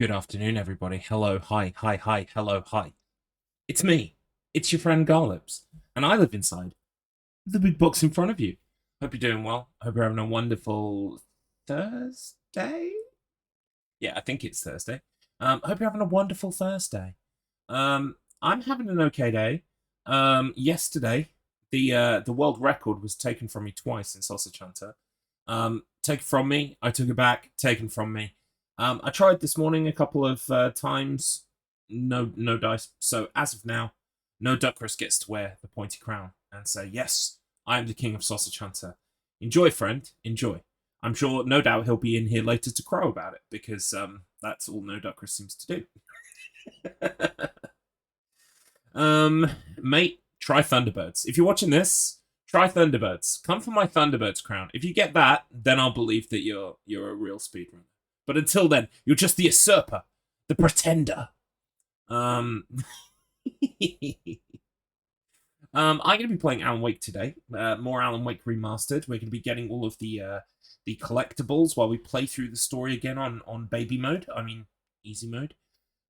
Good afternoon, everybody. Hello, hi, hi, hi, hello, hi. It's me. It's your friend Garlips, and I live inside the big box in front of you. Hope you're doing well. Hope you're having a wonderful Thursday. Yeah, I think it's Thursday. Hope you're having a wonderful Thursday. I'm having an okay day. Yesterday, the world record was taken from me twice in Sausage Hunter. Taken from me, I took it back. Taken from me. I tried this morning a couple of times. No dice. So as of now, no Duckris gets to wear the pointy crown and say, "Yes, I am the king of Sausage Hunter." Enjoy, friend. Enjoy. I'm sure, no doubt, he'll be in here later to crow about it because that's all No Duckris seems to do. Mate, try Thunderbirds. If you're watching this, try Thunderbirds. Come for my Thunderbirds crown. If you get that, then I'll believe that you're a real speedrunner. But until then, you're just the usurper, the pretender. I'm going to be playing Alan Wake today. More Alan Wake Remastered. We're going to be getting all of the collectibles while we play through the story again on baby mode. I mean, easy mode.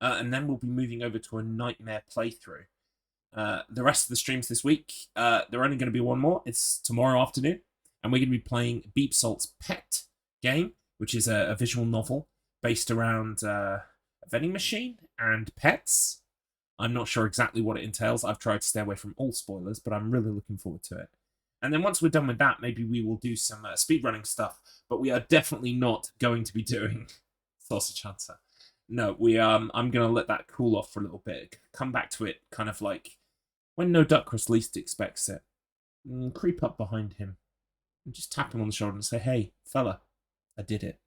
And then we'll be moving over to a nightmare playthrough. The rest of the streams this week, there are only going to be one more. It's tomorrow afternoon. And we're going to be playing Beep Salt's Pet game, which is a visual novel based around a vending machine and pets. I'm not sure exactly what it entails. I've tried to stay away from all spoilers, but I'm really looking forward to it. And then once we're done with that, maybe we will do some speedrunning stuff. But we are definitely not going to be doing Sausage Hunter. No, I'm going to let that cool off for a little bit. Come back to it kind of like when No Duckris least expects it. Creep up behind him and just tap him on the shoulder and say, "Hey, fella, I did it."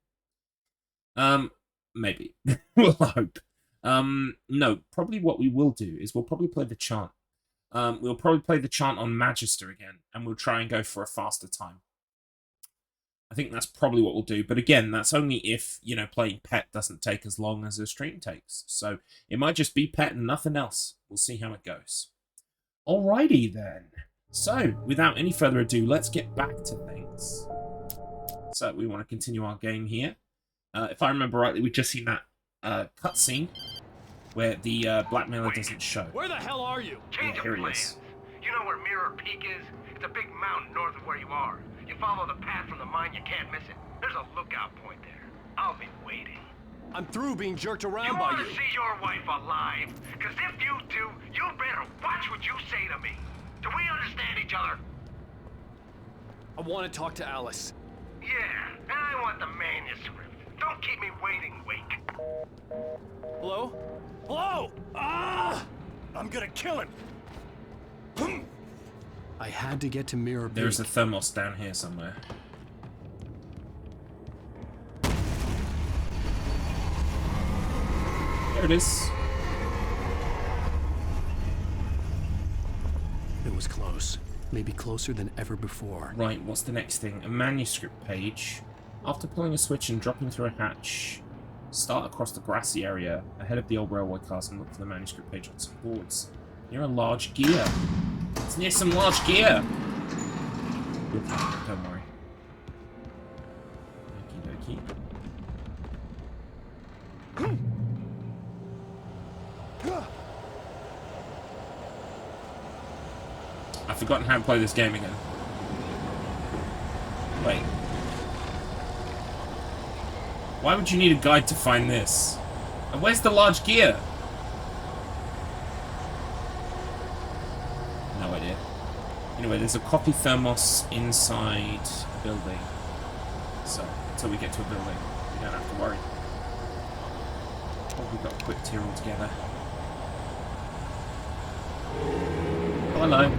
Maybe. We'll hope. No, probably what we will do is we'll probably play the chant. We'll probably play the chant on Magister again, and we'll try and go for a faster time. I think that's probably what we'll do. But again, that's only if, playing Pet doesn't take as long as a stream takes. So it might just be Pet and nothing else. We'll see how it goes. Alrighty then. So, without any further ado, let's get back to things. So, we want to continue our game here. If I remember rightly, we've just seen that cutscene where the blackmailer doesn't show. Where the hell are you? Change here of he is. plans. You know where Mirror Peak is? It's a big mountain north of where you are. You follow the path from the mine, you can't miss it. There's a lookout point there. I'll be waiting. I'm through being jerked You around want by to you. see your wife alive? Because if you do, you better watch what you say to me. Do we understand each other? I want to talk to Alice. Yeah, and I want the manuscript. Don't keep me waiting, Wake. Hello? Hello? Ah! I'm gonna kill him. I had to get to Mirror Peak. There's a thermos down here somewhere. There it is. It was close. Maybe closer than ever before. Right, what's the next thing? A manuscript page. After pulling a switch and dropping through a hatch, start across the grassy area ahead of the old railway cars and look for the manuscript page on some boards. Near a large gear. It's near some large gear! You'll find it, don't worry. Okie dokie. I've forgotten how to play this game again. Wait. Why would you need a guide to find this? And where's the large gear? No idea. Anyway, there's a coffee thermos inside a building. So, until we get to a building, we don't have to worry. Oh, we got equipped here all together. Oh, hello.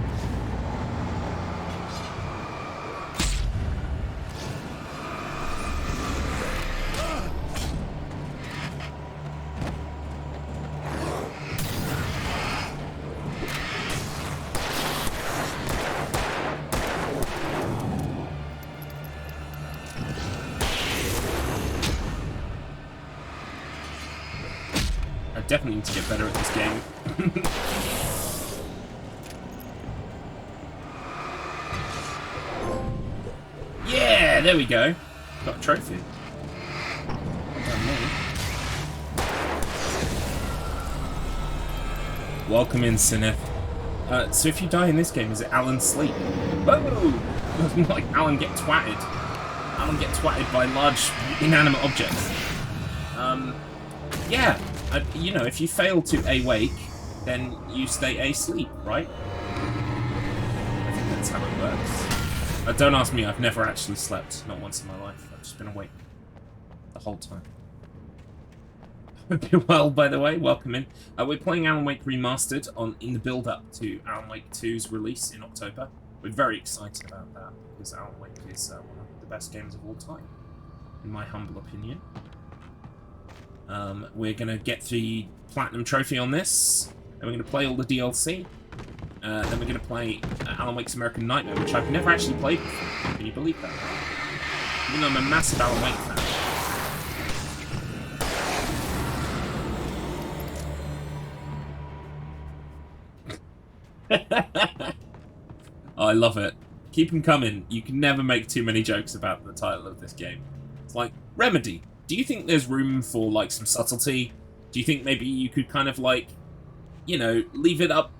Definitely need to get better at this game. Yeah, there we go. Got a trophy. Well done me. Welcome in, Sineth. So if you die in this game, is it Alan sleep? Whoa! It's more like Alan get twatted. Alan get twatted by large inanimate objects. Yeah. You know, if you fail to awake, then you stay asleep, right? I think that's how it works. Don't ask me, I've never actually slept. Not once in my life. I've just been awake the whole time. Hope you're well, by the way. Welcome in. We're playing Alan Wake Remastered in the build-up to Alan Wake 2's release in October. We're very excited about that, because Alan Wake is one of the best games of all time, in my humble opinion. We're going to get the Platinum Trophy on this, and we're going to play all the DLC. Then we're going to play Alan Wake's American Nightmare, which I've never actually played before. Can you believe that? Even though I'm a massive Alan Wake fan. Oh, I love it. Keep them coming. You can never make too many jokes about the title of this game. It's like, Remedy, do you think there's room for, like, some subtlety? Do you think maybe you could kind of, like, you know, leave it up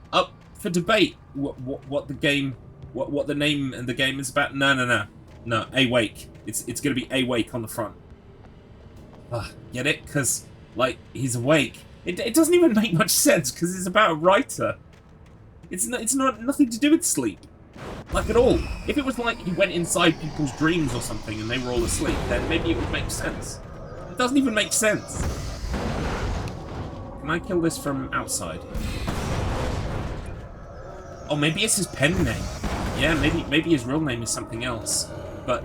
for debate what the game, what the name and the game is about? No, Awake. It's going to be Awake on the front. Get it? Because, like, he's awake. It doesn't even make much sense, because it's about a writer. It's not nothing to do with sleep. Like, at all. If it was like he went inside people's dreams or something and they were all asleep, then maybe it would make sense. It doesn't even make sense. Can I kill this from outside? Oh, maybe it's his pen name. Yeah, maybe his real name is something else. But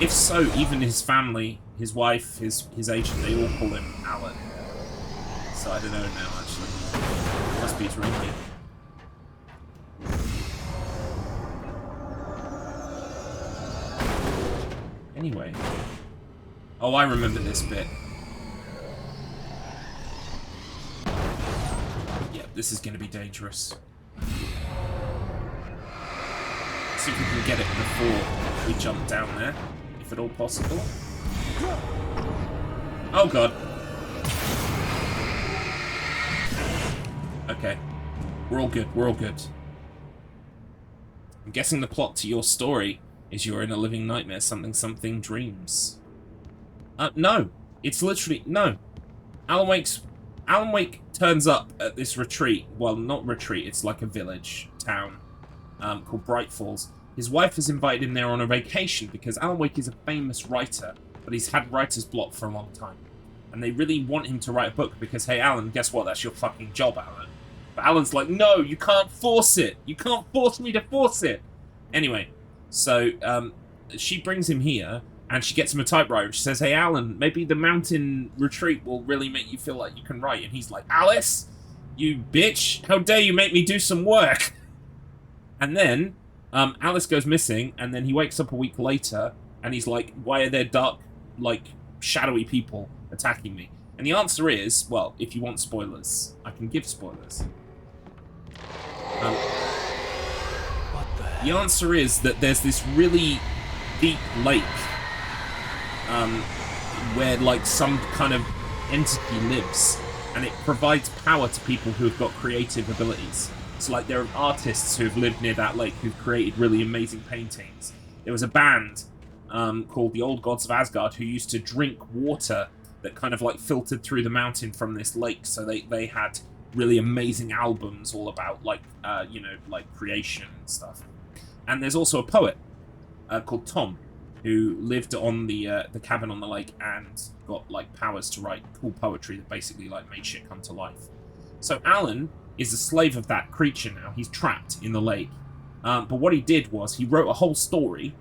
if so, even his family, his wife, his agent, they all call him Alan. So I don't know now, actually. It must be his real name. Anyway. Oh, I remember this bit. Yeah, this is going to be dangerous. See if we can get it before we jump down there, if at all possible. Oh god. Okay. We're all good, we're all good. I'm guessing the plot to your story is you're in a living nightmare, something dreams. No. It's literally, no. Alan Wake turns up at this retreat. Well, not retreat, it's like a village, town, called Bright Falls. His wife has invited him there on a vacation because Alan Wake is a famous writer, but he's had writer's block for a long time. And they really want him to write a book because, hey, Alan, guess what? That's your fucking job, Alan. But Alan's like, no, you can't force it. You can't force me to force it. Anyway, so she brings him here, and she gets him a typewriter, and she says, hey, Alan, maybe the mountain retreat will really make you feel like you can write. And he's like, Alice, you bitch, how dare you make me do some work? And then Alice goes missing, and then he wakes up a week later, and he's like, why are there dark, like, shadowy people attacking me? And the answer is, well, if you want spoilers, I can give spoilers. The answer is that there's this really deep lake where, like, some kind of entity lives, and it provides power to people who have got creative abilities. So, like, there are artists who have lived near that lake who've created really amazing paintings. There was a band called the Old Gods of Asgard who used to drink water that kind of, like, filtered through the mountain from this lake. So they had really amazing albums all about, like, you know, like, creation and stuff. And there's also a poet called Tom who lived on the cabin on the lake and got, like, powers to write cool poetry that basically, like, made shit come to life. So Alan is a slave of that creature now. He's trapped in the lake. But what he did was he wrote a whole story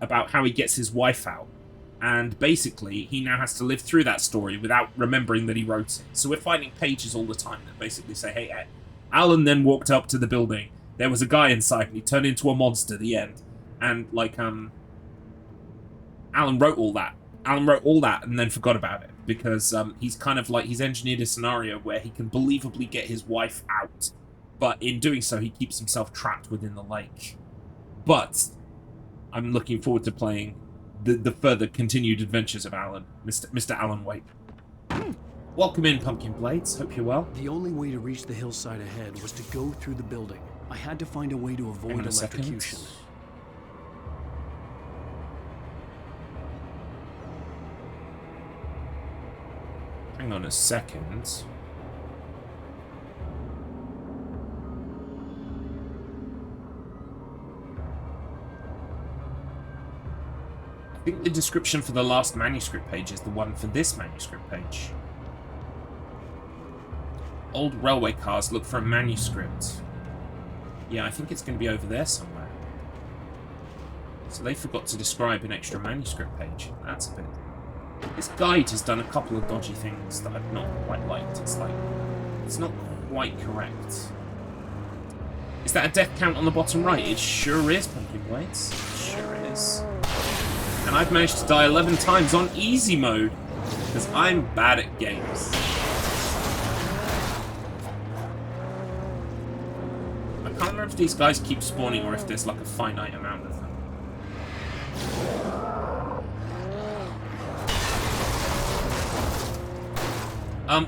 about how he gets his wife out. And basically, he now has to live through that story without remembering that he wrote it. So we're finding pages all the time that basically say, hey, Alan then walked up to the building. There was a guy inside and he turned into a monster at the end. And, like, Alan wrote all that. Alan wrote all that and then forgot about it. Because he's kind of like, he's engineered a scenario where he can believably get his wife out. But in doing so, he keeps himself trapped within the lake. But I'm looking forward to playing the further continued adventures of Alan, Mr. Alan Wake. Welcome in, Pumpkin Blades. Hope you're well. The only way to reach the hillside ahead was to go through the building. I had to find a way to Hang avoid on a second. electrocution. Hang on a second. I think the description for the last manuscript page is the one for this manuscript page. Old railway cars, look for a manuscript. Yeah, I think it's going to be over there somewhere. So they forgot to describe an extra manuscript page. That's a bit... This guide has done a couple of dodgy things that I've not quite liked. It's like... It's not quite correct. Is that a death count on the bottom right? It sure is, Pumpkin Blades. It sure is. And I've managed to die 11 times on easy mode. Because I'm bad at games. I can't remember if these guys keep spawning or if there's like a finite amount of them.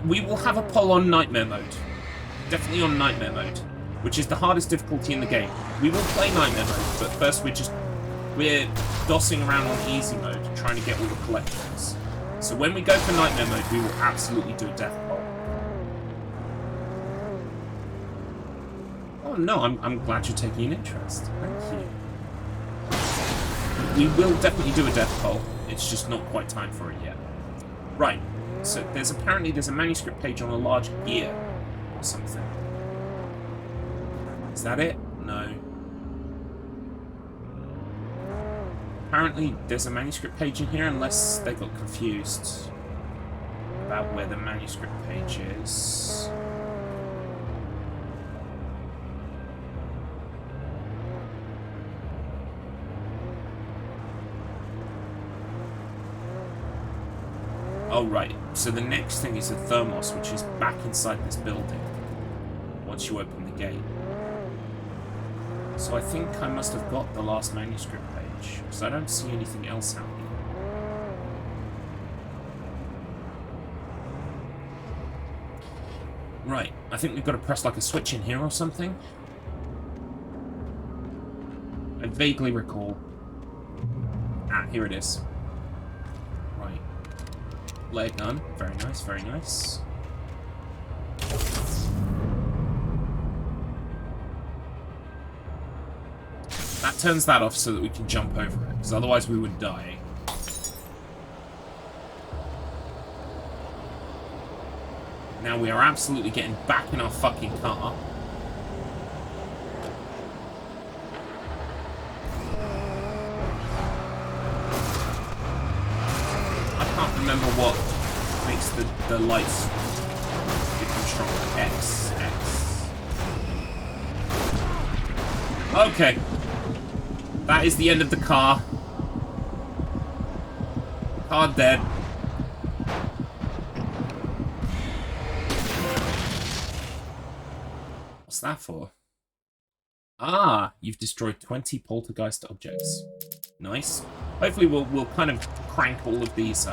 We will have a poll on Nightmare Mode. Definitely on Nightmare Mode. Which is the hardest difficulty in the game. We will play Nightmare Mode, but first we're dossing around on easy mode, trying to get all the collectibles. So when we go for Nightmare Mode, we will absolutely do a death poll. Oh no, I'm glad you're taking an interest. Thank you. We will definitely do a death poll. It's just not quite time for it yet. Right. So there's a manuscript page on a large gear or something. Is that it? No. Apparently there's a manuscript page in here unless they got confused about where the manuscript page is. Oh, right. So the next thing is the Thermos, which is back inside this building once you open the gate. So I think I must have got the last manuscript page, because I don't see anything else out here. Right, I think we've got to press like a switch in here or something. I vaguely recall. Ah, here it is. Right. Flare gun. Very nice, very nice. That turns that off so that we can jump over it, because otherwise we would die. Now we are absolutely getting back in our fucking car. I can't remember what makes the lights become stronger. X. Okay. That is the end of the car. Car dead. What's that for? Ah, you've destroyed 20 poltergeist objects. Nice. Hopefully we'll kind of crank all of these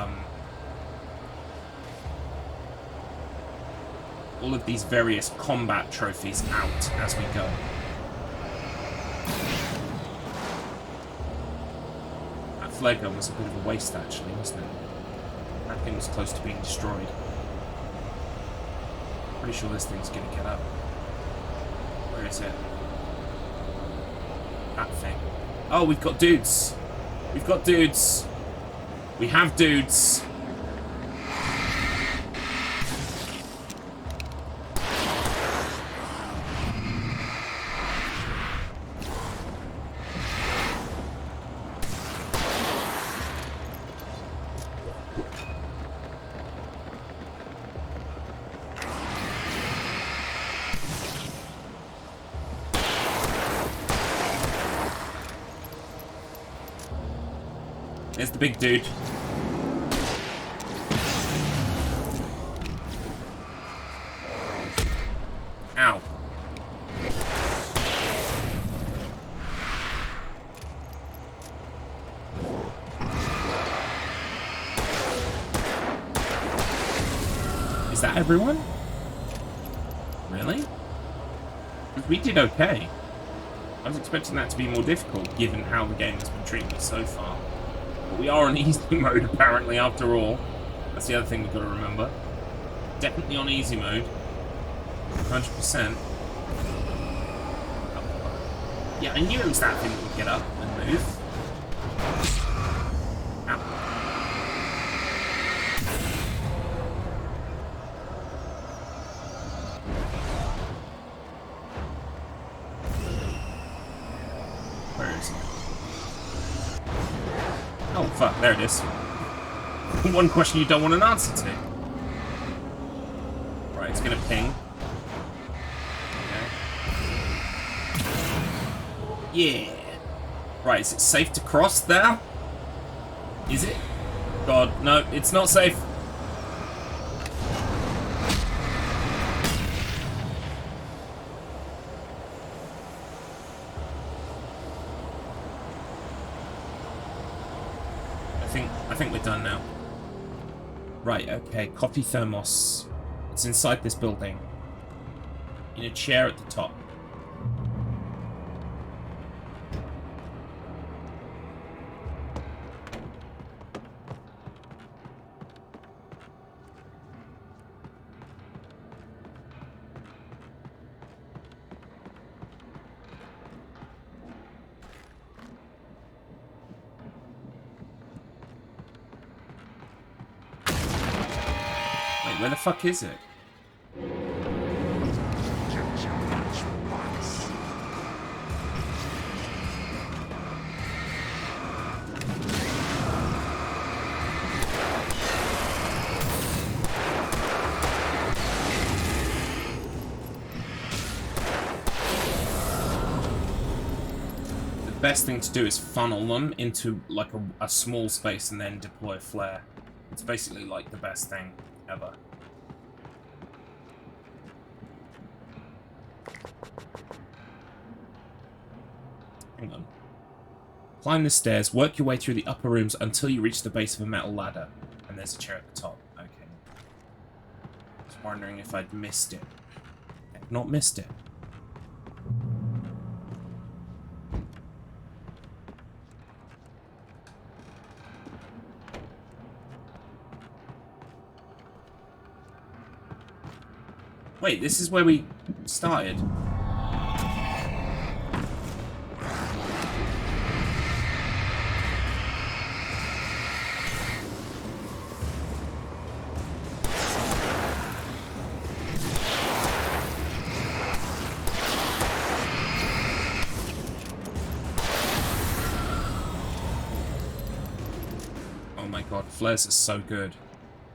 various combat trophies out as we go. That flare gun was a bit of a waste actually, wasn't it? That thing was close to being destroyed. Pretty sure this thing's gonna get up. Where is it? That thing. Oh, we've got dudes. We've got dudes. We have dudes. There's the big dude. Ow. Is that everyone? Really? We did okay. I was expecting that to be more difficult, given how the game has been treating us so far. But we are on easy mode, apparently, after all. That's the other thing we've got to remember. Definitely on easy mode. 100%. Yeah, I knew it was that thing that would get up and move. Ow. Where is it? Oh, fuck, there it is. One question you don't want an answer to. Right, it's gonna ping. Yeah. Right, is it safe to cross now? Is it? God, no, it's not safe. I think we're done now. Right, okay, coffee thermos. It's inside this building. In a chair at the top. Where the fuck is it? The best thing to do is funnel them into like a small space and then deploy a flare. It's basically like the best thing ever. Hang on. Climb the stairs, work your way through the upper rooms until you reach the base of a metal ladder. And there's a chair at the top. Okay. Just wondering if I'd missed it. I've not missed it. Wait, this is where we started. Oh my god, flares are so good.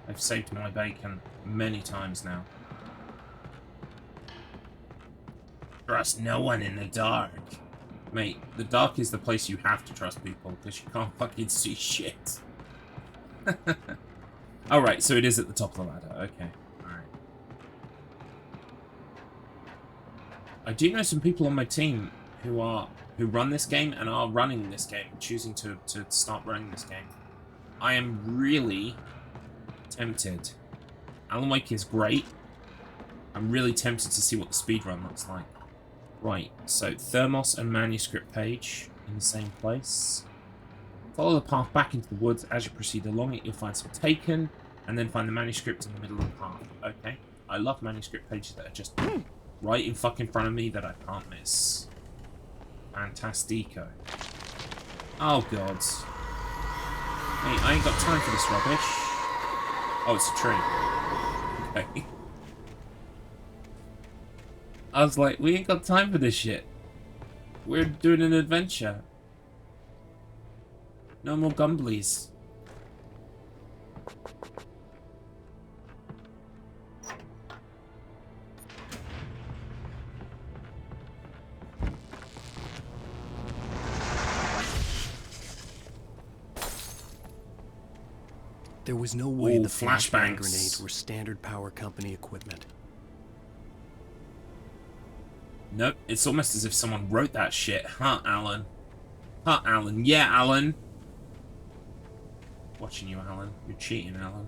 I've saved my bacon many times now. Trust no one in the dark. Mate, the dark is the place you have to trust people, because you can't fucking see shit. Alright, so it is at the top of the ladder. Okay, alright. I do know some people on my team who run this game and are running this game, choosing to start running this game. I am really tempted. Alan Wake is great. I'm really tempted to see what the speedrun looks like. Right, so thermos and manuscript page in the same place. Follow the path back into the woods. As you proceed along it, you'll find some taken, and then find the manuscript in the middle of the path. Okay. I love manuscript pages that are just right in fucking front of me that I can't miss. Fantastico. Oh, God. Hey, I ain't got time for this rubbish. Oh, it's a tree. Okay. I was like, we ain't got time for this shit. We're doing an adventure. No more gumblies. There was no way Ooh, the flashbang flashbangs. grenades were standard power company equipment. Nope, it's almost as if someone wrote that shit. Huh, Alan? Huh, Alan? Yeah, Alan? Watching you, Alan. You're cheating, Alan.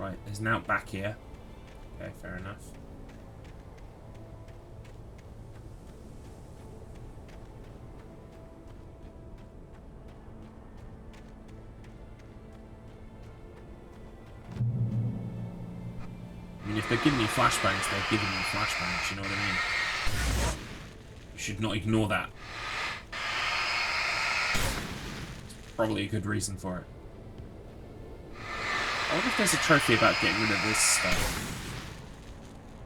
Right, there's an out back here. Okay, fair enough. I mean, if they're giving you flashbangs, they're giving you flashbangs, you know what I mean? You should not ignore that. Probably a good reason for it. I wonder if there's a trophy about getting rid of this stuff.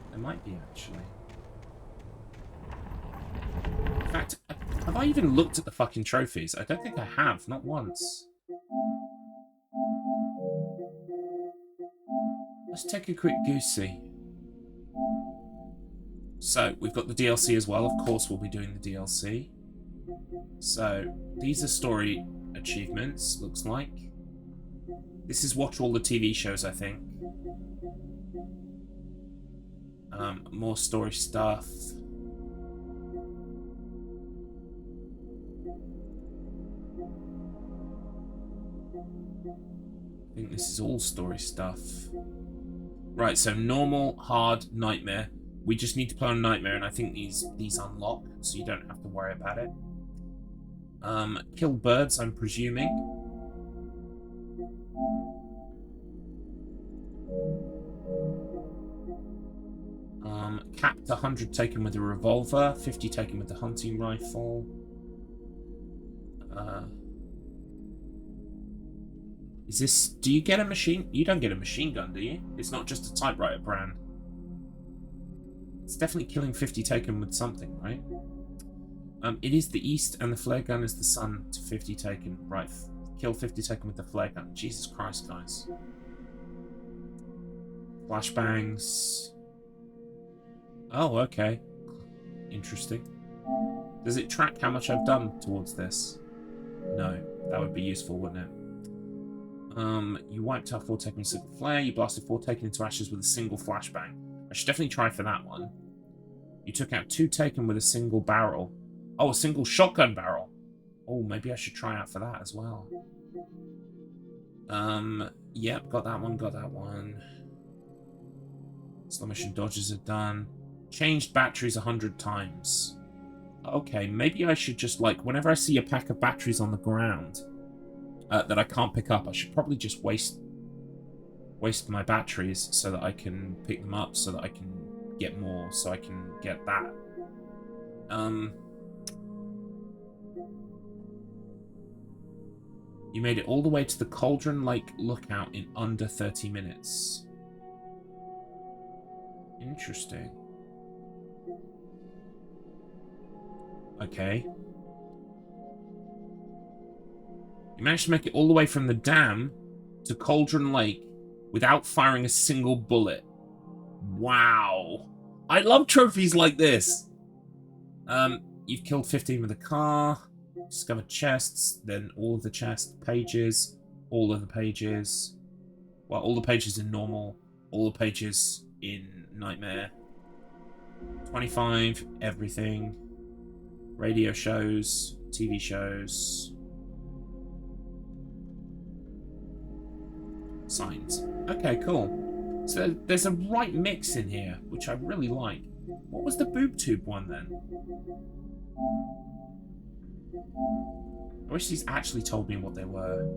There might be, actually. In fact, have I even looked at the fucking trophies? I don't think I have, not once. Let's take a quick goosey. So, we've got the DLC as well. Of course, we'll be doing the DLC. So, these are story achievements, looks like. This is watch all the TV shows, I think. More story stuff. I think this is all story stuff. Right, so normal, hard, nightmare. We just need to play on nightmare, and I think these unlock, so you don't have to worry about it. Kill birds, I'm presuming. Capped 100 taken with a revolver, 50 taken with the hunting rifle. Is this... Do you get a machine... You don't get a machine gun, do you? It's not just a typewriter brand. It's definitely killing 50 taken with something, right? It is the east, and the flare gun is the sun to 50 taken. Right, kill 50 taken with the flare gun. Jesus Christ, guys. Flashbangs. Oh, okay. Interesting. Does it track how much I've done towards this? No. That would be useful, wouldn't it? You wiped out 4 taken with a single flare. You blasted 4 taken into ashes with a single flashbang. I should definitely try for that one. You took out 2 taken with a single barrel. Oh, a single shotgun barrel. Oh, maybe I should try out for that as well. Yep, got that one, got that one. Slow motion dodges are done. Changed batteries 100 times. Okay, maybe I should just, like, whenever I see a pack of batteries on the ground that I can't pick up, I should probably just waste my batteries so that I can pick them up, so that I can get more, so I can get that. You made it all the way to the Cauldron Lake Lookout in under 30 minutes. Interesting. Okay. You managed to make it all the way from the dam to Cauldron Lake without firing a single bullet. Wow. I love trophies like this. You've killed 15 with a car. Discovered chests. Then all of the chest pages. All of the pages. Well, all the pages in normal. All the pages in nightmare. 25. Everything. Radio shows. TV shows. Signs. Okay, cool. So there's a right mix in here, which I really like. What was the boob tube one then? I wish these actually told me what they were.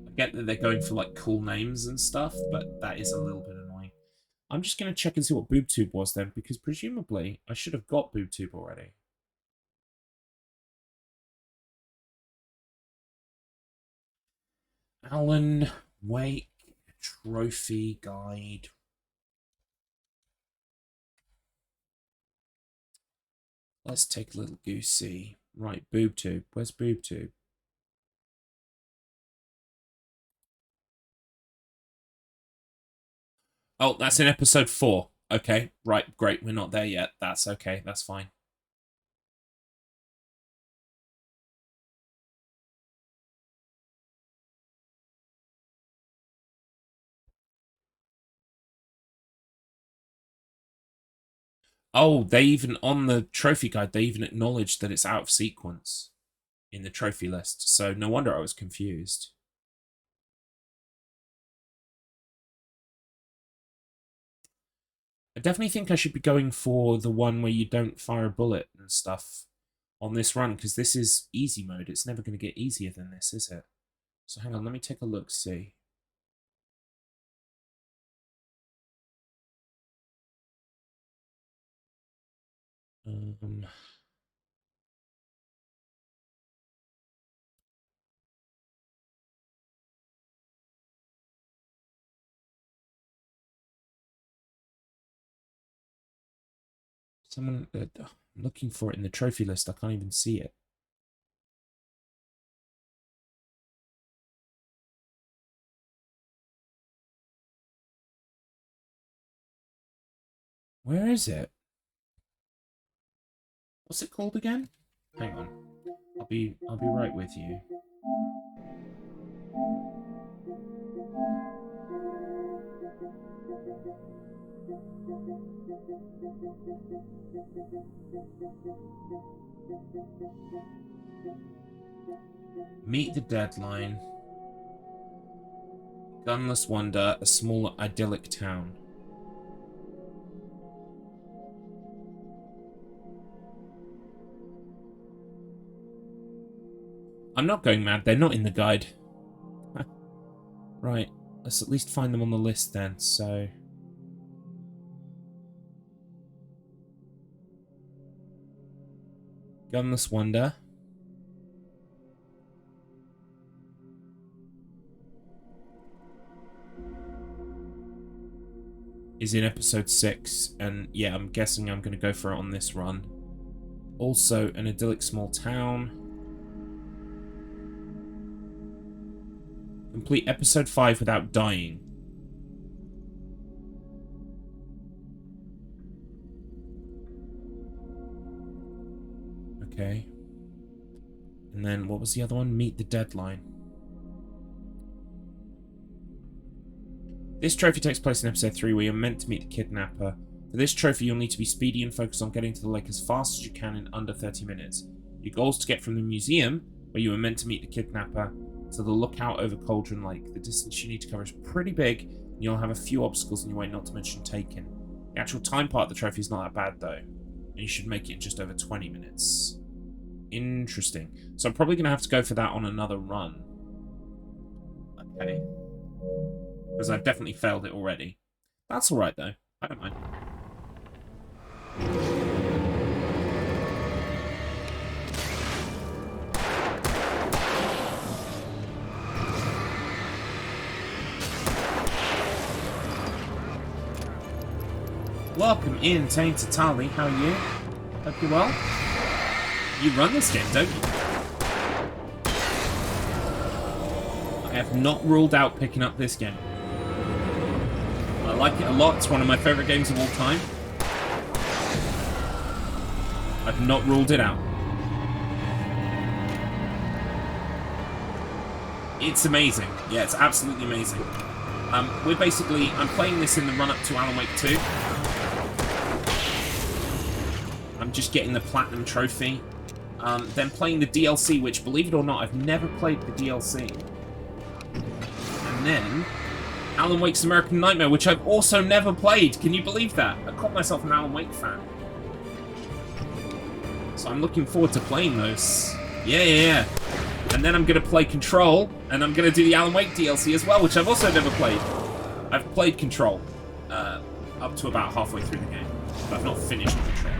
I get that they're going for like cool names and stuff, but that is a little bit annoying. I'm just going to check and see what boob tube was then, because presumably I should have got boob tube already. Alan Wake Trophy Guide. Let's take a little goosey. Right, boob tube. Where's boob tube? Oh, that's in episode 4. Okay, right, great. We're not there yet. That's okay. That's fine. Oh, they even, on the trophy guide, they even acknowledged that it's out of sequence in the trophy list. So no wonder I was confused. definitely think I should be going for the one where you don't fire a bullet and stuff on this run, because this is easy mode. It's never going to get easier than this, is it? So hang on, let me take a look, see. Someone, I'm looking for it in the trophy list. I can't even see it. Where is it? What's it called again? Hang on. I'll be right with you. Meet the Deadline. Gunless Wonder, a small idyllic town. I'm not going mad, they're not in the guide. Right, let's at least find them on the list then, so... Gunless Wonder. Is in episode 6, and yeah, I'm guessing I'm going to go for it on this run. Also, an idyllic small town. Complete episode 5 without dying. Okay. And then, what was the other one? Meet the Deadline. This trophy takes place in episode 3, where you're meant to meet the kidnapper. For this trophy, you'll need to be speedy and focus on getting to the lake as fast as you can in under 30 minutes. Your goal is to get from the museum, where you were meant to meet the kidnapper, to the lookout over Cauldron Lake. The distance you need to cover is pretty big, and you'll have a few obstacles in your way, not to mention taken. The actual time part of the trophy is not that bad, though, and you should make it in just over 20 minutes. Interesting. So I'm probably going to have to go for that on another run. Okay. Because I've definitely failed it already. That's alright, though. I don't mind. Welcome in, Tainted Tali. How are you? Hope you're well. You run this game, don't you? I have not ruled out picking up this game. I like it a lot. It's one of my favourite games of all time. I've not ruled it out. It's amazing. Yeah, it's absolutely amazing. I'm playing this in the run-up to Alan Wake 2. I'm just getting the Platinum Trophy. Then playing the DLC, which, believe it or not, I've never played the DLC. And then Alan Wake's American Nightmare, which I've also never played. Can you believe that? I call myself an Alan Wake fan. So I'm looking forward to playing those. Yeah. And then I'm going to play Control, and I'm going to do the Alan Wake DLC as well, which I've also never played. I've played Control up to about halfway through the game, but I've not finished Control.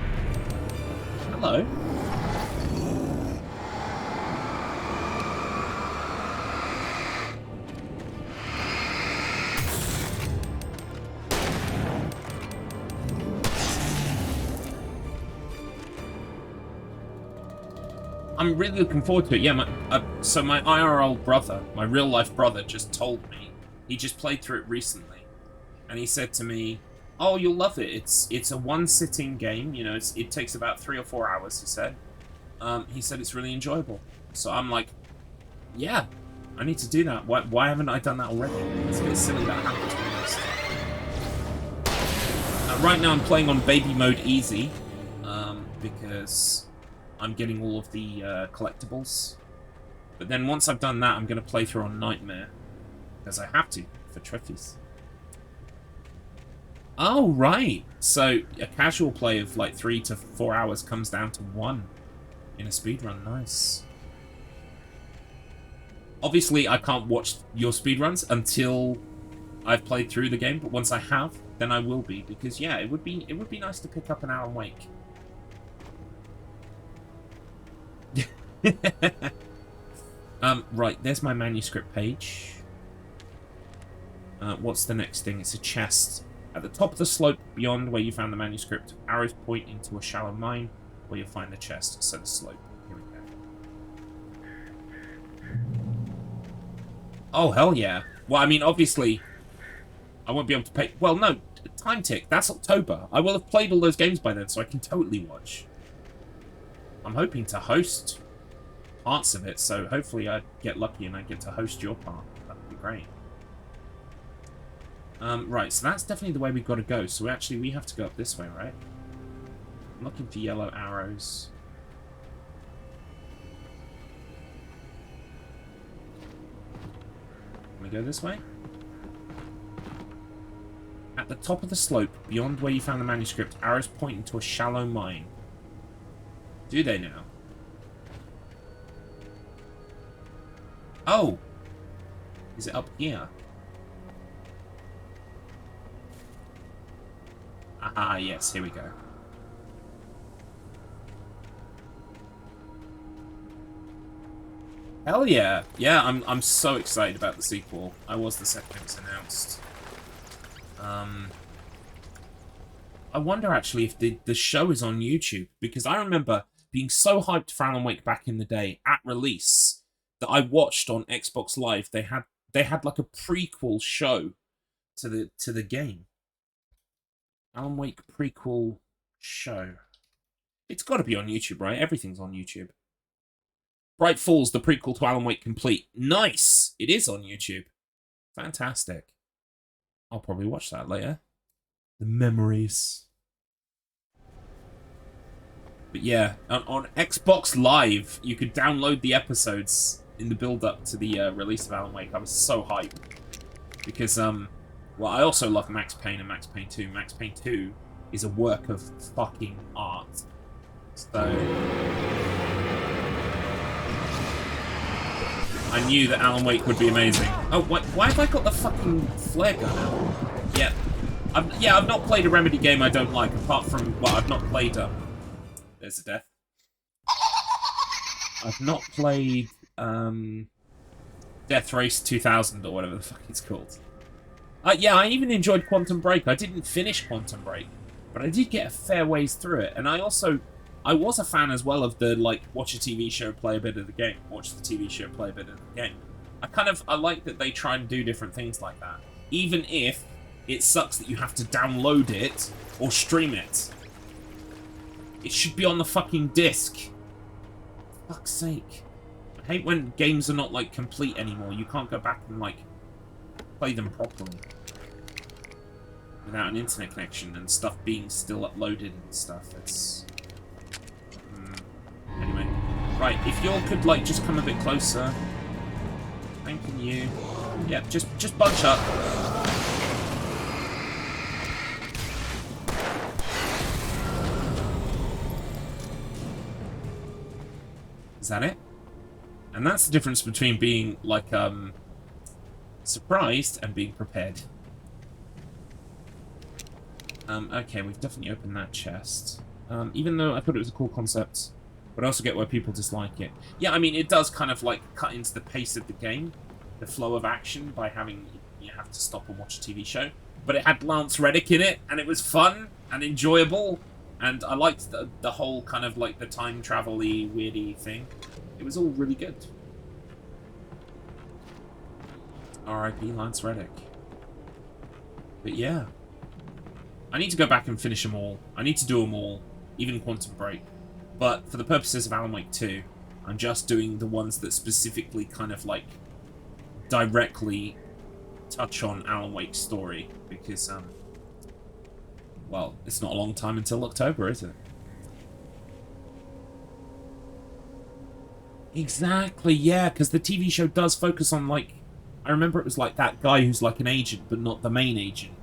Hello. I'm really looking forward to it. Yeah, so my IRL brother, my real-life brother, just told me. He just played through it recently. And he said to me, oh, you'll love it. It's a one-sitting game. You know, it takes about 3 or 4 hours, he said. He said it's really enjoyable. So I'm like, yeah, I need to do that. Why haven't I done that already? It's a bit silly that happened, to be honest. Right now I'm playing on baby mode easy. Because I'm getting all of the collectibles. But then once I've done that, I'm going to play through on Nightmare. Because I have to, for trophies. Oh, right. So a casual play of like 3 to 4 hours comes down to 1 in a speedrun. Nice. Obviously, I can't watch your speedruns until I've played through the game, but once I have, then I will be, because yeah, it would be nice to pick up an Alan Wake. Right, there's my manuscript page. What's the next thing? It's a chest. At the top of the slope beyond where you found the manuscript, arrows point into a shallow mine where you'll find the chest. So the slope. Here we go. Oh, hell yeah. Well, I mean, obviously, I won't be able to pay... Well, no, time tick. That's October. I will have played all those games by then, so I can totally watch. I'm hoping to host parts of it, so hopefully I get lucky and I get to host your part. That would be great. Right, so that's definitely the way we've got to go. So actually, we have to go up this way, right? I'm looking for yellow arrows. Can we go this way? At the top of the slope, beyond where you found the manuscript, arrows point into a shallow mine. Do they now? Oh! Is it up here? Ah, yes, here we go. Hell yeah! Yeah, I'm so excited about the sequel. I was the second it was announced. I wonder actually if the show is on YouTube, because I remember being so hyped for Alan Wake back in the day at release that I watched on Xbox Live. They had like a prequel show to the game. Alan Wake prequel show. It's got to be on YouTube, right? Everything's on YouTube. Bright Falls, the prequel to Alan Wake Complete. Nice! It is on YouTube. Fantastic. I'll probably watch that later. The memories. But yeah, on Xbox Live, you could download the episodes in the build-up to the release of Alan Wake. I was so hyped. Because, well, I also love Max Payne and Max Payne 2. Max Payne 2 is a work of fucking art. So... I knew that Alan Wake would be amazing. Oh, why have I got the fucking flare gun out? Yeah. I've not played a Remedy game I don't like, apart from... Well, I've not played... There's a death. I've not played... Death Race 2000, or whatever the fuck it's called. Yeah, I even enjoyed Quantum Break. I didn't finish Quantum Break, but I did get a fair ways through it. And I was a fan as well of the, like, watch a TV show, play a bit of the game. Watch the TV show, play a bit of the game. I like that they try and do different things like that. Even if it sucks that you have to download it or stream it. It should be on the fucking disc. For fuck's sake. I hate when games are not, like, complete anymore. You can't go back and, like, play them properly. Without an internet connection and stuff being still uploaded and stuff. It's... Anyway. Right, if y'all could, like, just come a bit closer. Thanking you. Yeah, just bunch up. Is that it? And that's the difference between being, like, surprised and being prepared. Okay, we've definitely opened that chest. Even though I thought it was a cool concept, but I also get why people dislike it. Yeah, I mean, it does kind of, like, cut into the pace of the game, the flow of action, by having you have to stop and watch a TV show. But it had Lance Reddick in it, and it was fun and enjoyable, and I liked the whole kind of, like, the time travel-y, weirdy thing. It was all really good. R.I.P. Lance Reddick. But yeah. I need to go back and finish them all. I need to do them all, even Quantum Break. But for the purposes of Alan Wake 2, I'm just doing the ones that specifically kind of, like, directly touch on Alan Wake's story. Because, well, it's not a long time until October, is it? Exactly, yeah, because the TV show does focus on, like... I remember it was like that guy who's like an agent, but not the main agent.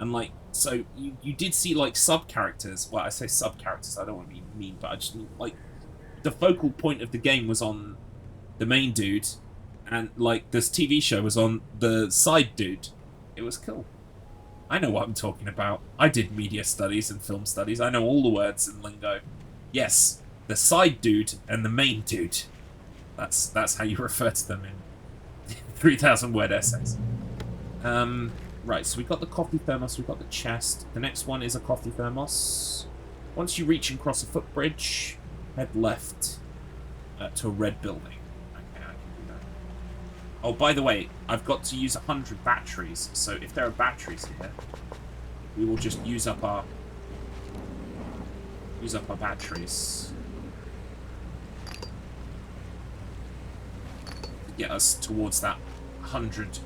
And like, so you did see like sub characters. Well, I say sub characters. I don't want to be mean, but I just mean like the focal point of the game was on the main dude, and like this TV show was on the side dude. It was cool. I know what I'm talking about. I did media studies and film studies. I know all the words and lingo. Yes, the side dude and the main dude. That's how you refer to them in 3,000 word essays. Right, so we got the coffee thermos, we got the chest. The next one is a coffee thermos. Once you reach and cross a footbridge, head left to a red building. Okay, I can do that. Oh, by the way, I've got to use 100 batteries, so if there are batteries here, we will just use up our batteries to get us towards that 100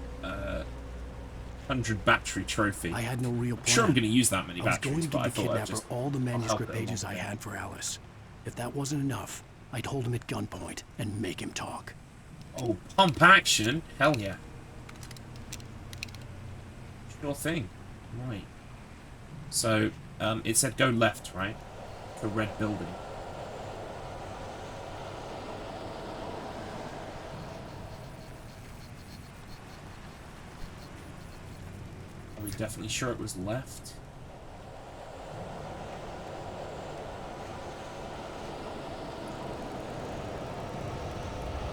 battery trophy. I had no real plan. Sure, I'm going to use that many I was batteries, going to but I give the thought I'd kidnapper just all the manuscript help him pages I along. had for Alice. If that wasn't enough, I'd hold him at gunpoint and make him talk. Oh, pump action? Hell yeah. Sure thing. Right. So, it said go left, right? To red building. Are we definitely sure it was left?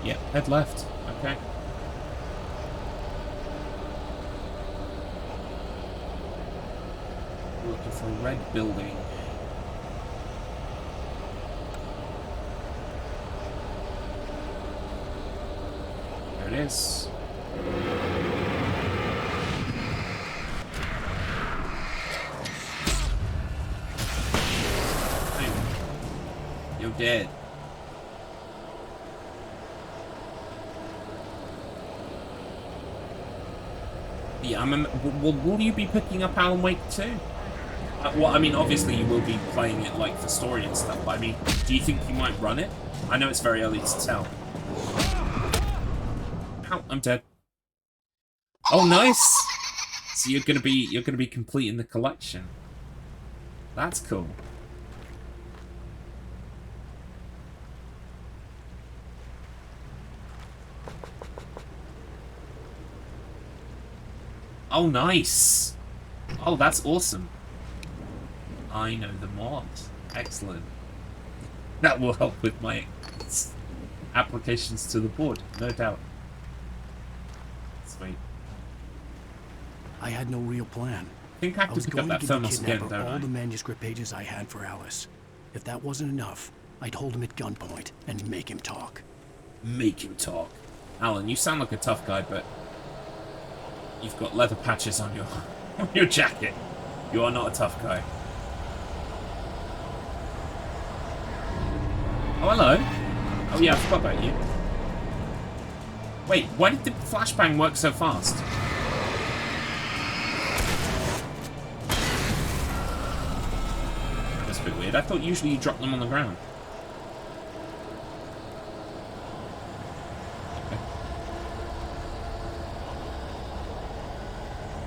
Yep, head left. Okay. We're looking for a red building. There it is. You're dead. Yeah, will you be picking up Alan Wake 2? Well, I mean, obviously you will be playing it, like, for story and stuff, but I mean, do you think you might run it? I know it's very early to tell. Ow, I'm dead. Oh, nice! So you're gonna be completing the collection. That's cool. Oh, nice! Oh, that's awesome. I know the mod. Excellent. That will help with my applications to the board, no doubt. Sweet. I had no real plan. I think I have to pick up that thermos again, don't all I? the manuscript pages I had for Alice. If that wasn't enough, I'd hold him at gunpoint and make him talk. Make him talk. Alan, you sound like a tough guy, but you've got leather patches on your jacket. You are not a tough guy. Oh, hello. Oh yeah, I forgot about you. Wait, why did the flashbang work so fast? That's a bit weird. I thought usually you drop them on the ground.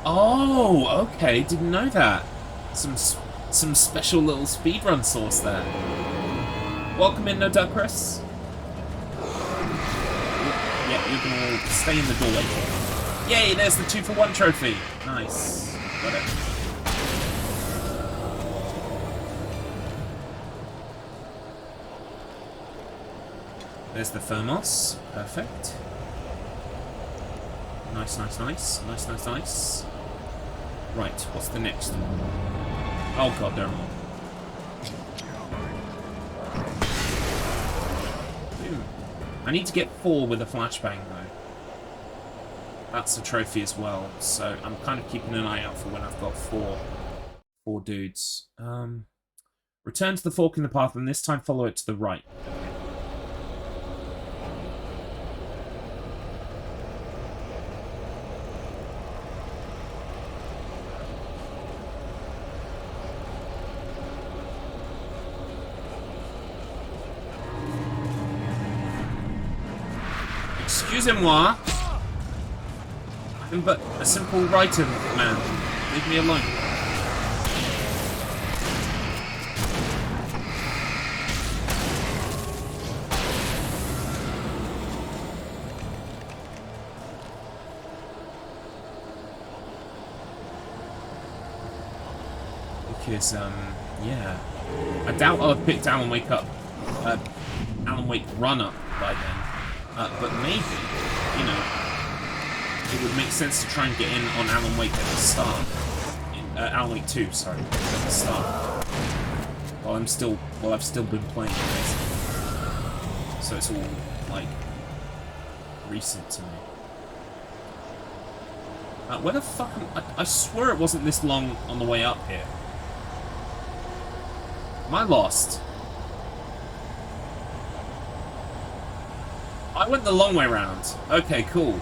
Oh, okay. Didn't know that. Some special little speedrun sauce there. Welcome in, No Duck Chris. Yeah, you can all stay in the doorway. Yay, there's the 2-for-1 trophy. Nice. Got it. There's the thermos. Perfect. Nice, nice, nice. Nice, nice, nice. Right, what's the next one? Oh god, there are more. Boom. I need to get 4 with a flashbang, though. That's a trophy as well, so I'm kind of keeping an eye out for when I've got 4 dudes. Return to the fork in the path, and this time follow it to the right. Excusez-moi. I'm but a simple writer man. Leave me alone. Because, yeah. I doubt I'll have picked Alan Wake up, Alan Wake Run Up by then. But maybe, you know, it would make sense to try and get in on Alan Wake at the start. Alan Wake 2, sorry, at the start. While I've still been playing it, so it's all, like, recent to me. Where the fuck I swear it wasn't this long on the way up here. Am I lost? I went the long way round. Okay, cool.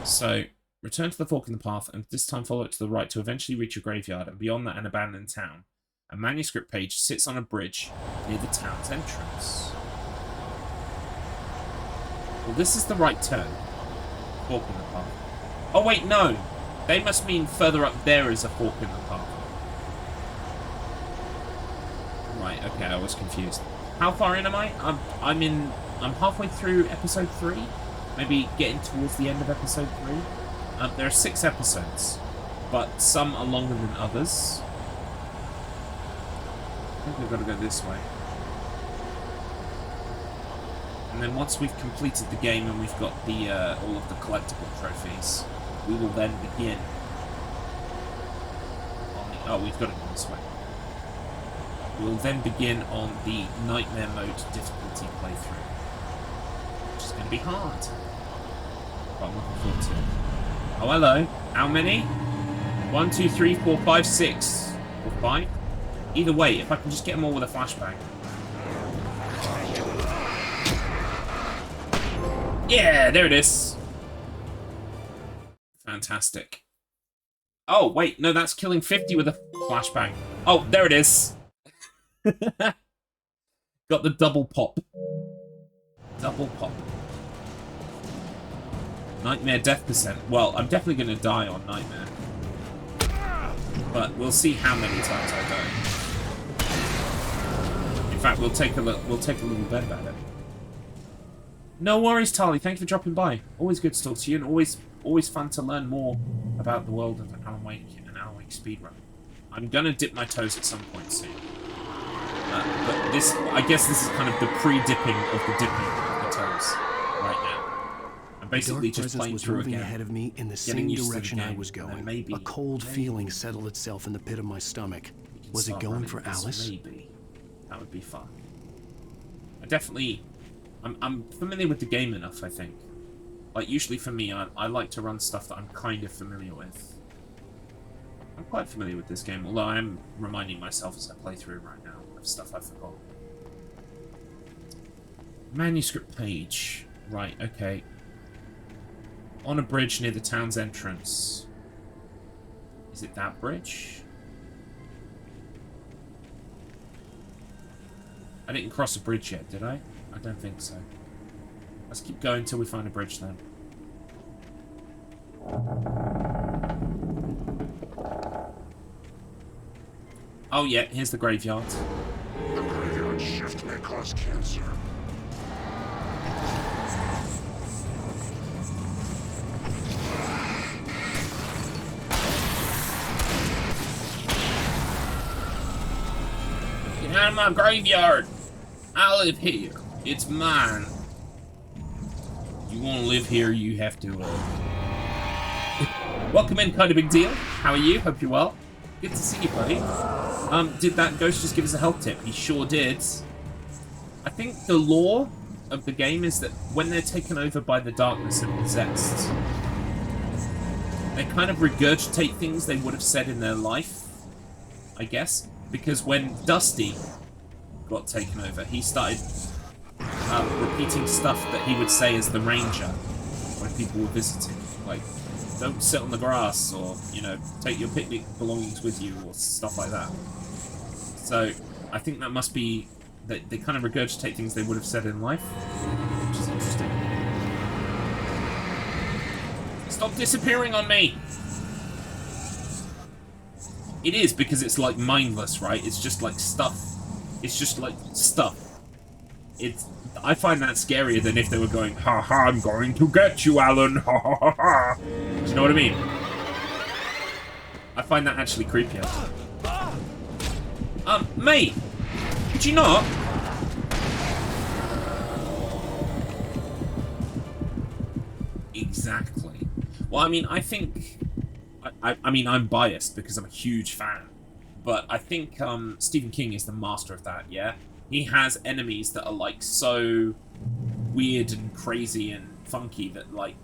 So, return to the fork in the path, and this time follow it to the right to eventually reach a graveyard, and beyond that, an abandoned town. A manuscript page sits on a bridge near the town's entrance. Well, this is the right turn. Fork in the path. Oh, wait, no! They must mean further up there is a fork in the path. Right, okay, I was confused. How far in am I? I'm halfway through episode 3. Maybe getting towards the end of episode 3. There are 6 episodes, but some are longer than others. I think we've got to go this way. And then once we've completed the game and we've got the all of the collectible trophies, we will then begin on the... Oh, we've got to go this way. We'll then begin on the Nightmare Mode difficulty playthrough, which is going to be hard. But I'm looking forward to it. Oh, hello. How many? 1, 2, 3, 4, 5, 6. Or 5? Either way, if I can just get them all with a flashbang. Yeah, there it is. Fantastic. Oh, wait, no, that's killing 50 with a flashbang. Oh, there it is. Got the double pop. Double pop. Nightmare death percent. Well, I'm definitely going to die on Nightmare. But we'll see how many times I die. In fact, we'll take a little bet about it. No worries, Tali. Thank you for dropping by. Always good to talk to you, and always fun to learn more about the world of Alan Wake and Alan Wake speedrun. I'm gonna dip my toes at some point soon. But this, I guess this is kind of the pre-dipping of the dipping of the toes right now. I'm basically just playing through again, ahead of me in the same direction I was going. A cold feeling settled itself in the pit of my stomach. Was it going for Alice? Maybe. That would be fun. I'm familiar with the game enough, I think. Like, usually for me, I like to run stuff that I'm kind of familiar with. I'm quite familiar with this game, although I am reminding myself as I play through right now of stuff I forgot. Manuscript page. Right, okay. On a bridge near the town's entrance. Is it that bridge? I didn't cross a bridge yet, did I? I don't think so. Let's keep going until we find a bridge then. Oh yeah, here's the graveyard. The graveyard shift may cause cancer. Get out of my graveyard! I live here. It's mine. You want to live here, you have to. Welcome in, kind of big deal. How are you? Hope you're well. Good to see you, buddy. Did that ghost just give us a health tip? He sure did. I think the lore of the game is that when they're taken over by the darkness and possessed, they kind of regurgitate things they would have said in their life, I guess. Because when Dusty got taken over, he started repeating stuff that he would say as the ranger when people were visiting, like, don't sit on the grass, or, you know, take your picnic belongings with you, or stuff like that. So I think that must be that they kind of regurgitate things they would have said in life, which is interesting. Stop disappearing on me! It is, because it's like mindless, right? It's just like stuff. It's just like stuff. I find that scarier than if they were going, ha ha, I'm going to get you, Alan, ha ha ha ha. Do you know what I mean? I find that actually creepier. Mate, could you not? Exactly. Well, I mean, I think... I mean, I'm biased because I'm a huge fan. But I think Stephen King is the master of that, yeah? He has enemies that are, like, so weird and crazy and funky that, like,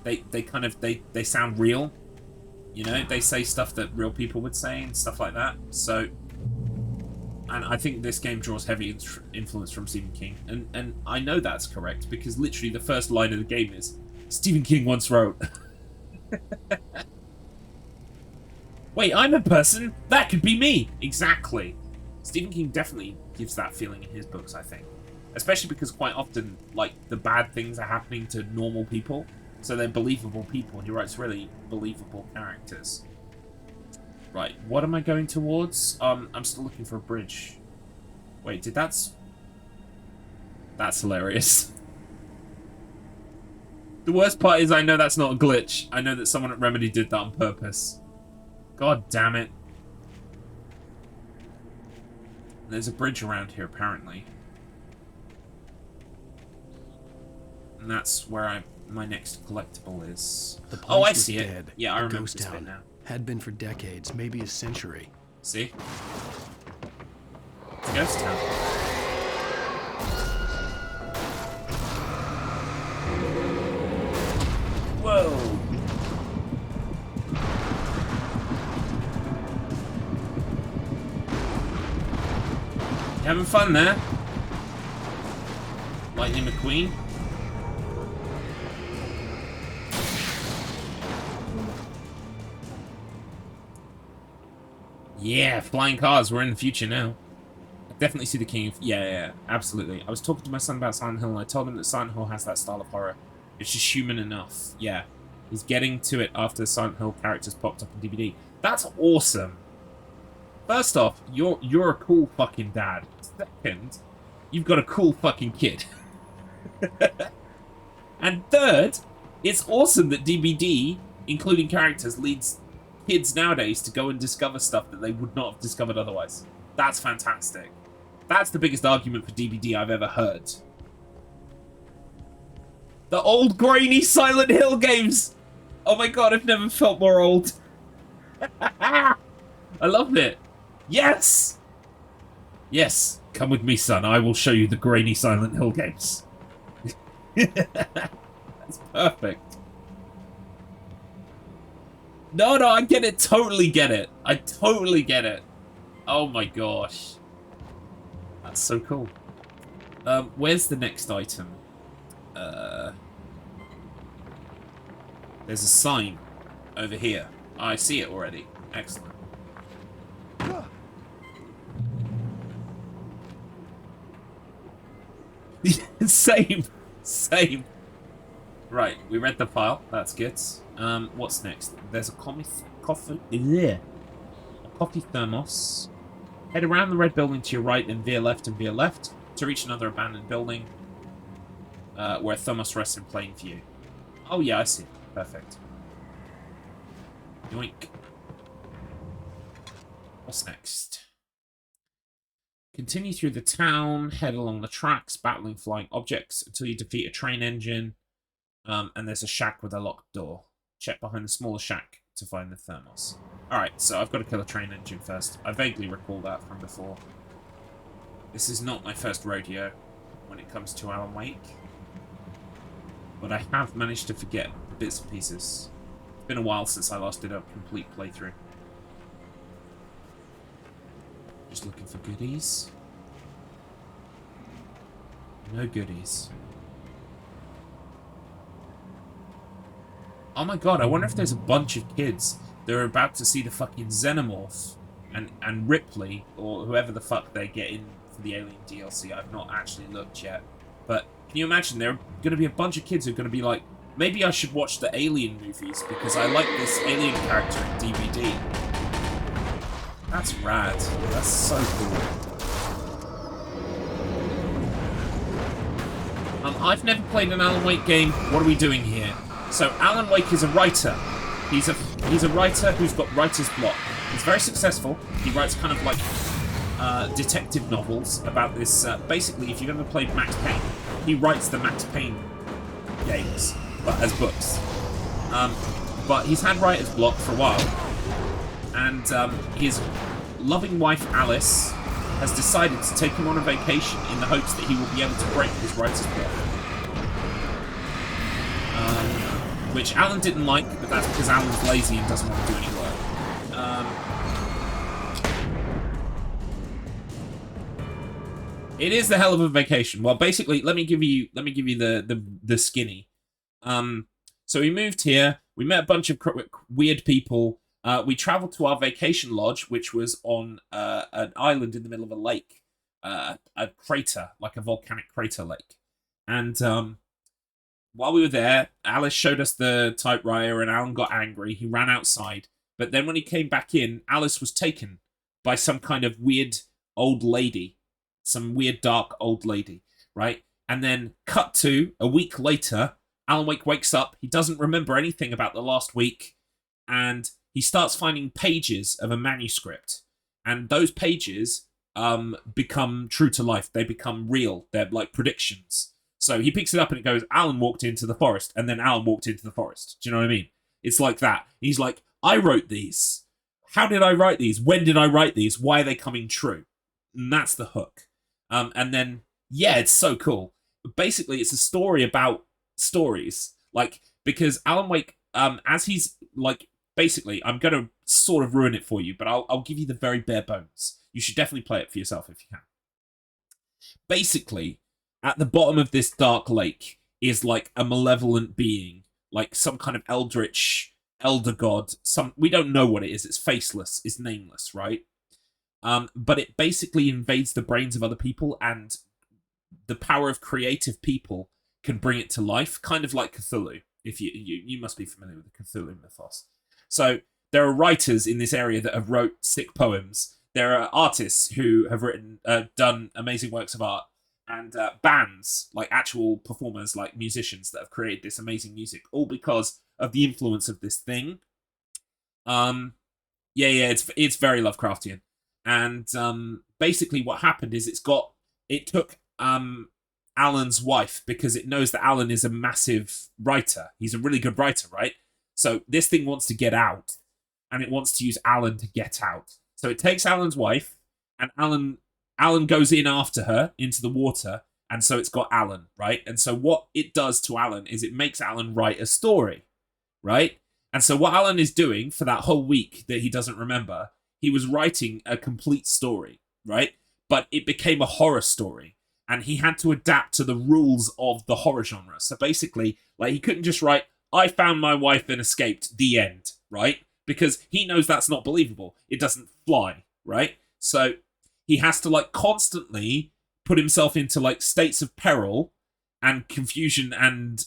they sound real. You know? They say stuff that real people would say and stuff like that. So... And I think this game draws heavy influence from Stephen King. And I know that's correct, because literally the first line of the game is, Stephen King once wrote... Wait, I'm a person? That could be me! Exactly. Stephen King definitely gives that feeling in his books, I think. Especially because quite often, like, the bad things are happening to normal people. So they're believable people, and he writes really believable characters. Right, what am I going towards? I'm still looking for a bridge. Wait, that's hilarious. The worst part is I know that's not a glitch. I know that someone at Remedy did that on purpose. God damn it. There's a bridge around here, apparently. And that's where my next collectible is. Oh, I see it. Yeah, I remember this bit now. Had been for decades, maybe a century. See? It's a ghost town. Whoa! You having fun there? Lightning McQueen? Yeah, flying cars. We're in the future now. I definitely see the king. Yeah, absolutely. I was talking to my son about Silent Hill, and I told him that Silent Hill has that style of horror. It's just human enough. Yeah. He's getting to it after the Silent Hill characters popped up on DVD. That's awesome. First off, you're a cool fucking dad. Second, you've got a cool fucking kid. And third, it's awesome that DBD, including characters, leads kids nowadays to go and discover stuff that they would not have discovered otherwise. That's fantastic. That's the biggest argument for DBD I've ever heard. The old grainy Silent Hill games! Oh my god, I've never felt more old. I loved it. Yes! Yes, come with me, son. I will show you the grainy Silent Hill games. That's perfect. No, I get it. Totally get it. I totally get it. Oh my gosh. That's so cool. Where's the next item? There's a sign over here. I see it already. Excellent. Same. Right, we read the file. That's good. What's next? There's a coffee thermos. Head around the red building to your right, then veer left and veer left to reach another abandoned building where a thermos rests in plain view. Oh yeah, I see it. Perfect. Yoink. What's next? Continue through the town, head along the tracks, battling flying objects until you defeat a train engine. And there's a shack with a locked door. Check behind the smaller shack to find the thermos. Alright, so I've got to kill a train engine first. I vaguely recall that from before. This is not my first rodeo when it comes to Alan Wake. But I have managed to forget bits and pieces. It's been a while since I last did a complete playthrough. Just looking for goodies. No goodies. Oh my god, I wonder if there's a bunch of kids that are about to see the fucking Xenomorph and Ripley, or whoever the fuck they get in for the Alien DLC. I've not actually looked yet. But can you imagine there are going to be a bunch of kids who are going to be like, Maybe I should watch the Alien movies, because I like this Alien character in DVD. That's rad. That's so cool. I've never played an Alan Wake game. What are we doing here? So Alan Wake is a writer. He's a writer who's got writer's block. He's very successful. He writes kind of like detective novels about this. Basically, if you've ever played Max Payne, he writes the Max Payne games, but as books. But he's had writer's block for a while, and his loving wife Alice has decided to take him on a vacation in the hopes that he will be able to break his writer's block. Which Alan didn't like, but that's because Alan's lazy and doesn't want to do any work. It is the hell of a vacation. Well, basically, let me give you the skinny. So we moved here. We met a bunch of weird people. We traveled to our vacation lodge, which was on an island in the middle of a lake, a crater, like a volcanic crater lake. And while we were there, Alice showed us the typewriter, and Alan got angry. He ran outside. But then when he came back in, Alice was taken by some kind of weird old lady. Some weird, dark old lady, right? And then cut to, a week later, Alan Wake wakes up. He doesn't remember anything about the last week. And he starts finding pages of a manuscript. And those pages become true to life. They become real. They're like predictions. So he picks it up and it goes, Alan walked into the forest, and then Alan walked into the forest. Do you know what I mean? It's like that. He's like, I wrote these. How did I write these? When did I write these? Why are they coming true? And that's the hook. And then, yeah, it's so cool. Basically, it's a story about stories. Like, because Alan Wake, as he's, like, basically, I'm going to sort of ruin it for you, but I'll give you the very bare bones. You should definitely play it for yourself if you can. Basically, at the bottom of this dark lake is like a malevolent being, like some kind of eldritch elder god. We don't know what it is. It's faceless. It's nameless, right? But it basically invades the brains of other people, and the power of creative people can bring it to life, kind of like Cthulhu. If you must be familiar with the Cthulhu mythos. So there are writers in this area that have wrote sick poems. There are artists who have done amazing works of art. And bands, like actual performers, like musicians that have created this amazing music, all because of the influence of this thing. It's very Lovecraftian. And basically what happened is it took Alan's wife, because it knows that Alan is a massive writer. He's a really good writer, right? So this thing wants to get out, and it wants to use Alan to get out. So it takes Alan's wife, and Alan goes in after her into the water, and so it's got Alan, right? And so what it does to Alan is it makes Alan write a story, right? And so what Alan is doing for that whole week that he doesn't remember, he was writing a complete story, right? But it became a horror story, and he had to adapt to the rules of the horror genre. So basically, like, he couldn't just write, I found my wife and escaped, the end, right? Because he knows that's not believable. It doesn't fly, right? So he has to, like, constantly put himself into, like, states of peril and confusion and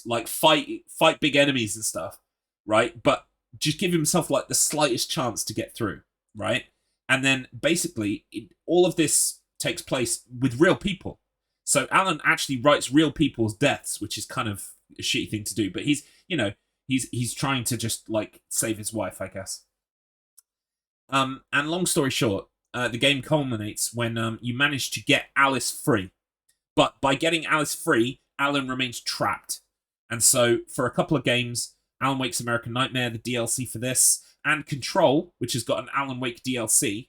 like fight big enemies and stuff, right? But just give himself, like, the slightest chance to get through, right? And then basically all of this takes place with real people. So Alan actually writes real people's deaths, which is kind of a shitty thing to do, but he's trying to just, like, save his wife, I guess. And long story short, the game culminates when you manage to get Alice free. But by getting Alice free, Alan remains trapped. And so for a couple of games, Alan Wake's American Nightmare, the DLC for this, and Control, which has got an Alan Wake DLC,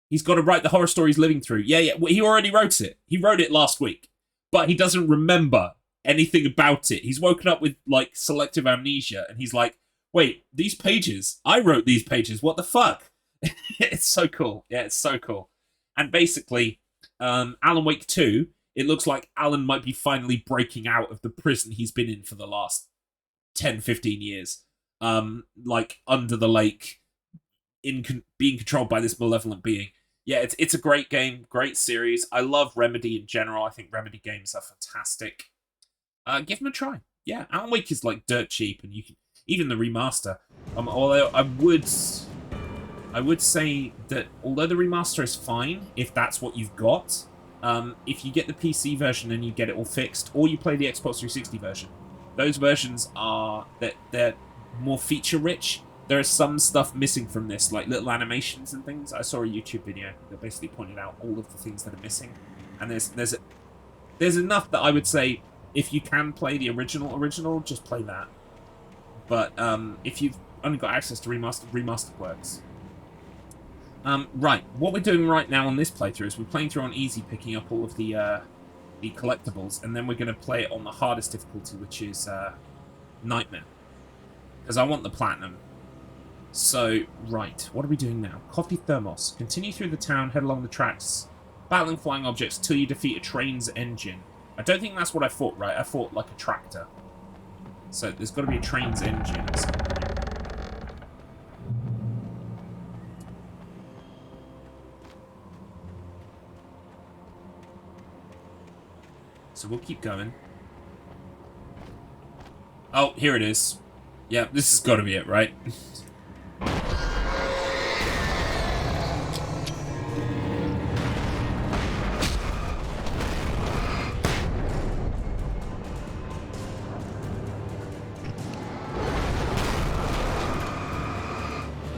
he's got to write the horror story he's living through. Yeah, well, he already wrote it. He wrote it last week. But he doesn't remember anything about it. He's woken up with, like, selective amnesia, and he's like, wait, these pages, I wrote these pages, what the fuck? It's so cool. Yeah, it's so cool. And basically, Alan Wake 2, it looks like Alan might be finally breaking out of the prison he's been in for the last 10, 15 years. Like, under the lake, being controlled by this malevolent being. Yeah, it's a great game, great series. I love Remedy in general. I think Remedy games are fantastic. Give them a try. yeah, Alan Wake is like dirt cheap, and you can even the remaster. Although I would say that although the remaster is fine if that's what you've got, if you get the PC version and you get it all fixed, or you play the Xbox 360 version, those versions are they're more feature rich. There is some stuff missing from this, like little animations and things. I saw a YouTube video that basically pointed out all of the things that are missing, and there's enough that I would say if you can play the original, just play that. But if you've only got access to remastered works. Right, what we're doing right now on this playthrough is we're playing through on easy, picking up all of the collectibles, and then we're going to play it on the hardest difficulty, which is Nightmare, because I want the platinum. So, right, what are we doing now? Copy Thermos. Continue through the town, head along the tracks, battling flying objects till you defeat a train's engine. I don't think that's what I fought, right? I fought like a tractor. So there's got to be a train's engine or something. So we'll keep going. Oh, here it is. Yeah, this has got to be it, right?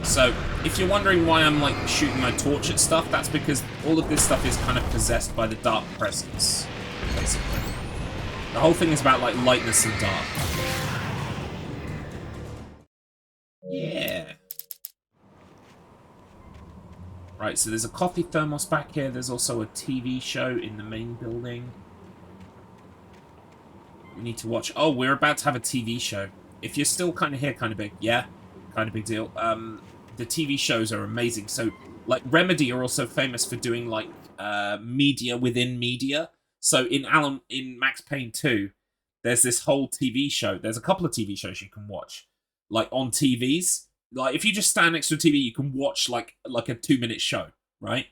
So, if you're wondering why I'm, like, shooting my torch at stuff, that's because all of this stuff is kind of possessed by the dark presence, basically. The whole thing is about, like, lightness and dark. Yeah. Right, so there's a coffee thermos back here. There's also a TV show in the main building. We need to watch... Oh, we're about to have a TV show. If you're still kind of here, kind of big. Yeah, kind of big deal. The TV shows are amazing. So, like, Remedy are also famous for doing, like, media within media. So, in Max Payne 2, there's this whole TV show. There's a couple of TV shows you can watch, like, on TVs. Like, if you just stand next to a TV, you can watch, like a 2-minute show, right?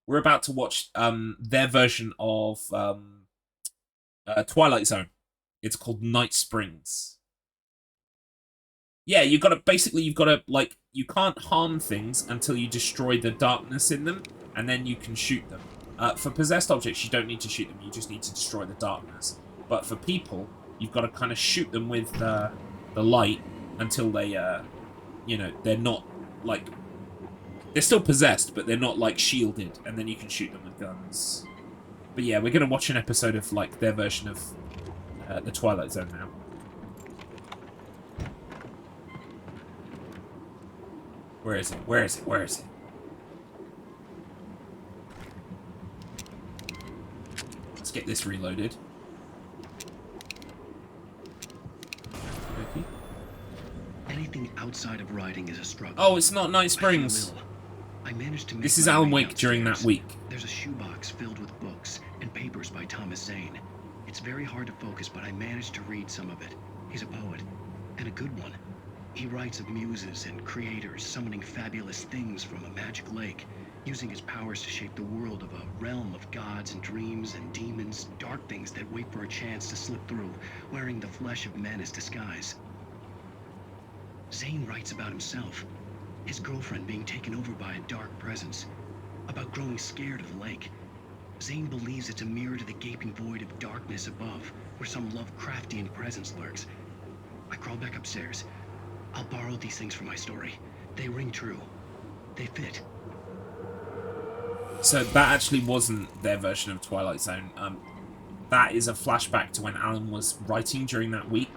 We're about to watch their version of Twilight Zone. It's called Night Springs. Yeah, you've got to, like, you can't harm things until you destroy the darkness in them, and then you can shoot them. For possessed objects, you don't need to shoot them, you just need to destroy the darkness. But for people, you've got to kind of shoot them with the light until they, you know, they're not, like, they're still possessed, but they're not, like, shielded, and then you can shoot them with guns. But yeah, we're going to watch an episode of, like, their version of the Twilight Zone now. Where is it? Where is it? Where is it? Let's get this reloaded. Okay. Anything outside of riding is a struggle. Oh, it's not Night Springs. I managed to make this is Alan Wake during that week. There's a shoebox filled with books and papers by Thomas Zane. It's very hard to focus, but I managed to read some of it. He's a poet, and a good one. He writes of muses and creators summoning fabulous things from a magic lake, using his powers to shape the world of a realm of gods and dreams and demons, dark things that wait for a chance to slip through, wearing the flesh of men as disguise. Zane writes about himself, his girlfriend being taken over by a dark presence, about growing scared of the lake. Zane believes it's a mirror to the gaping void of darkness above, where some Lovecraftian presence lurks. I crawl back upstairs. I'll borrow these things for my story. They ring true. They fit. So that actually wasn't their version of Twilight Zone. That is a flashback to when Alan was writing during that week.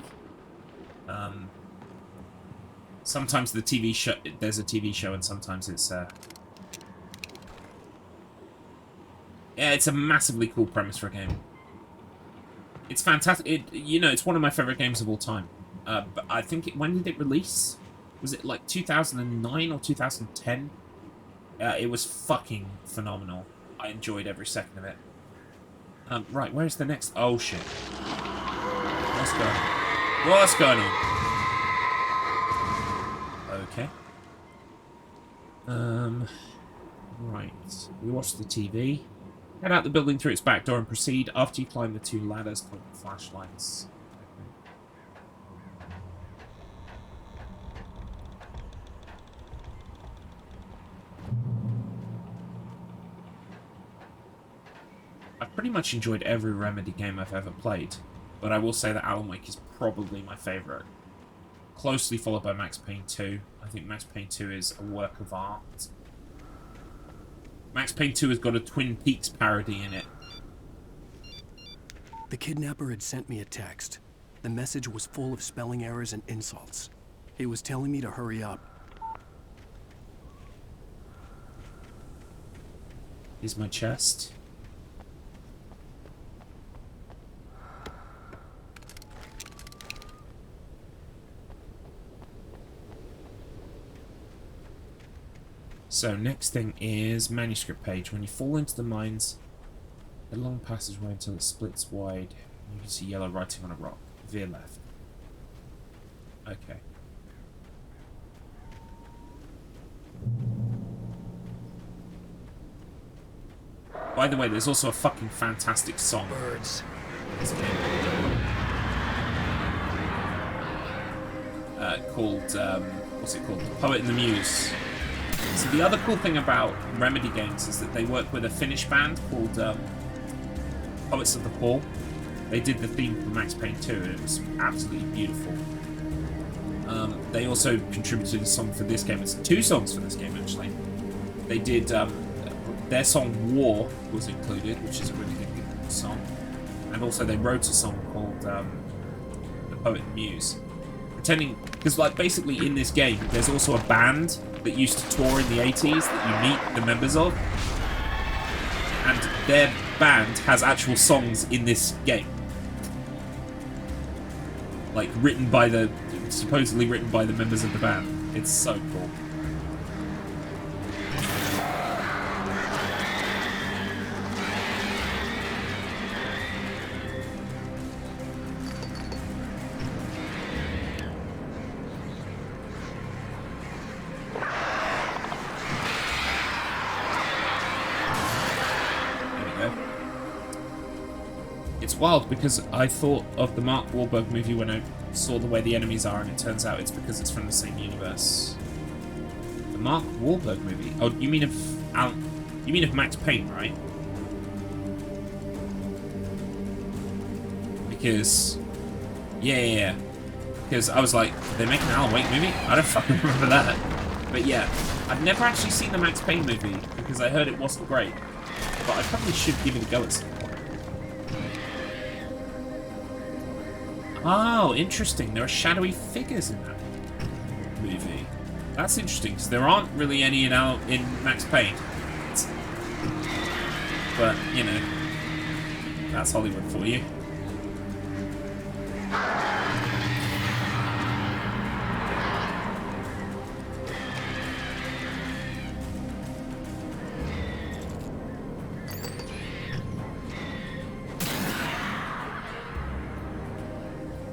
Sometimes the TV show, there's a TV show, and sometimes it's yeah, it's a massively cool premise for a game. It's fantastic. You know, it's one of my favorite games of all time. But I think when did it release? Was it like 2009 or 2010? It was fucking phenomenal. I enjoyed every second of it. Right, where's the next? Oh shit! What's going on? What's going on? Okay. Right. We watch the TV. Head out the building through its back door and proceed. After you climb the 2 ladders, point the flashlights. pretty much enjoyed every Remedy game I've ever played, but I will say that Alan Wake is probably my favourite. Closely followed by Max Payne 2. I think Max Payne 2 is a work of art. Max Payne 2 has got a Twin Peaks parody in it. The kidnapper had sent me a text. The message was full of spelling errors and insults. He was telling me to hurry up. Here's my chest. So, next thing is manuscript page. When you fall into the mines, a long passageway until it splits wide. You can see yellow writing on a rock. Veer left. Okay. By the way, there's also a fucking fantastic song. Birds. Called, what's it called? The Poet and the Muse. So the other cool thing about Remedy games is that they work with a Finnish band called Poets of the Fall. They did the theme for Max Payne 2 and it was absolutely beautiful. They also contributed a song for this game. It's 2 songs for this game, actually. They did, their song War was included, which is a really good song. And also they wrote a song called The Poet and Muse. Pretending, because like basically in this game, there's also a band that used to tour in the 80s that you meet the members of. And their band has actual songs in this game. Like supposedly written by the members of the band. It's so cool. Wild because I thought of the Mark Wahlberg movie when I saw the way the enemies are, and it turns out it's because it's from the same universe. The Mark Wahlberg movie? Oh, you mean of Max Payne, right? Because yeah. Because I was like, they're making an Alan Wake movie? I don't fucking remember that. But yeah, I've never actually seen the Max Payne movie because I heard it wasn't great. But I probably should give it a go at some point. Oh, interesting. There are shadowy figures in that movie. That's interesting, because there aren't really any in Max Payne. But, you know, that's Hollywood for you.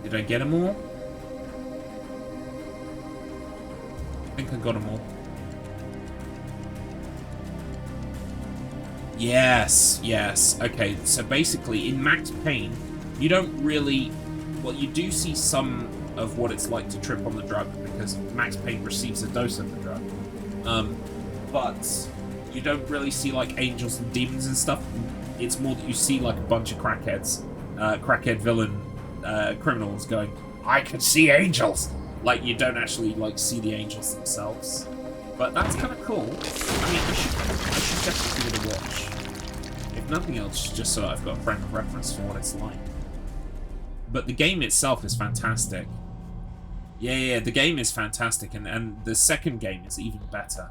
Did I get them all? I think I got them all. Yes. Okay, so basically, in Max Payne, you don't really... Well, you do see some of what it's like to trip on the drug, because Max Payne receives a dose of the drug. But you don't really see, like, angels and demons and stuff. It's more that you see, like, a bunch of crackheads. Crackhead villain criminals going, I can see angels! Like, you don't actually, like, see the angels themselves. But that's kind of cool. I mean, I should definitely give it a watch. If nothing else, just so I've got a frame of reference for what it's like. But the game itself is fantastic. Yeah, the game is fantastic, and the second game is even better.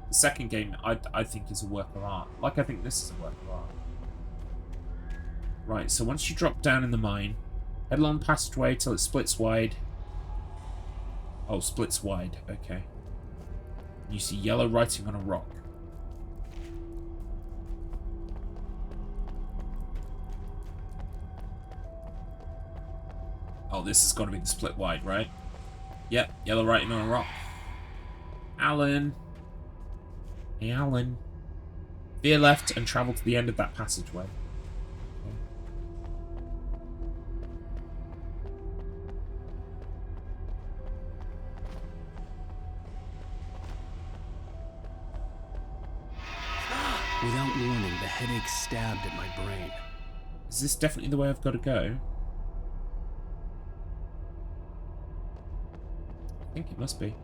The second game, I think, is a work of art. Like, I think this is a work of art. Right, so once you drop down in the mine, head along passageway till it splits wide. Oh, splits wide. Okay. You see yellow writing on a rock. Oh, this has got to be the split wide, right? Yep, yellow writing on a rock. Alan. Hey, Alan. Veer left and travel to the end of that passageway. Without warning, the headache stabbed at my brain. Is this definitely the way I've got to go? I think it must be.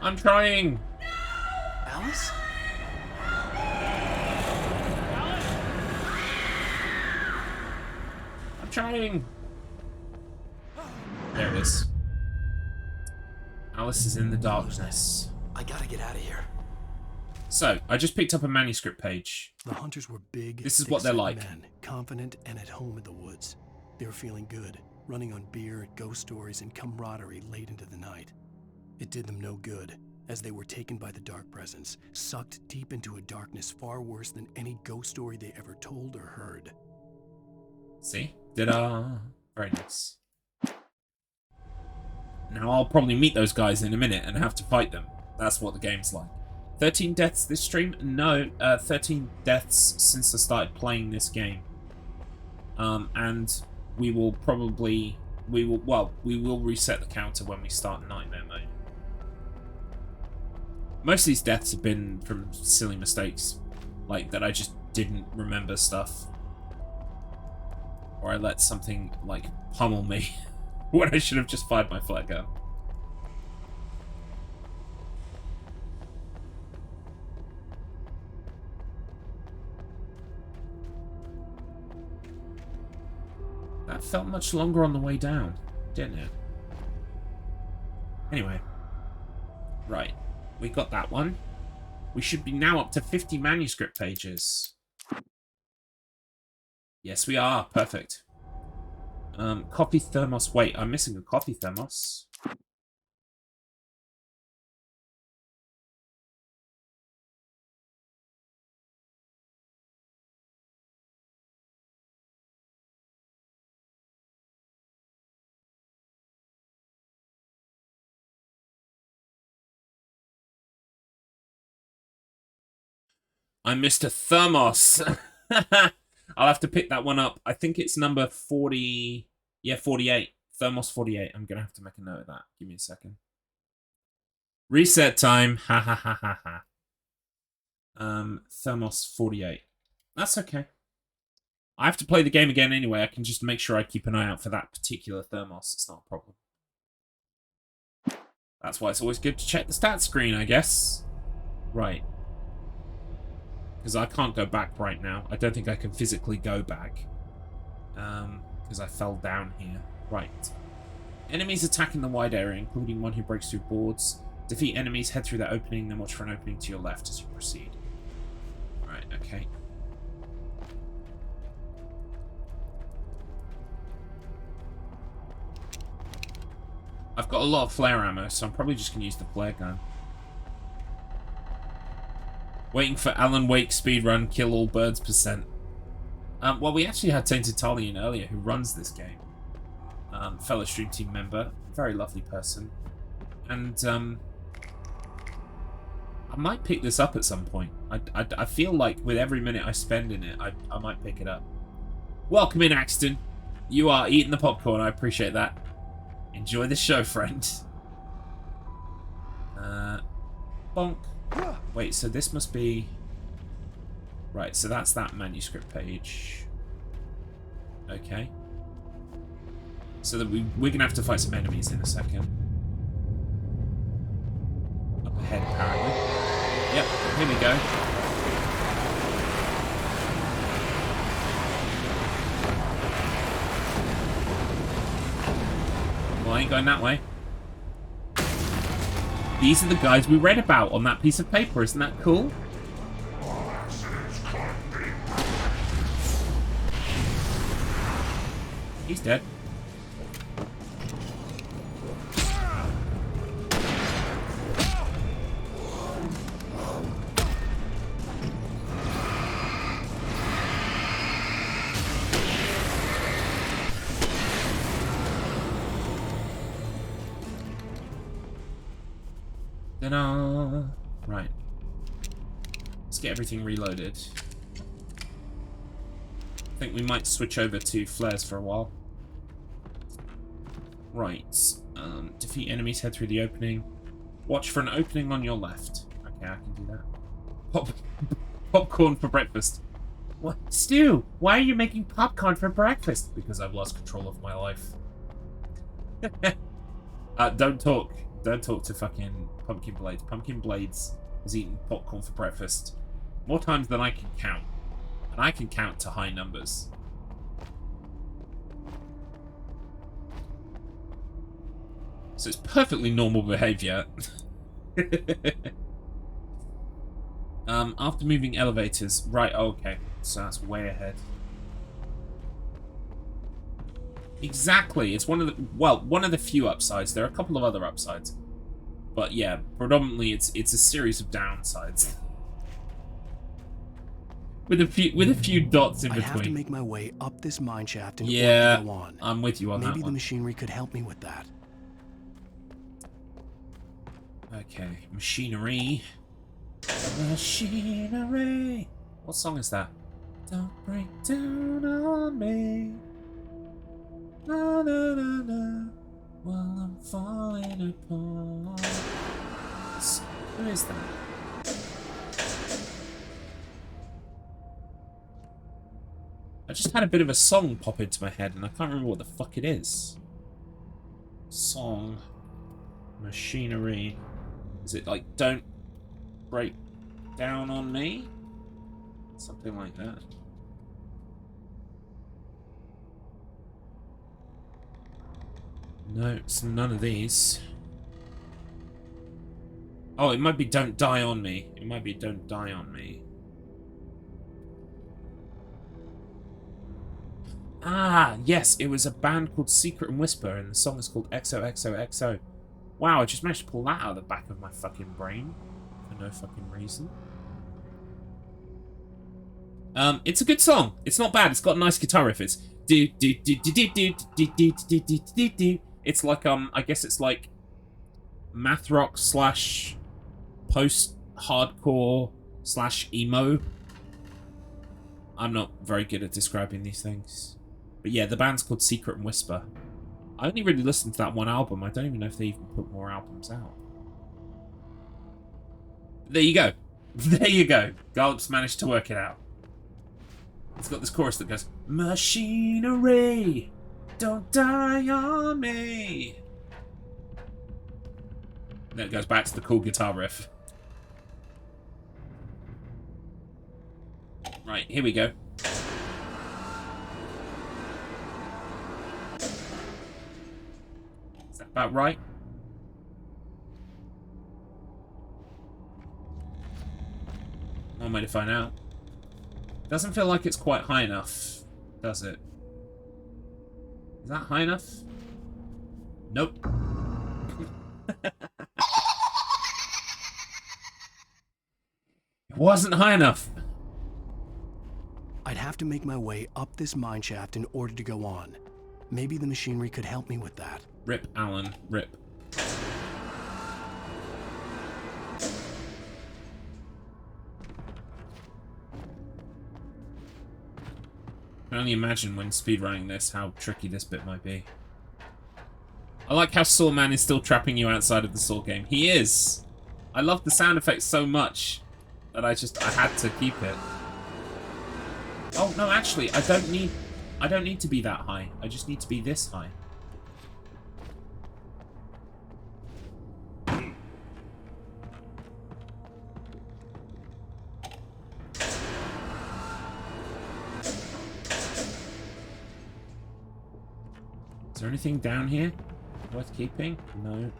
I'm trying! Alice? I'm trying! There it is. Alice is in the darkness. I gotta get out of here. So, I just picked up a manuscript page. The hunters were big, This is what they're thick-set like. men, confident and at home in the woods. They were feeling good, running on beer, ghost stories, and camaraderie late into the night. It did them no good, as they were taken by the dark presence, sucked deep into a darkness far worse than any ghost story they ever told or heard. See? Ta-da! Very nice. Now, I'll probably meet those guys in a minute and have to fight them. That's what the game's like. 13 deaths this stream? No, 13 deaths since I started playing this game. And we will probably... we will reset the counter when we start Nightmare Mode. Most of these deaths have been from silly mistakes. Like, that I just didn't remember stuff. Or I let something, like, pummel me when I should have just fired my flare gun. That felt much longer on the way down, didn't it? Anyway. Right. We got that one. We should be now up to 50 manuscript pages. Yes, we are. Perfect. Copy thermos. Wait, I'm missing a copy thermos. I missed a thermos. I'll have to pick that one up. I think it's number 40. Yeah, 48. Thermos 48. I'm going to have to make a note of that. Give me a second. Reset time. Ha ha ha ha ha. Thermos 48. That's okay. I have to play the game again anyway. I can just make sure I keep an eye out for that particular thermos. It's not a problem. That's why it's always good to check the stats screen, I guess. Right. Because I can't go back right now. I don't think I can physically go back. Because I fell down here. Right. Enemies attacking the wide area, including one who breaks through boards. Defeat enemies, head through that opening, then watch for an opening to your left as you proceed. Right, okay. I've got a lot of flare ammo, so I'm probably just going to use the flare gun. Waiting for Alan Wake speedrun, kill all birds %. Well, we actually had Tainted Talion earlier, who runs this game. Fellow stream team member, very lovely person. And I might pick this up at some point. I feel like with every minute I spend in it, I might pick it up. Welcome in, Axton. You are eating the popcorn, I appreciate that. Enjoy the show, friend. Bonk. Wait, so this must be... Right, so that's that manuscript page. Okay. So that we're going to have to fight some enemies in a second. Up ahead, apparently. Yep, here we go. Well, I ain't going that way. These are the guys we read about on that piece of paper. Isn't that cool? He's dead. Ta-da! Right. Let's get everything reloaded. I think we might switch over to flares for a while. Right. Defeat enemies, head through the opening. Watch for an opening on your left. Okay, I can do that. Popcorn for breakfast. What? Stu, why are you making popcorn for breakfast? Because I've lost control of my life. Don't talk. Don't talk to fucking Pumpkin Blades. Pumpkin Blades has eaten popcorn for breakfast more times than I can count. And I can count to high numbers. So it's perfectly normal behavior. After moving elevators. Right, okay. So that's way ahead. Exactly. It's one of the few upsides. There are a couple of other upsides. But yeah, predominantly it's a series of downsides. with a few dots in I between. have to make my way up this mine shaft in order to go on. I'm with you on that Maybe the one. machinery could help me with that. Okay, machinery. Machinery. What song is that? Don't break down on me. Na, na, na, na, while I'm falling apart. Who is that? I just had a bit of a song pop into my head and I can't remember what the fuck it is. Song. Machinery. Is it like, don't break down on me? Something like that. No, it's none of these. Oh, it might be Don't Die On Me. It might be Don't Die On Me. Ah, yes, it was a band called Secret and Whisper, and the song is called XOXOXO. Wow, I just managed to pull that out of the back of my fucking brain. For no fucking reason. It's a good song. It's not bad. It's got a nice guitar riff. It's do do do do do do do do do do do do. It's like I guess it's like math rock slash post hardcore slash emo. I'm not very good at describing these things. But yeah, the band's called Secret and Whisper. I only really listened to that one album. I don't even know if they even put more albums out. There you go. There you go. Garlips managed to work it out. It's got this chorus that goes, machinery, don't die on me. Then it goes back to the cool guitar riff. Right, here we go. Is that about right? One way to find out. Doesn't feel like it's quite high enough, does it? Is that high enough? Nope. It wasn't high enough. I'd have to make my way up this mine shaft in order to go on. Maybe the machinery could help me with that. Rip, Alan. Rip. I can only imagine when speedrunning this how tricky this bit might be. I like how Sawman is still trapping you outside of the Saw game. He is! I love the sound effects so much that I had to keep it. Oh no, actually, I don't need to be that high. I just need to be this high. Is there anything down here worth keeping? No.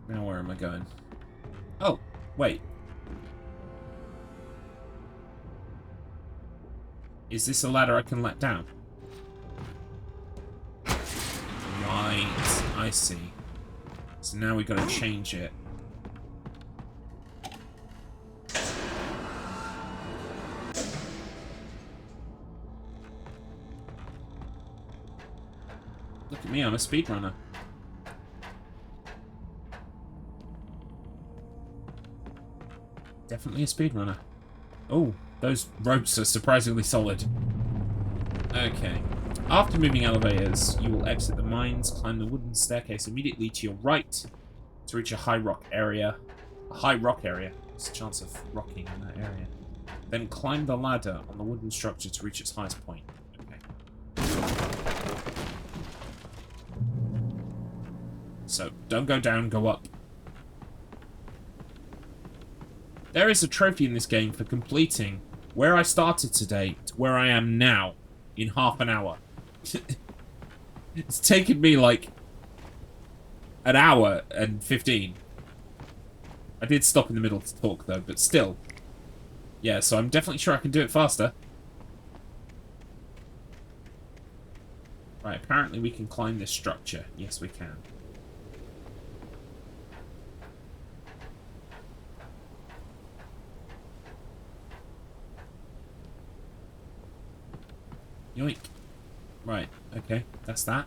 Now where am I going? Oh, wait. Is this a ladder I can let down? Right, I see. So now we gotta change it. Look at me, I'm a speedrunner. Definitely a speedrunner. Oh, Those ropes are surprisingly solid. Okay. After moving elevators, you will exit the mines, climb the wooden staircase immediately to your right to reach a high rock area. A high rock area. There's a chance of rocking in that area. Then climb the ladder on the wooden structure to reach its highest point. Okay. So, don't go down, go up. There is a trophy in this game for completing where I started today to where I am now in half an hour. It's taken me like an hour and 15. I did stop in the middle to talk though, but still. Yeah, so I'm definitely sure I can do it faster. Right, apparently we can climb this structure. Yes, we can. Yoink. Right, okay, that's that.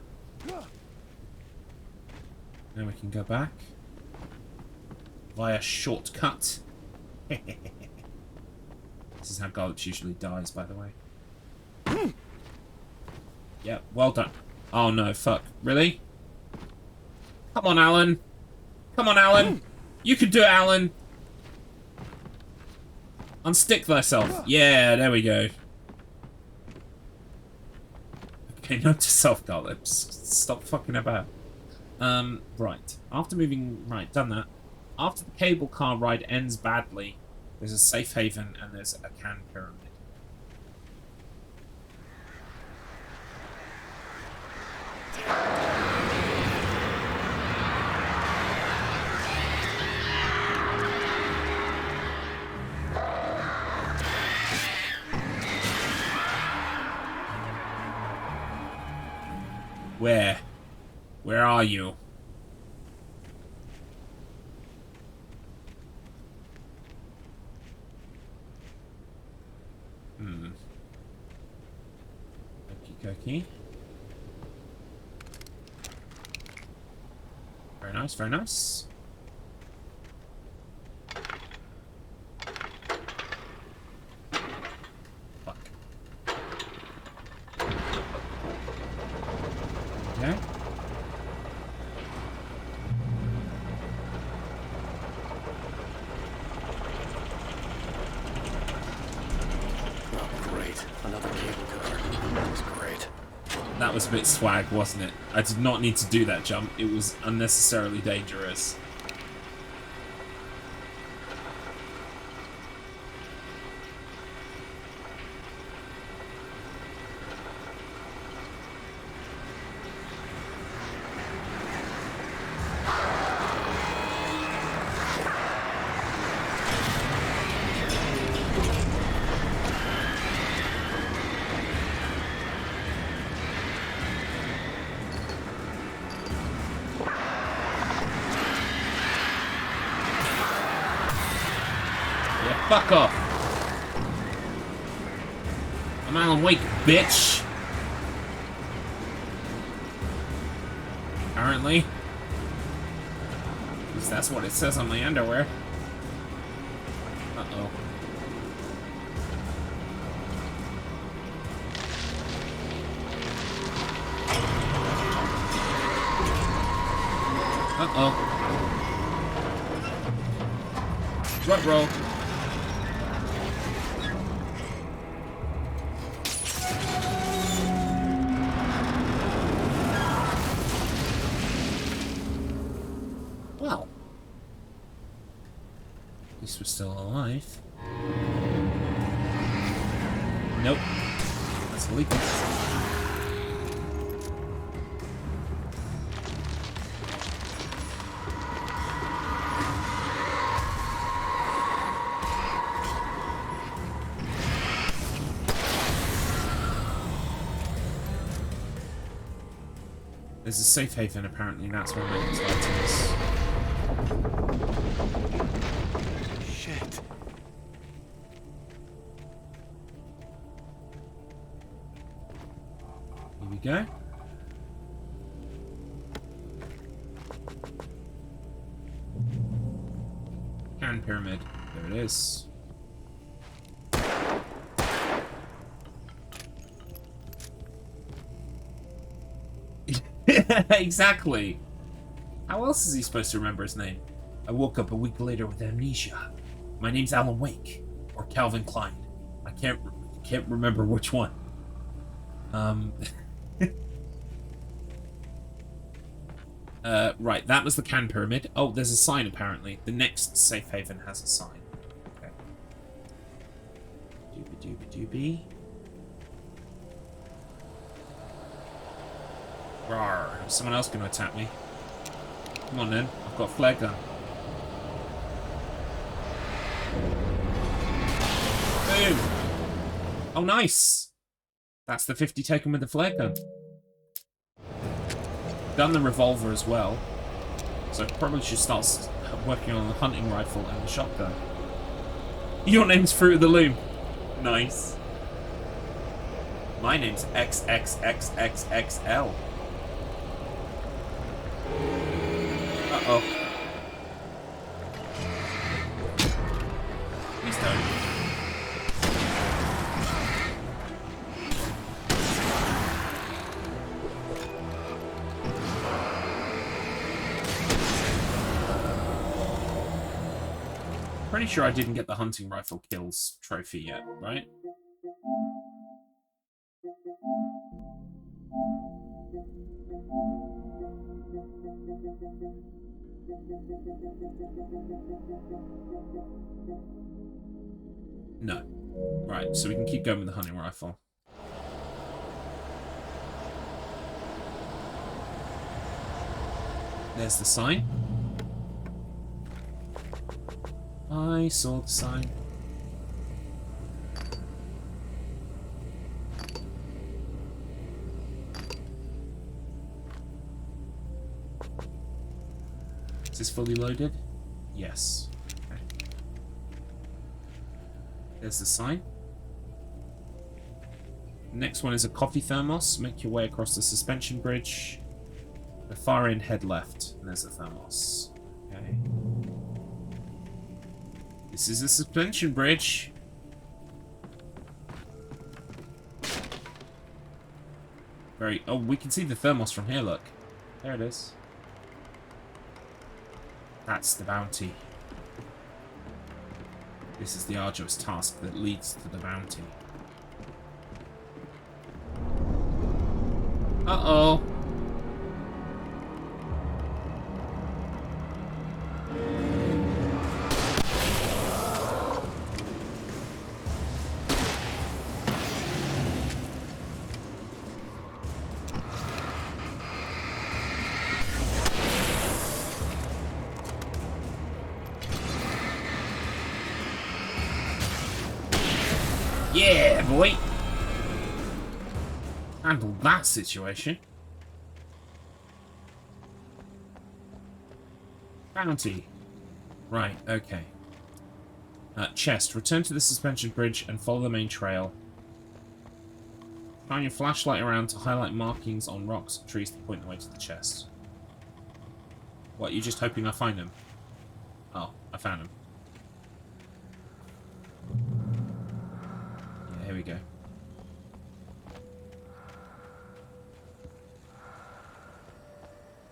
Now we can go back. Via shortcut. This is how Garlips usually dies, by the way. Yeah, well done. Oh no, fuck. Really? Come on, Alan. Come on, Alan. You can do it, Alan. Unstick thyself. Yeah, there we go. Okay, note to self, Garlips. Stop fucking about. Right. After moving... Right, done that. After the cable car ride ends badly, there's a safe haven and there's a can pyramid. Where? Where are you? Okie. Very nice, very nice. Fuck. Okay. Oh, great. Another cable car. That was great. That was a bit swag, wasn't it? I did not need to do that jump. It was unnecessarily dangerous. Fuck off. I'm Alan Wake, bitch. Apparently. At least that's what it says on my underwear. Uh-oh. Uh-oh. Ruh-roh. Well, at least we're still alive. Nope. That's illegal. There's a safe haven apparently, and that's where my items. Shit. Here we go. Can pyramid. There it is. Exactly. How else is he supposed to remember his name? I woke up a week later with amnesia. My name's Alan Wake, or Calvin Klein. I can't remember which one. Right, that was the can pyramid. Oh, there's a sign apparently. The next safe haven has a sign. Okay. Doobie. Rawr, is someone else going to attack me? Come on then, I've got a flare gun. Boom! Oh, nice! That's the 50 taken with the flare gun. Done the revolver as well. So I probably should start working on the hunting rifle and the shotgun. Your name's Fruit of the Loom. Nice. My name's XXXXXL. Uh-oh. Please don't. Pretty sure I didn't get the hunting rifle kills trophy yet, right? No. Right, so we can keep going with the hunting rifle. There's the sign. I saw the sign. Is this fully loaded? Yes. Okay. There's the sign. The next one is a coffee thermos. Make your way across the suspension bridge. The far end, head left. And there's the thermos. Okay. This is a suspension bridge. Very... Oh, we can see the thermos from here, look. There it is. That's the bounty. This is the arduous task that leads to the bounty. Uh-oh. Yeah, boy! Handled that situation. Bounty. Right, okay. Chest. Return to the suspension bridge and follow the main trail. Shine your flashlight around to highlight markings on rocks and trees to point the way to the chest. What, you just hoping I find them? Oh, I found them. Yeah, here we go.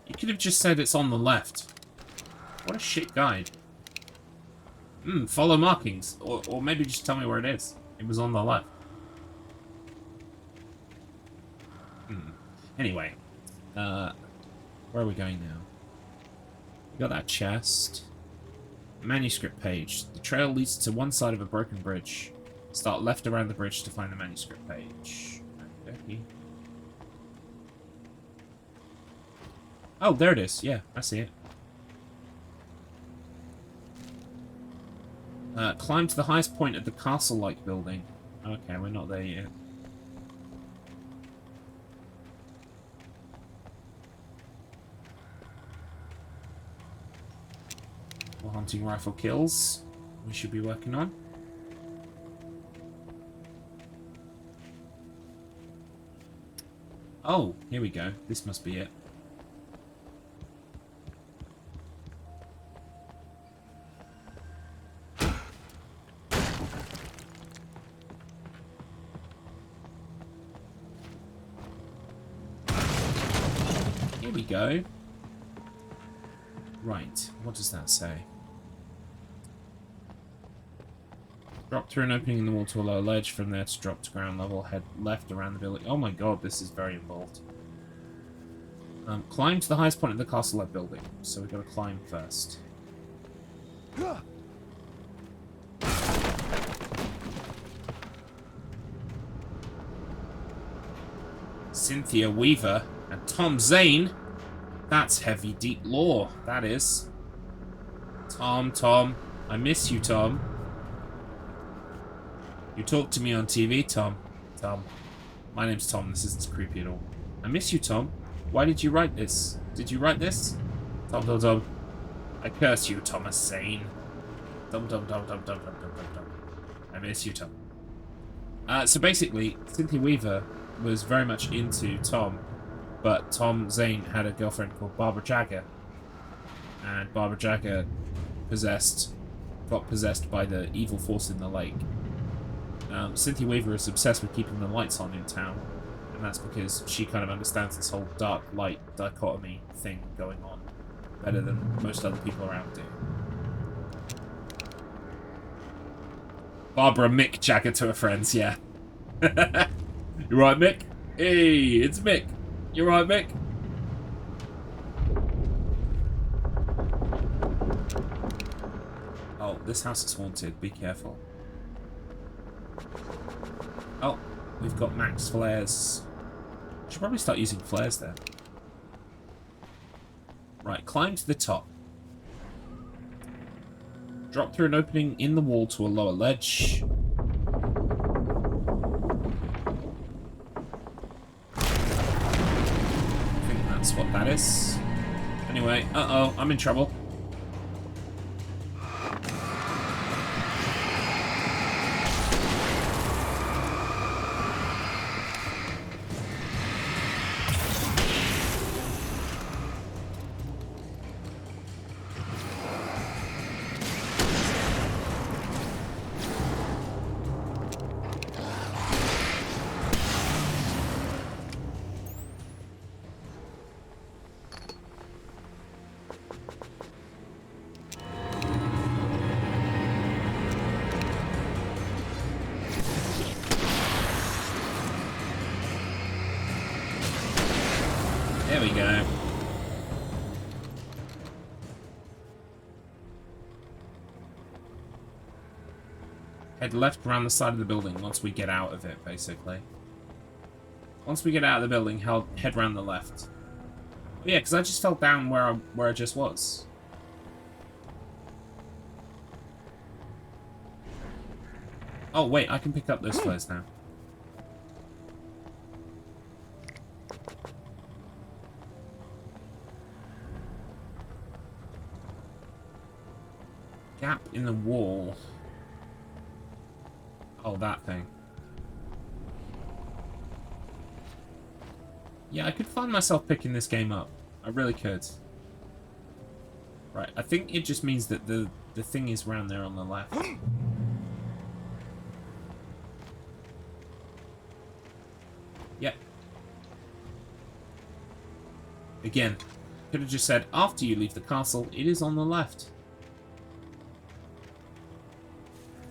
You could have just said it's on the left. What a shit guide. Follow markings. Or maybe just tell me where it is. It was on the left. Anyway. Where are we going now? We got that chest. Manuscript page. The trail leads to one side of a broken bridge. Start left around the bridge to find the manuscript page. Okay. Oh, there it is. Yeah, I see it. Climb to the highest point of the castle-like building. Okay, we're not there yet. More hunting rifle kills we should be working on. Oh, here we go. This must be it. Here we go. Right, what does that say? Drop through an opening in the wall to a lower ledge. From there to drop to ground level. Head left around the building. Oh my god, this is very involved. Climb to the highest point of the castle-like building. So we've got to climb first. Cynthia Weaver and Tom Zane. That's heavy, deep lore. That is. Tom. I miss you, Tom. You talk to me on TV, Tom. Tom. My name's Tom. This isn't creepy at all. I miss you, Tom. Why did you write this? Did you write this? Tom. I curse you, Thomas Zane. Tom. I miss you, Tom. So basically, Cynthia Weaver was very much into Tom, but Tom Zane had a girlfriend called Barbara Jagger, and Barbara Jagger got possessed by the evil force in the lake. Cynthia Weaver is obsessed with keeping the lights on in town, and that's because she kind of understands this whole dark-light dichotomy thing going on better than most other people around do. Barbara Mick Jagger to her friends, yeah. You right, Mick? Hey, it's Mick. You right, Mick? Oh, this house is haunted. Be careful. Oh, we've got max flares. Should probably start using flares then. Right, climb to the top. Drop through an opening in the wall to a lower ledge. I think that's what that is. Anyway, uh-oh, I'm in trouble. There we go. Head left around the side of the building once we get out of it, basically. Once we get out of the building, head round the left. Oh, yeah, because I just fell down where I just was. Oh, wait, I can pick up those flares now. Gap in the wall. Oh, that thing. Yeah, I could find myself picking this game up. I really could. Right, I think it just means that the thing is round there on the left. Yep. Again, could have just said, after you leave the castle, it is on the left.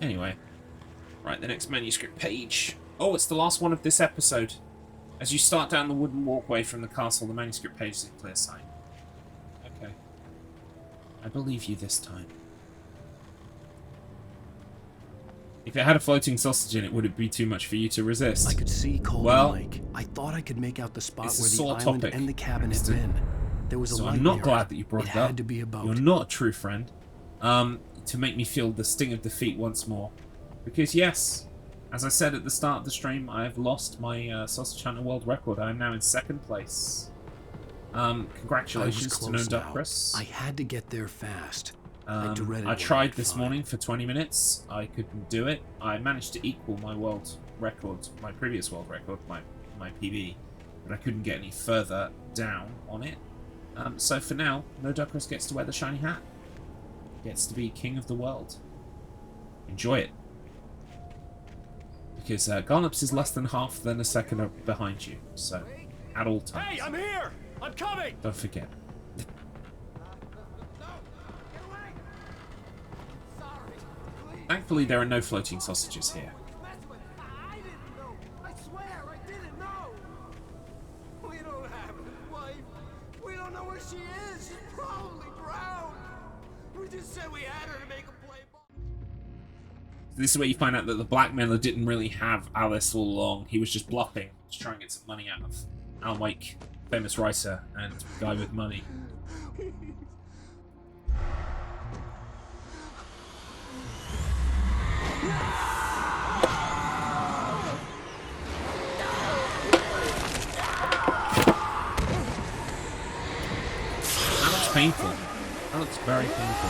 Anyway. Right, the next manuscript page. Oh, it's the last one of this episode. As you start down the wooden walkway from the castle, the manuscript page is in clear sight. Okay. I believe you this time. If it had a floating sausage in it, would it be too much for you to resist? I could see Cold Lake. I thought I could make out the spot where the island and the cabin had been. There was a light I'm not near glad it. that you brought It it up. had to be a boat. You're not a true friend. To make me feel the sting of defeat once more. Because yes, as I said at the start of the stream, I have lost my Sausage Hunter World Record. I am now in second place. Congratulations to No Duck Chris. I had to get there fast. I tried this morning for 20 minutes. I couldn't do it. I managed to equal my world record, my previous world record, my PB, but I couldn't get any further down on it. So for now, No Duck Chris gets to wear the shiny hat. Gets to be king of the world. Enjoy it. Because Garlips is less than half than a second behind you, so at all times. Hey, I'm here! I'm coming! Don't forget. Thankfully, there are no floating sausages here. I didn't know. I swear I didn't know. We don't have his wife. We don't know where she is. She's probably drowned. We just said we had her to make a play ball. This is where you find out that the blackmailer didn't really have Alice all along. He was just bluffing to try and get some money out of Alan Wake, famous writer and guy with money. That looks painful. That looks very painful.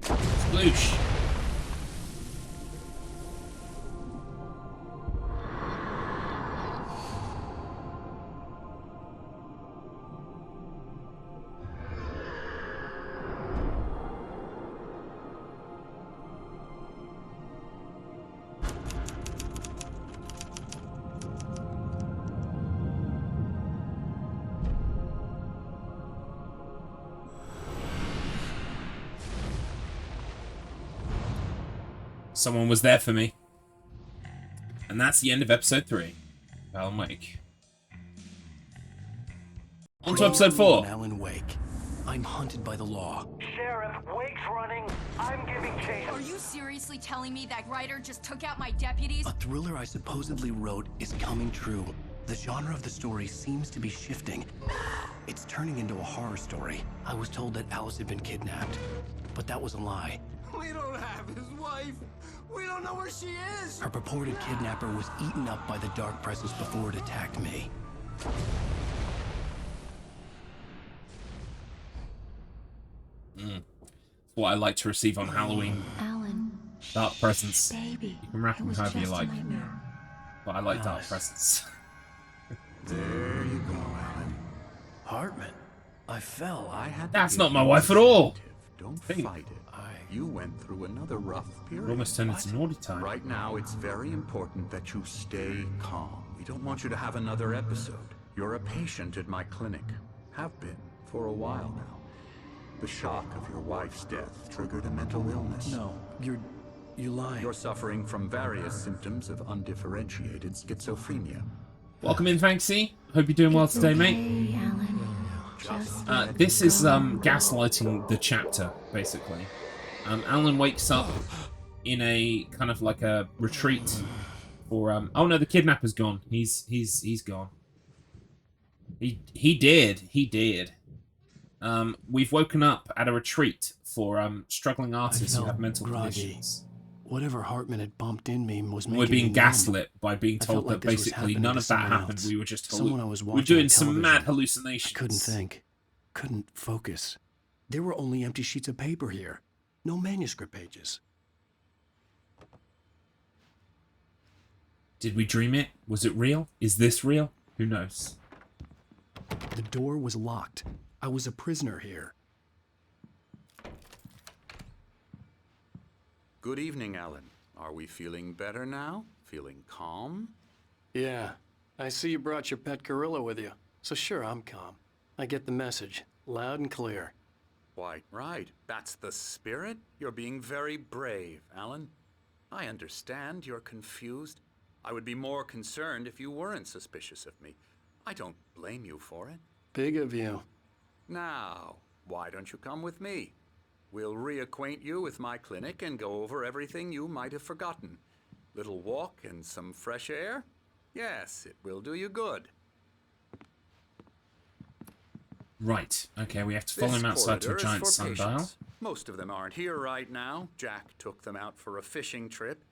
Sploosh. Someone was there for me. And that's the end of episode 3. Alan Wake. On to episode 4. Alan Wake. I'm hunted by the law. Sheriff, Wake's running. I'm giving chase. Are you seriously telling me that writer just took out my deputies? A thriller I supposedly wrote is coming true. The genre of the story seems to be shifting. It's turning into a horror story. I was told that Alice had been kidnapped, but that was a lie. We don't have his wife. We don't know where she is. Her purported kidnapper was eaten up by the dark presence before it attacked me. What I like to receive on Halloween. Alan. Dark presents. Baby. You can wrap them however you like. But I like dark Alice. presents. There you go, Alan. Hartman, I fell. I had to That's give not my you wife at all. incentive. Don't Think. fight it. You went through another rough period. We're almost turned into naughty time. Right now, it's very important that you stay calm. We don't want you to have another episode. You're a patient at my clinic. Have been for a while now. The shock of your wife's death triggered a mental illness. No, you're lying. You're suffering from various symptoms of undifferentiated schizophrenia. Welcome in, Fanksy. Hope you're doing well today, mate. Hey, Alan. This is gaslighting the chapter, basically. Alan wakes up in a kind of like a retreat for oh no, the kidnapper's gone. He's gone. He did. We've woken up at a retreat for struggling artists who felt have mental groggy. conditions. Whatever Hartman had bumped in me was making We're being me numb. gaslit by being I told felt like that this was basically happening none to of that someone happened. else. We were just Someone I was we're watching doing on some mad television. hallucinations. I couldn't think. Couldn't focus. There were only empty sheets of paper here. No manuscript pages. Did we dream it? Was it real? Is this real? Who knows? The door was locked. I was a prisoner here. Good evening, Alan. Are we feeling better now? Feeling calm? Yeah. I see you brought your pet gorilla with you. So sure, I'm calm. I get the message. Loud and clear. Why, right. That's the spirit. You're being very brave, Alan. I understand you're confused. I would be more concerned if you weren't suspicious of me. I don't blame you for it. Big of you. Now, why don't you come with me? We'll reacquaint you with my clinic and go over everything you might have forgotten. Little walk and some fresh air? Yes, it will do you good. Right. Okay, we have to follow This him outside to a corridor is giant for sundial. patients. Most of them aren't here right now. Jack took them out for a fishing trip,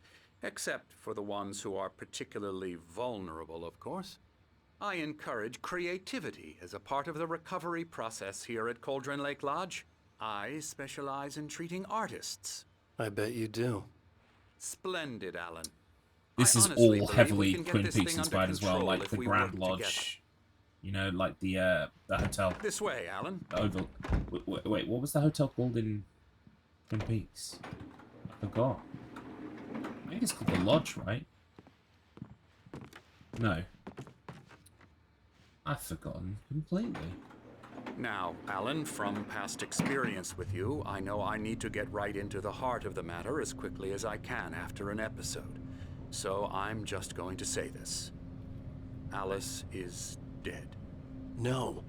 except for the ones who are particularly vulnerable, of course. I encourage creativity as a part of the recovery process here at Cauldron Lake Lodge. I specialize in treating artists. I bet you do. Splendid, Alan. This I is honestly all believe we heavily can get Twin this Peaks thing under inspired as well, control like if the we Grand work together. Lodge. You know, like the hotel. This way, Alan. The Oval. Wait, what was the hotel called in Twin Peaks? Forgot. I think it's called the Lodge, right? No. I've forgotten completely. Now, Alan, from past experience with you, I know I need to get right into the heart of the matter as quickly as I can after an episode. So I'm just going to say this. Alice is dead. No.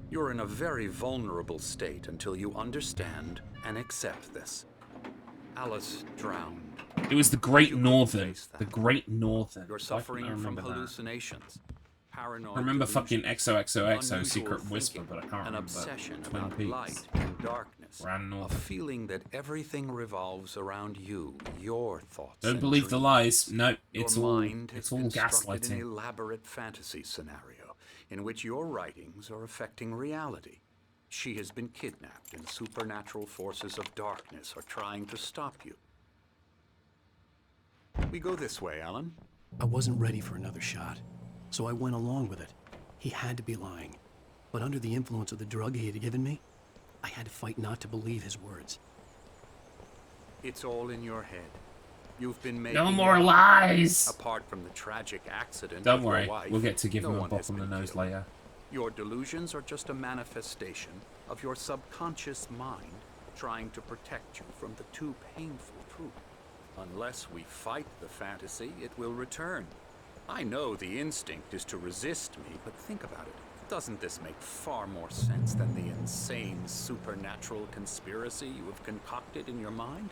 You're in a very vulnerable state until you understand and accept this. Alice drowned. It was the Great You couldn't Northern. face that. The Great Northern. You're Why can't I suffering from remember that? hallucinations. Paranoid I remember fucking delusions, XOXOXO unusual Secret Whisper, thinking, but I can't an remember obsession Twin about Peaks. light and darkness, Grand a North. feeling that everything revolves around you, your thoughts. Don't and believe the dreams. lies. No, Your it's all mind has it's all constructed an gaslighting. elaborate fantasy scenario in which your writings are affecting reality. She has been kidnapped, and supernatural forces of darkness are trying to stop you. We go this way, Alan. I wasn't ready for another shot, so I went along with it. He had to be lying. But under the influence of the drug he had given me, I had to fight not to believe his words. It's all in your head. You've been making No more it up. lies! Apart from the tragic accident Don't with your worry, wife, we'll get to give no him a one bop has on the been nose killed. later. Your delusions are just a manifestation of your subconscious mind trying to protect you from the too painful truth. Unless we fight the fantasy, it will return. I know the instinct is to resist me, but think about it. Doesn't this make far more sense than the insane supernatural conspiracy you have concocted in your mind?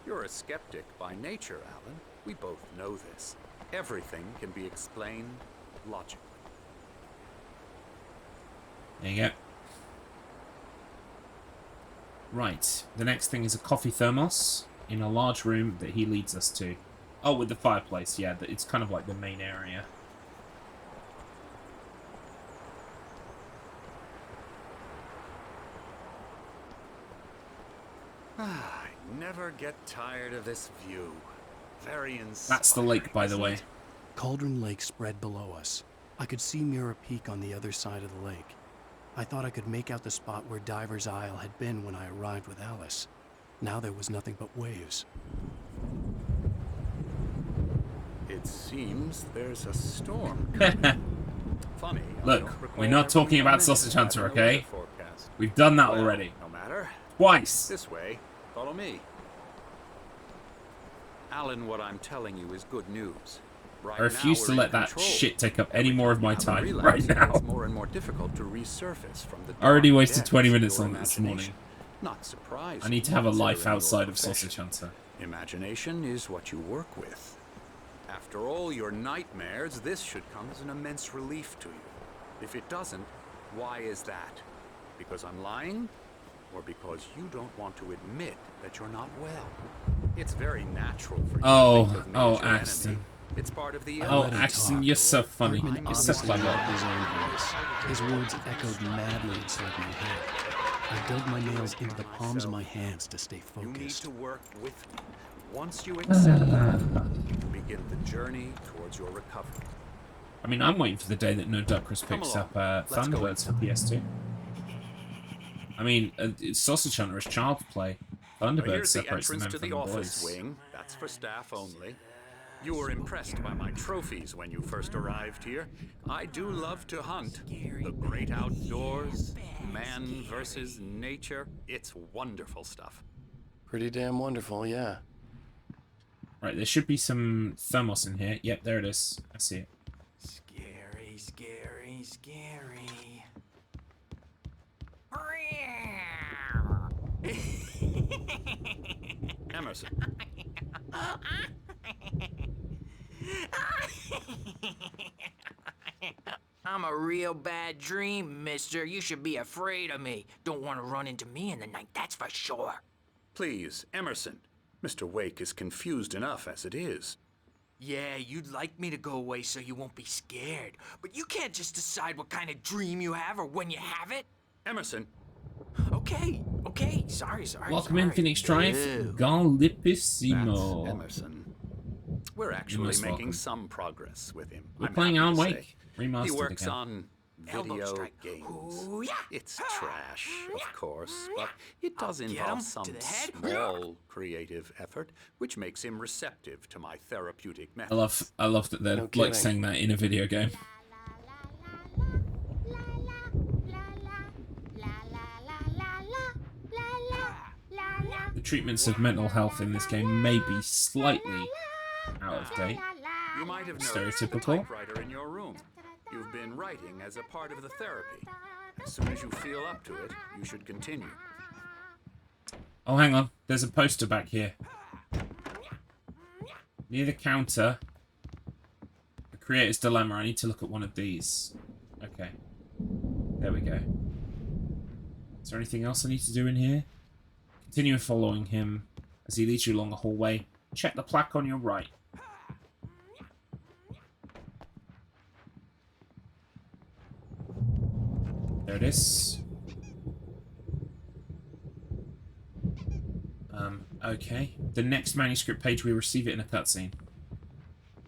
You're a skeptic by nature, Alan. We both know this. Everything can be explained logically. There you go. Right, the next thing is a coffee thermos in a large room that he leads us to. Oh, with the fireplace, yeah, it's kind of like the main area. I never get tired of this view. Very inspiring. That's the lake, by the isn't way. it? Cauldron Lake spread below us. I could see Mirror Peak on the other side of the lake. I thought I could make out the spot where Diver's Isle had been when I arrived with Alice. Now there was nothing but waves. It seems there's a storm coming. Funny. I Look, don't recall we're not ever talking about mentioning Sausage that Hunter, in the okay? weather forecast. We've done that Well, already. No matter. Twice! This way. Follow me. Alan, what I'm telling you is good news. Right I refuse now, to we're let in that control. shit take up any Every more of time my you have a time relapse, right it now. gets more and more difficult to resurface from the I already dark wasted depths 20 of minutes your on it this morning. imagination. Not surprising. I need to have a life considering your outside of profession. Sausage Hunter. Imagination is what you work with. After all your nightmares, this should come as an immense relief to you. If it doesn't, why is that? Because I'm lying? Or because you don't want to admit that you're not well? It's very natural for you Oh, to think of me oh, as your Axton. enemy. It's part of the Oh, let him Axton, talk. you're so funny. Hartman You're so obviously clever. loved his own voice. His words echoed madly inside my head. I dug my nails into the palms of my hands to stay You need focused. to work with me. Once you accept that, you can begin the journey towards your recovery. I mean, I'm waiting for the day that No Duckers Come picks along. up Let's go Thunderbirds for PS2. I mean, Sausage Hunter is child's play. Now, Thunderbird here's the separates the men entrance to from the the office boys. wing. That's for staff only. You were impressed by my trophies when you first arrived here. I do love to hunt. The great outdoors, man versus nature. It's wonderful stuff. Pretty damn wonderful, yeah. Right, there should be some thermos in here. Yep, there it is. I see it. Scary, scary, scary. Emerson, I'm a real bad dream, mister. You should be afraid of me. Don't want to run into me in the night, that's for sure. please, Emerson. Mr. Wake is confused enough as it is. Yeah, you'd like me to go away so you won't be scared. But you can't just decide what kind of dream you have or when you have it. Emerson, Okay, sorry. Welcome in, Phoenix Drive. Ew. that's Galipissimo. Emerson. We're You're actually most making welcome. some progress with him. We're I'm playing happy Alan to Wake say. He Remastered works again. on elbow video strike. games. Ooh, yeah. It's trash, of course, but it does Get involve him some to the head. small creative effort, which makes him receptive to my therapeutic I methods. love that they're No like kidding. saying that in a video game. The treatments of mental health in this game may be slightly out of date. You might have noticed the Stereotypical. typewriter in your room. You've been writing as a part of the therapy. As soon as you feel up to it, you should continue. Oh, hang on. There's a poster back here. Near the counter. The Creator's Dilemma. I need to look at one of these. Okay. There we go. Is there anything else I need to do in here? Continue following him as he leads you along the hallway. Check the plaque on your right. There it is. Okay. The next manuscript page, we receive it in a cutscene.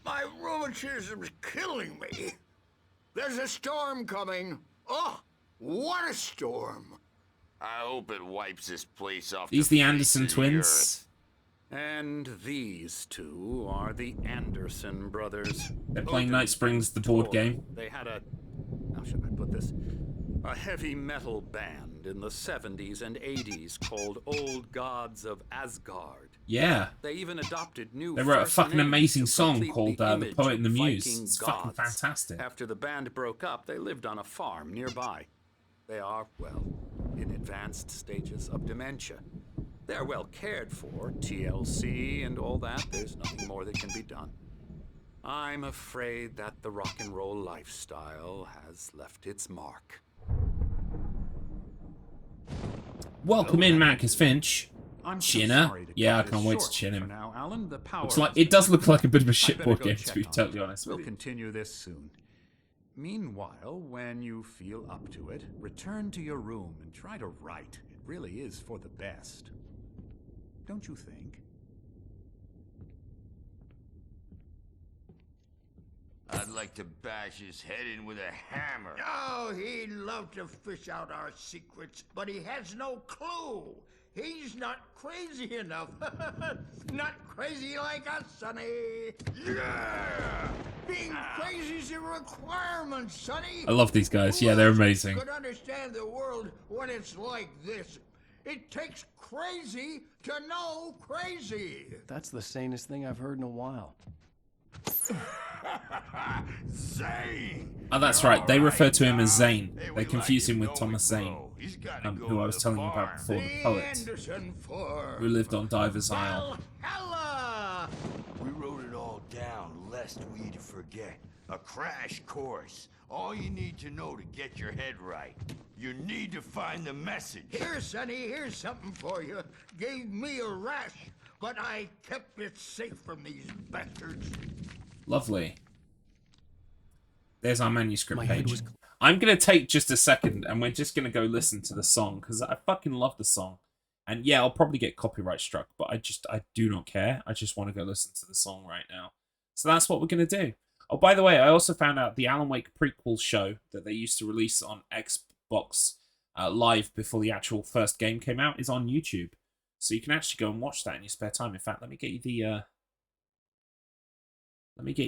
My rheumatism's killing me. There's a storm coming. Oh, what a storm. I hope it wipes this place off. These the face Anderson of the twins. earth. And these two are the Anderson brothers. They're playing Odin Night Springs, the board Thor. game. They had a... how should I put this? A heavy metal band in the 70s and 80s called Old Gods of Asgard. Yeah. They even adopted new They wrote a first fucking names amazing to song complete called The image Poet and the of Muse. Viking It's fucking gods. fantastic. After the band broke up, they lived on a farm nearby. They are, well, in advanced stages of dementia. They're well cared for, TLC and all that. There's nothing more that can be done. I'm afraid that the rock and roll lifestyle has left its mark. Welcome in, Marcus Finch. I'm Chinner. sorry to Yeah, I cut can't this wait to short chin for him. now, Alan. The power Looks like has it been does look like a bit of a I shitboard better go game, to check be on totally it. honest We'll with you. continue this soon. Meanwhile, when you feel up to it, return to your room and try to write. It really is for the best. Don't you think? I'd like to bash his head in with a hammer. Oh, he'd love to fish out our secrets, but he has no clue. He's not crazy enough. Not crazy like us, Sonny. Yeah! Being crazy's a requirement, Sonny. I love these guys. Yeah, they're amazing. Could understand the world when it's like this. It takes crazy to know crazy. That's the sanest thing I've heard in a while. Zane! Oh, that's right. They refer to him as Zane. Hey, They we confuse like him with don't Thomas we, Zane, bro? He's gotta go who I to was the telling you about farm. before, the The poet, Anderson Farm. who lived on Diver's Isle. Valhalla! We wrote it all down, lest we forget. A crash course. All you need to know to get your head right. You need to find the message. Here, Sonny, here's something for you. Gave me a rash, but I kept it safe from these bastards. Lovely. There's our manuscript My head page. was- I'm going to take just a second and we're just going to go listen to the song because I fucking love the song. And yeah, I'll probably get copyright struck, but I do not care. I just want to go listen to the song right now. So that's what we're going to do. Oh, by the way, I also found out the Alan Wake prequel show that they used to release on Xbox Live before the actual first game came out is on YouTube. So you can actually go and watch that in your spare time. In fact, let me get you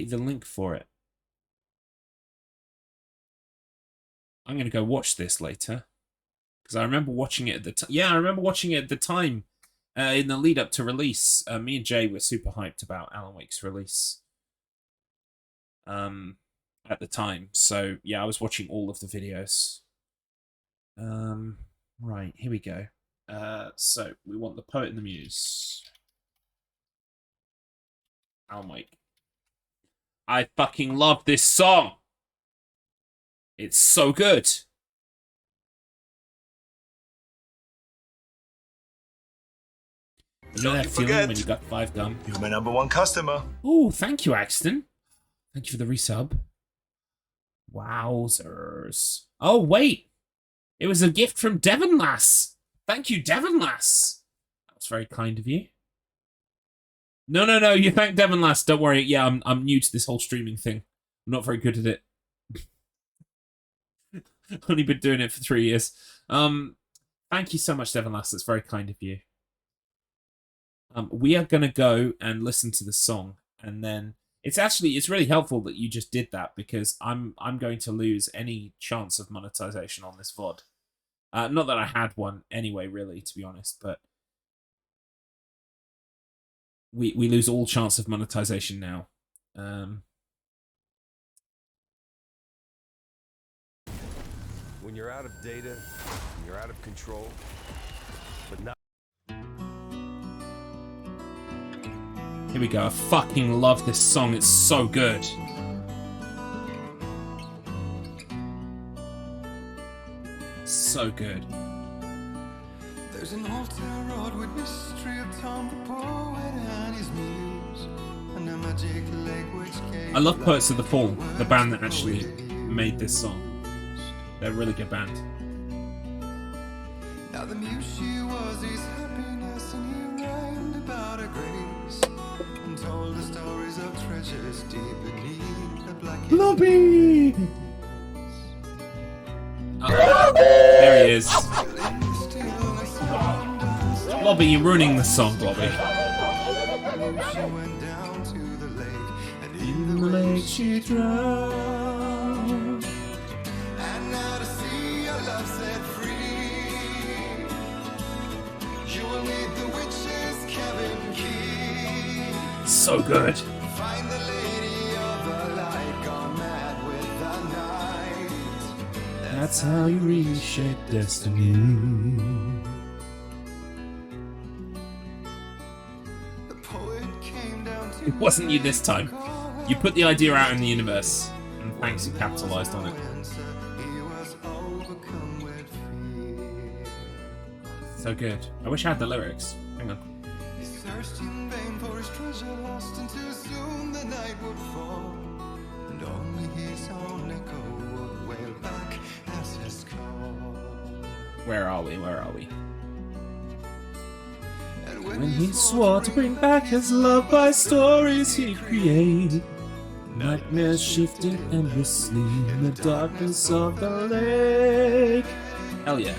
the link for it. I'm going to go watch this later. Because I remember watching it at the time. Yeah, I remember watching it at the time in the lead up to release. Me and Jay were super hyped about Alan Wake's release at the time. So, yeah, I was watching all of the videos. Right, here we go. So, we want the Poet and the Muse. Alan Wake. I fucking love this song! It's so good. You know that feeling when you got 5 gum? You're my #1 customer. Oh, thank you, Axton. Thank you for the resub. Wowzers. Oh, wait. It was a gift from Devon Lass. Thank you, Devon Lass. That was very kind of you. No. You thank Devon Lass. Don't worry. Yeah, I'm new to this whole streaming thing. I'm not very good at it. Only been doing it for 3 years. Thank you so much, Devon Lass. That's very kind of you. We are going to go and listen to the song, and then it's really helpful that you just did that, because I'm going to lose any chance of monetization on this VOD. Not that I had one anyway, really, to be honest, but we lose all chance of monetization now. When you're out of data, when you're out of control, but not. Here we go. I fucking love this song. It's so good. So good. There's an old town road with mystery of Tom the poet and his muse, and a magic lake which came. I love Poets of the Fall, the band that actually made this song. They're a really good band. Now the muse she was his happiness, and he rhymed about her grace, and told the stories of treasures deep beneath the black. Blobby! There he is. Blobby, you're ruining the song, Blobby. She went down to the lake, and In the lake she drowned. and now to see your love set free, you will need the witch's cabin key. So good. Find the lady of the light, gone mad with the night. That's how you reshape destiny. The poet came down to It wasn't you this time. You put the idea out in the universe, and thanks, you capitalized on it. he was overcome with fear. So good. I wish I had the lyrics. Hang on. He searched in vain for his treasure lost, and too soon the night would fall, and only his own echo would wail back as his call. Where are we? Where are we? And When he swore to bring back his love by stories he created, nightmares shifted endlessly in the darkness of the lake. Hell yeah.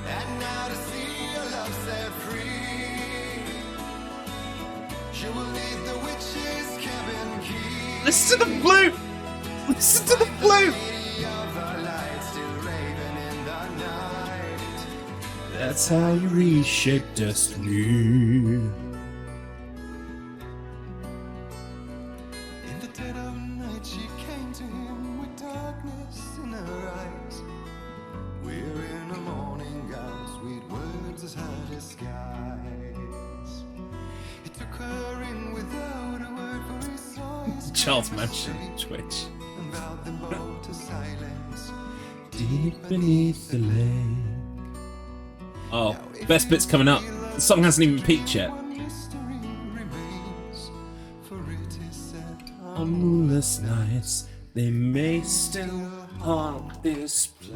And now to see your love set free, you will need the witch's cabin key. Listen to the flute! Listen to the flute! Lady of the light still raving in the night. That's how you reshape destiny. In the dead of night she came to him with darkness in her eyes. We're in a morning gown, sweet words as hard as skies. He took her in without a word, for he saw his Charles Manson Twitch. and vowed them both to silence. Deep beneath the lake. Oh, best bit's coming up. The song hasn't even peaked yet. One mystery remains, for it is said On moonless nights, they may still haunt this place.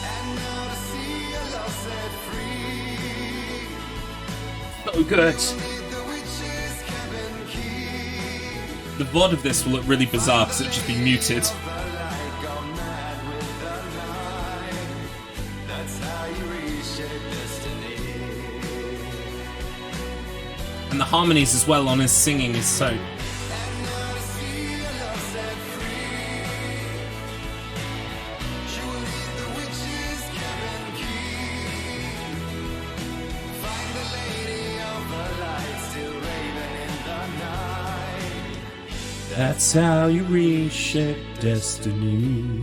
and now to see your love set free. So good. Need the witch's cabin key. The VOD of this will look really bizarre because it'll just be muted. The light gone mad with the night. That's how you reshape destiny. And the harmonies as well on his singing is so... And now to see your love set free, you will need the witch's cabin key. Find the lady of the light still raving in the night. That's how you reshape destiny.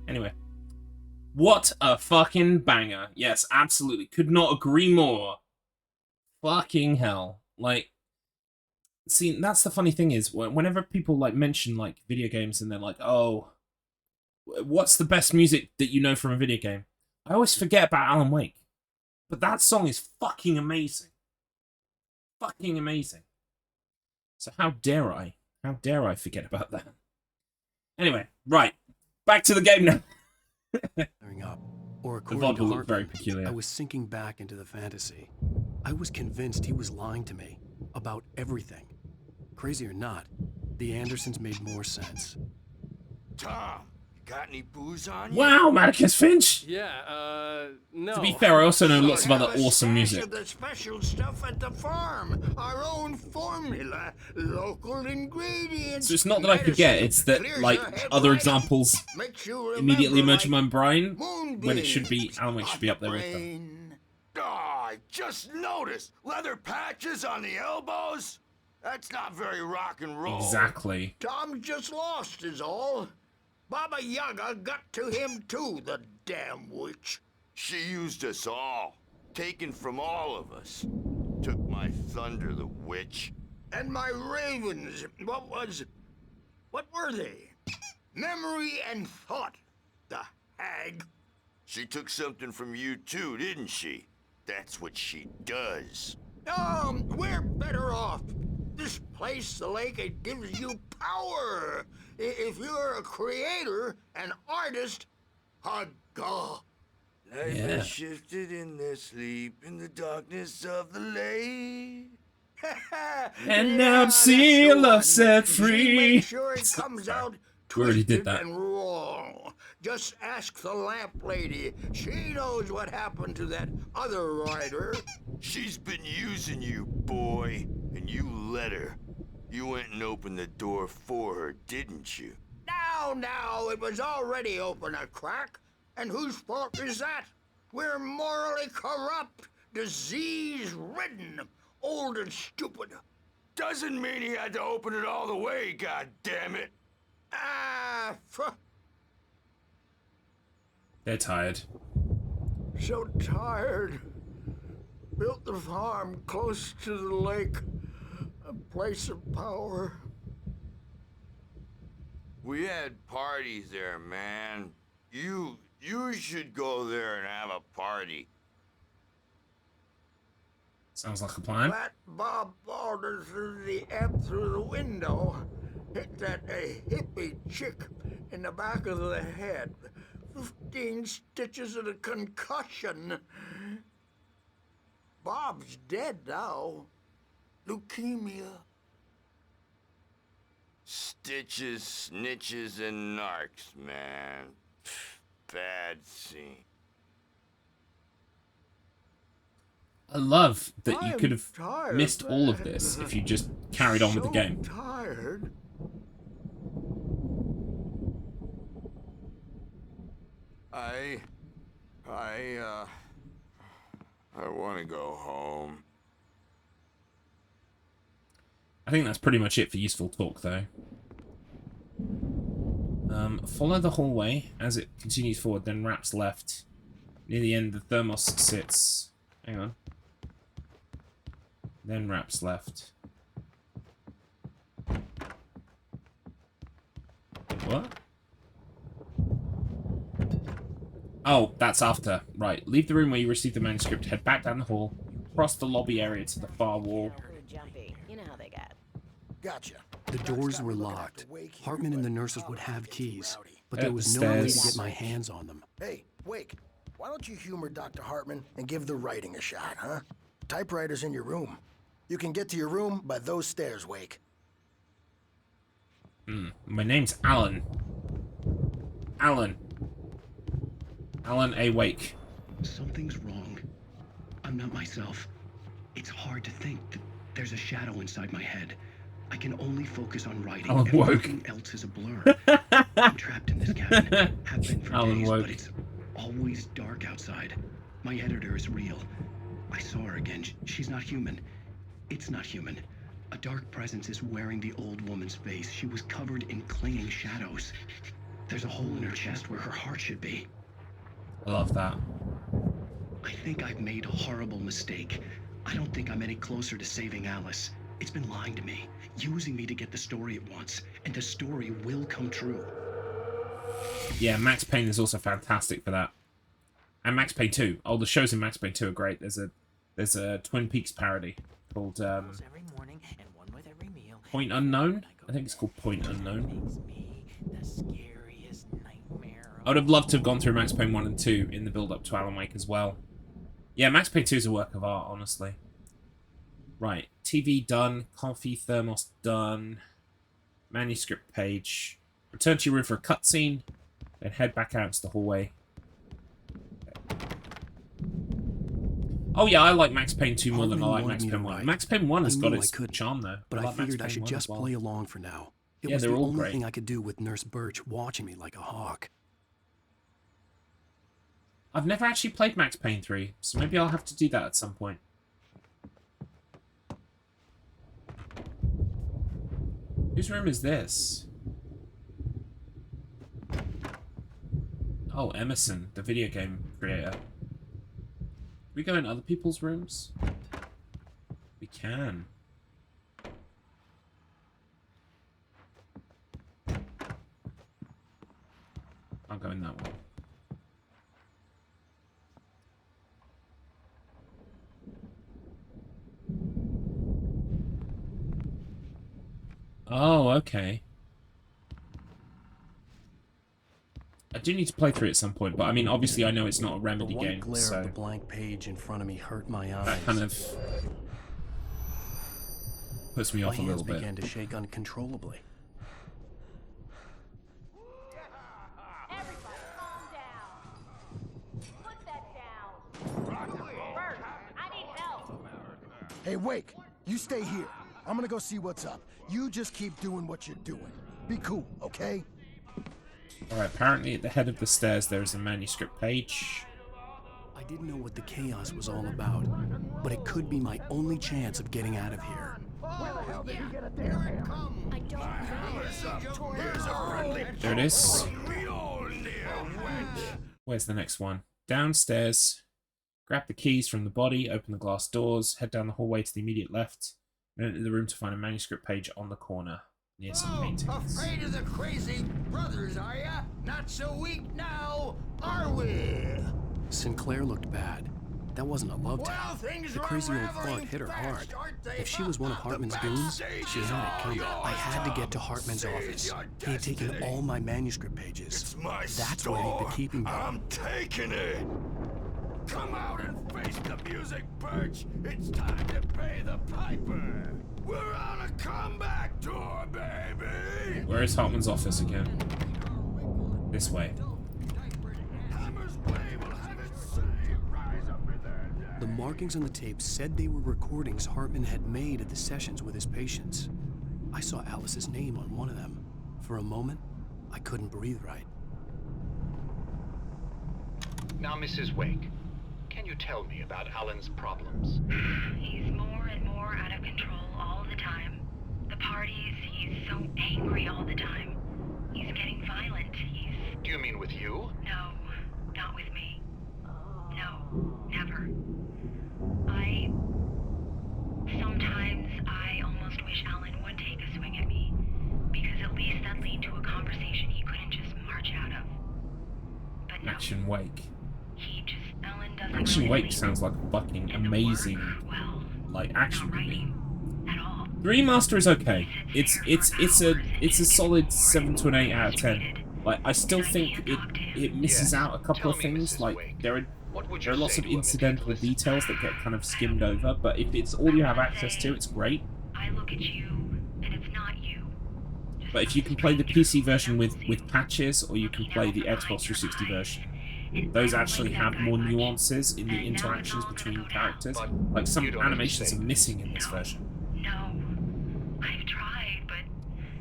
Anyway. What a fucking banger. Yes, absolutely. Could not agree more. Fucking hell. Like, see, that's the funny thing is, whenever people, like, mention, like, video games and they're like, oh, what's the best music that you know from a video game? I always forget about Alan Wake. But that song is fucking amazing. Fucking amazing. So how dare I? How dare I forget about that? Anyway, right. Back to the game now. Up. Or The according VOD to will look very Hartman, peculiar. I was sinking back into the fantasy. I was convinced he was lying to me about everything. Crazy or not, the Andersons made more sense. Tom, you got any booze on you? Wow, Marcus Finch! Yeah, no. To be fair, I also know lots of other Have a awesome stash music. of the special stuff at the farm. Our own formula, local ingredients. So it's not that I forget, it's that, like, other examples immediately emerge in my brain when it should be, Alan Wake should be up there with them. Oh, I just noticed. Leather patches on the elbows? That's not very rock and roll. Exactly. Tom just lost is all. Baba Yaga got to him too, the damn witch. She used us all. Taken from all of us. Took my thunder, the witch. And my ravens. What were they? Memory and thought, the hag. She took something from you too, didn't she? That's what she does. We're better off. This place, the lake, it gives you power. If you're a creator, an artist, God. Life has shifted in their sleep in the darkness of the lake. And now see love set free. Make sure it comes out We already did twisted that. and raw. Just ask the lamp lady. She knows what happened to that other rider. She's been using you, boy, and you let her. You went and opened the door for her, didn't you? Now, it was already open a crack. And whose fault is that? We're morally corrupt, disease-ridden, old and stupid. Doesn't mean he had to open it all the way, goddammit. They're tired. So tired. Built the farm close to the lake. A place of power. We had parties there, man. You should go there and have a party. Sounds like a plan. Fat Bob Balder threw the amp through the window. Hit that hippie chick in the back of the head. 15 stitches and a concussion. Bob's dead now. Leukemia. Stitches, snitches, and narcs, man. Bad scene. I love that you I'm could have tired, missed all of this if you just carried on with the game. Tired. I want to go home. I think that's pretty much it for useful talk, though. Follow the hallway as it continues forward, then wraps left. Near the end, the thermos sits. Hang on. Then wraps left. What? Oh, that's after. Right. Leave the room where you received the manuscript, head back down the hall, cross the lobby area to the far wall. You know how they get. Gotcha. The doors were locked. Hartman and the nurses would have keys, but there Up was the no way to stairs. get my hands on them. Hey, Wake, why don't you humor Dr. Hartman and give the writing a shot, huh? Typewriter's in your room. You can get to your room by those stairs, Wake. My name's Alan. Alan A. Wake. Something's wrong. I'm not myself. It's hard to think that there's a shadow inside my head. I can only focus on writing, Alan and Woke. everything else is a blur. I'm trapped in this cabin. Have been for Alan days, Woke. but it's always dark outside. My editor is real. I saw her again. She's not human. It's not human. A dark presence is wearing the old woman's face. She was covered in clinging shadows. There's a hole in her chest where her heart should be. I love that. I think I've made a horrible mistake. I don't think I'm any closer to saving Alice. It's been lying to me, using me to get the story it wants, and the story will come true. Yeah, Max Payne is also fantastic for that. And Max Payne 2. Oh, the shows in Max Payne 2 are great. There's a Twin Peaks parody called Point Unknown. I think it's called Point Unknown. I would have loved to have gone through Max Payne 1 and 2 in the build-up to Alan Wake as well. Yeah, Max Payne 2 is a work of art, honestly. Right, TV done, coffee thermos done, manuscript page. Return to your room for a cutscene, then head back out into the hallway. Oh yeah, I like Max Payne 2 more than I like Max Payne 1. Max Payne 1 has got its charm though. But I figured I should just play along for now. It was the only thing I could do with Nurse Birch watching me like a hawk. I've never actually played Max Payne 3, so maybe I'll have to do that at some point. Whose room is this? Oh, Emerson, the video game creator. Can we go in other people's rooms? We can. I'll go in that one. Oh, okay. I do need to play through it at some point, but I mean, obviously I know it's not a Remedy game, The glare so... of the blank page in front of me hurt my eyes. That kind of... puts me off a little bit. My hands began to shake uncontrollably. Everybody, calm down. Put that down. Bert, I need help. Hey, Wake, you stay here. I'm gonna go see what's up. You just keep doing what you're doing. Be cool, okay? Alright, apparently at the head of the stairs there is a manuscript page. I didn't know what the chaos was all about, but it could be my only chance of getting out of here. Where the hell did you get a damn hammer? I don't know. There it is. Where's the next one? Downstairs. Grab the keys from the body, open the glass doors, head down the hallway to the immediate left, and enter the room to find a manuscript page on the corner. Near some paintings. Afraid of the crazy brothers, are ya? Not so weak now, are we? Sinclair looked bad. That wasn't a love tap. The crazy old thought hit her hard. If she was one of Hartman's goons, she had it coming. I had to get to Hartman's office. He had taken all my manuscript pages. That's where he'd been keeping them. I'm taking it. Come out and face the music, Birch. It's time to pay the piper. We're on a comeback tour, baby. Where is Hartman's office again? This way. The markings on the tape said they were recordings Hartman had made at the sessions with his patients. I saw Alice's name on one of them. For a moment, I couldn't breathe right. Now, Mrs. Wake, can you tell me about Alan's problems? He's more and more out of control all the time. The parties, he's so angry all the time. He's getting violent. Do you mean with you? No, not with me. No, never. Sometimes I almost wish Alan would take a swing at me, because at least that'd lead to a conversation he couldn't just march out of. But no. Action Wake. Alan doesn't Action Wake sounds like a fucking amazing, like, action movie. The remaster is okay. It's a solid 7 to an 8 out of 10. Like, I still think it misses out a couple of things. Like, there are lots of incidental details that get kind of skimmed over, but if it's all you have access to, it's great. I look at you, and it's not you. But if you can play the PC version with patches, or you can play the Xbox 360 version, those actually have more nuances in the interactions between characters. Like, some animations are missing in this version. No, I've tried, but...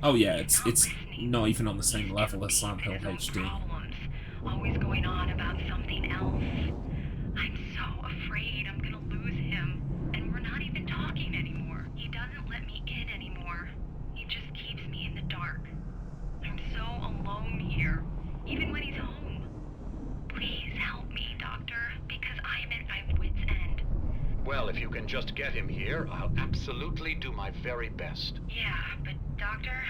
Oh yeah, it's not even on the same level as Silent Hill HD. Always going on about something else. I'm so afraid I'm gonna lose him, and we're not even talking anymore. He doesn't let me in anymore. He just keeps me in the dark. I'm so alone here, even when he's home. Please help me, Doctor, because I'm at my wit's end. Well, if you can just get him here, I'll absolutely do my very best. Yeah, but Doctor,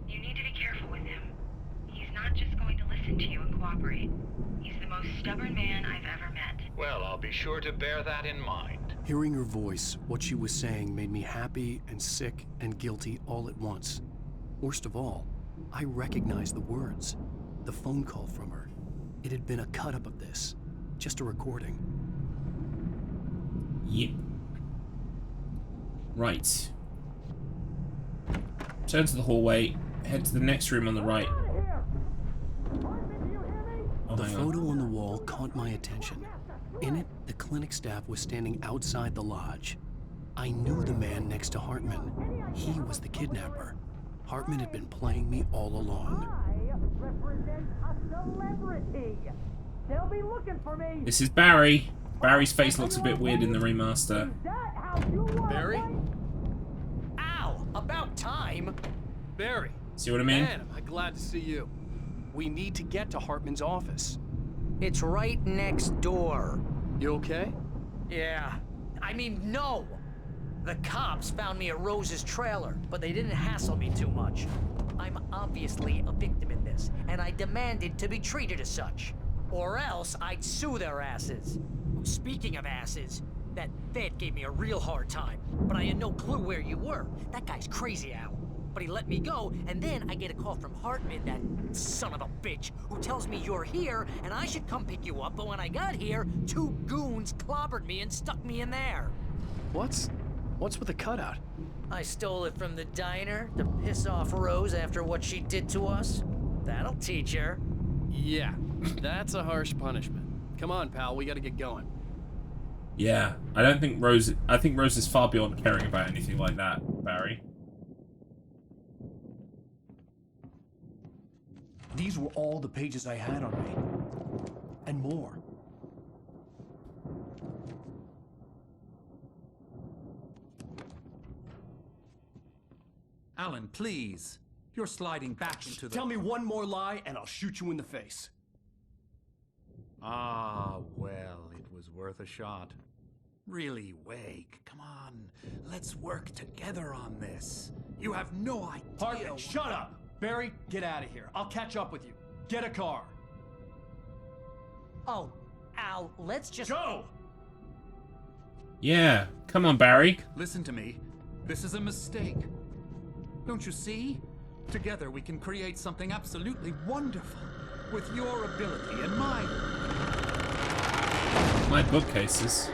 you need to be careful with him. He's not just going to listen listen to you and cooperate. He's the most stubborn man I've ever met. Well, I'll be sure to bear that in mind. Hearing her voice, what she was saying made me happy and sick and guilty all at once. Worst of all, I recognized the words. The phone call from her. It had been a cut-up of this. Just a recording. Yep. Right. Turn to the hallway. Head to the next room on the right. Oh, The photo on the wall caught my attention. In it, the clinic staff was standing outside the lodge. I knew the man next to Hartman. He was the kidnapper. Hartman had been playing me all along. Represent a celebrity. They'll be looking for me. This is Barry. Barry's face looks a bit weird in the remaster. Barry? Ow! About time! Barry. See what I mean? Man, am I glad to see you. We need to get to Hartman's office. It's right next door. You okay? Yeah. I mean, no! The cops found me at Rose's trailer, but they didn't hassle me too much. I'm obviously a victim in this, and I demanded to be treated as such. Or else I'd sue their asses. Speaking of asses, that vet gave me a real hard time, but I had no clue where you were. That guy's crazy, Al. But he let me go, and then I get a call from Hartman, that son of a bitch, who tells me you're here, and I should come pick you up, but when I got here, 2 goons clobbered me and stuck me in there. What's with the cutout? I stole it from the diner to piss off Rose after what she did to us. That'll teach her. Yeah, that's a harsh punishment. Come on, pal, we gotta get going. Yeah, I think Rose is far beyond caring about anything like that, Barry. These were all the pages I had on me. And more. Alan, please. You're sliding back into the... Tell me one more lie and I'll shoot you in the face. Ah, well, it was worth a shot. Really, Wake, come on. Let's work together on this. You have no idea... Hartman, shut up! Barry, get out of here. I'll catch up with you. Get a car. Oh, Al, let's just... Go! Yeah, come on, Barry. Listen to me. This is a mistake. Don't you see? Together we can create something absolutely wonderful. With your ability and mine. My bookcases.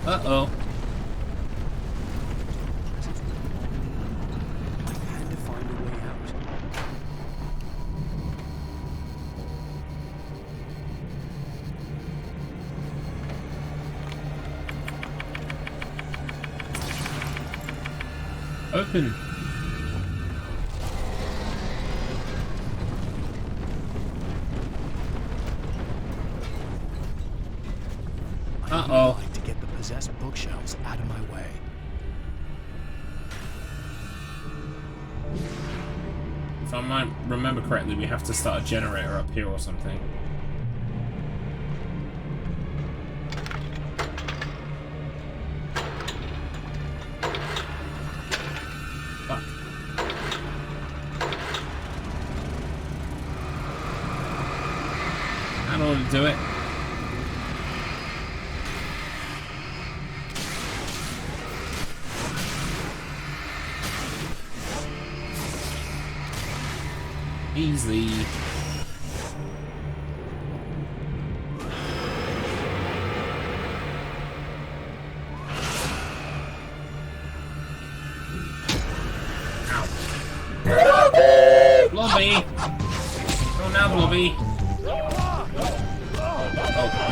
Uh-oh. I had to find a way out. Open. Uh-oh. I'd like to get the possessed bookshelves out of my way. If I might remember correctly, we have to start a generator up here or something. Fuck. I don't want to do it. Easy. Blobby! Come on now, Blobby. Oh,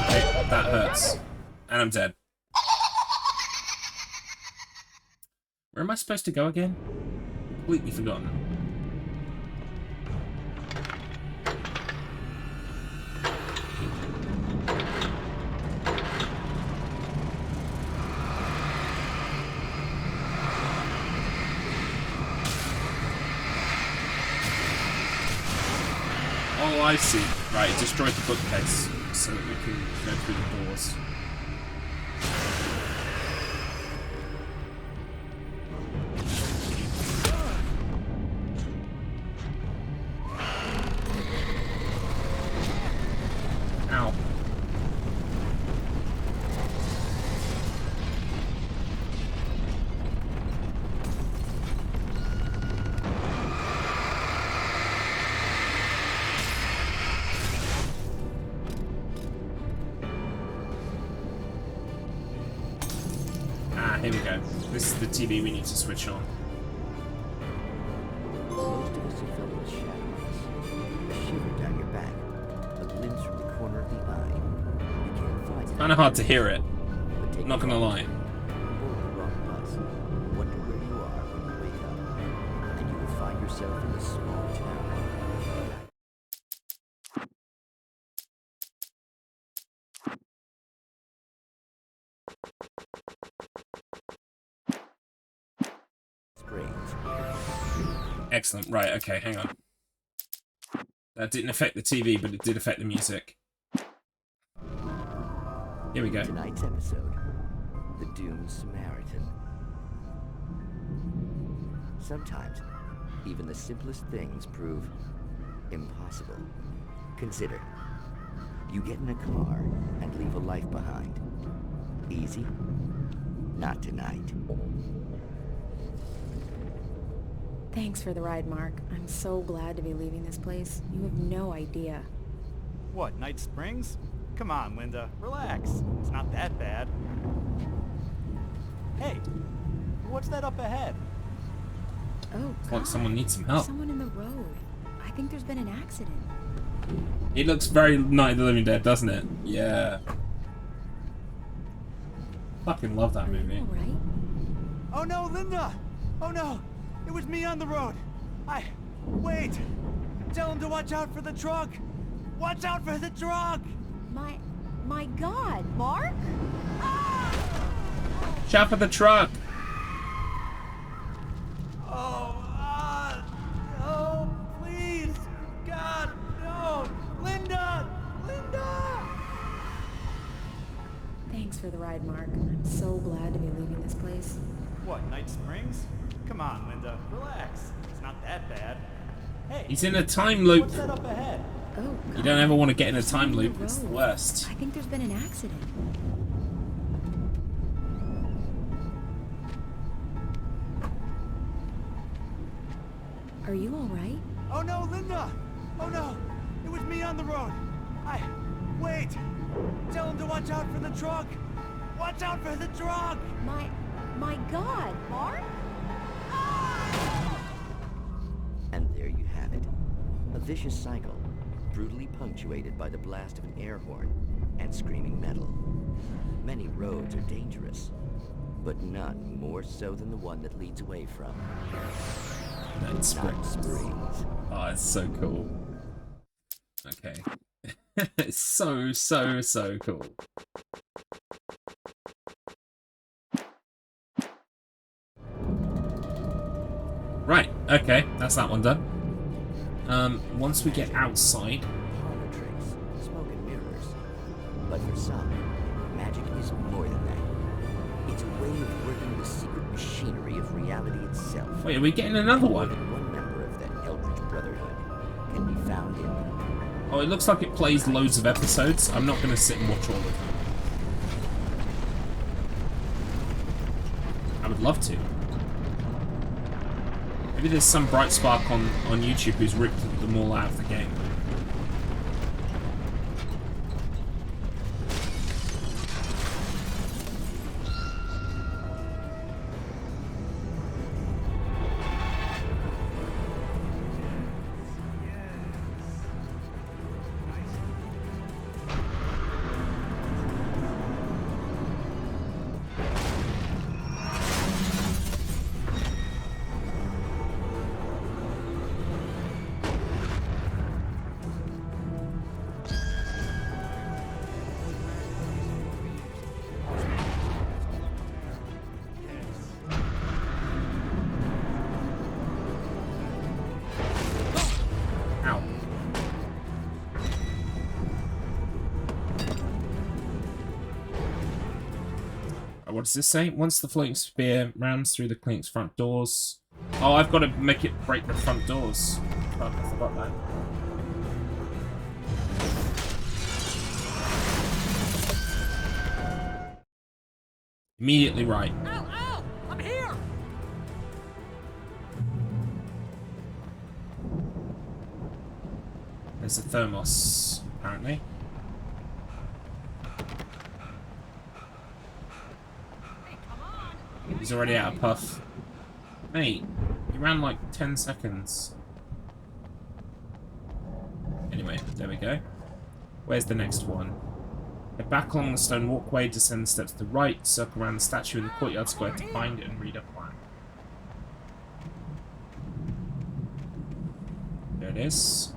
okay, that hurts. And I'm dead. Where am I supposed to go again? Completely forgotten. I see. Right, it destroyed the bookcase so that we can go through the doors. Ow. Here we go. This is the TV we need to switch on. Most of us are filled with shadows. A shiver down your back. A glimpse from the corner of the eye. You can't find it. Kind of hard to hear it. Not gonna lie. Board the wrong bus. Wonder where you are when you wake up. And you will find yourself in a small town. Excellent. Right, okay, hang on. That didn't affect the TV, but it did affect the music. Here we go. Tonight's episode, The Doomed Samaritan. Sometimes, even the simplest things prove impossible. Consider, you get in a car and leave a life behind. Easy? Not tonight. Thanks for the ride, Mark. I'm so glad to be leaving this place. You have no idea. What, Night Springs? Come on, Linda. Relax. It's not that bad. Hey, what's that up ahead? Oh, It's like someone needs some help. someone in the road. I think there's been an accident. It looks very Night of the Living Dead, doesn't it? Yeah. Fucking love that movie. Right? Oh no, Linda! Oh no! It was me on the road! Wait! Tell him to watch out for the truck! Watch out for the truck! My God, Mark? Shout for the truck! Oh, please! God, no! Linda! Linda! Thanks for the ride, Mark. I'm so glad to be leaving this place. What, Night Springs? Come on, Linda. Relax. It's not that bad. Hey, He's in a time loop. what's that up ahead? Oh, You don't ever want to get in a time loop. It's the worst. I think there's been an accident. Are you all right? Oh no, Linda! Oh no! It was me on the road! Wait! Tell him to watch out for the truck! Watch out for the truck! My God, Mark? And there you have it. A vicious cycle, brutally punctuated by the blast of an air horn and screaming metal. Many roads are dangerous, but none more so than the one that leads away from Night Springs. Oh, it's so cool. Okay. It's so cool. Right, okay, that's that one done. Once we get outside... Parlor tricks, smoke and mirrors. But for some, magic is more than that. It's a way of working the secret machinery of reality itself. Wait, are we getting another one? More than one member of the Eldritch Brotherhood can be found in... Oh, it looks like it plays loads of episodes. I'm not going to sit and watch all of them. I would love to. Maybe there's some bright spark on YouTube who's ripped them all out of the game. What does this say? Once the floating spear rams through the clinic's front doors... Oh, I've got to make it break the front doors. Fuck, I forgot that. Immediately right. Ow! I'm here! There's a thermos, apparently. He's already out of puff. Mate, you ran like 10 seconds. Anyway, there we go. Where's the next one? Head back along the stone walkway, descend the steps to the right, circle around the statue in the courtyard square to find and read a plan. There it is.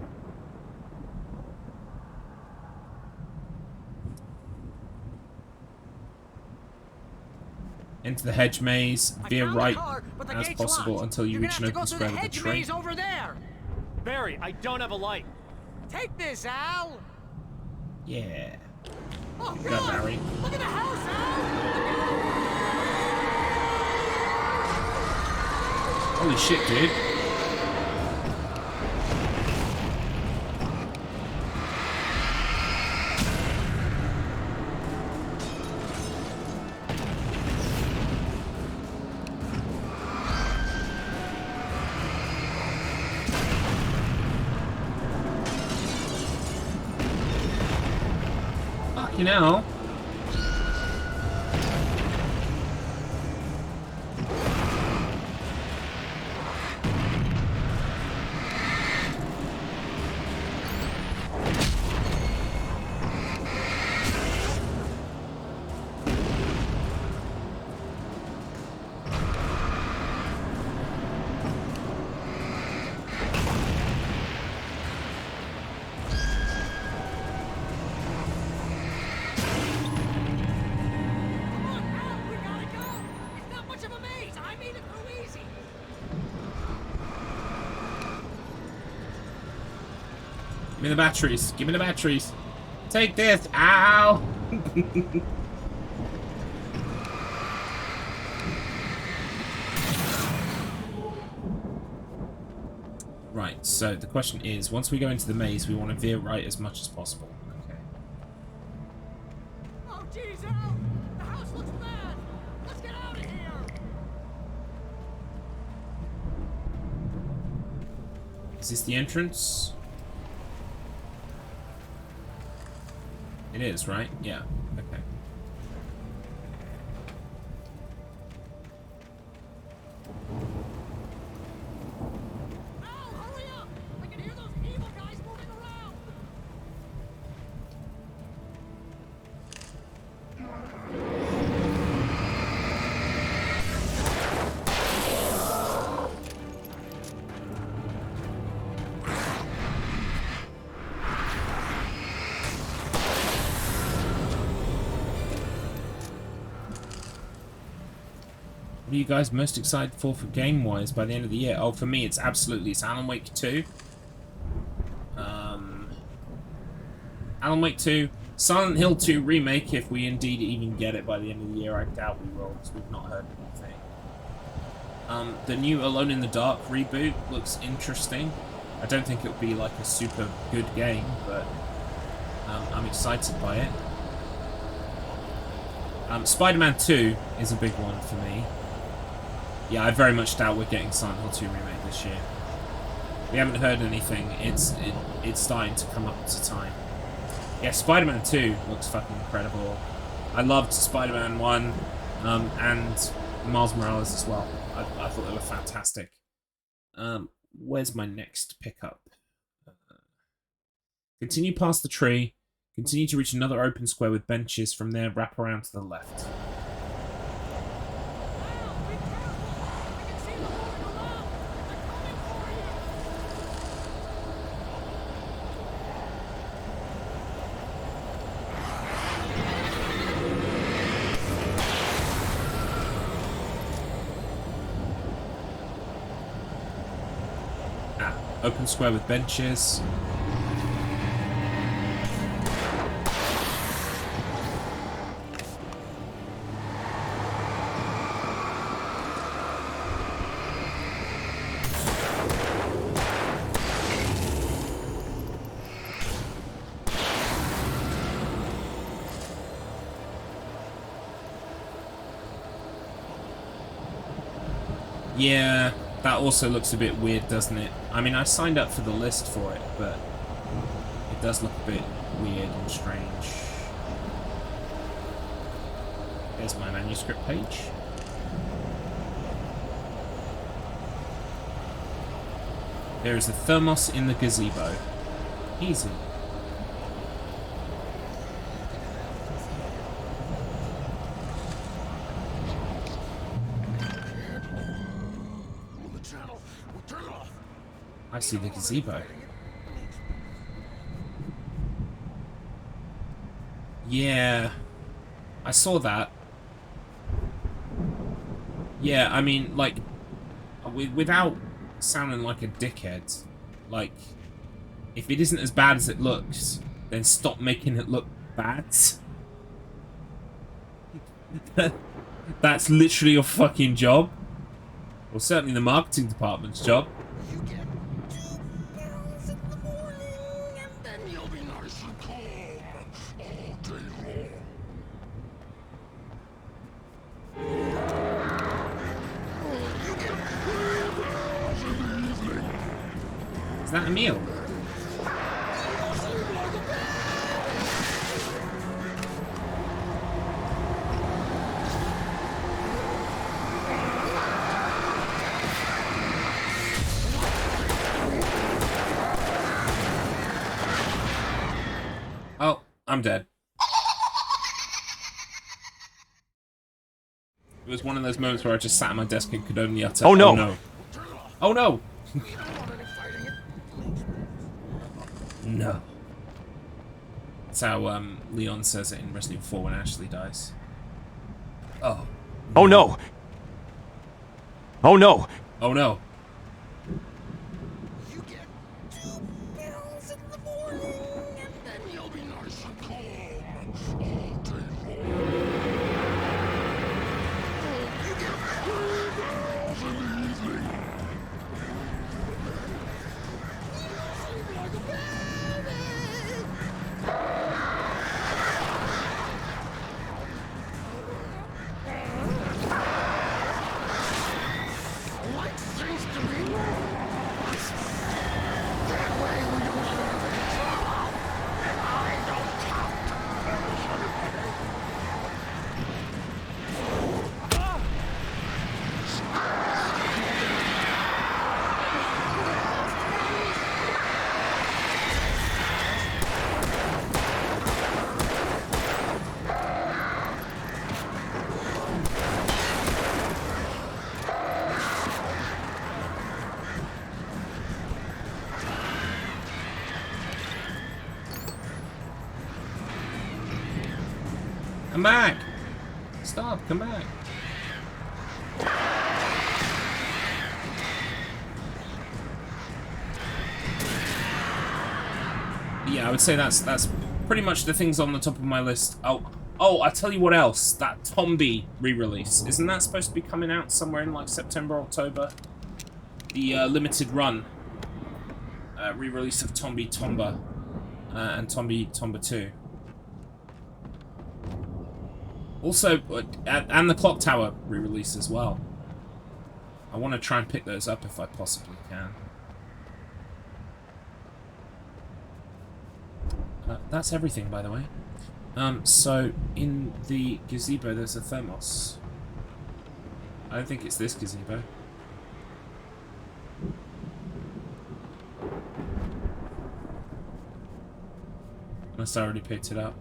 Into the hedge maze, veer right as possible until you reach an open square with a tree. Over there. Barry, I don't have a light. Take this, Al. Yeah. Oh, Go, Barry. Look at the house, Al. Holy shit, dude. You know. Give me the batteries. Give me the batteries. Take this. Ow. Right, so the question is, once we go into the maze, we want to veer right as much as possible. Okay. Oh, jeez, Al! The house looks bad! Let's get out of here! Is this the entrance? It is, right? Yeah. Okay. Al, hurry up! I can hear those evil guys moving around! What are you guys most excited for game-wise by the end of the year? Oh, for me, it's Alan Wake 2. Alan Wake 2. Silent Hill 2 remake, if we indeed even get it by the end of the year. I doubt we will, because we've not heard anything. The new Alone in the Dark reboot looks interesting. I don't think it'll be like a super good game, but I'm excited by it. Spider-Man 2 is a big one for me. Yeah, I very much doubt we're getting Silent Hill 2 remake this year. We haven't heard anything. It's starting to come up to time. Yeah, Spider-Man 2 looks fucking incredible. I loved Spider-Man 1 and Miles Morales as well. I thought they were fantastic. Where's my next pickup? Continue past the tree. Continue to reach another open square with benches. From there, wrap around to the left. Open square with benches. Yeah, that also looks a bit weird, doesn't it? I mean, I signed up for the list for it, but it does look a bit weird and strange. There's my manuscript page. There is a thermos in the gazebo. Easy. I see the gazebo. Yeah, I saw that. Yeah, I mean, like, without sounding like a dickhead, like, if it isn't as bad as it looks, then stop making it look bad. That's literally your fucking job. Well, certainly the marketing department's job. Is that a meal? Oh, I'm dead. It was one of those moments where I just sat at my desk and could only utter, "Oh no! Oh no! Oh no!" No. That's how Leon says it in Resident Evil 4 when Ashley dies. Oh. Oh no! Oh no! Oh no. Come back! Stop, come back. Yeah, I would say that's pretty much the things on the top of my list. Oh, I tell you what else. That Tombi re-release. Isn't that supposed to be coming out somewhere in like September, October? The limited run re-release of Tombi Tomba and Tombi Tomba 2. Also, and the Clock Tower re-release as well. I want to try and pick those up if I possibly can. That's everything, by the way. So, in the gazebo, there's a thermos. I don't think it's this gazebo. Unless I already picked it up.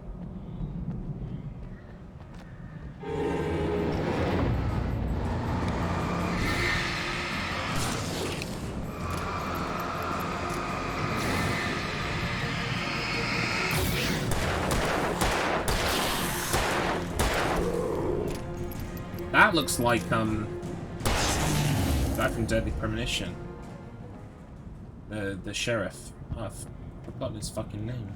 That looks like guy from Deadly Premonition. The sheriff. Oh, I've forgotten his fucking name.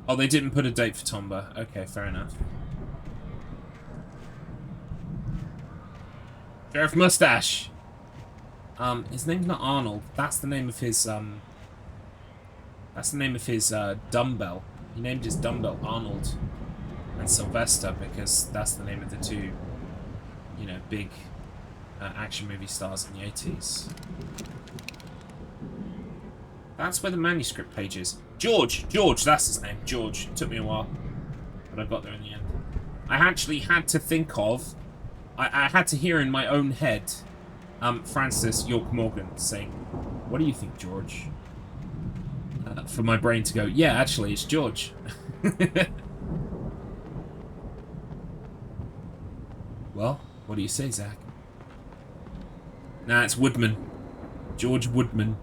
Oh, they didn't put a date for Tomba. Okay, fair enough. Sheriff Mustache. His name's not Arnold. That's the name of his dumbbell. He named his dumbbell Arnold and Sylvester because that's the name of the two, you know, big action movie stars in the 80s. That's where the manuscript page is. George, that's his name. George. It took me a while, but I got there in the end. I actually had to think of, I had to hear in my own head, Francis York Morgan saying, "What do you think, George?" For my brain to go, yeah, actually, it's George. Well, what do you say, Zach? Nah, it's Woodman. George Woodman.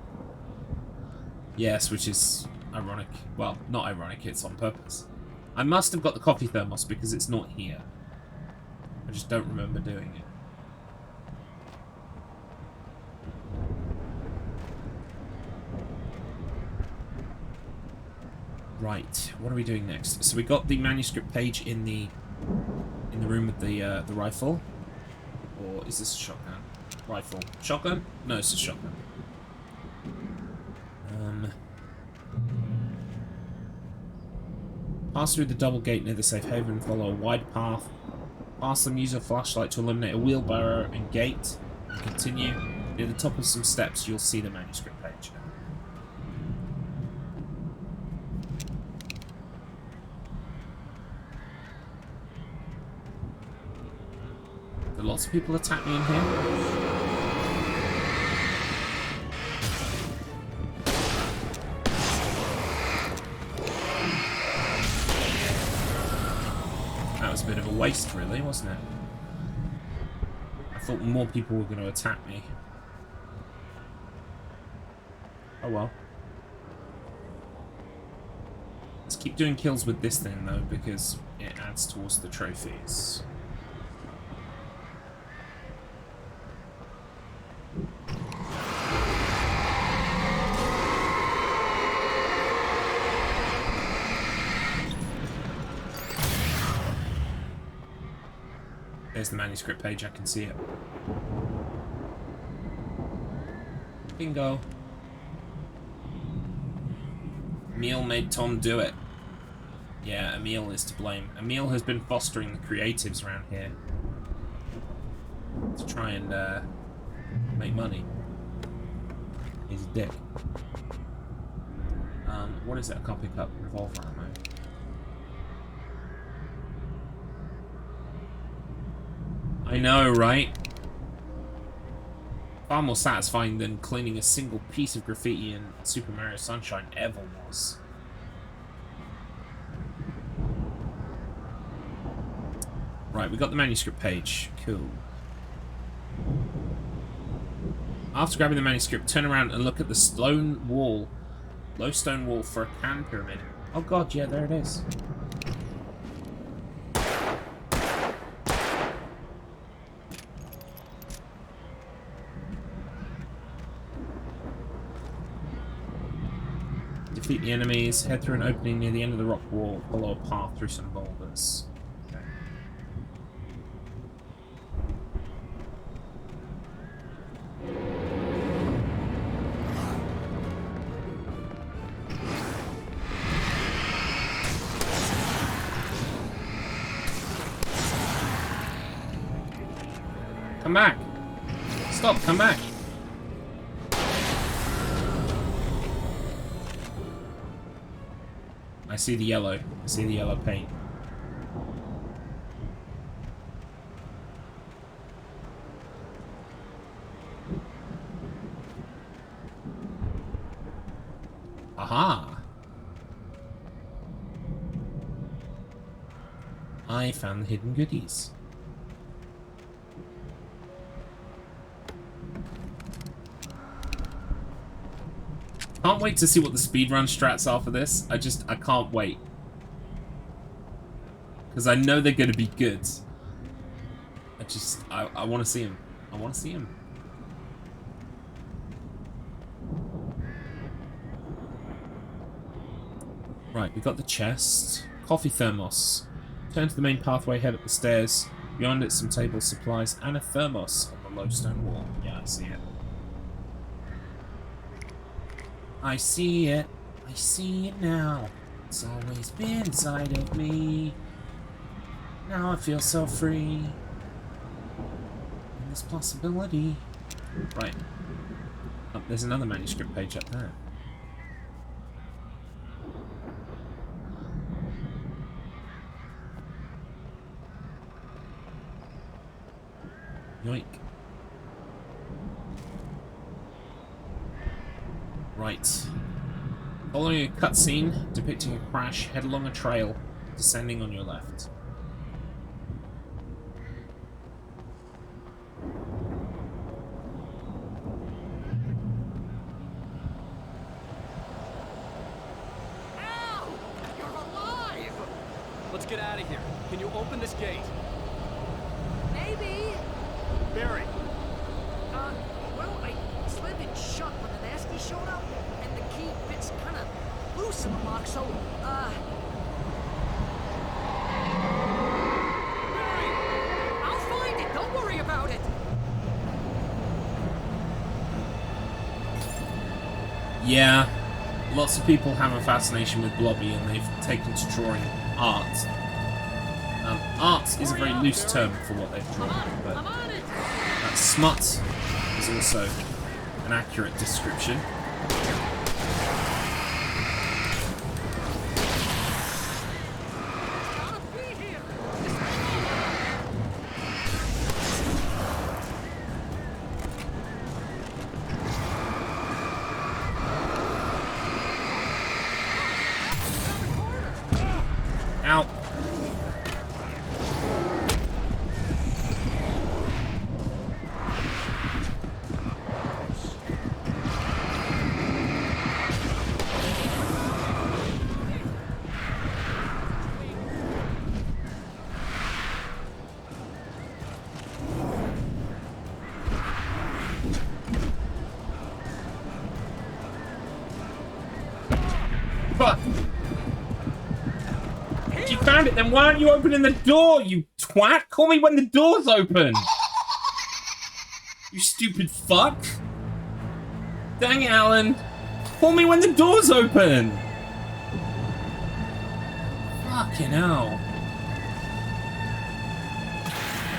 Yes, which is ironic. Well, not ironic, it's on purpose. I must have got the coffee thermos because it's not here. I just don't remember doing it. Right, what are we doing next? So we got the manuscript page in the room with the rifle. Or is this a shotgun? Rifle. Shotgun? No, it's a shotgun. Pass through the double gate near the safe haven, follow a wide path. Pass them, use a flashlight to illuminate a wheelbarrow and gate, and continue. Near the top of some steps, you'll see the manuscript page. Do lots of people attack me in here? A bit of a waste, really, wasn't it? I thought more people were going to attack me. Oh well. Let's keep doing kills with this thing, though, because it adds towards the trophies. There's the manuscript page, I can see it. Bingo. Emil made Tom do it. Yeah, Emil is to blame. Emil has been fostering the creatives around here to try and make money. He's a dick. What is it? I can't pick up revolver ammo. I know, right? Far more satisfying than cleaning a single piece of graffiti in Super Mario Sunshine ever was. Right, we got the manuscript page. Cool. After grabbing the manuscript, turn around and look at the stone wall. Low stone wall for a can pyramid. Oh god, yeah, there it is. Defeat the enemies, head through an opening near the end of the rock wall, follow a path through some boulders. Okay. Come back! Stop, come back! I see the yellow. I see the yellow paint. Aha! I found the hidden goodies. Can't wait to see what the speedrun strats are for this. I can't wait. Because I know they're going to be good. I want to see them. I want to see them. Right, we got the chest. Coffee thermos. Turn to the main pathway, head up the stairs. Beyond it, some table supplies and a thermos on the low stone wall. Yeah, I see it. I see it. I see it now. It's always been inside of me. Now I feel so free. In this possibility. Right. Oh, there's another manuscript page up there. Yoink. Right. Following a cutscene depicting a crash, head along a trail, descending on your left. Al! You're alive! Let's get out of here. Can you open this gate? Maybe. Barry. Well, I slammed it shut when the nasty showed up, and the key fits kind of loose in the lock, so, Barry! I'll find it, don't worry about it! Yeah, lots of people have a fascination with Blobby, and they've taken to drawing art. Art is a very loose term for what they've drawn, but smut is also an accurate description. Ow. Fuck. You found it, then why aren't you opening the door, you twat? Call me when the door's open! You stupid fuck! Dang it, Alan! Call me when the door's open! Fucking hell.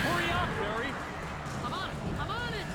Hurry up, Barry! I'm on it! I'm on it!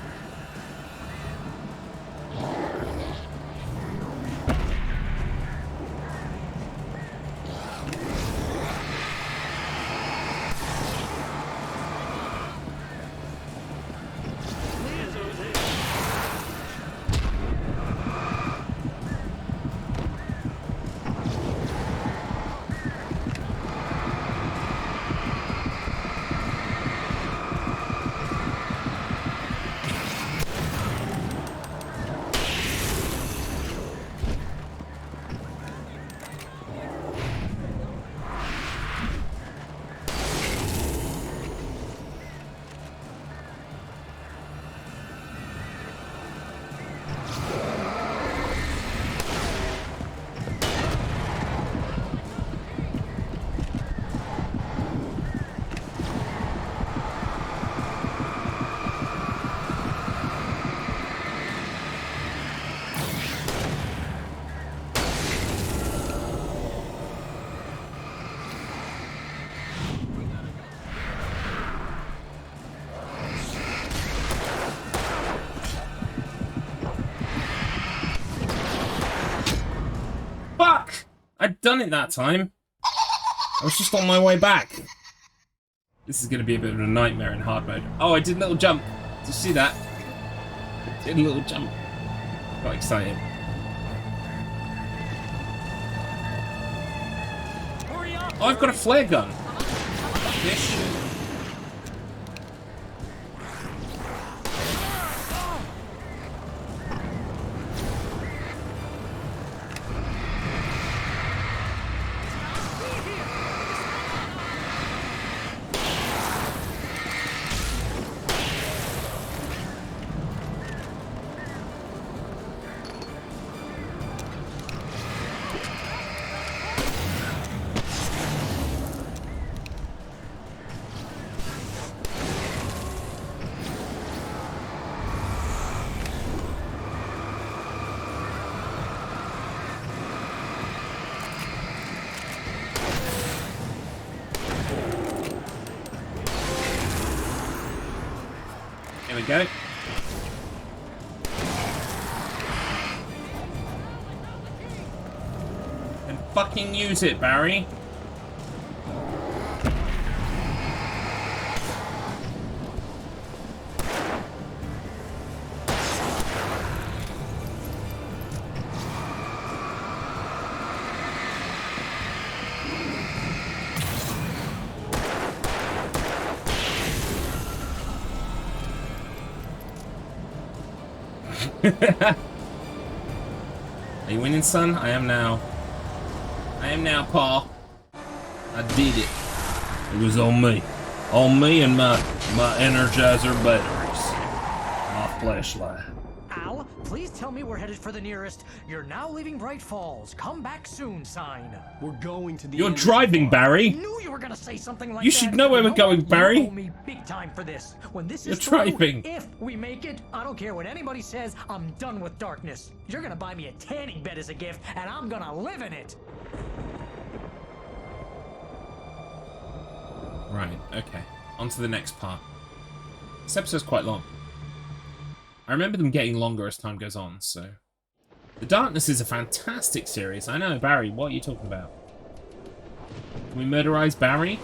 Fuck! I'd done it that time. I was just on my way back. This is going to be a bit of a nightmare in hard mode. Oh, I did a little jump. Did you see that? I did a little jump. Got excited. Oh, I've got a flare gun. This. we go. And fucking use it, Barry. Are you winning, son? I am now. I am now, Pa. I did it. It was on me. On me and my Energizer batteries. My flashlight. Al, please tell me we're headed for the nearest "You're now leaving Bright Falls. Come back soon" sign. We're going to the You're driving, Barry. Knew you were gonna say something like You that. should know where we're going, Barry. You owe me big time for this. When this You're is through, driving. if we make it, I don't care what anybody says, I'm done with darkness. You're gonna buy me a tanning bed as a gift, and I'm gonna live in it. Right, okay. On to the next part. This episode's quite long. I remember them getting longer as time goes on, so... The Darkness is a fantastic series. I know, Barry, what are you talking about? Can we murderize Barry?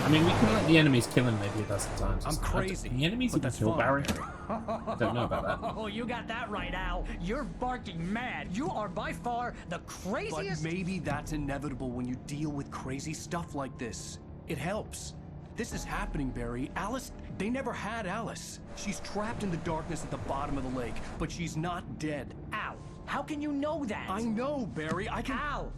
I mean, we can let the enemies kill him maybe a dozen times. I'm crazy. The enemies but even that's kill fine. Barry? I don't know about that. Oh, you got that right, Al. You're barking mad. You are by far the craziest... But maybe that's inevitable when you deal with crazy stuff like this. It helps. This is happening, Barry. Alice, they never had Alice. She's trapped in the darkness at the bottom of the lake, but she's not dead. Al, how can you know that? I know, Barry. I can... Al,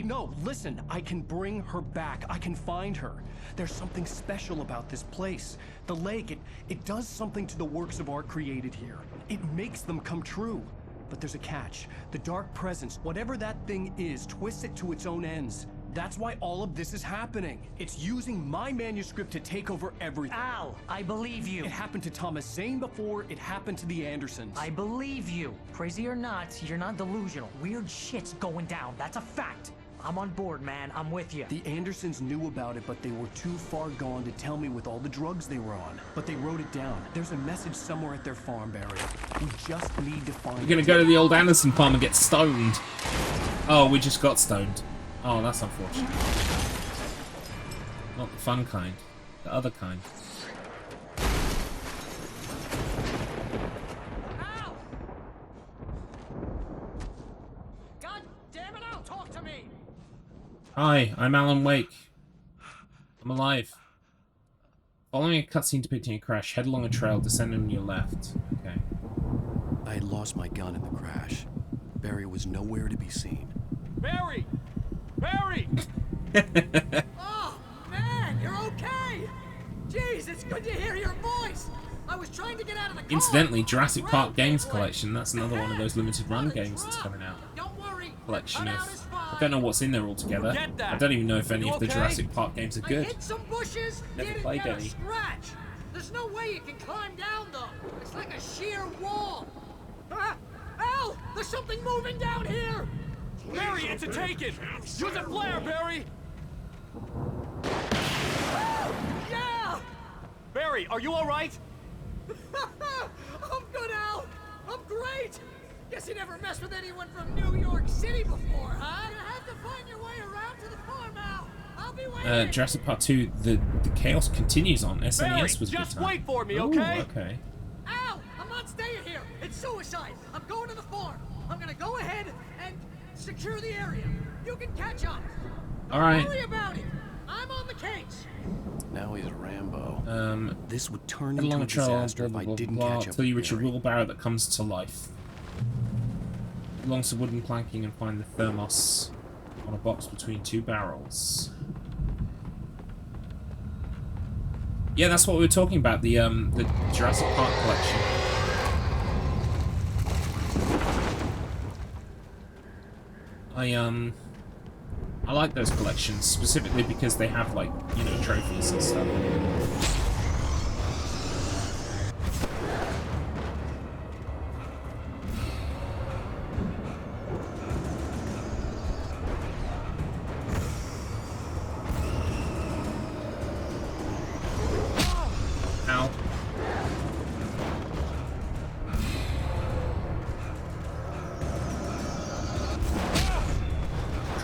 No, listen. I can bring her back. I can find her. There's something special about this place. The lake, it does something to the works of art created here. It makes them come true. But there's a catch. The dark presence, whatever that thing is, twists it to its own ends. That's why all of this is happening. It's using my manuscript to take over everything. Al, I believe you. It happened to Thomas Zane before, it happened to the Andersons. I believe you. Crazy or not, you're not delusional. Weird shit's going down. That's a fact. I'm on board, man. I'm with you. The Andersons knew about it, but they were too far gone to tell me with all the drugs they were on. But they wrote it down. There's a message somewhere at their farm, Barry. We just need to find it. We're gonna go to the old Anderson farm and get stoned. Oh, we just got stoned. Oh, that's unfortunate. Not the fun kind. The other kind. Al! God damn it, Al, talk to me! Hi, I'm Alan Wake. I'm alive. Following a cutscene depicting a crash, head along a trail, descend on your left. Okay. I had lost my gun in the crash. Barry was nowhere to be seen. Barry! Barry! Oh, man, you're okay! Jeez, it's good to hear your voice! I was trying to get out of the car! Incidentally, Jurassic Park Games Collection, that's another one of those limited run games that's coming out. Don't worry! Collection of... I don't know what's in there altogether. Forget that. I don't even know if any You of the okay? Jurassic Park games are I good. hit some bushes, Never didn't played get any. a scratch! There's no way you can climb down, though! It's like a sheer wall! Ah! Al! There's something moving down here! Barry, it's a taken! Use a flare, Barry! Yeah! Barry, are you alright? I'm good, Al! I'm great! Guess you never messed with anyone from New York City before, huh? You have to find your way around to the farm, Al! I'll be waiting! Jurassic Park 2, the chaos continues on. SNES Barry, was a good just time. wait for me, Ooh, okay? okay. Al! I'm not staying here! It's suicide! I'm going to the farm! I'm gonna go ahead and secure the area. You can catch up. Don't Alright. worry about it. I'm on the case. Now he's Rambo. This would turn Head into along a a trail, disaster if I didn't catch up till you with reach a Barry. wheelbarrow that comes to life. Along some wooden planking and find the thermos on a box between two barrels. Yeah, that's what we were talking about, the Jurassic Park collection. I like those collections, specifically because they have, like, you know, trophies and stuff. Ow.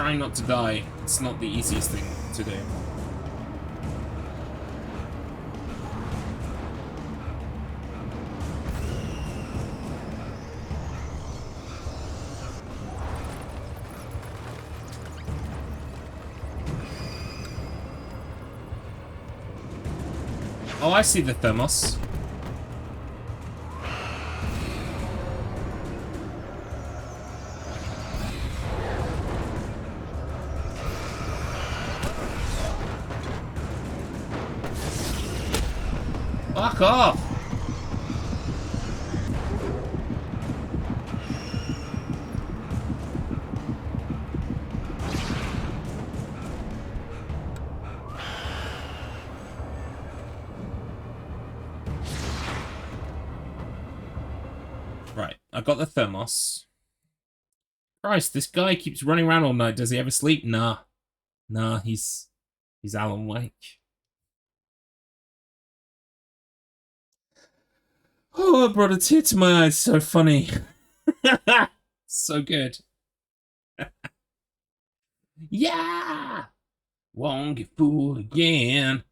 trying not to die. It's not the easiest thing to do. Oh, I see the thermos. Fuck off! Right, I got the thermos. Christ, this guy keeps running around all night. Does he ever sleep? Nah. Nah, he's Alan Wake. Oh, I brought a tear to my eyes. So funny. So good. Yeah! Won't get fooled again.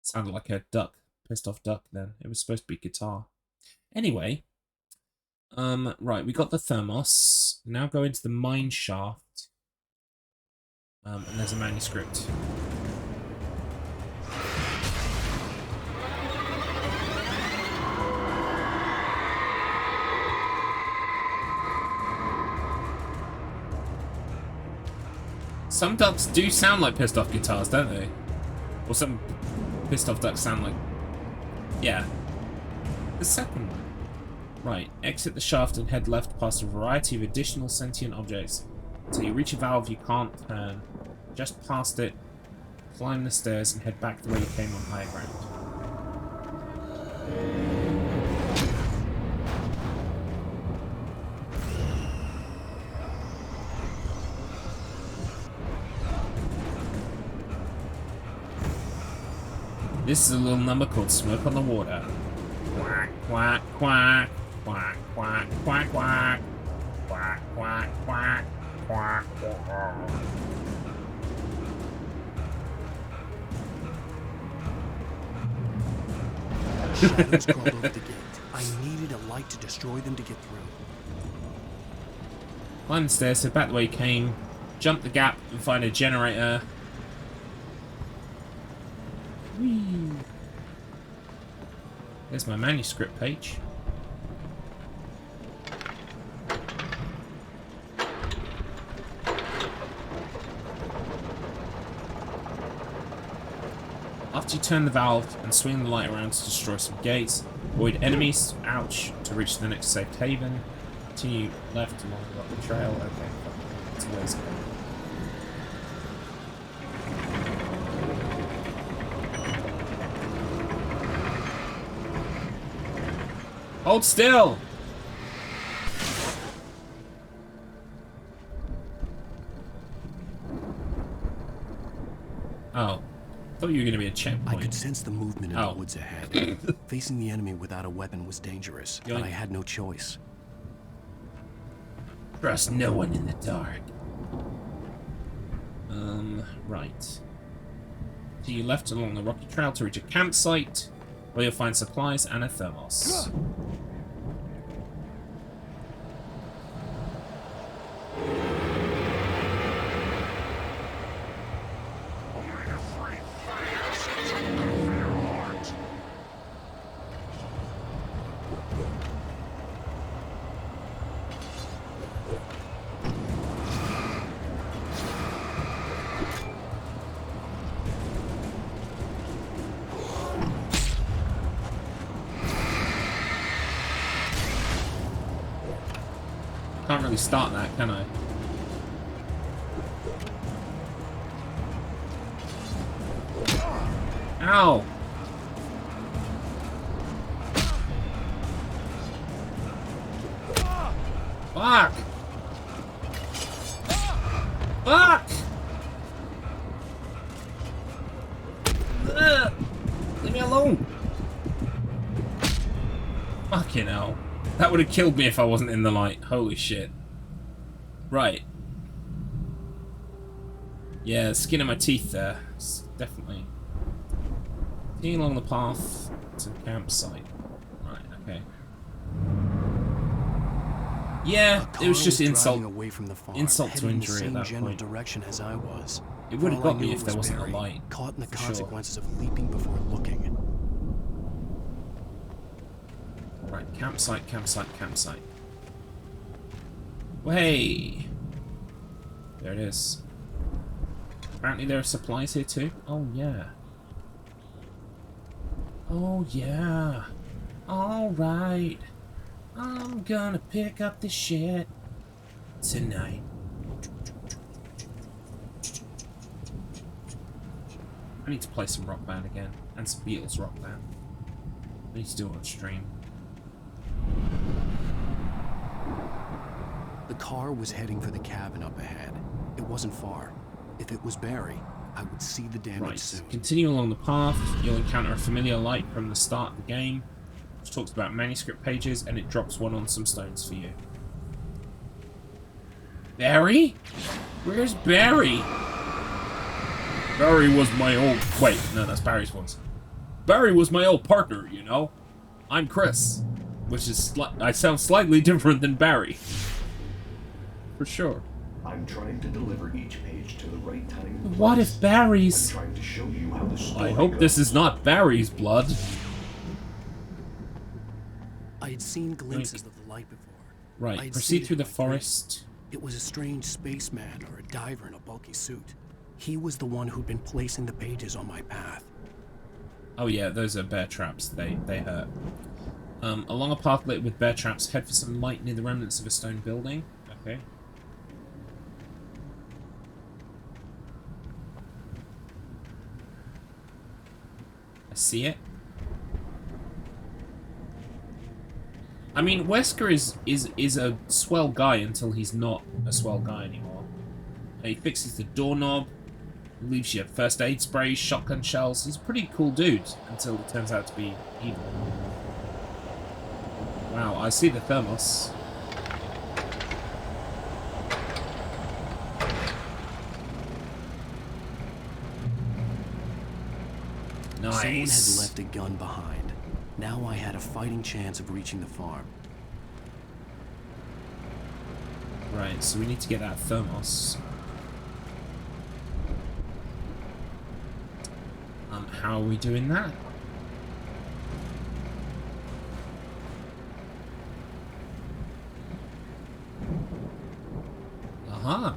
Sounded like a duck. Pissed off duck then. It was supposed to be guitar. Anyway. Right, we got the thermos. Now go into the mine shaft. And there's a manuscript. Some ducks do sound like pissed off guitars, don't they? Or some pissed off ducks sound like... Yeah. The second one. Right, exit the shaft and head left past a variety of additional sentient objects until you reach a valve you can't turn. Just past it, climb the stairs and head back the way you came on higher ground. This is a little number called Smoke on the Water. Quack, quack, quack, quack, quack, quack, quack, quack, quack, quack, quack, quack. Shadows crawled over the gate. I needed a light to destroy them to get through. Climb the stairs, head back the way you came, jump the gap and find a generator. Whee. There's my manuscript page. After you turn the valve and swing the light around to destroy some gates, avoid enemies, ouch, to reach the next safe haven. Continue left along the rocky trail. Okay, that's a ways away. Hold still! Oh. Thought you were going to be a checkpoint. I could sense the movement in the woods ahead. Facing the enemy without a weapon was dangerous, but I had no choice. Trust no one in the dark. Right. To your left along the rocky trail to reach a campsite, where you'll find supplies and a thermos. Can't really start that, can I? Ow! Fuck! Fuck! Ugh. Leave me alone! Fucking hell. That would have killed me if I wasn't in the light. Holy shit. Right. Yeah, skin of my teeth there. It's definitely. Continuing along the path to the campsite. Right, okay. Yeah, it was just insult. Away from the farm, Insult to heading in the injury same at that general point. direction as I was. It would have For all got I me knew, if it there was wasn't a Barry, light. Caught in the for sure. consequences of leaping before looking. Right, campsite, campsite, campsite. Way. There it is. Apparently there are supplies here too. Oh yeah. Oh yeah. Alright. I'm gonna pick up the shit tonight. I need to play some Rock Band again. And some Beatles Rock Band. I need to do it on stream. The car was heading for the cabin up ahead. It wasn't far. If it was Barry, I would see the damage soon. Continue along the path. You'll encounter a familiar light from the start of the game, which talks about manuscript pages, and it drops one on some stones for you. Barry? Where's Barry? Barry was my old... Wait, no, that's Barry's voice. Barry was my old partner, you know. I'm Chris. Which is... I sound slightly different than Barry. For sure. I'm trying to deliver each page to the right time. What if Barry's... I'm trying to show you how the story I hope this is not Barry's blood. I had seen glimpses of the light before. Right, proceed through the forest. It was a strange spaceman or a diver in a bulky suit. He was the one who'd been placing the pages on my path. Oh yeah, those are bear traps. They hurt. Along a path lit with bear traps, head for some light near the remnants of a stone building. Okay. I see it. I mean, Wesker is a swell guy until he's not a swell guy anymore. He fixes the doorknob, leaves you first aid sprays, shotgun shells. He's a pretty cool dude until he turns out to be evil. Wow, I see the thermos. Nice. Someone had left a gun behind. Now I had a fighting chance of reaching the farm. Right, so we need to get that thermos. How are we doing that? Aha.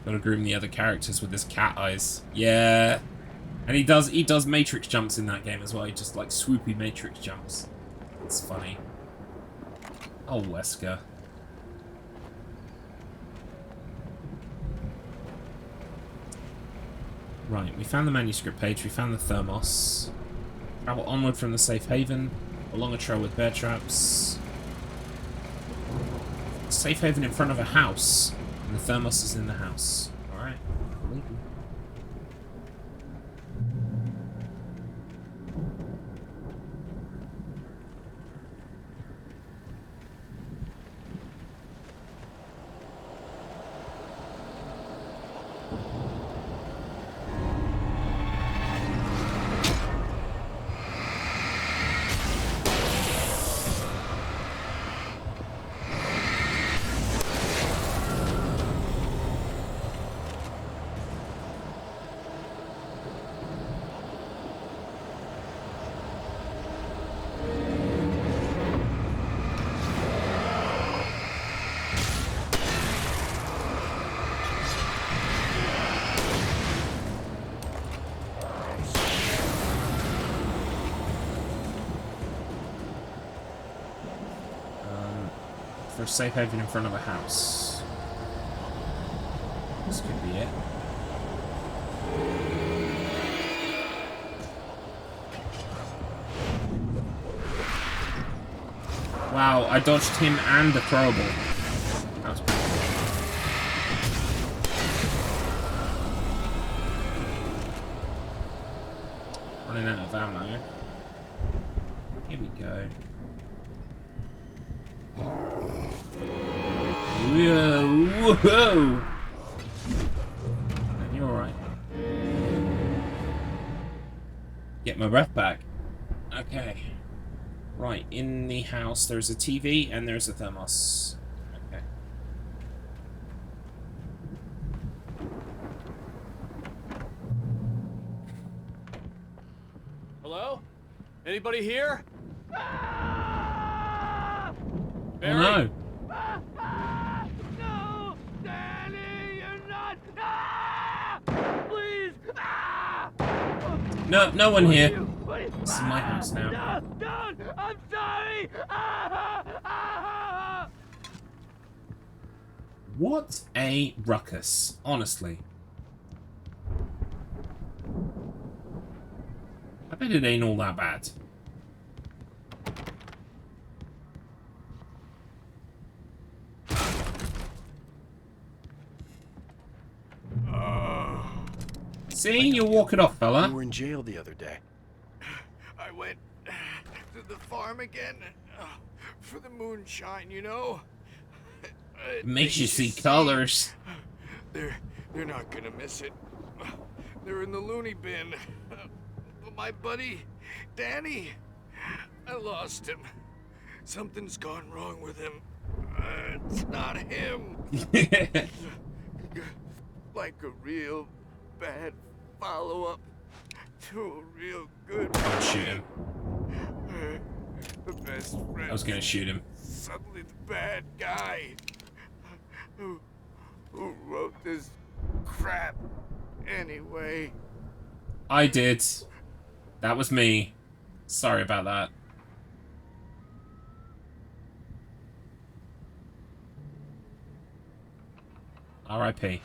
Gotta groom the other characters with his cat eyes. Yeah. And he does matrix jumps in that game as well. He just like swoopy matrix jumps. It's funny. Oh, Wesker. Right, we found the manuscript page, we found the thermos. Travel onward from the safe haven, along a trail with bear traps. Safe haven in front of a house, and the thermos is in the house. Alright, believe me. For a safe haven in front of a house. This could be it. Wow, I dodged him and the throwable. That was pretty cool. Running out of ammo. Here we go. Whoa! Whoa! You're alright. Get my breath back. Okay. Right, in the house there's a TV and there's a thermos. Okay. Hello? Anybody here? Oh no! No! Danny, you're not! Please! No, no one here. This is my house now. No, don't! I'm sorry! What a ruckus, honestly. I bet it ain't all that bad. See, you walk it off, fella. You were in jail the other day. I went to the farm again for the moonshine, you know? It makes you see colors. They're not gonna miss it. They're in the loony bin. But my buddy, Danny, I lost him. Something's gone wrong with him. It's not him. Like a real bad follow-up to a real good. I'll shoot him. The best friend. I was gonna shoot him. Suddenly the bad guy. Who wrote this crap anyway? I did. That was me. Sorry about that. R.I.P.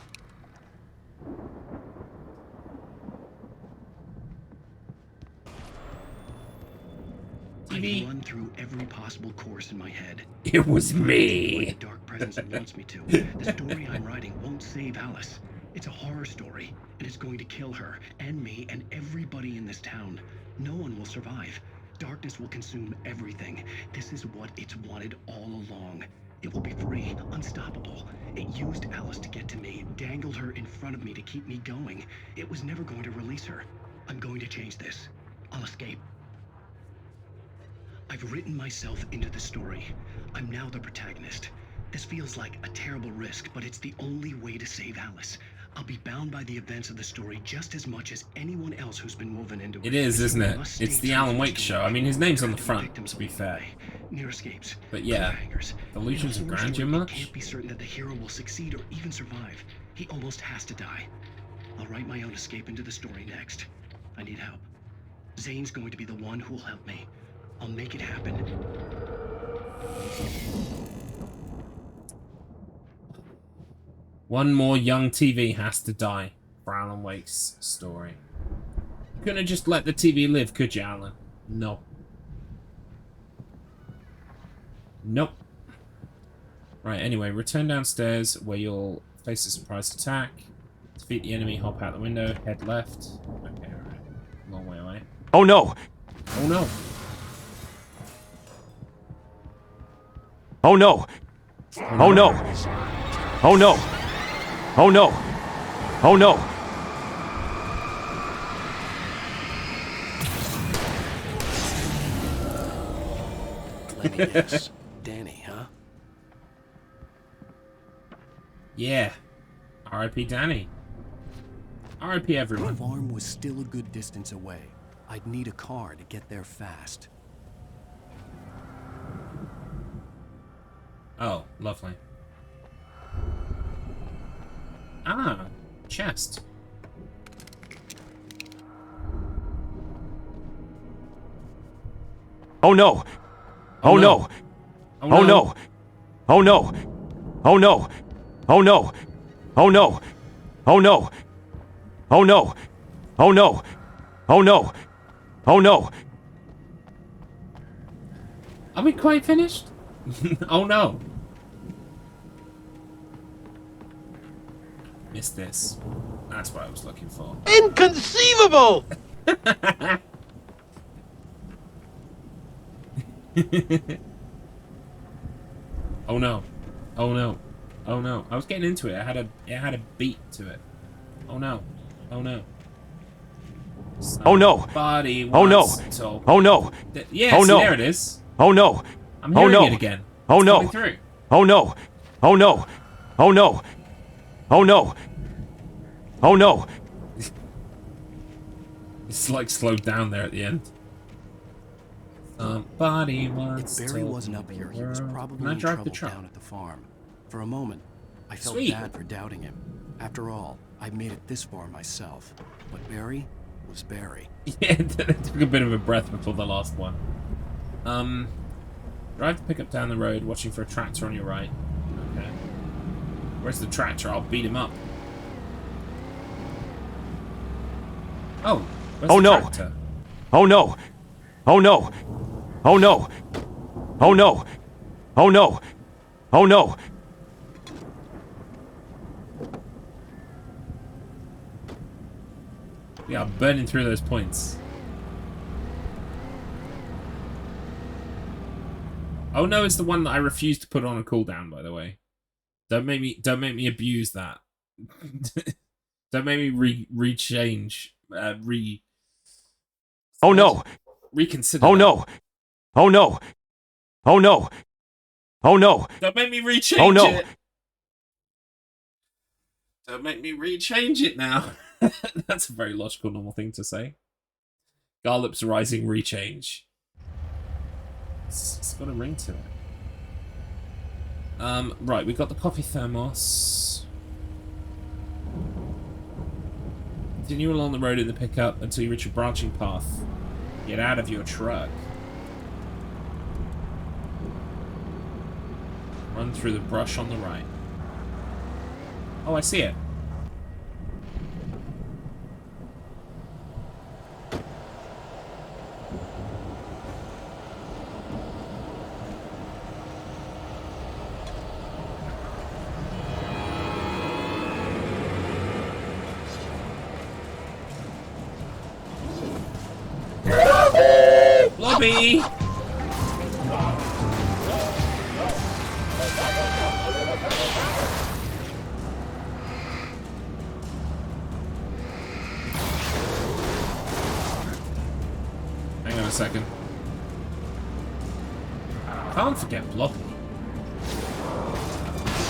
I've run through every possible course in my head. It was me. The dark presence wants me to. The story I'm writing won't save Alice. It's a horror story, and it's going to kill her, and me, and everybody in this town. No one will survive. Darkness will consume everything. This is what it's wanted all along. It will be free, unstoppable. It used Alice to get to me, dangled her in front of me to keep me going. It was never going to release her. I'm going to change this. I'll escape. I've written myself into the story. I'm now the protagonist. This feels like a terrible risk, but it's the only way to save Alice. I'll be bound by the events of the story just as much as anyone else who's been woven into it. It is, isn't it? It's the Alan Wake show. I mean, his name's on the front, to be fair. Near escapes. But yeah, Illusions of Grandeur much? Can't be certain that the hero will succeed or even survive. He almost has to die. I'll write my own escape into the story next. I need help. Zane's going to be the one who'll help me. I'll make it happen. One more young TV has to die for Alan Wake's story. You couldn't have just let the TV live, could you, Alan? No. Nope. Right, anyway, return downstairs where you'll face a surprise attack. Defeat the enemy, hop out the window, head left. Okay, alright. Long way away. Oh no! Oh no! Oh no! Oh no! Oh no! Oh no! Oh no! Let me guess. Danny, huh? Yeah. R.I.P. Danny. R.I.P. The everyone. farm was still a good distance away. I'd need a car to get there fast. Oh, lovely. Ah, chest. Oh no! Oh no! Oh no! Oh no! Oh no! Oh no! Oh no! Oh no! Oh no! Oh no! Oh no! Oh no! Are we quite finished? Oh no! Missed this. That's what I was looking for. Inconceivable! Oh no! Oh no! Oh no! I was getting into it. It had a beat to it. Oh no! Oh no! Oh no! Somebody Oh no! wants to- Oh no! Yes, Oh no! there it is. Oh no! I'm Oh hearing no! it again. Oh It's no! coming through. Oh no! Oh no! Oh no! Oh no! Oh no! It's like slowed down there at the end. Somebody wants If Barry to wasn't up here, he was probably Can I in drive trouble the truck? down at the farm. For a moment, I felt Sweet. bad for doubting him. After all, I made it this far myself. But Barry was Barry. Yeah, it took a bit of a breath before the last one. Drive the pickup down the road, watching for a tractor on your right. Okay. Where's the tractor? I'll beat him up. Oh, where's Oh the no! tractor? Oh no! Oh no! Oh no! Oh no! Oh no! Oh no! Yeah, I'm burning through those points. Oh no, it's the one that I refuse to put on a cooldown, by the way. Don't make me abuse that. Don't make me rechange. Oh no! Reconsider. Oh that. no! Oh no! Oh no! Oh no! Don't make me rechange Oh no! it. Don't make me rechange it now. That's a very logical, normal thing to say. Garlips rising rechange. It's got a ring to it. Right, we got the coffee thermos. Continue along the road in the pickup until you reach a branching path. Get out of your truck. Run through the brush on the right. Oh, I see it. Lobby! Hang on a second. Can't forget Bloppy.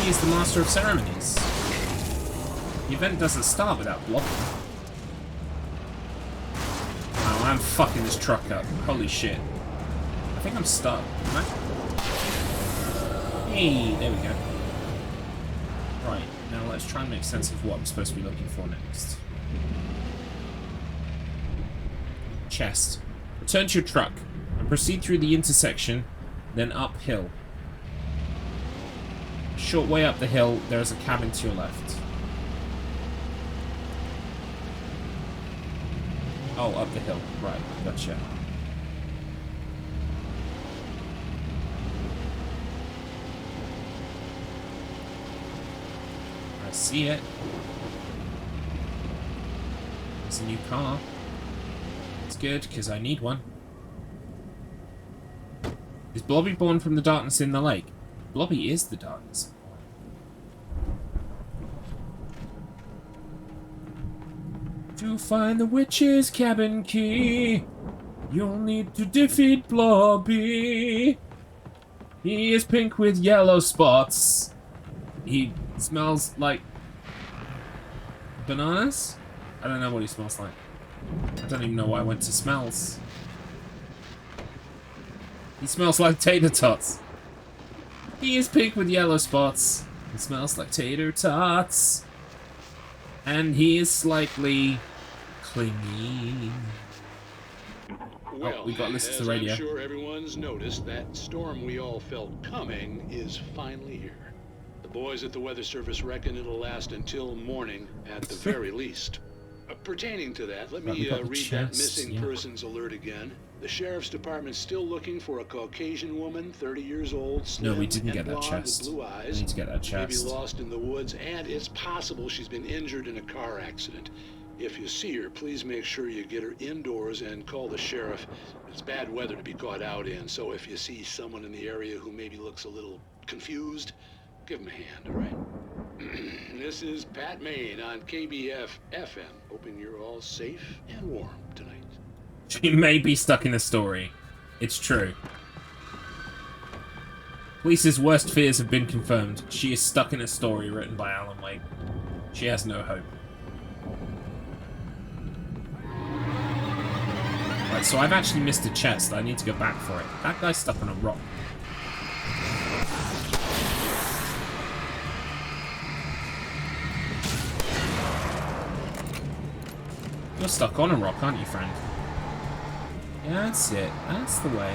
He is the master of ceremonies. The event doesn't start without Bloppy. Oh, I'm fucking this truck up. Holy shit. I think I'm stuck. Am I? Hey, there we go. Right, now let's try and make sense of what I'm supposed to be looking for next. Chest. Return to your truck and proceed through the intersection, then uphill. A short way up the hill, there is a cabin to your left. Oh, up the hill. Right, gotcha. I see it. It's a new car. It's good, because I need one. Is Blobby born from the darkness in the lake? Blobby is the darkness. To find the witch's cabin key, you'll need to defeat Blobby. He is pink with yellow spots. He smells like bananas? I don't know what he smells like. I don't even know why I went to smells. He smells like tater tots. He is pink with yellow spots. He smells like tater tots. And he is slightly clingy. Well, we got to listen to as the radio. I'm sure everyone's noticed, that storm we all felt coming is finally here. The boys at the Weather Service reckon it'll last until morning at the very least. pertaining to that, let Right, me we got the read that chest, missing yeah. persons alert again. The sheriff's department's still looking for a Caucasian woman, 30 years old, No, slim we didn't and get that blonde chest. with blue We eyes. need to get that Maybe chest. lost in the woods, and it's possible she's been injured in a car accident. If you see her, please make sure you get her indoors and call the sheriff. It's bad weather to be caught out in, so if you see someone in the area who maybe looks a little confused, give him a hand, all right? This is Pat Maine on KBF FM, hoping you're all safe and warm tonight. She may be stuck in a story. It's true. Police's worst fears have been confirmed. She is stuck in a story written by Alan Wake. She has no hope. Right, so I've actually missed a chest. I need to go back for it. That guy's stuck on a rock. You're stuck on a rock, aren't you, friend? Yeah, that's it. That's the way.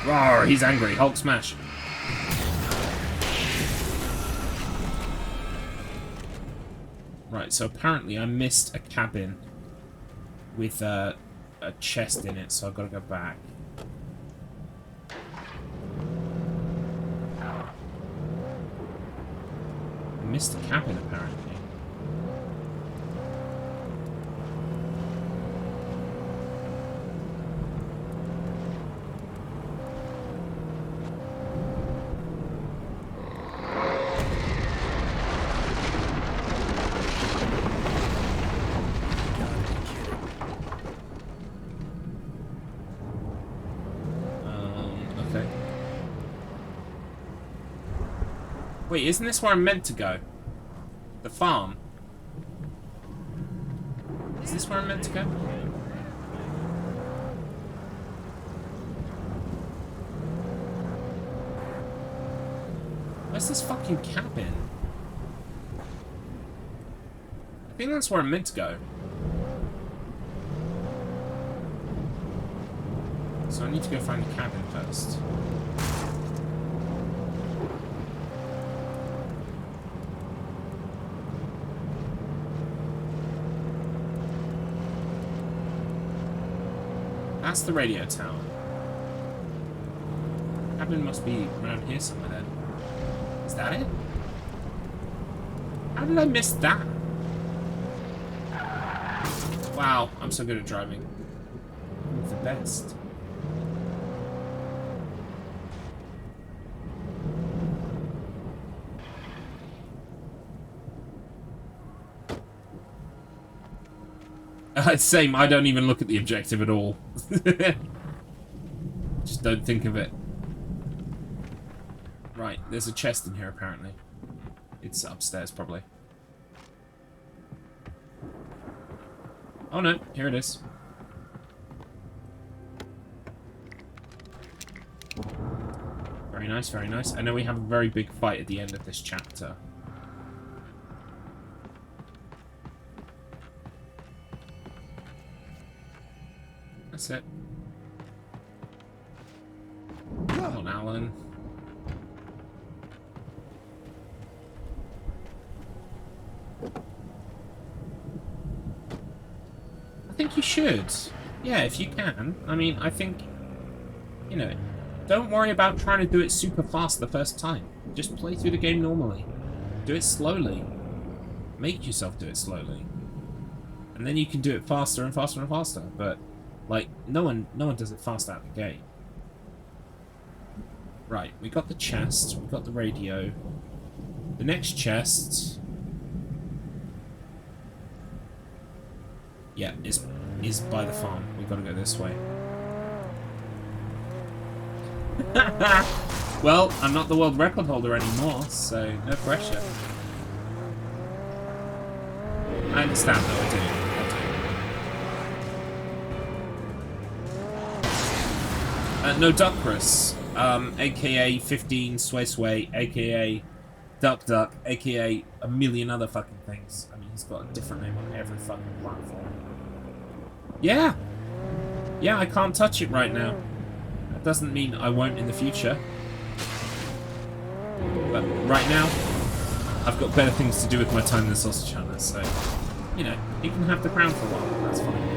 Roar, he's angry. Hulk smash. Right, so apparently I missed a cabin with a chest in it, so I've got to go back. I missed a cabin, apparently. Okay. Wait, isn't this where I'm meant to go? The farm? Is this where I'm meant to go? Where's this fucking cabin? I think that's where I'm meant to go. So I need to go find the cabin first. That's the radio tower. Cabin must be around here somewhere then. Is that it? How did I miss that? Wow, I'm so good at driving. I'm the best. Same, I don't even look at the objective at all. Just don't think of it. Right, there's a chest in here apparently. It's upstairs probably. Oh no, here it is. Very nice, very nice. I know we have a very big fight at the end of this chapter. That's it. Come on, Alan. I think you should. Yeah, if you can. I mean, I think, you know, don't worry about trying to do it super fast the first time. Just play through the game normally. Do it slowly. Make yourself do it slowly. And then you can do it faster and faster and faster. But like, no one does it fast out of the gate. Right, we got the chest, we got the radio. The next chest... yeah, is by the farm. We've got to go this way. Well, I'm not the world record holder anymore, so no pressure. I understand though, I do. No Duckrus, aka 15 Sway Sway, aka Duck Duck, aka a million other fucking things. I mean, he's got a different name on every fucking platform. Yeah! Yeah, I can't touch it right now. That doesn't mean I won't in the future. But right now, I've got better things to do with my time than sausage hunter, so, you know, he can have the crown for a while. That's fine.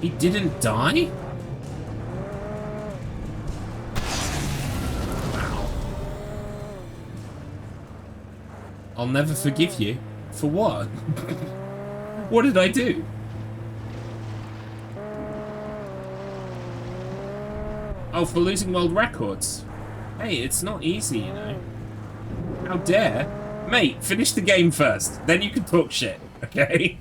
He didn't die? Wow. I'll never forgive you. For what? What did I do? Oh, for losing world records. Hey, it's not easy, you know. How dare? Mate, finish the game first. Then you can talk shit, okay?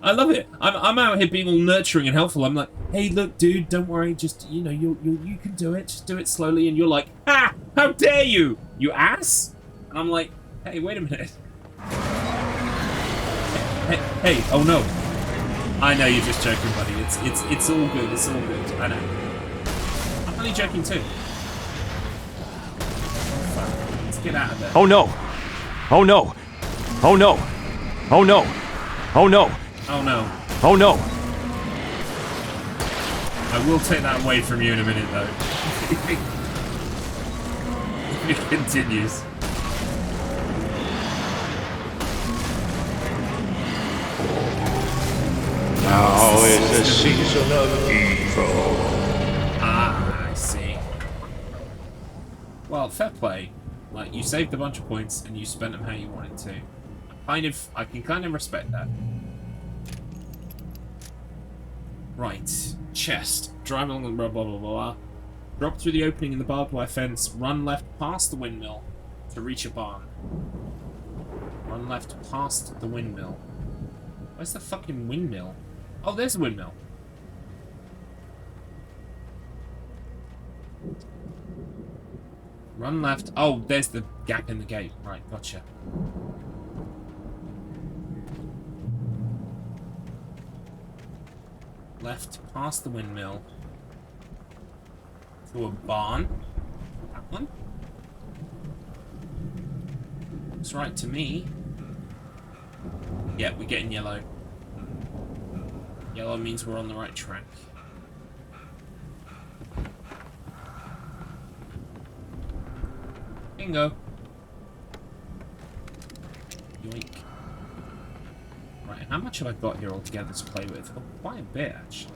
I love it. I'm out here being all nurturing and helpful. I'm like, hey, look, dude, don't worry. Just, you know, you can do it. Just do it slowly. And you're like, ah, how dare you, you ass? And I'm like, hey, wait a minute. Hey, oh no. I know you're just joking, buddy. It's all good. It's all good. I know. I'm only joking too. Fuck. Let's get out of there. Oh no. Oh no. Oh no. Oh no. Oh no. Oh no. Oh no. I will take that away from you in a minute, though. It continues. Now is the season of evil. Ah, I see. Well, fair play. Like, you saved a bunch of points and you spent them how you wanted to. I can kind of respect that. Right. Chest. Drive along the blah, blah, blah, blah. Drop through the opening in the barbed wire fence. Run left past the windmill to reach a barn. Run left past the windmill. Where's the fucking windmill? Oh, there's a windmill. Run left. Oh, there's the gap in the gate. Right, gotcha. Left past the windmill to a barn. That one? Looks right to me. Yeah, we're getting yellow. Yellow means we're on the right track. Bingo. Yoink. Right, how much have I got here altogether to play with? Oh, quite a bit, actually.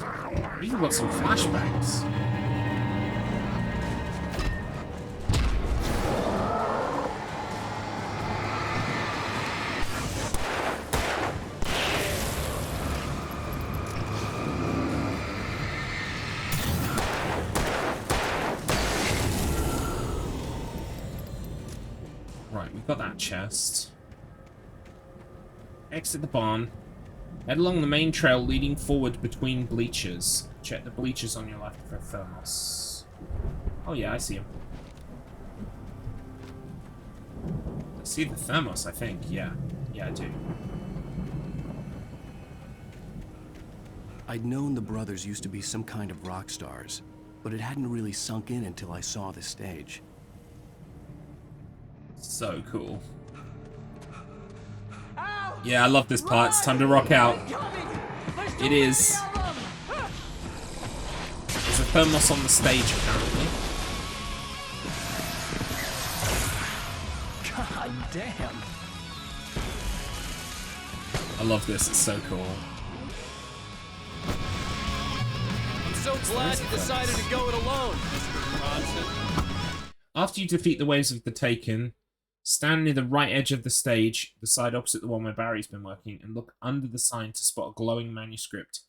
I've even got some flashbacks. Got that chest. Exit the barn. Head along the main trail leading forward between bleachers. Check the bleachers on your left for thermos. Oh yeah, I see him. I see the thermos, I think. Yeah. Yeah, I do. I'd known the brothers used to be some kind of rock stars, but it hadn't really sunk in until I saw the stage. So cool. Yeah, I love this part. It's time to rock out. It is. There's a thermos on the stage, apparently. God damn. I love this. It's so cool. I'm so glad you decided to go it alone, Mr. Johnson. After you defeat the waves of the Taken, stand near the right edge of the stage, the side opposite the one where Barry's been working, and look under the sign to spot a glowing manuscript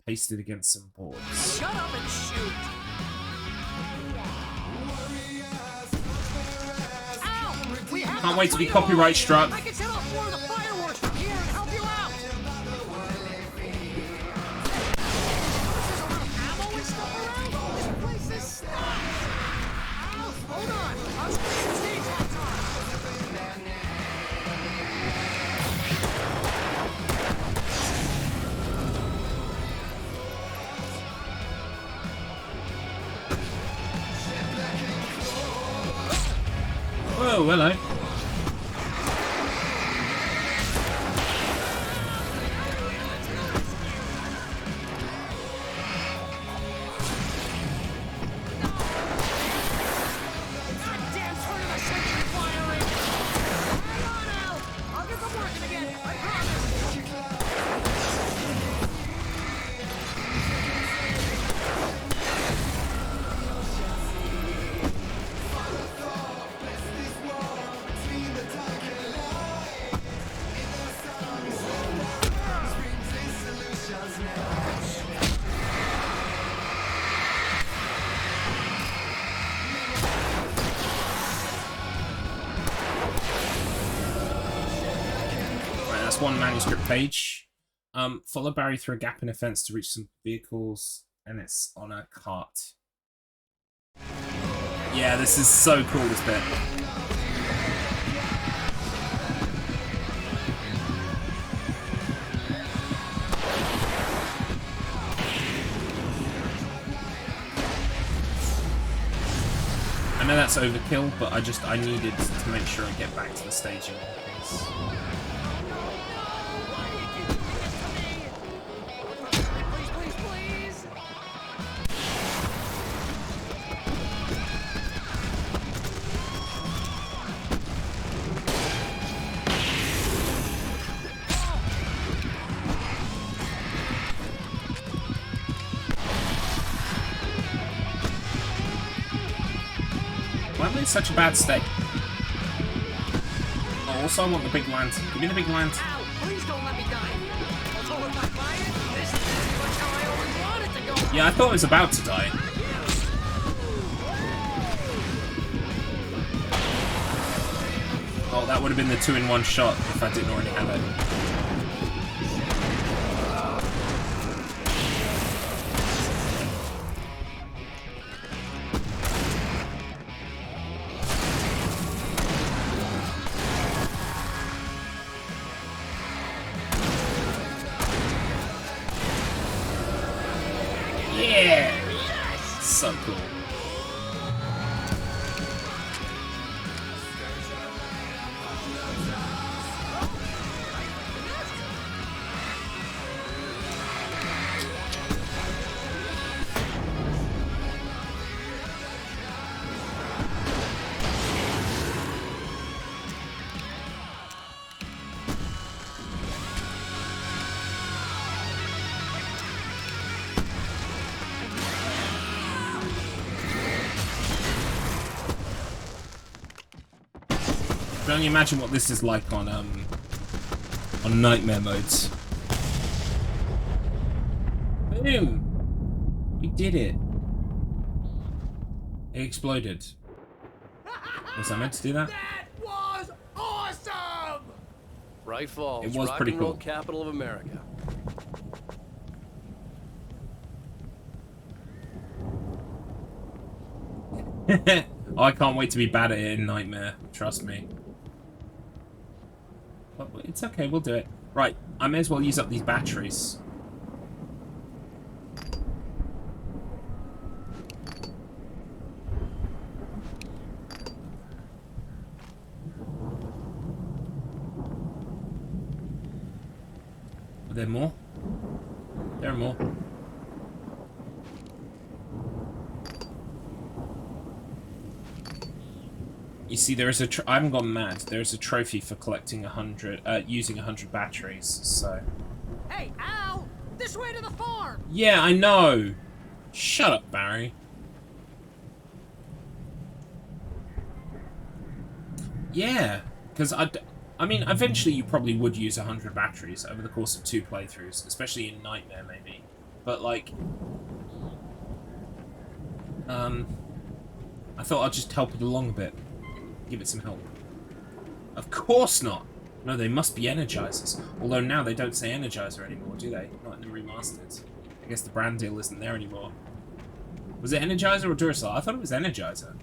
pasted against some boards. Shut up and shoot! Ow! Can't wait to be copyright struck. I can set off more of the fireworks from here and help you out! There's a lot of ammo and stuff around? This place is stuck! Ow! Hold on! I'll fix the stage that time! Oh, hello. Goddamn turn of the century wiring! Hang on, Al! I'll get them working again, I promise! Right, that's one manuscript page. Follow Barry through a gap in a fence to reach some vehicles, and it's on a cart. Yeah, this is so cool, this bit. I know that's overkill, but I needed to make sure I get back to the staging in case. Why am I in such a bad state? Oh, also I want the big lantern. Give me the big lantern. Al, please don't let me die! Although if I buy it, this is pretty much how I always wanted to go! Yeah, I thought I was about to die. Oh, that would have been the 2-in-1 shot if I didn't already have it. Yeah! So cool. I can only imagine what this is like on nightmare modes. Boom! We did it. It exploded. Was I meant to do that? That was awesome! Bright Falls, It was rock pretty and roll cool. capital of America. Oh, I can't wait to be bad at it in Nightmare. Trust me. But it's okay, we'll do it. Right, I may as well use up these batteries. Are there more? There are more. You see, there is a. I haven't gone mad. There is a trophy for collecting 100, using 100 batteries. So. Hey, Al! This way to the farm! Yeah, I know. Shut up, Barry. Yeah, because I mean, eventually you probably would use 100 batteries over the course of 2 playthroughs, especially in Nightmare, maybe. But like, I thought I'd just help it along a bit. Give it some help. Of course not! No, they must be Energizers. Although now they don't say Energizer anymore, do they? Not in the Remastered. I guess the brand deal isn't there anymore. Was it Energizer or Duracell? I thought it was Energizer.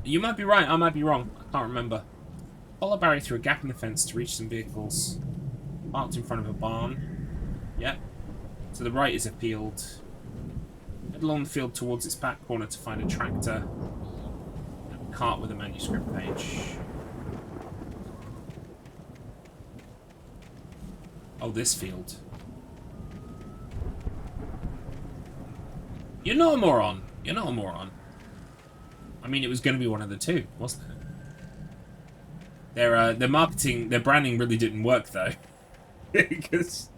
You might be right, I might be wrong. I can't remember. Follow Barry through a gap in the fence to reach some vehicles. Parked in front of a barn. Yep. To the right is a field. Head along the field towards its back corner to find a tractor and a cart with a manuscript page. Oh, this field. You're not a moron. You're not a moron. I mean, it was going to be one of the two, wasn't it? Their marketing, their branding really didn't work, though. Because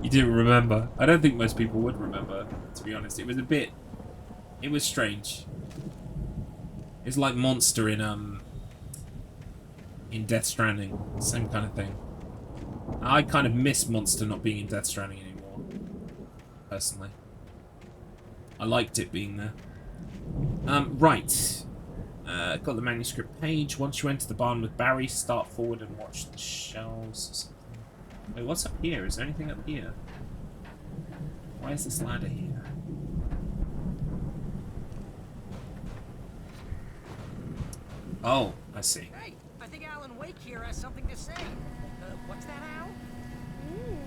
you didn't remember. I don't think most people would remember, to be honest. It was a bit... It was strange. It's like Monster in Death Stranding. Same kind of thing. I kind of miss Monster not being in Death Stranding anymore. Personally. I liked it being there. Right. Got the manuscript page. Once you enter the barn with Barry, start forward and watch the shelves. Wait, what's up here? Is there anything up here? Why is this ladder here? Oh, I see. Hey, I think Alan Wake here has something to say. What's that, Al? Ooh,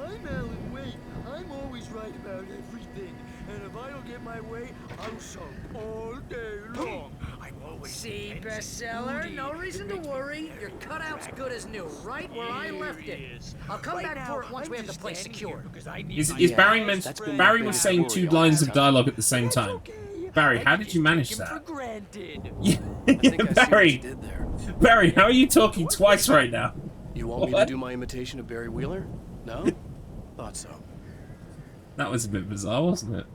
I'm Alan Wake. I'm always right about everything. And if I don't get my way, I'll sulk all day long. I'm always See, bestseller? No reason to worry. Your cutout's good as new, right where I left it. I'll come back for it once we have the place secured. Is Barry Barry was saying two lines of dialogue at the same time. Barry, how did you manage that? Yeah, Barry, how are you talking twice right now? You want me to do my imitation of Barry Wheeler? No? Thought so. That was a bit bizarre, wasn't it?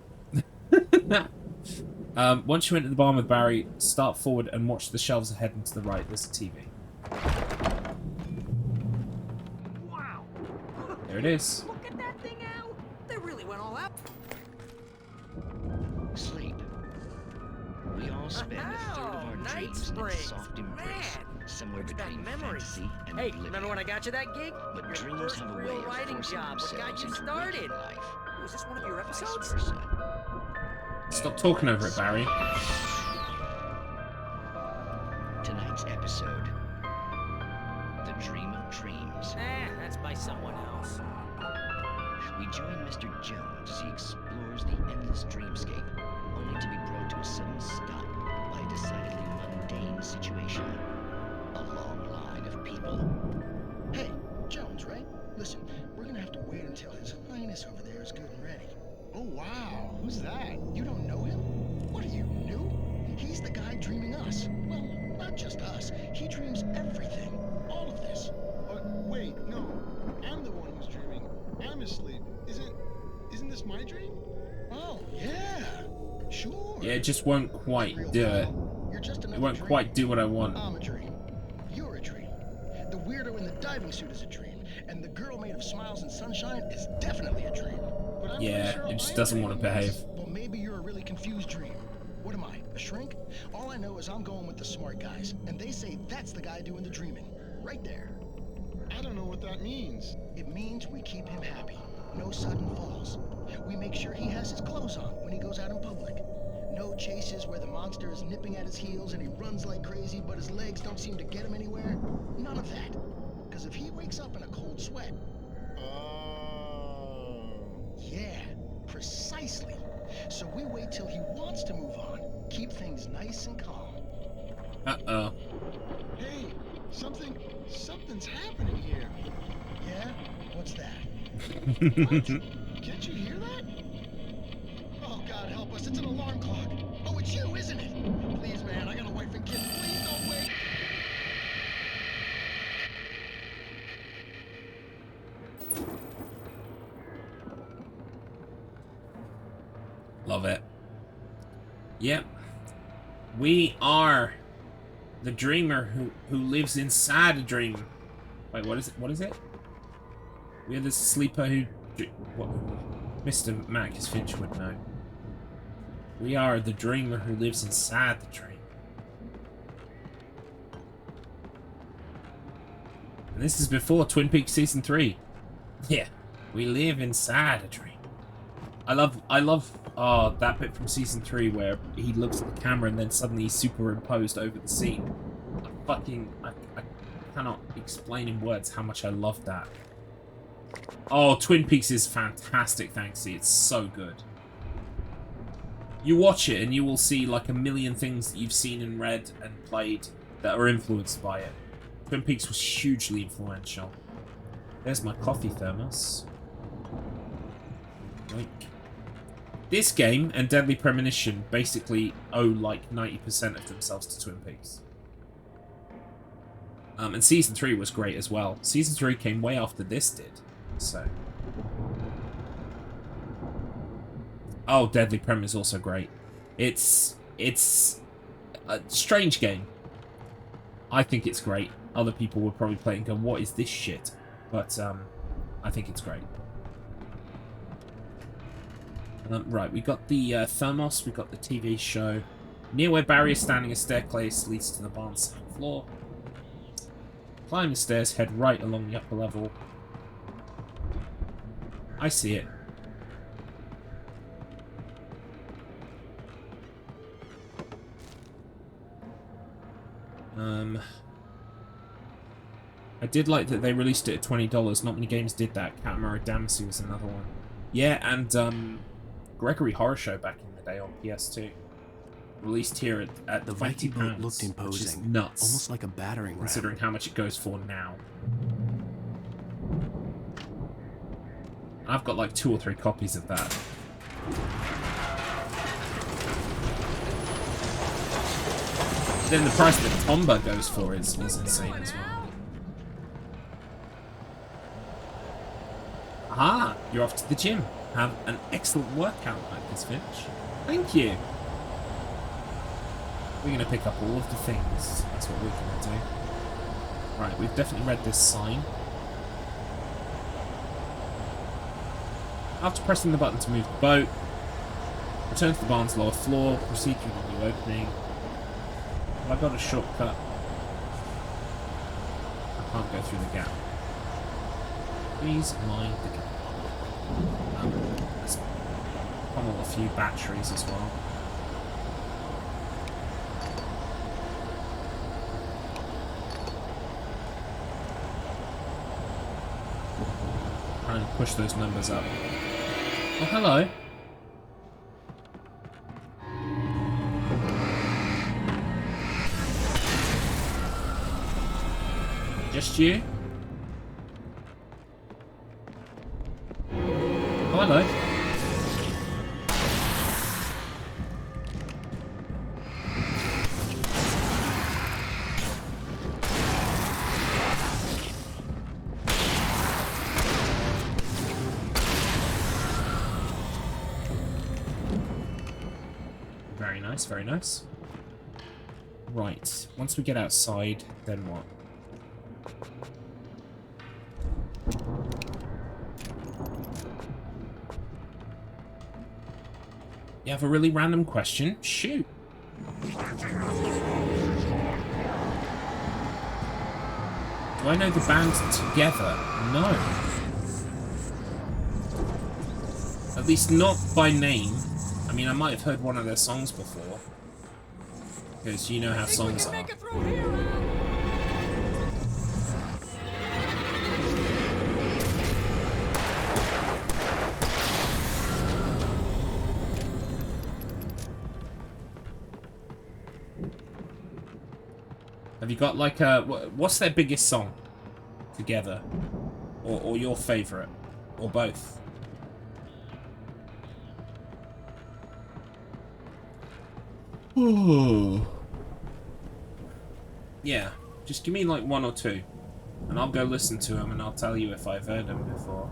Once you enter the barn with Barry, start forward and watch the shelves ahead and to the right. There's a TV. Wow. There it is. Look at that thing, Al. They really went all out. Sleep. We all spend a third of our dreams in a soft embrace, somewhere between fantasy and Hey, oblivion. remember when I got you that gig? But Your dreams first have a way real of writing forcing job. What got themselves you into started? waking life. Was this one of your Vice episodes? versa. Stop talking over it, Barry. Tonight's episode: The Dream of Dreams. That's by someone else. We join Mr. Jones as he explores the endless dreamscape, only to be brought to a sudden stop by a decidedly mundane situation. A long line of people. Hey, Jones, right? Listen, we're gonna have to wait until His Highness over there is good and ready. Oh, wow. Who's that? You don't know him? What are you, new? He's the guy dreaming us. Well, not just us. He dreams everything. All of this. Wait, no. I'm the one who's dreaming. I'm asleep. Isn't this my dream? Oh, yeah. Sure. Yeah, it just won't quite do it. It won't quite do what I want. I'm a dream. You're a dream. The weirdo in the diving suit is a dream. And the girl made of smiles and sunshine is definitely a dream. But I'm Yeah, sure it just I'm doesn't want to dreaming behave. this. Well, maybe you're a really confused dream. What am I, a shrink? All I know is I'm going with the smart guys. And they say that's the guy doing the dreaming. Right there. I don't know what that means. It means we keep him happy. No sudden falls. We make sure he has his clothes on when he goes out in public. No chases where the monster is nipping at his heels and he runs like crazy, but his legs don't seem to get him anywhere. None of that. Because if he wakes up in a cold sweat... Yeah, precisely. So we wait till he wants to move on. Keep things nice and calm. Uh-oh. Hey, something's happening here. Yeah? What's that? What? Can't you hear that? Oh, God help us, it's an alarm clock. Oh, it's you, isn't it? Please, man, I got a wife and kids. Please don't wait. Love it. Yep. We are the dreamer who lives inside a dream. Wait, what is it? What is it? We are the sleeper who... What? Mr. Marcus Finch would know. We are the dreamer who lives inside the dream. And this is before Twin Peaks Season 3. Yeah. We live inside a dream. I love that bit from Season 3 where he looks at the camera and then suddenly he's superimposed over the scene. I cannot explain in words how much I love that. Oh, Twin Peaks is fantastic, Thanksy. It's so good. You watch it and you will see like a million things that you've seen and read and played that are influenced by it. Twin Peaks was hugely influential. There's my coffee thermos. Like, this game and Deadly Premonition basically owe like 90% of themselves to Twin Peaks. And Season 3 was great as well. Season 3 came way after this did, so... Oh, Deadly Prem is also great. It's a strange game. I think it's great. Other people would probably play it and go, what is this shit? But, I think it's great. Right, we got the thermos, we got the TV show. Near where Barry is standing, a staircase leads to the barn's second floor. Climb the stairs, head right along the upper level. I see it. I did like that they released it at $20. Not many games did that. Katamari Damacy was another one. Yeah, and Gregory Horror Show back in the day on PS2. Released here at the £20, Viking boat looked imposing, which is nuts. almost like a battering ram. Considering how much it goes for now. I've got like 2 or 3 copies of that. Then the price that Tomba goes for is insane as well. Aha! You're off to the gym. Have an excellent workout, Marcus Finch. Thank you. We're going to pick up all of the things. That's what we're going to do. Right, we've definitely read this sign. After pressing the button to move the boat, return to the barn's lower floor, proceed through the new opening. Have I got a shortcut? I can't go through the gap. Please mind the gap. Let's pummel a few batteries as well. Try and push those numbers up. Oh, hello. Just you? Oh, hello. Very nice, very nice. Right, once we get outside, then what? You have a really random question? Shoot. Do I know the band Together? No. At least not by name. I mean, I might have heard one of their songs before. Because you know how songs are. Have you got like a... What's their biggest song? Together. Or your favourite? Or both? Yeah. Just give me like 1 or 2. And I'll go listen to them and I'll tell you if I've heard them before.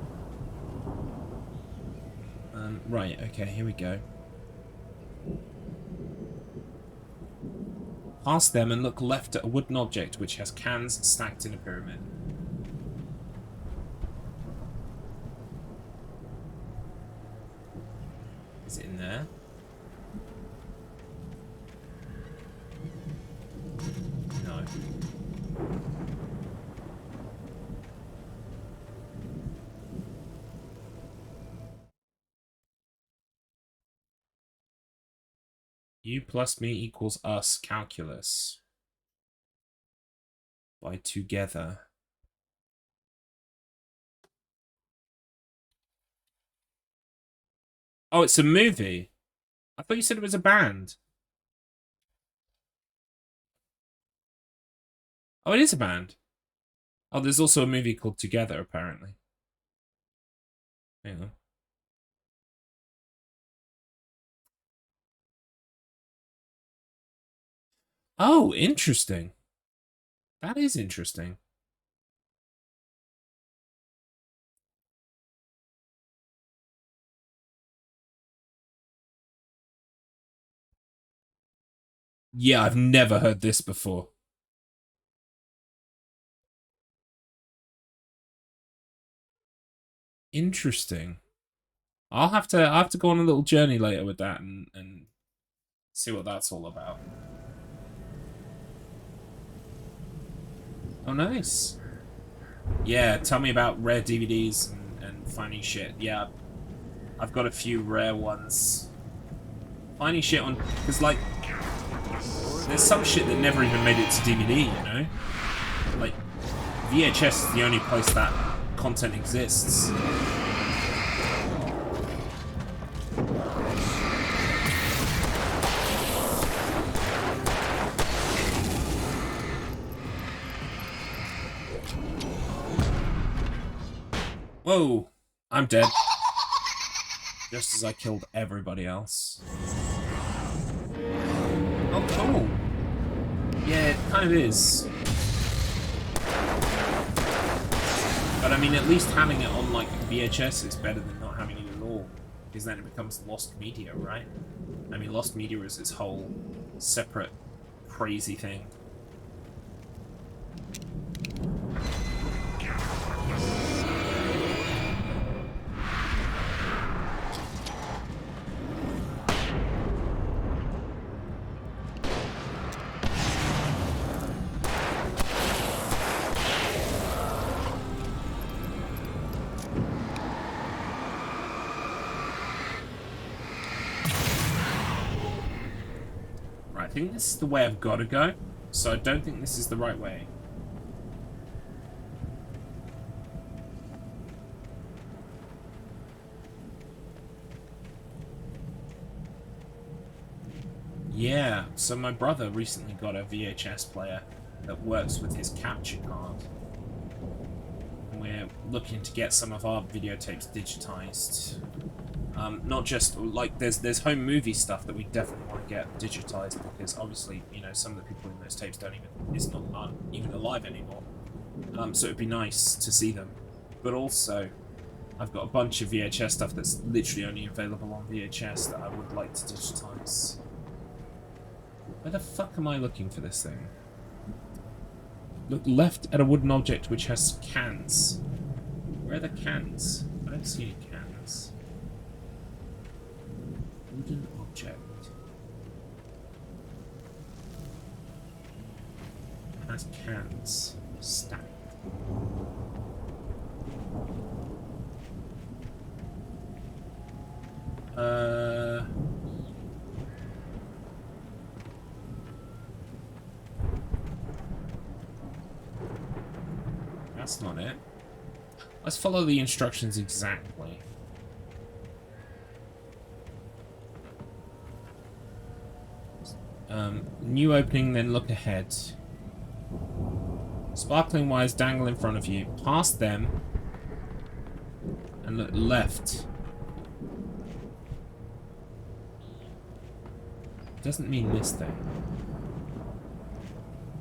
Right, okay, here we go. Past them and look left at a wooden object which has cans stacked in a pyramid. Is it in there? No. U plus me equals us calculus. By Together. Oh, it's a movie. I thought you said it was a band. Oh, it is a band. Oh, there's also a movie called Together, apparently. Hang on. Oh, interesting. That is interesting. Yeah, I've never heard this before. Interesting. I'll have to go on a little journey later with that and see what that's all about. Oh, nice. Yeah, tell me about rare DVDs and finding shit. Yeah, I've got a few rare ones. Finding shit on... Because, like, there's some shit that never even made it to DVD, you know? Like, VHS is the only place that content exists. Whoa, I'm dead. Just as I killed everybody else. Oh, cool. Yeah, it kind of is. But I mean, at least having it on, like, VHS is better than not having it at all. Because then it becomes lost media, right? I mean, lost media is this whole separate, crazy thing. I think this is the way I've got to go, so I don't think this is the right way. Yeah, so my brother recently got a VHS player that works with his capture card. We're looking to get some of our videotapes digitized. Not just, like, there's home movie stuff that we definitely want to get digitized, because obviously, you know, some of the people in those tapes aren't even alive anymore. So it'd be nice to see them. But also, I've got a bunch of VHS stuff that's literally only available on VHS that I would like to digitize. Where the fuck am I looking for this thing? Look left at a wooden object which has cans. Where are the cans? I don't see any cans. Wooden object. Has cans stacked. That's not it. Let's follow the instructions exactly. New opening, then look ahead. Sparkling wires dangle in front of you. Past them. And look left. Doesn't mean this thing.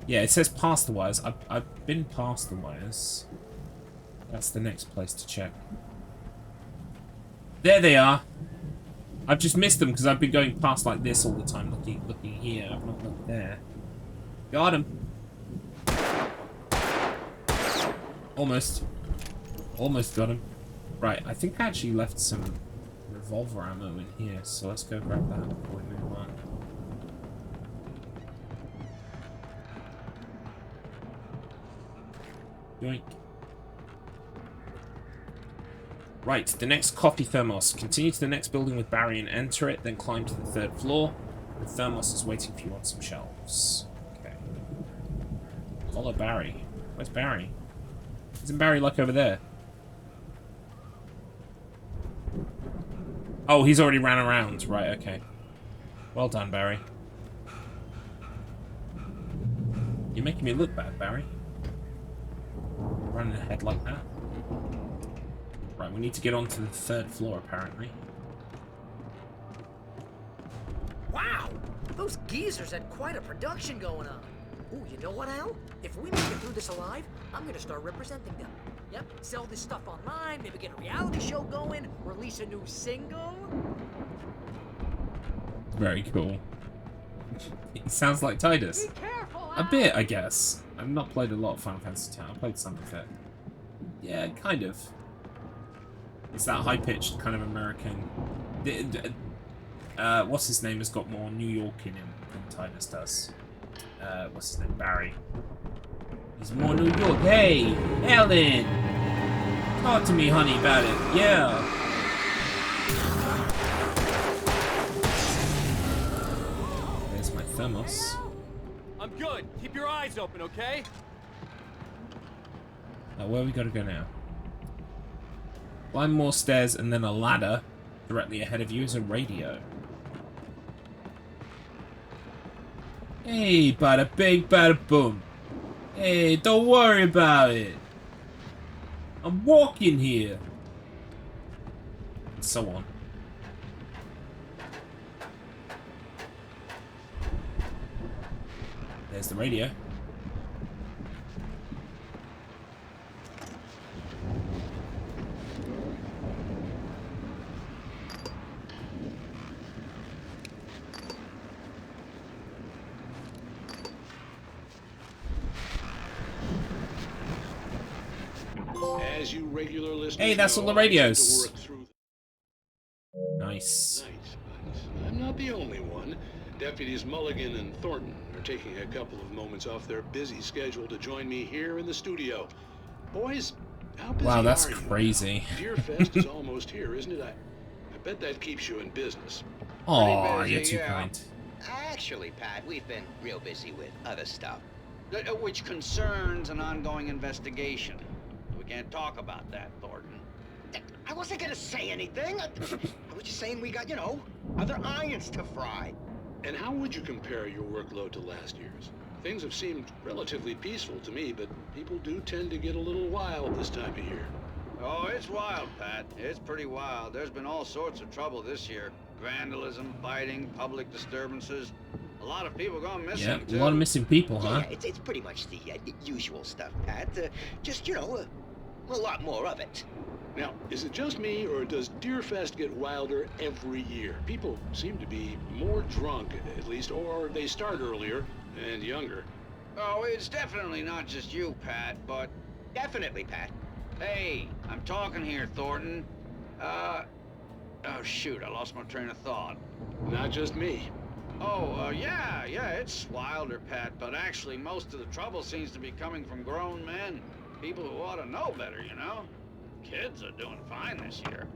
Yeah, it says past the wires. I've been past the wires. That's the next place to check. There they are. I've just missed them because I've been going past like this all the time, looking here. I've not looked there. Got him. Almost. Almost got him. Right, I think I actually left some revolver ammo in here, so let's go grab that before we move on. Yoink. Right, the next coffee thermos. Continue to the next building with Barry and enter it, then climb to the 3rd floor. The thermos is waiting for you on some shelves. Okay. Follow Barry. Where's Barry? Isn't Barry like over there? Oh, he's already ran around. Right, okay. Well done, Barry. You're making me look bad, Barry. Running ahead like that. Right, we need to get onto the 3rd floor, apparently. Wow! Those geezers had quite a production going on. Ooh, you know what, Al? If we make it through this alive, I'm gonna start representing them. Yep, sell this stuff online, maybe get a reality show going, release a new single. Very cool. He sounds like Titus. A bit, I guess. I've not played a lot of Final Fantasy X. I played some of it. Yeah, kind of. It's that high-pitched kind of American... what's his name has got more New York in him than Titus does. What's his name? Barry. He's more New York. Hey, Ellen! Talk to me, honey, about it. Yeah. There's my thermos. I'm good. Keep your eyes open, okay? Where we gotta go now? Climb more stairs and then a ladder. Directly ahead of you is a radio. Hey, bada bing, bada boom. Hey, don't worry about it. I'm walking here. And so on. There's the radio. As you regular listeners Hey, that's all the know, I tend to radios. work through- Nice. Nice, but I'm not the only one. Deputies Mulligan and Thornton are taking a couple of moments off their busy schedule to join me here in the studio. Boys, how busy Wow, that's are you? crazy. Deerfest is almost here, isn't it? I bet that keeps you in business. Aw, Pretty you're busy, too yeah. kind. Actually, Pat, we've been real busy with other stuff, which concerns an ongoing investigation. We can't talk about that, Thornton. I wasn't gonna say anything. I was just saying we got, you know, other irons to fry. And how would you compare your workload to last year's? Things have seemed relatively peaceful to me, but people do tend to get a little wild this time of year. Oh, it's wild, Pat. It's pretty wild. There's been all sorts of trouble this year. Vandalism, fighting, public disturbances. A lot of people gone missing, Yeah, too. a lot of missing people, huh? Yeah, it's pretty much the usual stuff, Pat. Just, you know, a lot more of it. Now, is it just me, or does Deerfest get wilder every year? People seem to be more drunk, at least, or they start earlier and younger. Oh, it's definitely not just you, Pat, but... Definitely, Pat. Hey, I'm talking here, Thornton. Oh, shoot, I lost my train of thought. Not just me. Oh, yeah, it's wilder, Pat, but actually most of the trouble seems to be coming from grown men. People who ought to know better, you know? Kids are doing fine this year.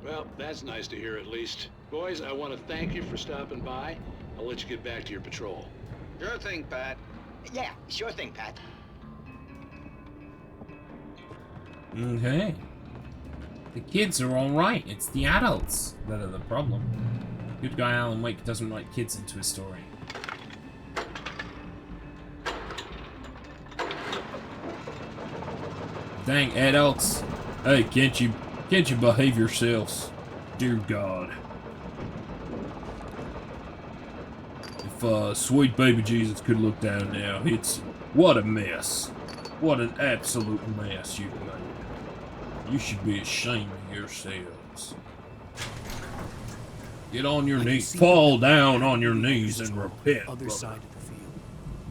Well, that's nice to hear at least. Boys, I want to thank you for stopping by. I'll let you get back to your patrol. Sure thing, Pat. Yeah, sure thing, Pat. Okay. The kids are alright. It's the adults that are the problem. Good guy Alan Wake doesn't write kids into his story. Dang adults. Hey, can't you behave yourselves? Dear God. If sweet baby Jesus could look down now, it's what a mess. What an absolute mess you've made. You should be ashamed of yourselves. Get on your knees, fall down on your knees and repent. Other brother. side of the field.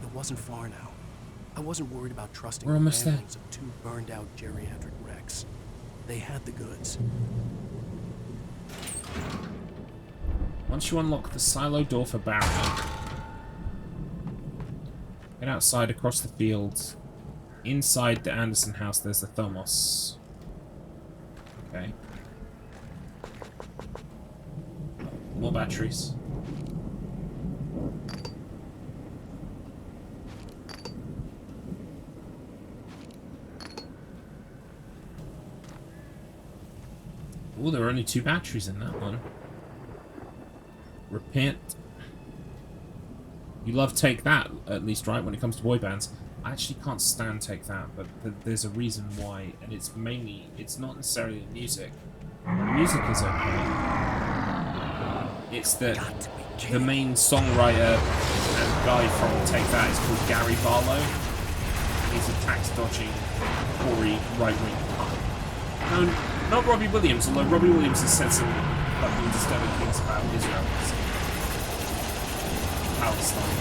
It wasn't far now. I wasn't worried about trusting We're the almost there. ramblings of two burned-out geriatric wrecks. They had the goods. Once you unlock the silo door for Barry, get outside across the fields. Inside the Anderson house, there's the thermos. Okay. More batteries. Oh, there are only 2 batteries in that one. Repent. You love Take That, at least, right, when it comes to boy bands. I actually can't stand Take That, but there's a reason why, and it's mainly, it's not necessarily the music. The music is okay. It's that the main songwriter and guy from Take That is called Gary Barlow. He's a tax-dodging, Tory, right-wing punk. No, not Robbie Williams, although Robbie Williams has said some fucking disturbing things about Israel. Palestine.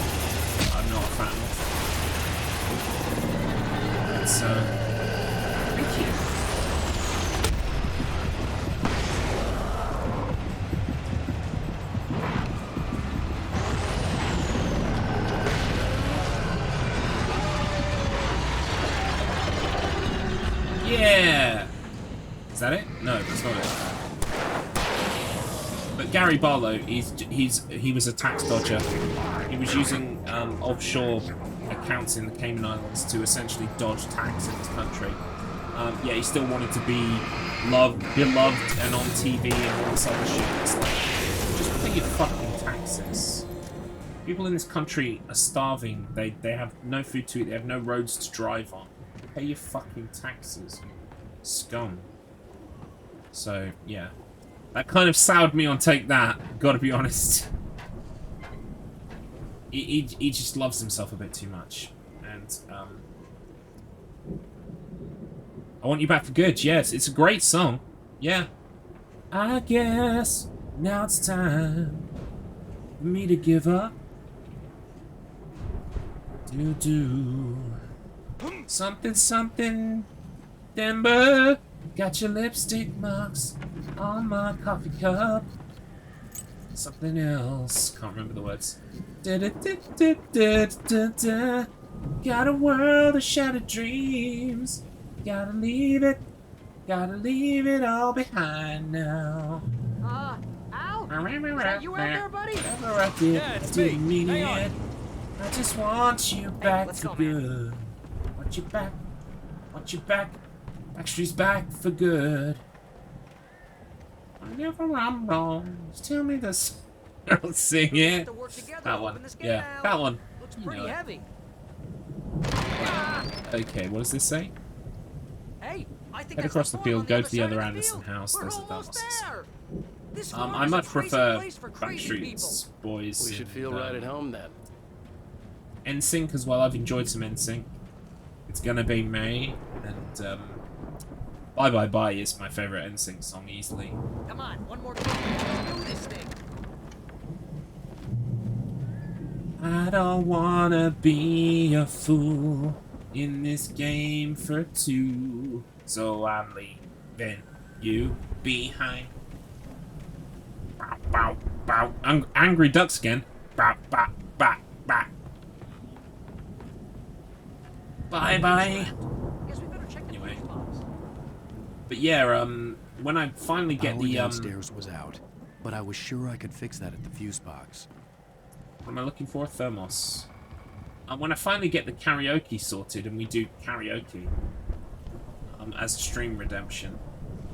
I'm not a fan of. So, thank you. Yeah! Is that it? No, that's not it. But Gary Barlow, he was a tax dodger. He was using offshore accounts in the Cayman Islands to essentially dodge tax in this country. Yeah, he still wanted to be beloved and on TV and all this other shit. It's like, just pay your fucking taxes. People in this country are starving. They have no food to eat. They have no roads to drive on. Pay your fucking taxes, you scum. So, yeah. That kind of soured me on Take That, gotta be honest. He just loves himself a bit too much. And, I Want You Back for Good, yes, it's a great song. Yeah. I guess now it's time for me to give up. Do something, Denver. Got your lipstick marks on my coffee cup. Something else. Can't remember the words. Got a world of shattered dreams. Gotta leave it all behind now. Al? Is that you out there, buddy? Yeah, it's me. Hang on. I just want you back for good. Want you back. Backstreet's back for good. Whenever I'm wrong, just tell me this. I'll sing it. That one. Yeah, that one. Looks pretty heavy. Okay, what does this say? Hey, I think Head across the field, go to the other Anderson house. There's the Thermoses. I much prefer Backstreet's Boys. We should feel right at home then. NSYNC as well. I've enjoyed some NSYNC. It's gonna be May, and Bye Bye Bye is my favorite NSYNC song easily. Come on, one more game. Let's do this thing. I don't wanna be a fool in this game for two, so I'm leaving you behind. Bow, bow, bow. Angry Ducks again. Bow, bow, bow, bow. Bye bye. Anyway. But yeah, when I finally get the downstairs was out, but I was sure I could fix that at the fuse box. What am I looking for? Thermos. When I finally get the karaoke sorted and we do karaoke as a stream redemption,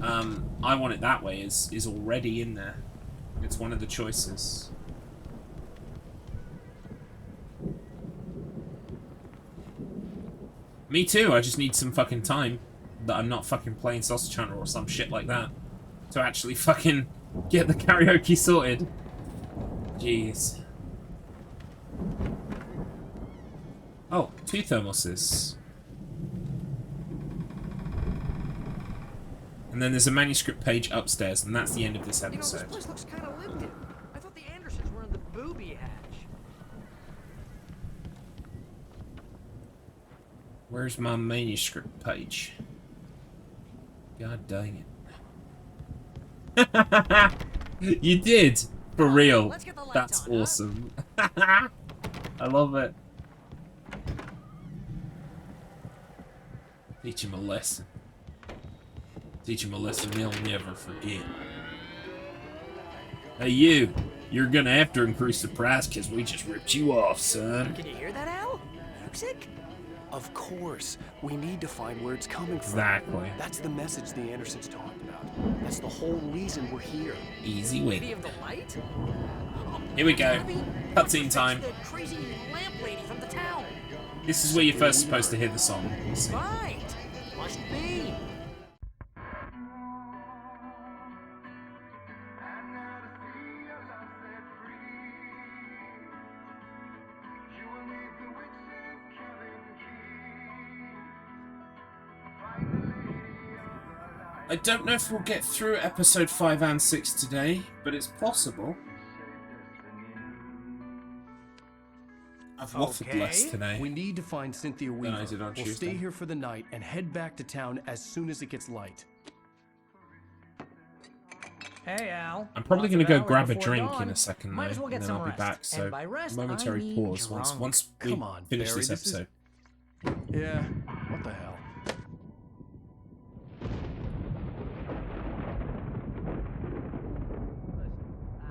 I Want It That Way is already in there. It's one of the choices. Me too, I just need some fucking time that I'm not fucking playing Sausage Hunter or some shit like that to actually fucking get the karaoke sorted. Jeez. Oh, 2 thermoses. And then there's a manuscript page upstairs, and that's the end of this episode. You know, this place looks kind of lived in. I thought the Andersons were in the booby hatch. Where's my manuscript page? God dang it. You did! For real. That's awesome. I love it. Teach him a lesson. Teach him a lesson they'll never forget. Hey you! You're gonna have to increase the price because we just ripped you off, son. Can you hear that, Al? Music? Of course. We need to find where it's coming from. Exactly. That's the message the Andersons talked about. That's the whole reason we're here. Easy win. Maybe of the light? Here we go. Cutscene time. The crazy the town. This is where you're first supposed to hear the song. You see. Right. Must be. I don't know if we'll get through episode 5 and 6 today, but it's possible. I've waffled less today. We need to find Cynthia Weaver. I did on we'll Tuesday. stay here for the night and head back to town as soon as it gets light. Hey, Al. I'm probably Lots going to of go hours grab a before drink dawn. in a second, Might though, as well get and then some I'll be rest. back. So And by rest, I momentary mean pause drunk. once we Come on, finish Barry, this this is- episode. Yeah, what the hell?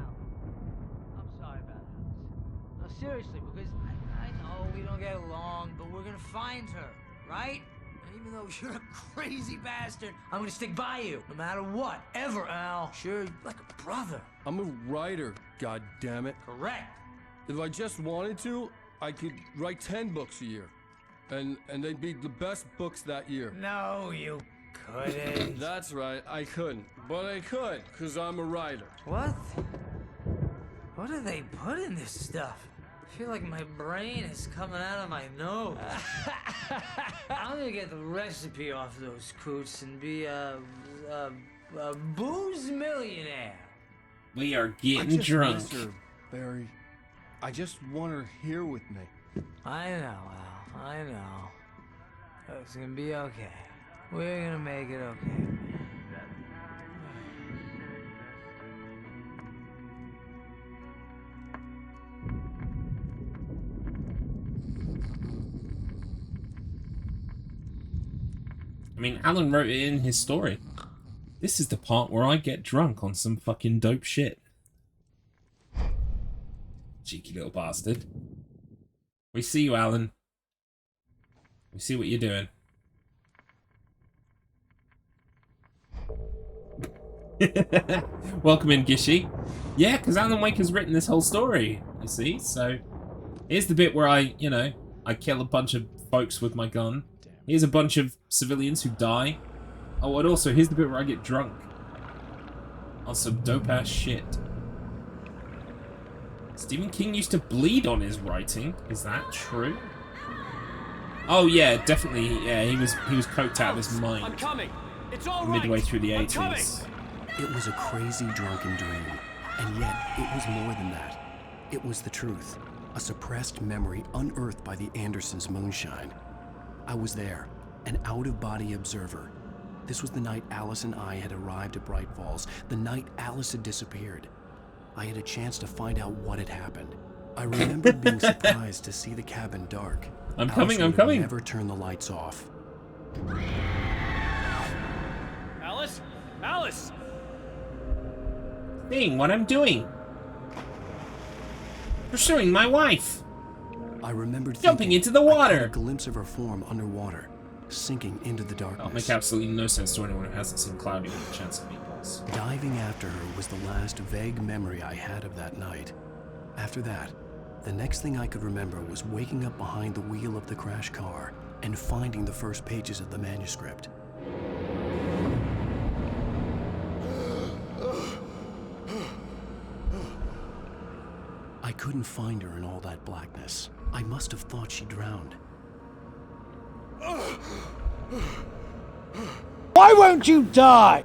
I'm sorry about that. No, seriously, because I know we don't get along, but we're gonna find her, right? And even though you're a crazy bastard, I'm gonna stick by you, no matter what, ever, Al. Sure, like a brother. I'm a writer, goddammit. Correct. If I just wanted to, I could write 10 books a year. And they'd be the best books that year. No, you couldn't. That's right, I couldn't. But I could, because I'm a writer. What? What do they put in this stuff? I feel like my brain is coming out of my nose. I'm gonna get the recipe off those coots and be a booze millionaire. We are I getting just drunk. miss her, Barry. I just want her here with me. I know, Al. I know. It's gonna be okay. We're gonna make it okay. I mean, Alan wrote it in his story. This is the part where I get drunk on some fucking dope shit. Cheeky little bastard. We see you, Alan. We see what you're doing. Welcome in, Gishi. Yeah, because Alan Wake has written this whole story, you see? So, here's the bit where I kill a bunch of folks with my gun. Here's a bunch of civilians who die. Oh, and also, here's the bit where I get drunk. On some dope-ass shit. Stephen King used to bleed on his writing. Is that true? Oh yeah, definitely. Yeah, he was coked out of his mind. I'm coming. It's all right. Midway through the I'm 80s. It was a crazy drunken dream, and yet it was more than that. It was the truth, a suppressed memory unearthed by the Andersons' moonshine. I was there, an out-of-body observer. This was the night Alice and I had arrived at Bright Falls, the night Alice had disappeared. I had a chance to find out what had happened. I remembered being surprised to see the cabin dark. I'm Alice coming. would never turn the lights off. Alice? Alice! Seeing what I'm doing. Pursuing my wife. I remembered Jumping into the water. I caught a glimpse of her form underwater, sinking into the darkness. That'll make absolutely no sense to anyone who hasn't seen Cloudy with a Chance of Meatballs. Diving after her was the last vague memory I had of that night. After that, the next thing I could remember was waking up behind the wheel of the crash car and finding the first pages of the manuscript. I couldn't find her in all that blackness. I must have thought she drowned. Why won't you die?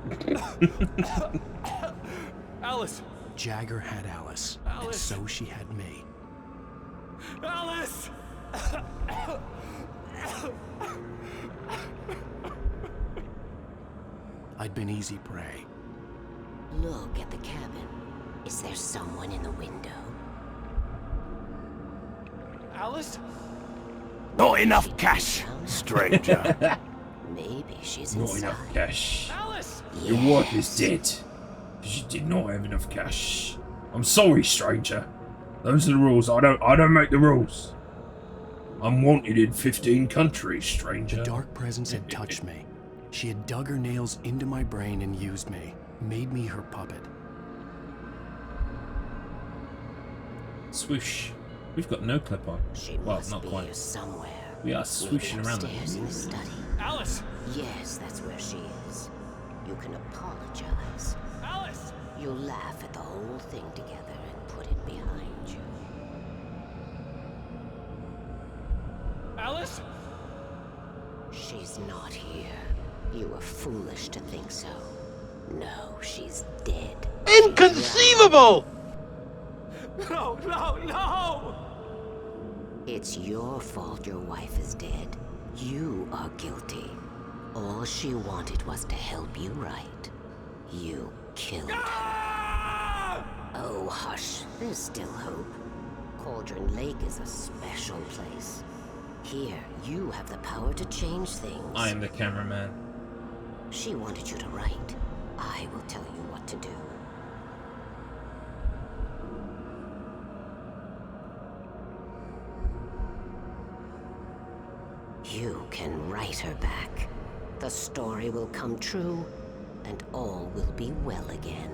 Alice! Jagger had Alice, and so she had me. Alice! I'd been easy prey. Look at the cabin. Is there someone in the window? Alice? Not enough cash, stranger. Maybe she's Not inside. enough cash. Alice! Your wife is dead. She did not have enough cash. I'm sorry, stranger. Those are the rules. I don't make the rules. I'm wanted in 15 countries, stranger. The dark presence had touched me. She had dug her nails into my brain and used me, made me her puppet. Swoosh. We've got no clip on. She Well, must not be quite. here somewhere. We are swooshing around the Upstairs in the study. Alice! Yes, that's where she is. You can apologize. Alice! You'll laugh at the whole thing together and put it behind you. Alice? She's not here. You were foolish to think so. No, she's dead. Inconceivable! No, no, no! It's your fault your wife is dead. You are guilty. All she wanted was to help you right. You killed her. Oh, hush. There's still hope. Cauldron Lake is a special place. Here, you have the power to change things. I am the cameraman. She wanted you to write. I will tell you what to do. You can write her back. The story will come true, and all will be well again.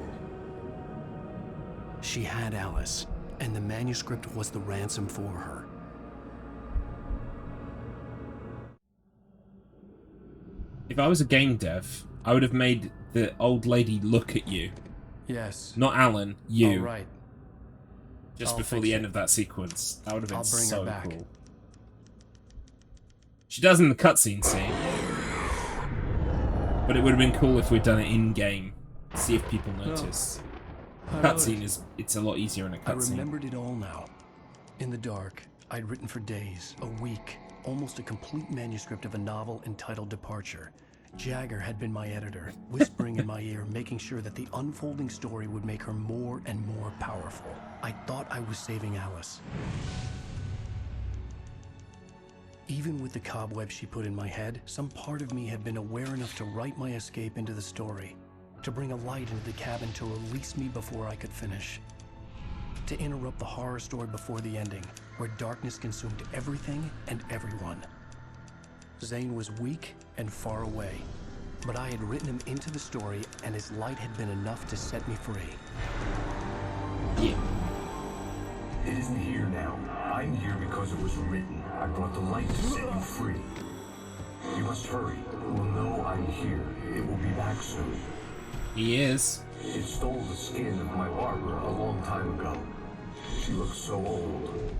She had Alice, and the manuscript was the ransom for her. If I was a game dev, I would have made the old lady look at you. Yes. Not Alan, you. All right. Just I'll before fix the it. end of that sequence. That would have been I'll bring her so back. cool. She does in the cutscene scene. But it would have been cool if we'd done it in-game. See if people notice. Cutscene is... it's a lot easier in a I cutscene. remembered it all now. In the dark, I'd written for days, a week, almost a complete manuscript of a novel entitled Departure. Jagger had been my editor, whispering in my ear, making sure that the unfolding story would make her more and more powerful. I thought I was saving Alice. Even with the cobweb she put in my head, some part of me had been aware enough to write my escape into the story, to bring a light into the cabin to release me before I could finish, to interrupt the horror story before the ending, where darkness consumed everything and everyone. Zane was weak and far away, but I had written him into the story, and his light had been enough to set me free. Yeah. It isn't here now. I'm here because it was written. I brought the light to set you free. You must hurry. It will know I'm here. It will be back soon. He is. It stole the skin of my barber a long time ago. She looks so old.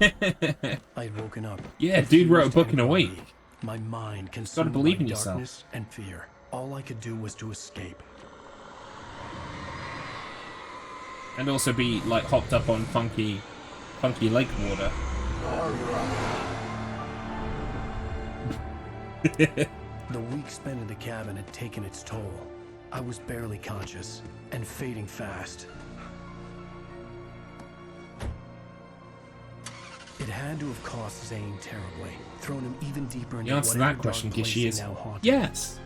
I'd woken up. Yeah, dude wrote a book in a Confused week. and weak. My mind Gotta consumed believe by in yourself. darkness and fear. All I could do was to escape. And also be, like, hopped up on funky lake water. The week spent in the cabin had taken its toll. I was barely conscious and fading fast. It had to have cost Zane terribly, thrown him even deeper into The answer to whatever that question, dark place Gishi, he is now haunted. yes.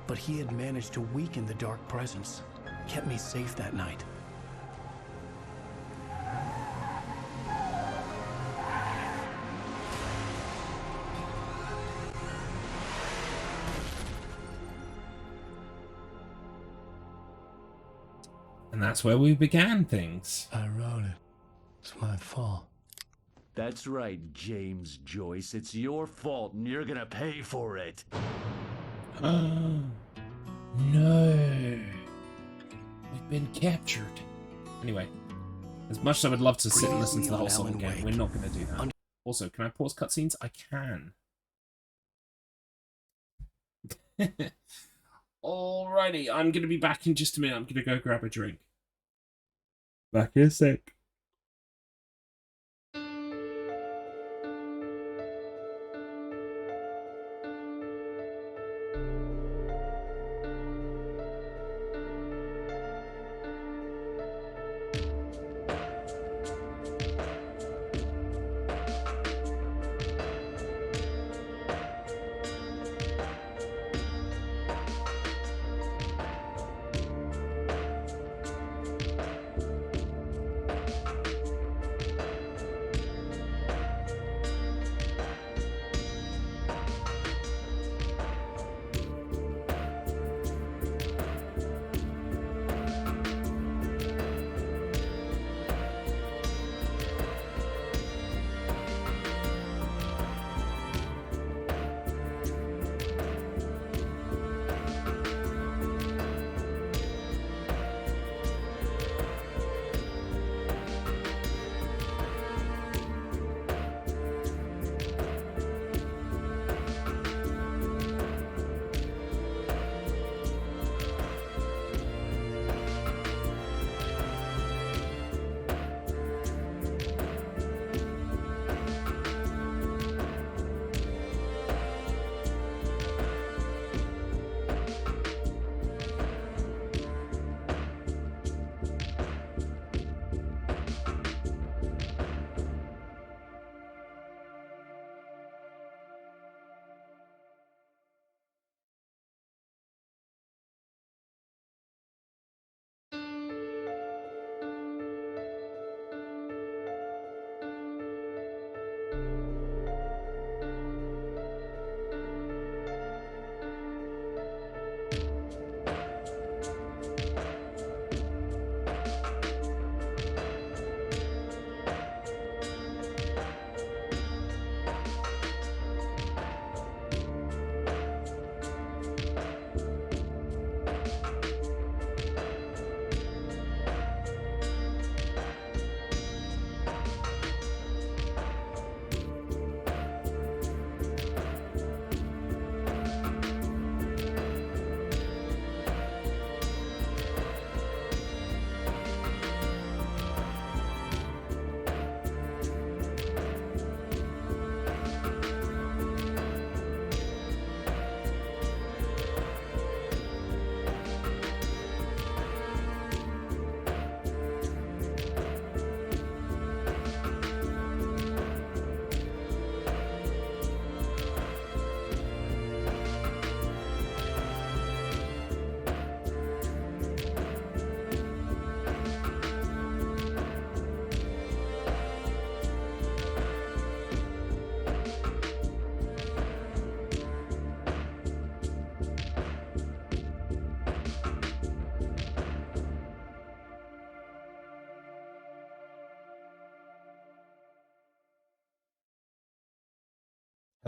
But he had managed to weaken the dark presence, kept me safe that night. And that's where we began things. I wrote it. It's my fault. That's right, James Joyce. It's your fault, and you're gonna pay for it. Oh, no. We've been captured. Anyway, as much as I would love to sit and listen to the whole song again, we're not going to do that. Also, can I pause cutscenes? I can. Alrighty, I'm going to be back in just a minute. I'm going to go grab a drink. Back in a sec.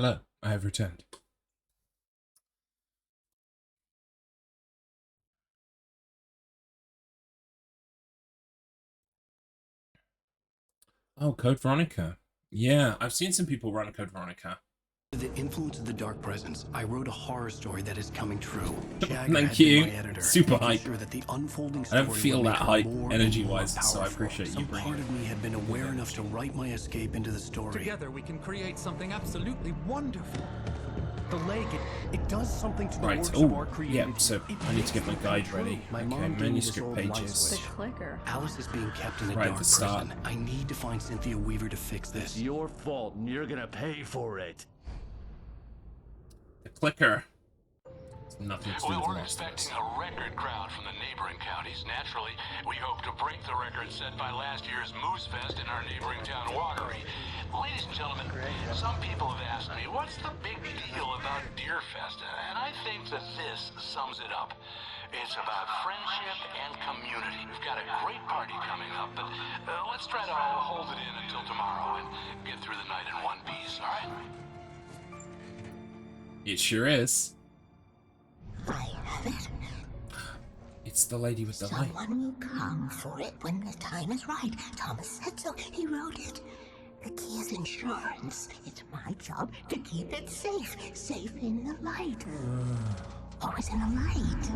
Hello, I have returned. Oh, Code Veronica. Yeah, I've seen some people run Code Veronica. The influence of the dark presence, I wrote a horror story that is coming true. Thank you. Super hype. Sure that the unfolding I don't story feel would that make her hype more energy-wise, and more so I powerful. appreciate you Some bringing part of me had been aware enough to write my escape into the story. Together we can create something absolutely wonderful. The lake, it does something to the Right, works of our oh, creativity. yeah, so I need to get my guide ready. My Okay, mom gave me this manuscript old pages. light switch. Clicker. Alice is being kept in a Right at dark the start. prison. I need to find Cynthia Weaver to fix this. It's your fault, and you're gonna pay for it. The clicker. It's nothing to do Well, with we're the Last of Us. expecting a record crowd from the neighboring counties. Naturally, we hope to break the record set by last year's Moose Fest in our neighboring town, Watery. Ladies and gentlemen, some people have asked me, what's the big deal about Deer Fest? And I think that this sums it up. It's about friendship and community. We've got a great party coming up, but let's try to hold it in until tomorrow and get through the night in one piece, all right? It sure is. I have it. It's the lady with the light. Someone will come for it when the time is right. Thomas said so. He wrote it. The key is insurance. It's my job to keep it safe. Safe in the light. Always in the light.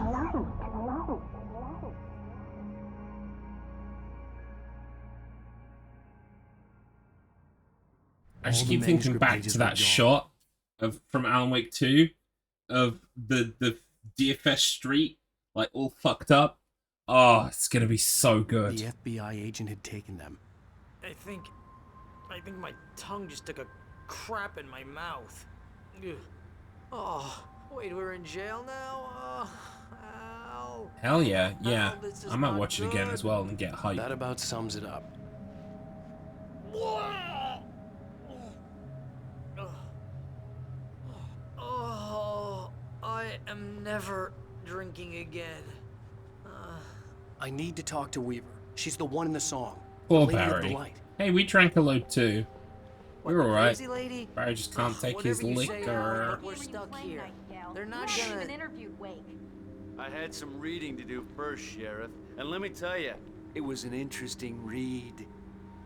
I just All keep the thinking manuscript back pages to were that gone. shot of from Alan Wake 2 of the DFS street, like all fucked up. Oh, it's gonna be so good. The FBI agent had taken them. I think my tongue just took a crap in my mouth. Ugh. Oh, wait, we're in jail now? Ow. Hell yeah, yeah. Oh, this is I might not watch it again good. as well and get hyped. That about sums it up. Oh, I am never drinking again. I need to talk to Weaver. She's the one in the song. Poor the lady with the Barry. light. Hey, we drank a load too. We were alright. Crazy lady? Barry just can't take his Whatever you say, liquor. but we're stuck here. They're not You haven't gonna. even interviewed Wake. I had some reading to do first, Sheriff. And let me tell you, it was an interesting read.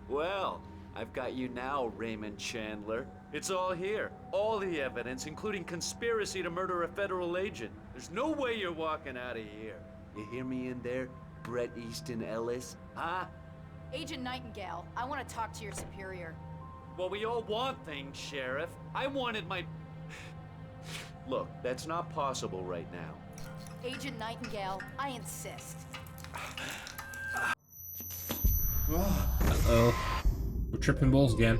Well, I've got you now, Raymond Chandler. It's all here. All the evidence, including conspiracy to murder a federal agent. There's no way you're walking out of here. You hear me in there, Bret Easton Ellis? Huh? Agent Nightingale, I want to talk to your superior. Well, we all want things, Sheriff. I wanted my... Look, that's not possible right now. Agent Nightingale, I insist. Uh-oh. We're tripping balls again.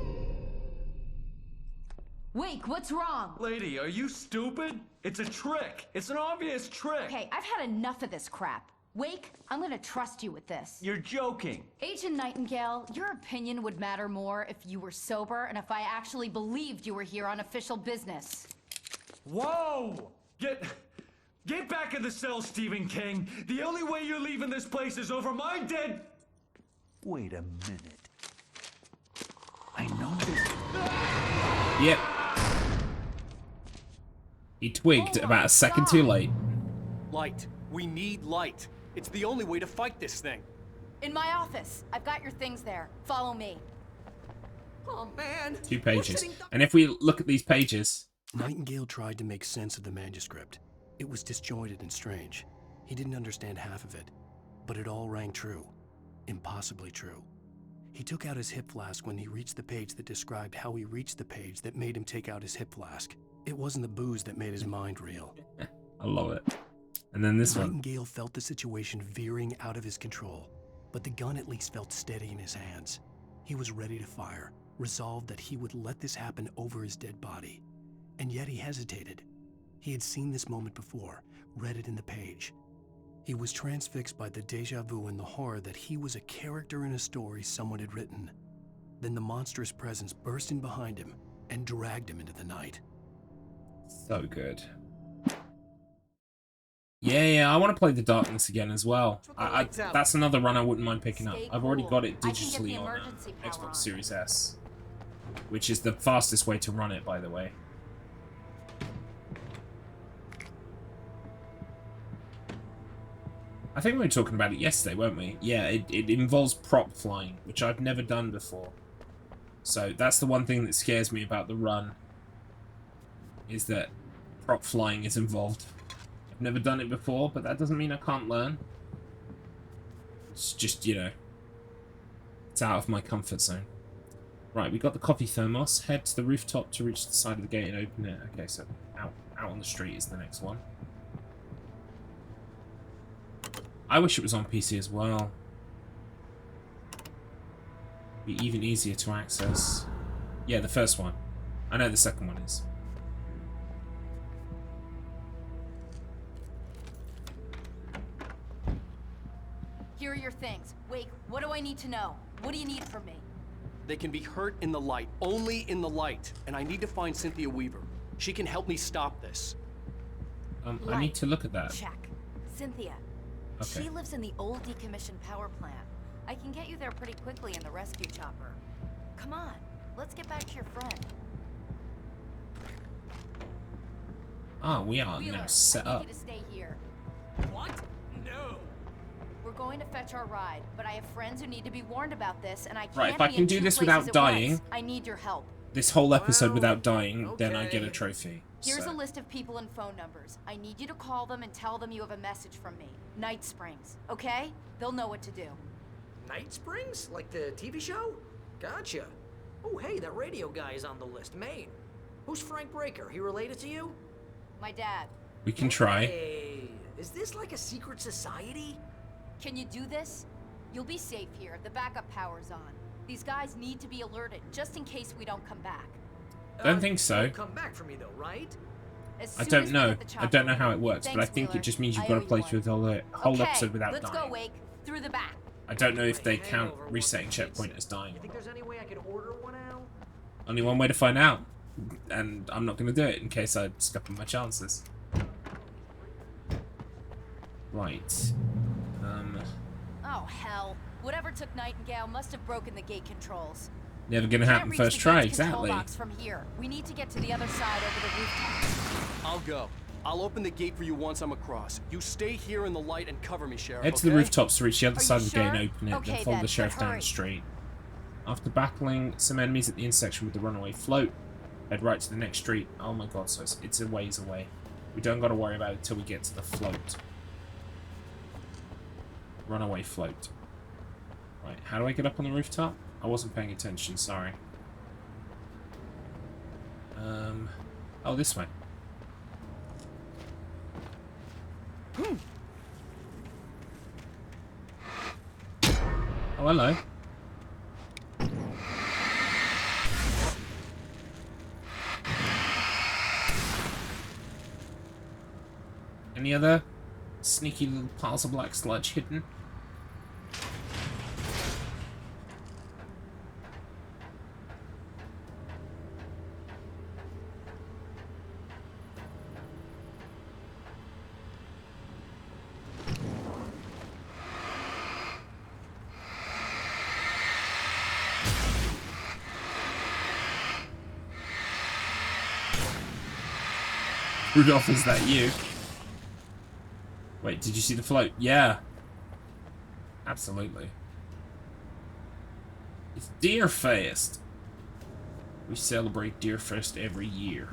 Wake, what's wrong? Lady, are you stupid? It's a trick. It's an obvious trick. Okay, I've had enough of this crap. Wake, I'm gonna trust you with this. You're joking. Agent Nightingale, your opinion would matter more if you were sober and if I actually believed you were here on official business. Whoa! Get back in the cell, Stephen King. The only way you're leaving this place is over my dead... Wait a minute. I know this. Yep. He twigged about a second too late. Light. We need light. It's the only way to fight this thing. In my office. I've got your things there. Follow me. Oh man. 2 pages. And if we look at these pages... Nightingale tried to make sense of the manuscript. It was disjointed and strange. He didn't understand half of it. But it all rang true. Impossibly true. He took out his hip flask when he reached the page that described how he reached the page that made him take out his hip flask. It wasn't the booze that made his mind reel. I love it. And then this one. Nightingale felt the situation veering out of his control, but the gun at least felt steady in his hands. He was ready to fire, resolved that he would let this happen over his dead body. And yet he hesitated. He had seen this moment before, read it in the page. He was transfixed by the déjà vu and the horror that he was a character in a story someone had written. Then the monstrous presence burst in behind him and dragged him into the night. So good. Yeah, I want to play The Darkness again as well. That's another run I wouldn't mind picking up. I've already got it digitally on Xbox Series S, which is the fastest way to run it, by the way. I think we were talking about it yesterday, weren't we? Yeah, it involves prop flying, which I've never done before. So that's the one thing that scares me about the run, is that prop flying is involved. I've never done it before, but that doesn't mean I can't learn. It's just, you know, it's out of my comfort zone. Right, we got the coffee thermos. Head to the rooftop to reach the side of the gate and open it. Okay, so out on the street is the next one. I wish it was on PC as well. Be even easier to access. Yeah, the first one. I know the second one is. Here are your things. Wake, what do I need to know? What do you need from me? They can be hurt in the light, only in the light. And I need to find Cynthia Weaver. She can help me stop this. I need to look at that. Check. Cynthia. Okay. She lives in the old decommissioned power plant. I can get you there pretty quickly in the rescue chopper. Come on, let's get back to your friend. Ah, we are Wheeler, now set I up. need you to stay here. What? No. We're going to fetch our ride, but I have friends who need to be warned about this, and I can't Right, if I be can in do two this places without at dying, once. I need your help. this whole episode without dying, then I get a trophy. Here's so. a list of people and phone numbers. I need you to call them and tell them you have a message from me. Night Springs, okay? They'll know what to do. Night Springs? Like the TV show? Gotcha. Oh, hey, that radio guy is on the list. Maine. Who's Frank Breaker? He related to you? My dad. We can try. Hey, is this like a secret society? Can you do this? You'll be safe here. The backup power's on. These guys need to be alerted, just in case we don't come back. Don't think so. You'll come back for me though, right? As I soon don't as we know. get the I chopper don't know how it ready. works, but I Thanks, think Wheeler. it just means you've I got owe to play you through one. the whole Okay, episode without let's dying. go, Wake. Through the back. I don't know if they count resetting checkpoint as dying. You think there's any way I could order one out? Only one way to find out, and I'm not going to do it in case I scupper my chances. Right. Oh, hell. Whatever took Nightingale must have broken the gate controls. Never going to Can't happen reach first the try, gate's control exactly. box from here. We need to get to the other side over the rooftop. I'll go. I'll open the gate for you once I'm across. You stay here in the light and cover me, Sheriff. Head to the okay? rooftops to reach the other Are side you of the gate and sure? open it, Okay, then follow then, the sheriff but down hurry. the street. After battling some enemies at the intersection with the runaway float, head right to the next street. Oh my god, so it's a ways away. We don't got to worry about it until we get to the float. Runaway float. Right, how do I get up on the rooftop? I wasn't paying attention, sorry. Oh, this way. Oh, hello. Any other sneaky little piles of black sludge hidden? Rudolph, is that you? Wait, did you see the float? Yeah. Absolutely. It's Deerfest. We celebrate Deerfest every year.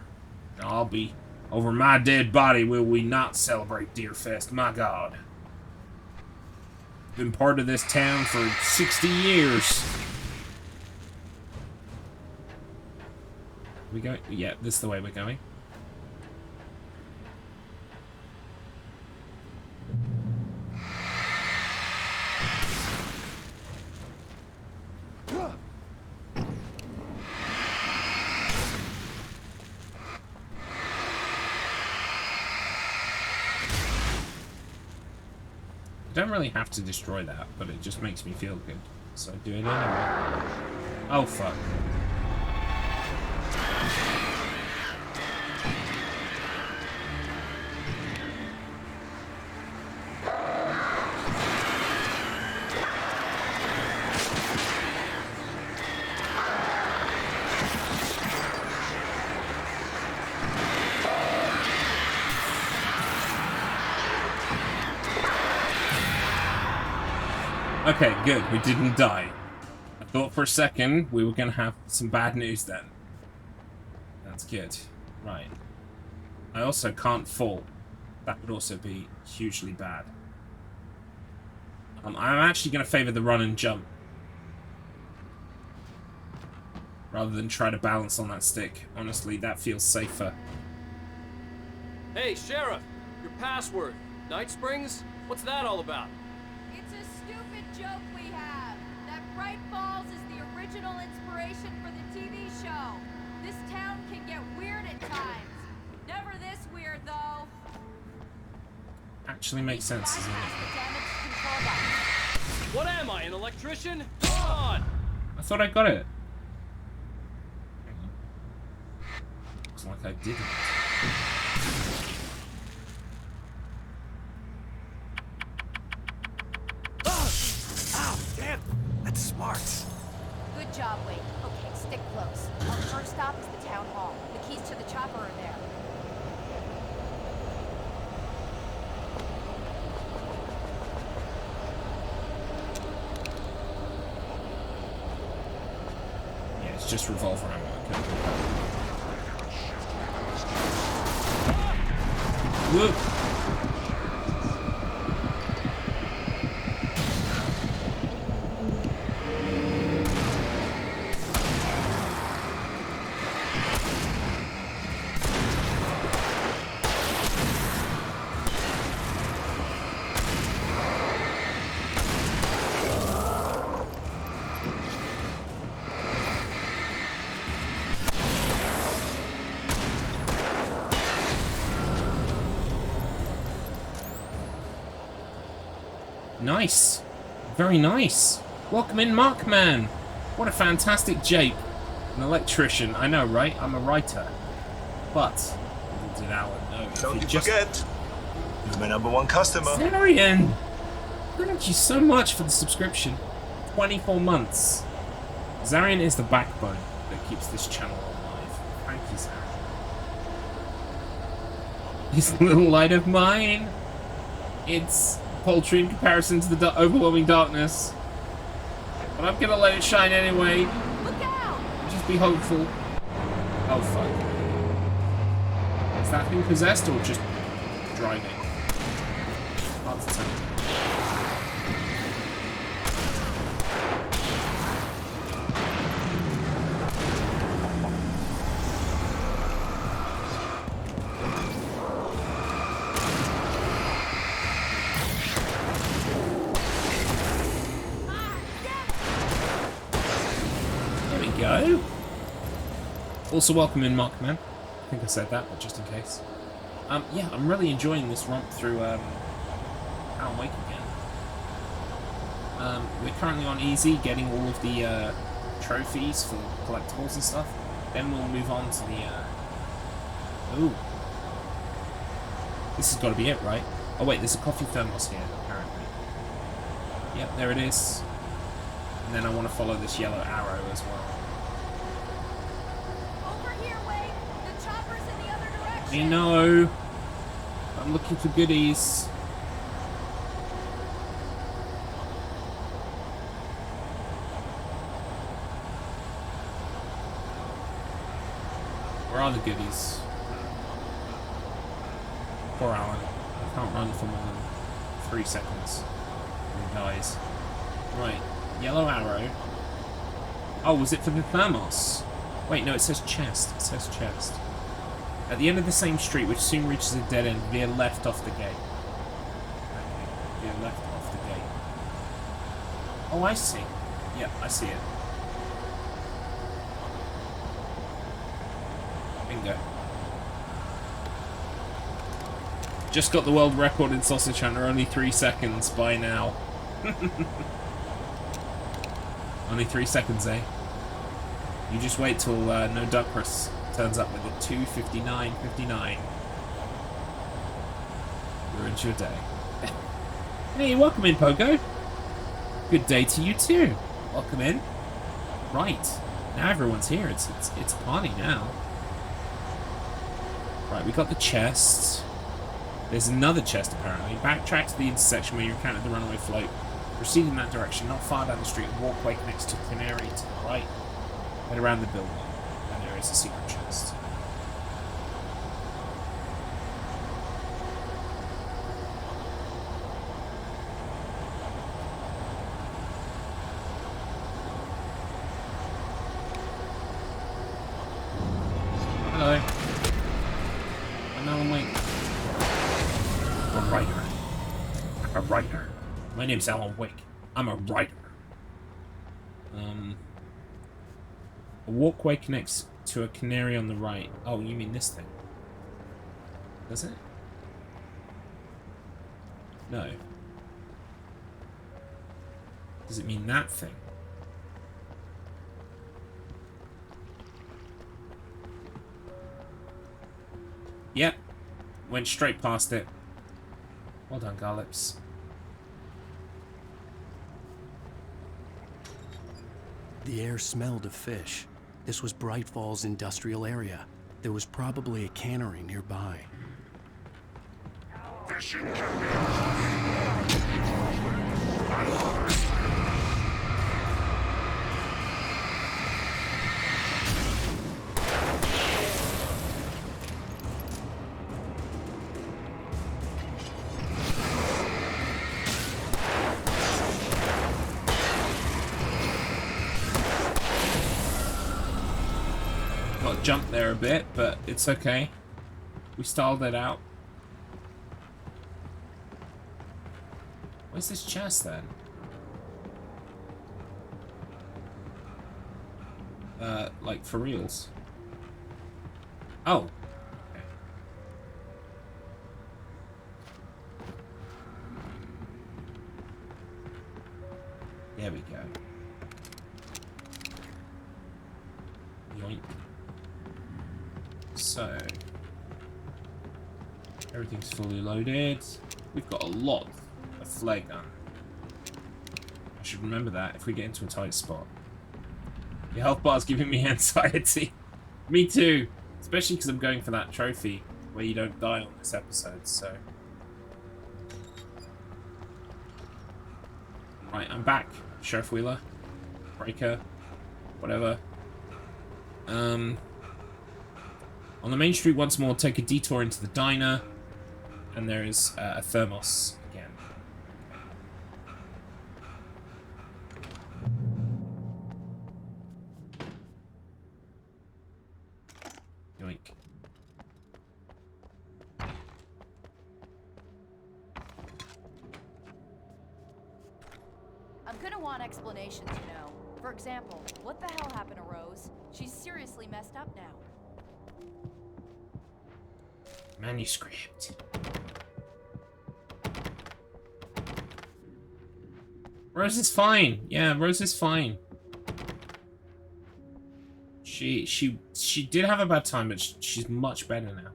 Now, I'll be over my dead body will we not celebrate Deerfest, my god. Been part of this town for 60 years. We go? Yeah, this is the way we're going. I don't really have to destroy that, but it just makes me feel good. So I do it anyway. Oh, fuck. Okay, good. We didn't die. I thought for a second we were going to have some bad news then. That's good. Right. I also can't fall. That would also be hugely bad. I'm actually going to favor the run and jump. Rather than try to balance on that stick. Honestly, that feels safer. Hey, Sheriff! Your password. Night Springs? What's that all about? It's a stupid joke we have. That Bright Falls is the original inspiration for the TV show. This town can get weird at times. Never this weird, though. Actually makes sense, doesn't it? The damage control button. What am I, an electrician? Come on! I thought I got it. Looks like I didn't. Ow, damn! That's smart. Good job, Wade. Okay, stick close. Our first stop is the town hall. The keys to the chopper are there. Yeah, it's just revolver ammo. Okay. Whoop! Nice. Very nice. Welcome in, Markman. What a fantastic jape. An electrician. I know, right? I'm a writer. But, little did Alan know. Don't you forget, you're my #1 customer. Zarian! Thank you so much for the subscription. 24 months. Zarian is the backbone that keeps this channel alive. Thank you, Zarian. This little light of mine. It's paltry in comparison to the overwhelming darkness. But I'm gonna let it shine anyway. Look out! Just be hopeful. Oh fuck. Is that thing possessed or just driving? Hard to tell. Go. Also, welcome in, Markman. I think I said that, but just in case. Yeah, I'm really enjoying this romp through Alan Wake again. We're currently on easy, getting all of the trophies for collectibles and stuff. Then we'll move on to the. Ooh. This has got to be it, right? Oh wait, there's a coffee thermos here, apparently. Yep, there it is. And then I want to follow this yellow arrow as well. I know. I'm looking for goodies. Where are the goodies? Poor Alan. I can't run for more than 3 seconds. He dies. Right. Yellow arrow. Oh, was it for the thermos? Wait, no, it says chest. It says chest. At the end of the same street, which soon reaches a dead end, veer left off the gate. Okay, veer left off the gate. Oh, I see. Yep, I see it. Bingo. Just got the world record in Sausage Hunter, only 3 seconds by now. Only 3 seconds, eh? You just wait till No Duckruss turns up with a 2:59:59. Ruins your day. Hey, welcome in, Pogo. Good day to you too. Welcome in. Right, now everyone's here. It's a party now. Right, we got the chest. There's another chest apparently. Backtrack to the intersection where you encountered the runaway float. Proceed in that direction, not far down the street. Walkway connects to Canary to the right. Head around the building, and there is a secret chest. Hello. I'm Alan Wake. I'm a writer. I'm a writer. My name's Alan Wake. I'm a writer. A walkway connects to a canary on the right. Oh, you mean this thing? Does it? No. Does it mean that thing? Yep. Went straight past it. Well done, Garlips. The air smelled of fish. This was Bright Falls industrial area. There was probably a cannery nearby. Jump there a bit, but it's okay. We stalled it out. Where's this chest then? Like for reals? Oh. Okay. There we go. Yoink. So, everything's fully loaded. We've got a lot of flare gun. I should remember that if we get into a tight spot. Your health bar's giving me anxiety. Me too. Especially because I'm going for that trophy where you don't die on this episode, so. Right, I'm back. Sheriff Wheeler. Breaker. Whatever. On the main street once more, take a detour into the diner, and there is a thermos again. Yoink. I'm gonna want explanations, you know. For example, what the hell happened to Rose? She's seriously messed up now. Manuscript. Rose is fine. Yeah, Rose is fine. She did have a bad time, but she's much better now.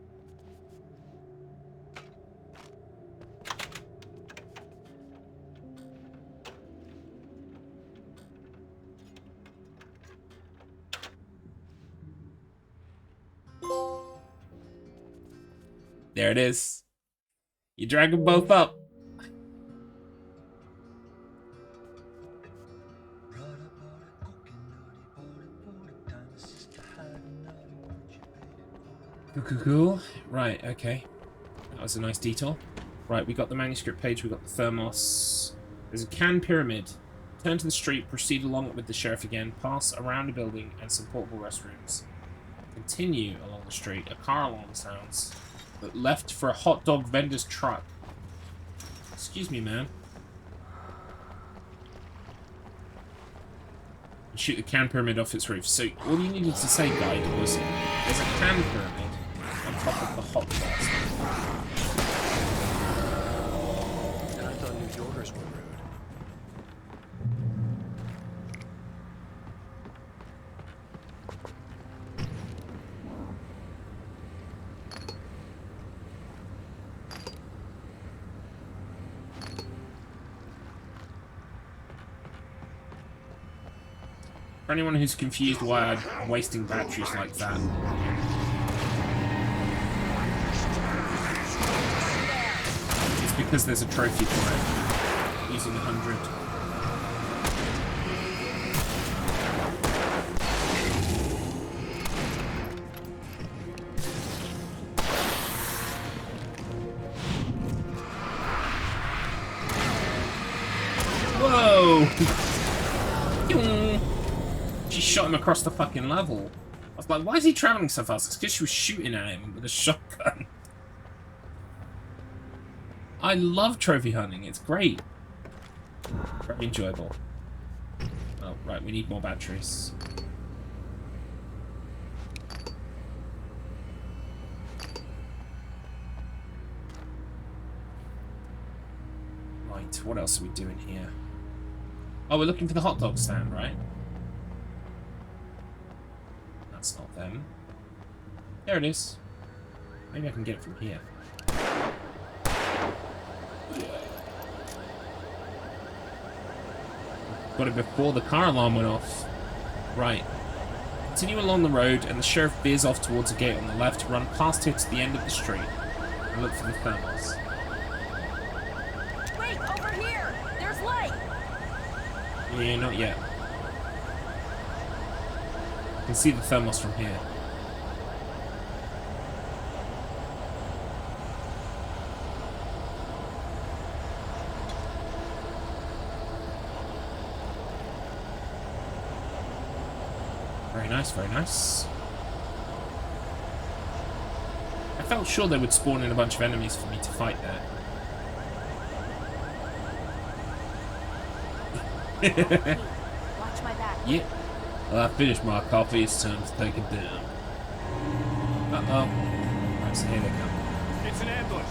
There it is. You drag them both up. Cool. Right, okay. That was a nice detail. Right, we got the manuscript page, we got the thermos. There's a can pyramid. Turn to the street, proceed along it with the sheriff again, pass around a building and some portable restrooms. Continue along the street. A car alarm sounds. But left for a hot dog vendor's truck. Excuse me, man. Shoot the can pyramid off its roof. So all you needed to say, guide, was there's a can pyramid on top of the hot blast. And I thought New Yorkers were rude. For anyone who's confused why I'm wasting batteries like that. It's because there's a trophy for it. Using 100. She shot him across the fucking level. I was like, why is he traveling so fast? It's because she was shooting at him with a shotgun. I love trophy hunting. It's great. Very enjoyable. Oh, right. We need more batteries. Right. What else are we doing here? Oh, we're looking for the hot dog stand, right? That's not them. There it is. Maybe I can get it from here. Got it before the car alarm went off. Right. Continue along the road, and the sheriff veers off towards a gate on the left. Run past it to the end of the street and look for the thermos. Wait, over here! There's light! Yeah, not yet. I can see the thermos from here. Very nice, very nice. I felt sure they would spawn in a bunch of enemies for me to fight there. Watch my back. Yeah. Well, I finished my coffee. It's time to take it down. Uh-oh. Right, so here they come. It's an ambush.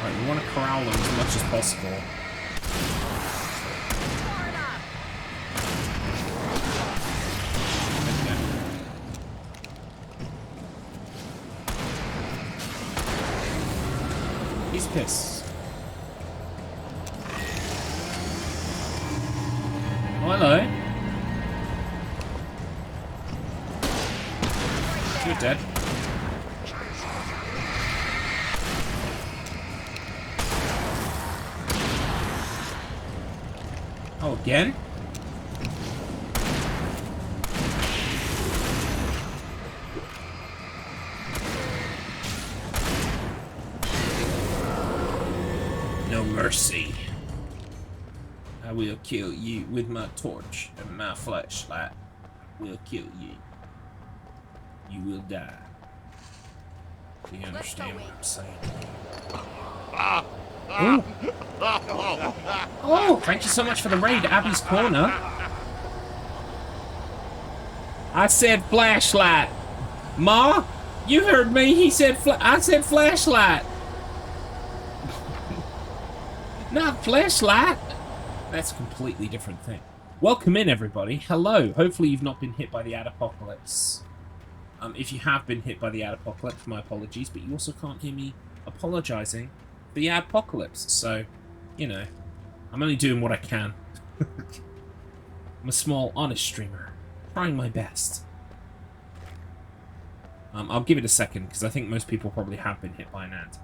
Right, we want to corral them as much as possible. He's pissed. Oh, hello. You're dead. Oh, again? No mercy. I will kill you with my torch and my flashlight. I will kill you. You will die. Do you understand what I'm saying? Oh. Oh, thank you so much for the raid, Abby's Corner. I said flashlight. Ma, you heard me. He said I said flashlight. Not flashlight. That's a completely different thing. Welcome in, everybody. Hello. Hopefully you've not been hit by the apocalypse. If you have been hit by the apocalypse, my apologies, but you also can't hear me apologizing for the apocalypse. So, you know, I'm only doing what I can. I'm a small, honest streamer, trying my best. I'll give it a second, because I think most people probably have been hit by an ant.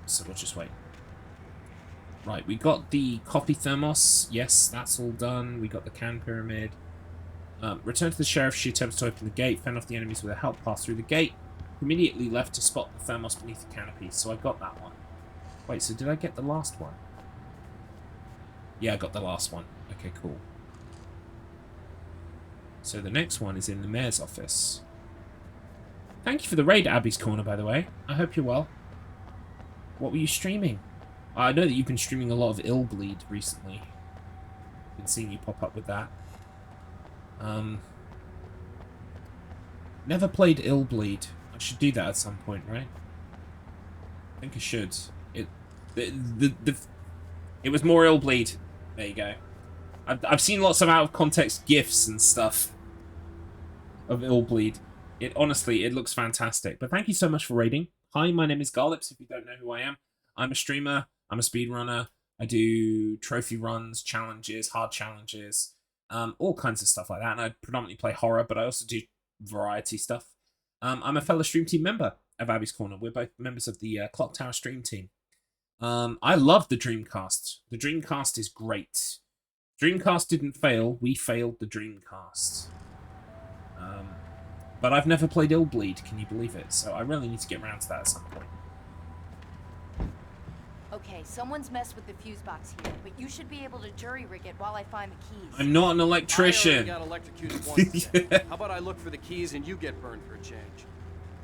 So we'll just wait. Right, we got the coffee thermos. Yes, that's all done. We got the can pyramid. Return to the sheriff. She attempts to open the gate. Fend off the enemies with her help. Pass through the gate. Immediately left to spot the thermos beneath the canopy. So I got that one. Wait, so did I get the last one? Yeah, I got the last one. Okay, cool. So the next one is in the mayor's office. Thank you for the raid, Abby's Corner, by the way. I hope you're well. What were you streaming? I know that you've been streaming a lot of Illbleed recently. Been seeing you pop up with that. Never played Illbleed. I should do that at some point, right? I think I should. It was more Illbleed. There you go. I've seen lots of out of context GIFs and stuff of Illbleed. It honestly, it looks fantastic. But thank you so much for raiding. Hi, my name is Garlips. If you don't know who I am, I'm a streamer. I'm a speedrunner. I do trophy runs, challenges, hard challenges, all kinds of stuff like that. And I predominantly play horror, but I also do variety stuff. I'm a fellow stream team member of Abby's Corner. We're both members of the Clock Tower stream team. I love the Dreamcast. The Dreamcast is great. Dreamcast didn't fail. We failed the Dreamcast. But I've never played Illbleed. Can you believe it? So I really need to get around to that at some point. Okay, someone's messed with the fuse box here, but you should be able to jury-rig it while I find the keys. I'm not an electrician. I already got electrocuted once today. How about I look for the keys and you get burned for a change?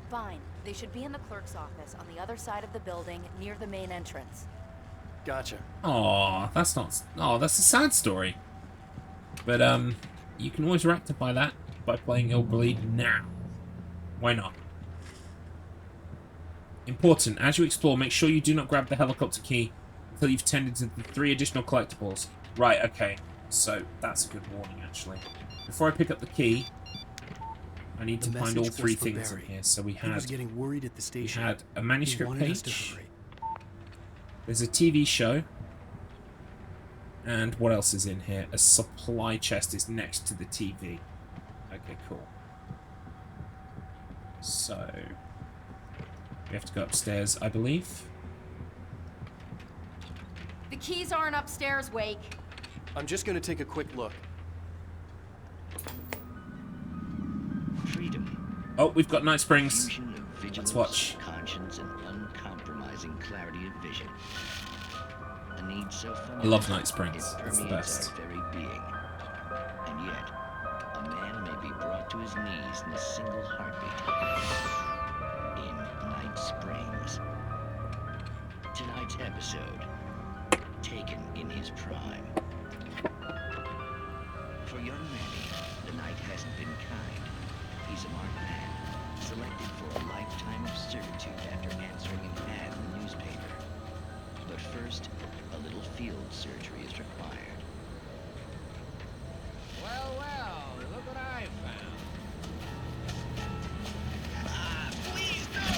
Fine. They should be in the clerk's office on the other side of the building, near the main entrance. Gotcha. Aw, that's not... Oh, that's a sad story. But, you can always rectify that by playing Ill Bleed now. Why not? Important, as you explore, make sure you do not grab the helicopter key until you've tended to the 3 additional collectibles. Right, okay. So, that's a good warning, actually. Before I pick up the key, I need to find all 3 things in here. So we had... He was getting worried at the station. We had a manuscript He wanted us to page. hurry. There's a TV show. And what else is in here? A supply chest is next to the TV. Okay, cool. So... we have to go upstairs, I believe. The keys aren't upstairs, Wake. I'm just gonna take a quick look. Freedom. Oh, we've got Night Springs. Fusion of vigilance, Let's watch. conscience, and uncompromising clarity of vision. A need so I fundamental love Night Springs. it It's the permeates best. our very being. And yet, a man may be brought to his knees in a single heartbeat. In Night Springs. Tonight's episode, taken in his prime. For young Manny, the night hasn't been kind. He's a marked man, selected for a lifetime of servitude after answering an ad in the newspaper. But first, a little field surgery is required. Well, well, look what I found. Please, no!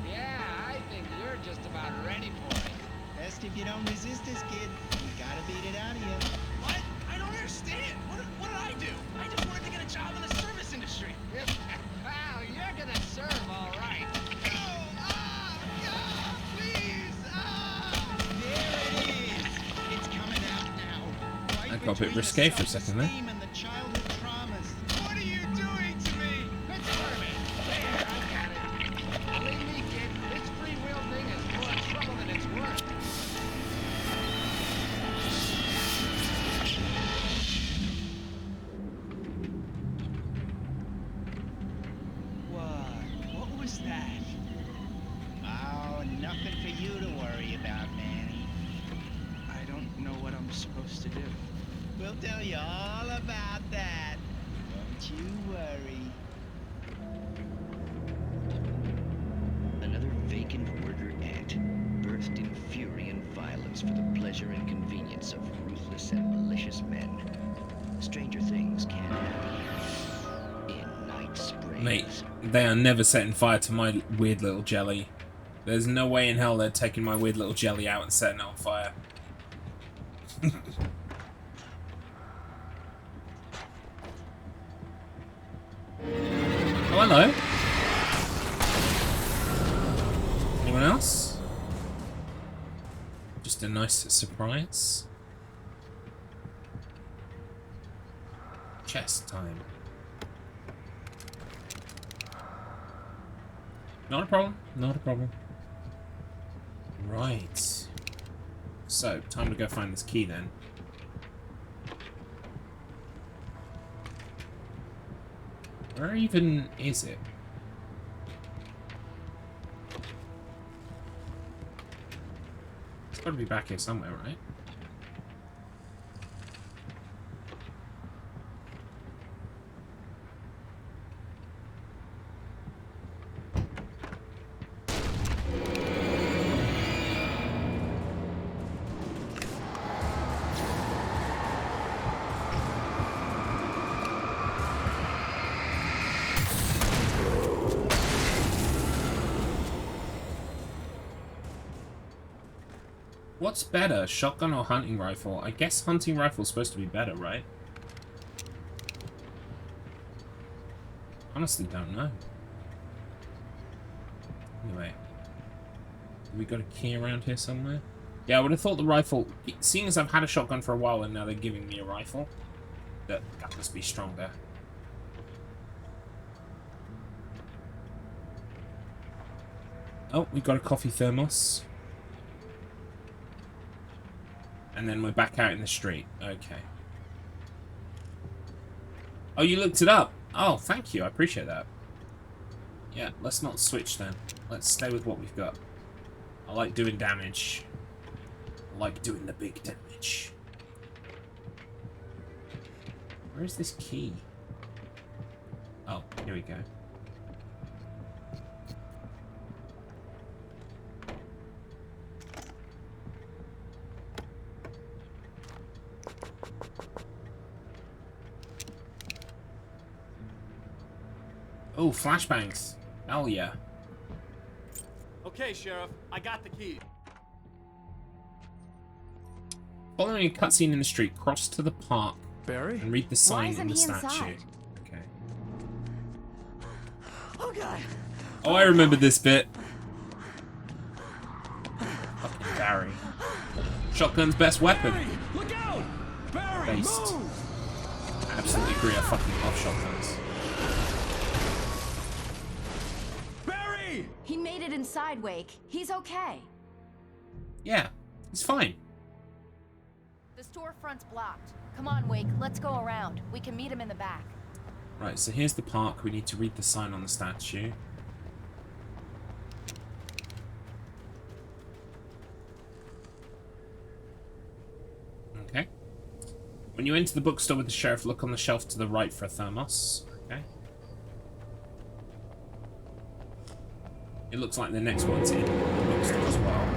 Yeah, I think you're just about ready for it. Best if you don't resist this, kid. We gotta beat it out of you. What? I don't understand. What did I do? I just wanted to get a job in the service industry. Wow, you're gonna serve all right. I got a bit risque for a second there. What are you doing to me? Quit squirming. There, I got it. Believe me, kid, this free will thing is more trouble than it's worth. What was that? Oh, nothing for you to worry about, Manny. I don't know what I'm supposed to do. We'll tell you all about that. Don't you worry. Another vacant worker ant, birthed in fury and violence for the pleasure and convenience of ruthless and malicious men. Stranger things can happen in Night Springs. Mate, they are never setting fire to my weird little jelly. There's no way in hell they're taking my weird little jelly out and setting it on fire. Oh, hello. Anyone else? Just a nice surprise. Chess time. Not a problem. Not a problem. Right. So, time to go find this key then. Where even is it? It's got to be back here somewhere, right? What's better, shotgun or hunting rifle? I guess hunting rifle's supposed to be better, right? Honestly, don't know. Anyway. We got a key around here somewhere? Yeah, I would have thought the rifle... Seeing as I've had a shotgun for a while and now they're giving me a rifle, that must be stronger. Oh, we got a coffee thermos. And then we're back out in the street. Okay. Oh, you looked it up. Oh, thank you. I appreciate that. Yeah, let's not switch then. Let's stay with what we've got. I like doing damage. I like doing the big damage. Where is this key? Oh, here we go. Oh, flashbangs. Hell yeah. Okay, Sheriff, I got the key. Following a cutscene in the street, cross to the park. Barry? And read the sign in the statue. inside? Okay. Oh god. Oh, I remember this bit. Fucking Barry. Shotgun's best weapon. Barry, look out! Barry, Based. move! I absolutely agree. I fucking love shotguns. Barry! He made it inside, Wake. He's okay. Yeah, it's fine. The storefront's blocked. Come on, Wake. Let's go around. We can meet him in the back. Right, so here's the park. We need to read the sign on the statue. Okay. When you enter the bookstore with the sheriff, look on the shelf to the right for a thermos. Okay. It looks like the next one's in the bookstore as well.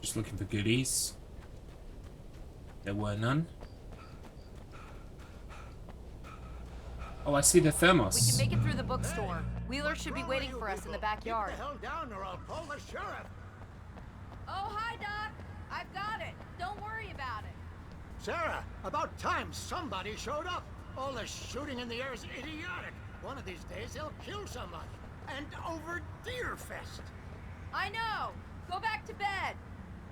Just looking for goodies. There were none. Oh, I see the thermos. We can make it through the bookstore. Wheeler should be waiting for us in the backyard. Get the hell down or I'll call the sheriff. Oh, hi, Doc. I've got it. Don't worry about it. Sarah, about time somebody showed up. All the shooting in the air is idiotic. One of these days they'll kill somebody. And over Deerfest. I know. Go back to bed.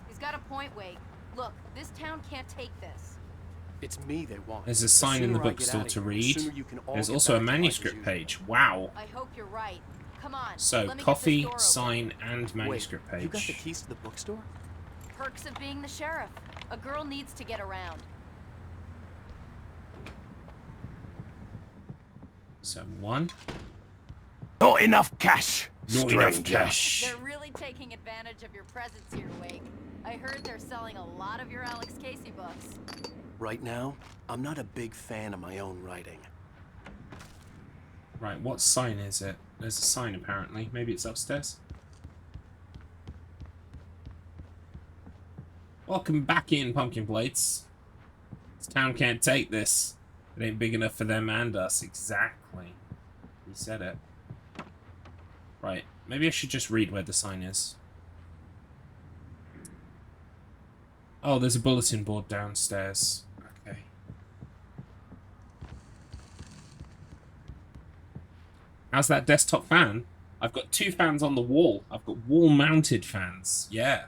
He's got a point, Wake. Look, this town can't take this. It's me they want. There's a sign in the bookstore to read. There's also a manuscript page. Wow. I hope you're right. Come on. So, let me coffee, get this door sign, and manuscript Wait, you got the page. keys to the bookstore? open. Perks of being the sheriff. A girl needs to get around. So, one. Not enough cash. Not enough cash. They're really taking advantage of your presence here, Wake. I heard they're selling a lot of your Alex Casey books. Right now, I'm not a big fan of my own writing. Right, what sign is it? There's a sign apparently. Maybe it's upstairs. Welcome back in, pumpkin plates. This town can't take this. It ain't big enough for them and us. Exactly. He said it. Right, maybe I should just read where the sign is. Oh, there's a bulletin board downstairs. Okay. How's that desktop fan? I've got 2 fans on the wall. I've got wall-mounted fans. Yeah.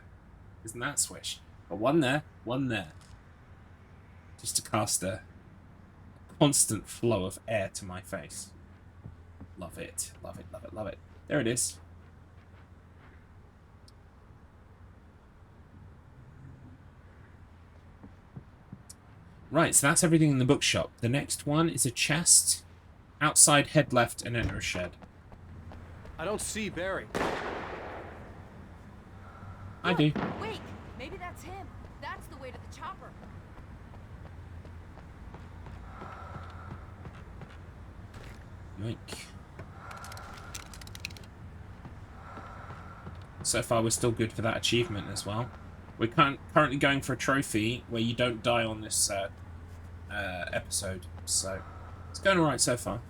Isn't that swish? But one there, one there. Just to cast a constant flow of air to my face. Love it. Love it, love it, love it. There it is. Right, so that's everything in the bookshop. The next one is a chest. Outside, head left, and enter a shed. I don't see Barry. I do. Wait, maybe that's him. That's the way to the chopper. Yoink. So far, we're still good for that achievement as well. We're currently going for a trophy where you don't die on this episode, so it's going alright so far.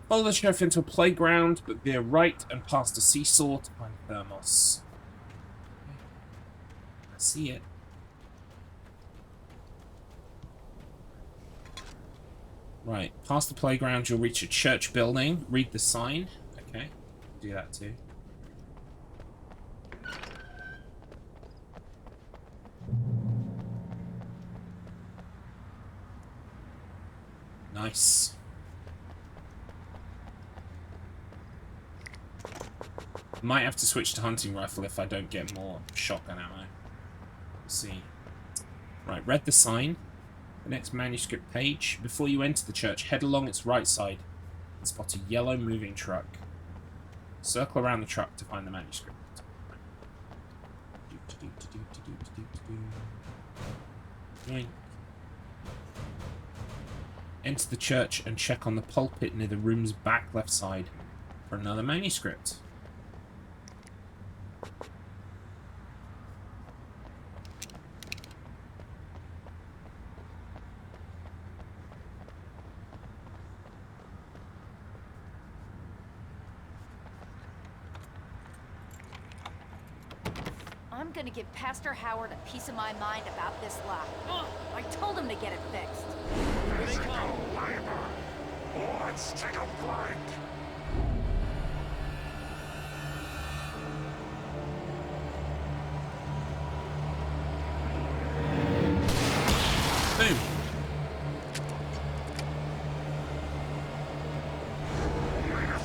Follow the sheriff into a playground, but veer right and past a seesaw to find a thermos. I see it. Right, past the playground, you'll reach a church building. Read the sign. Okay. do that too. Nice. Might have to switch to hunting rifle if I don't get more shotgun ammo. Let's see. Right, read the sign. The next manuscript page. Before you enter the church, head along its right side and spot a yellow moving truck. Circle around the truck to find the manuscript. Right. Enter the church and check on the pulpit near the room's back left side for another manuscript. I'm gonna give Pastor Howard a piece of my mind about this lock. Ugh, I told him to get it fixed. Here they come. Let's take a break. Boom.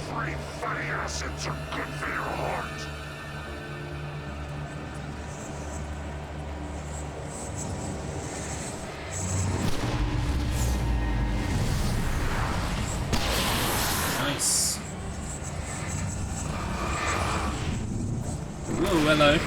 Free fatty acids are good for your heart. Nice. Whoa, hello.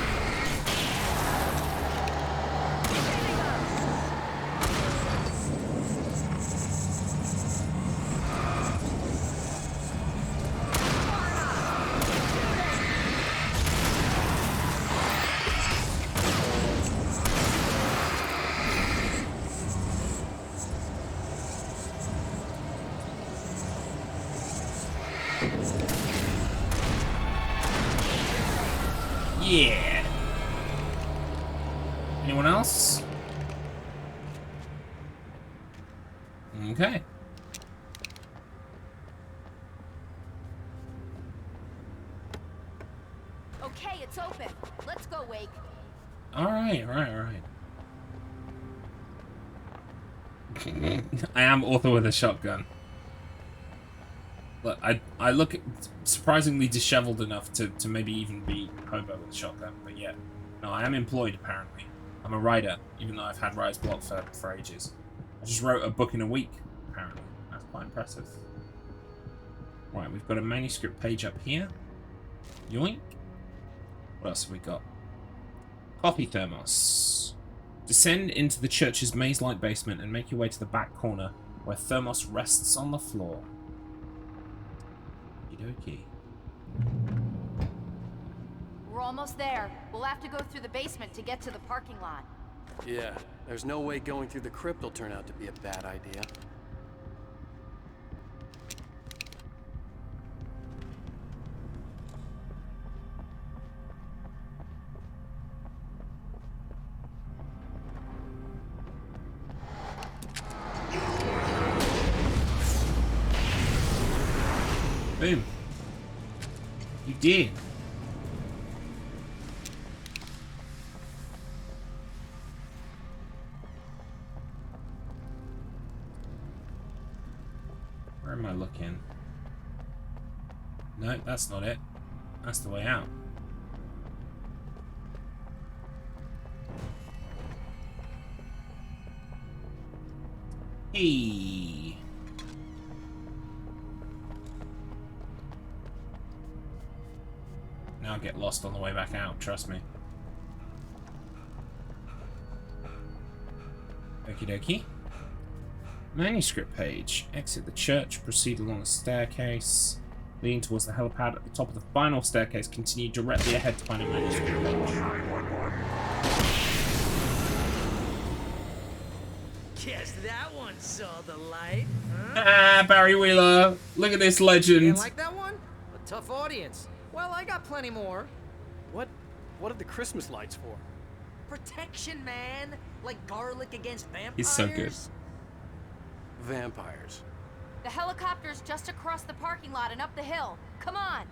Yeah. Anyone else? Okay. Okay, it's open. Let's go, Wake. Alright. I am author with a shotgun. Look, I look surprisingly disheveled enough to maybe even be hobo with a shotgun, but yeah. No, I am employed, apparently. I'm a writer, even though I've had writer's block for ages. I just wrote a book in a week, apparently. That's quite impressive. Right, we've got a manuscript page up here. Yoink. What else have we got? Coffee thermos. Descend into the church's maze-like basement and make your way to the back corner, where thermos rests on the floor. Okey-dokey. We're almost there. We'll have to go through the basement to get to the parking lot. Yeah, there's no way going through the crypt will turn out to be a bad idea. Boom. You did. Where am I looking? No, that's not it. That's the way out. Hey. Now I get lost on the way back out, trust me. Okie dokie. Manuscript page. Exit the church, proceed along the staircase. Leading towards the helipad at the top of the final staircase, continue directly ahead to find a manuscript page. Guess that one saw the light, huh? Ah, Barry Wheeler! Look at this legend! You like that one? A tough audience. Well, I got plenty more. What are the Christmas lights for? Protection, man. Like garlic against vampires. He's so good. Vampires. The helicopter's just across the parking lot and up the hill. Come on.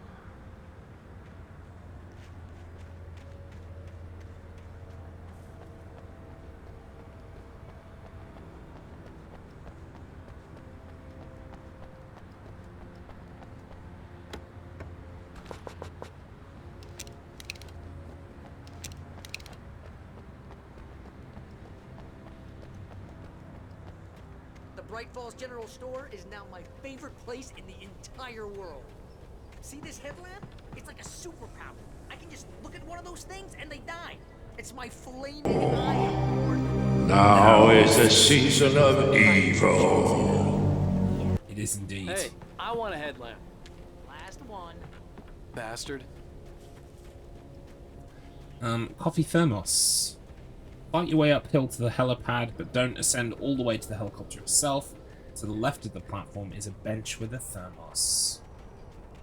Bright Falls General Store is now my favorite place in the entire world. See this headlamp? It's like a superpower. I can just look at one of those things and they die. It's my flaming eye. Now is the season of evil. It is indeed. Hey, I want a headlamp. Last one. Bastard. Coffee thermos. Fight your way uphill to the helipad, but don't ascend all the way to the helicopter itself. To the left of the platform is a bench with a thermos.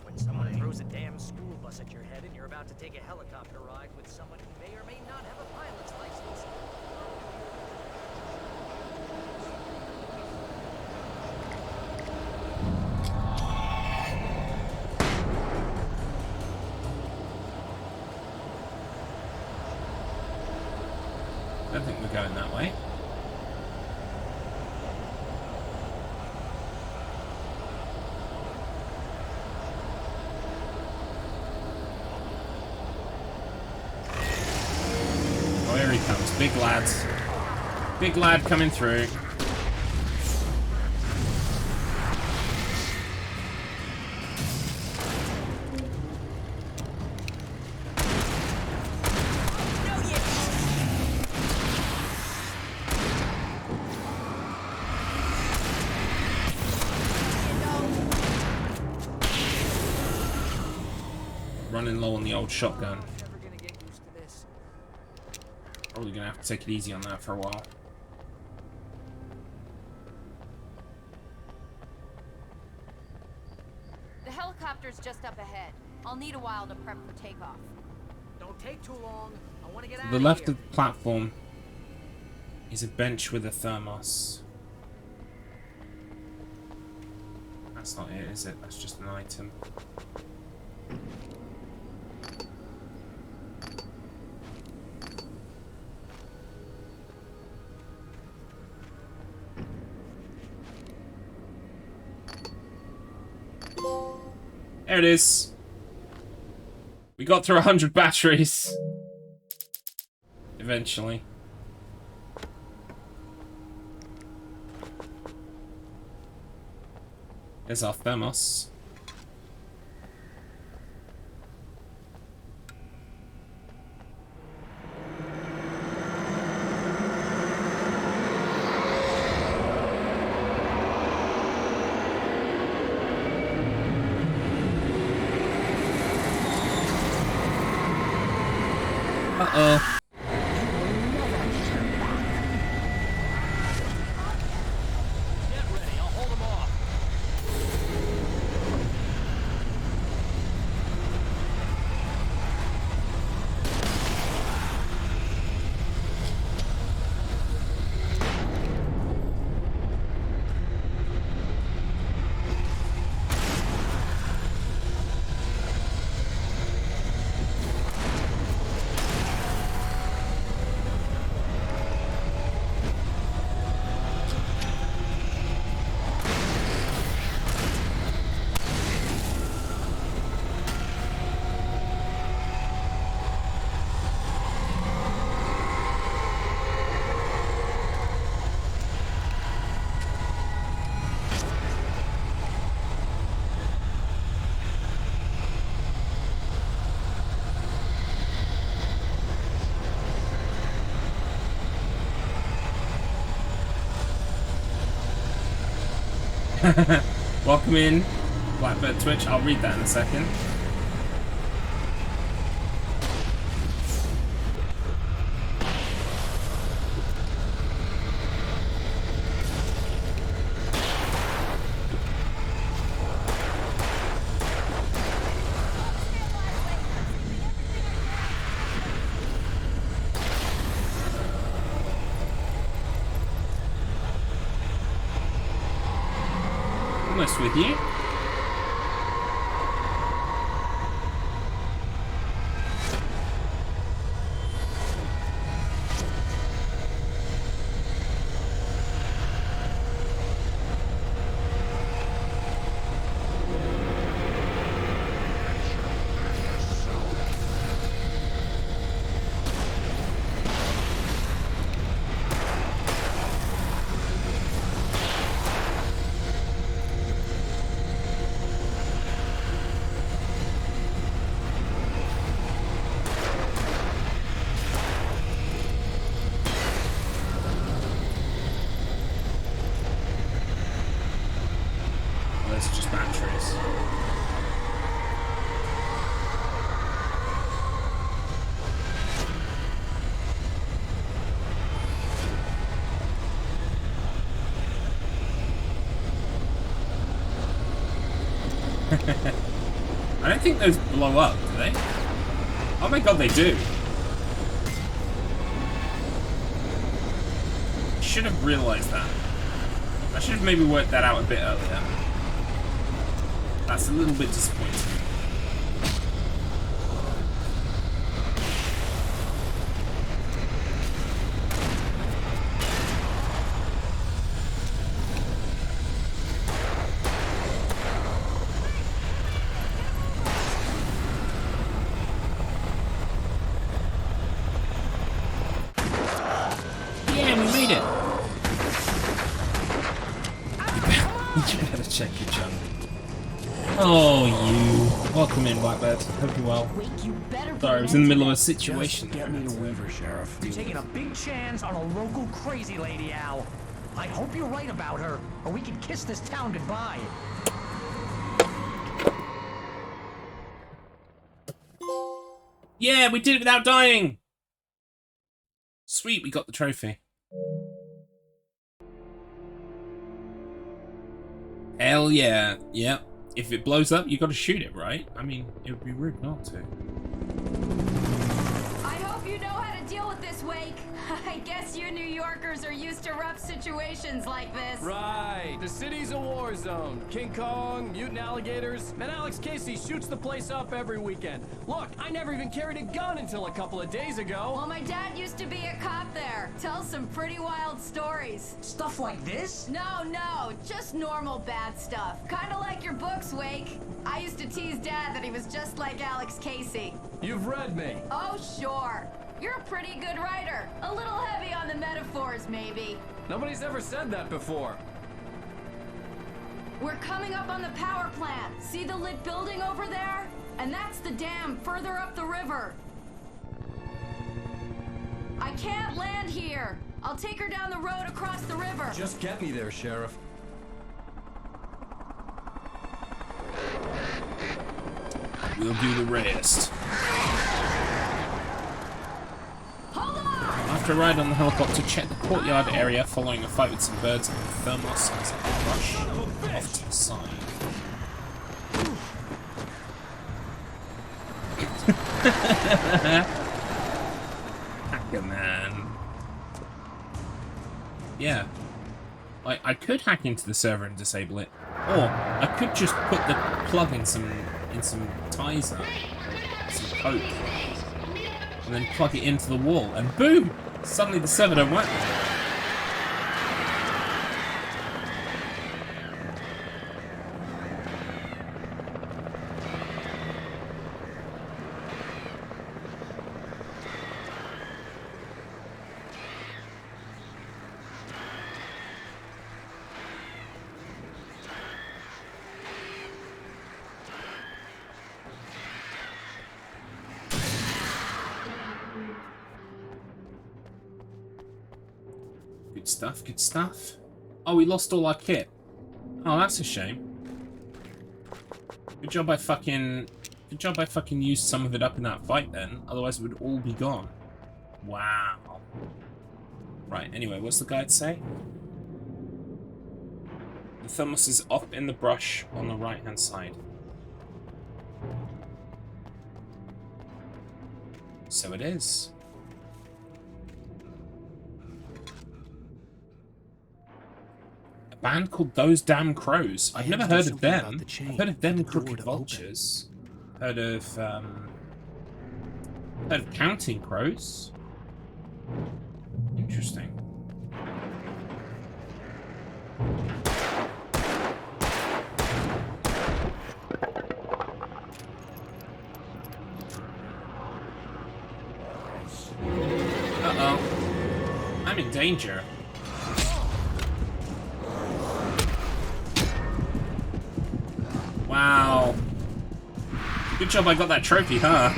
When someone throws a damn school bus at your head and you're about to take a helicopter ride with someone who may or may not have a pilot's license. I don't think we're going that way. Oh, here he comes. Big lads. Big lad coming through. Running low on the old shotgun. Probably gonna have to take it easy on that for a while. The helicopter's just up ahead. I'll need a while to prep for takeoff. Don't take too long. I want to get out To of the left here. of the platform is a bench with a thermos. That's not it, is it? That's just an item. There it is. We got through 100 batteries. Eventually. There's our thermos. Uh-oh. Welcome in, Blackbird Twitch. I'll read that in a second. Almost with you. those are just batteries. I don't think those blow up, do they? Oh my god, they do. Should have realized that. I should have maybe worked that out a bit earlier. That's a little bit disappointing. Yeah, we made it. You better check your junk. Oh, you. Welcome in, Blackbird. Hope you're well. Sorry, I was in the middle of a situation. Just get me to Weaver, Sheriff. You're taking a big chance on a local crazy lady, Al. I hope you're right about her, or we can kiss this town goodbye. Yeah, we did it without dying. Sweet, we got the trophy. Hell yeah. Yep. If it blows up, you gotta shoot it, right? I mean, it would be rude not to. I hope you know how to deal with this, Wake. I guess you New Yorkers are used to rough situations like this. Right. The city's a war zone. King Kong, mutant alligators, and Alex Casey shoots the place up every weekend. Look, I never even carried a gun until a couple of days ago. Well, my dad used to be a cop there. Tells some pretty wild stories. Stuff like this? No, just normal bad stuff. Kinda like your books, Wake. I used to tease Dad that he was just like Alex Casey. You've read me. Oh, sure. You're a pretty good writer. A little heavy on the metaphors, maybe. Nobody's ever said that before. We're coming up on the power plant. See the lit building over there? And that's the dam further up the river. I can't land here. I'll take her down the road across the river. Just get me there, Sheriff. We'll do the rest. After a ride on the helicopter, check the courtyard area following a fight with some birds and thermos as a rush off to the side. Hacker man. Yeah. I could hack into the server and disable it. Or I could just put the plug in some Tizer, some coke, and then plug it into the wall, and boom! Suddenly the server don't work. Good stuff. Oh, we lost all our kit. Oh, that's a shame. Good job I fucking used some of it up in that fight then. Otherwise it would all be gone. Wow. Right, anyway, what's the guide say? The thermos is up in the brush on the right-hand side. So it is. Band called Those Damn Crows. I've never heard of them. I've heard of them Crooked Vultures. Heard of Counting Crows. Interesting. Uh-oh. I'm in danger. Wow. Good job I got that trophy, huh?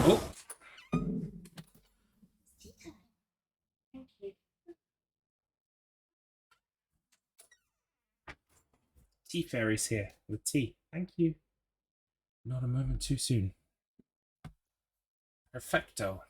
Oh. Tea fairies here with tea. Thank you. Not a moment too soon. Perfecto.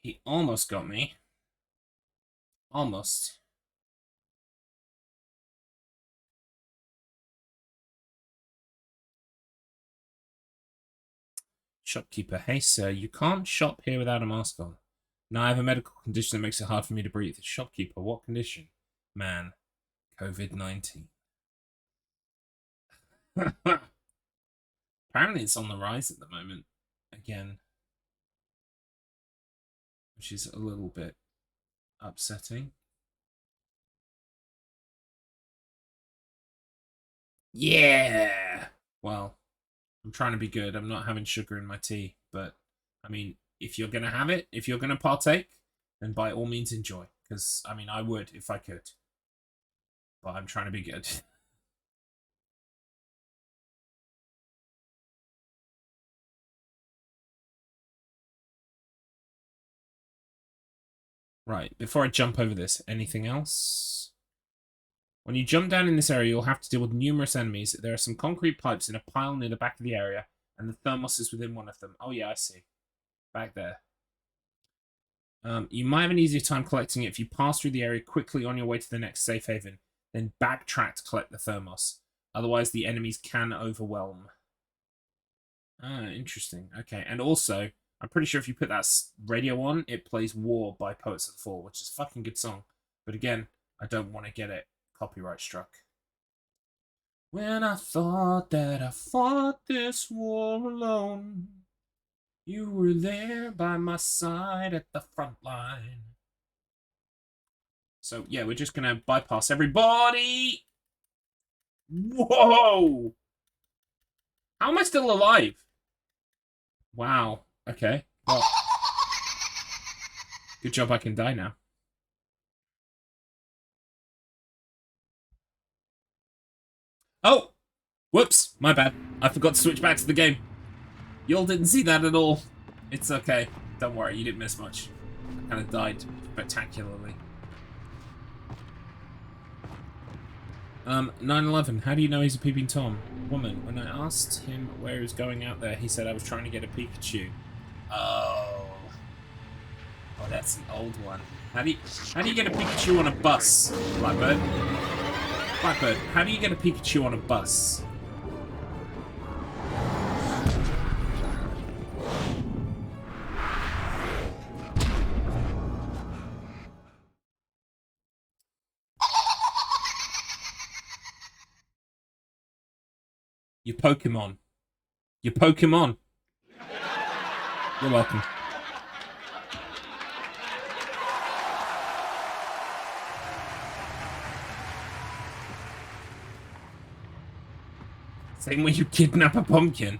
He almost got me. Almost. Shopkeeper, hey sir, you can't shop here without a mask on. Now I have a medical condition that makes it hard for me to breathe. Shopkeeper, what condition? Man, COVID-19. Apparently it's on the rise at the moment. Again. Which is a little bit upsetting. Yeah! Well, I'm trying to be good. I'm not having sugar in my tea. But, I mean, if you're going to have it, if you're going to partake, then by all means enjoy. Because, I mean, I would if I could. But I'm trying to be good. Right, before I jump over this, anything else? When you jump down in this area, you'll have to deal with numerous enemies. There are some concrete pipes in a pile near the back of the area, and the thermos is within one of them. Oh yeah, I see. Back there. You might have an easier time collecting it if you pass through the area quickly on your way to the next safe haven, then backtrack to collect the thermos. Otherwise, the enemies can overwhelm. Ah, interesting. Okay, and also, I'm pretty sure if you put that radio on, it plays War by Poets of the Fall, which is a fucking good song. But again, I don't want to get it copyright struck. When I thought that I fought this war alone, you were there by my side at the front line. So, yeah, we're just going to bypass everybody. Whoa! How am I still alive? Wow. Okay. Well, good job I can die now. Oh! Whoops. My bad. I forgot to switch back to the game. Y'all didn't see that at all. It's okay. Don't worry, you didn't miss much. I kind of died spectacularly. 9/11. How do you know he's a peeping Tom? Woman. When I asked him where he was going out there, he said I was trying to get a Pikachu. Oh. Oh, that's an old one. How do you get a Pikachu on a bus, Blackbird? Blackbird, how do you get a Pikachu on a bus? Your Pokemon. Your Pokemon. You're welcome. Same way you kidnap a pumpkin.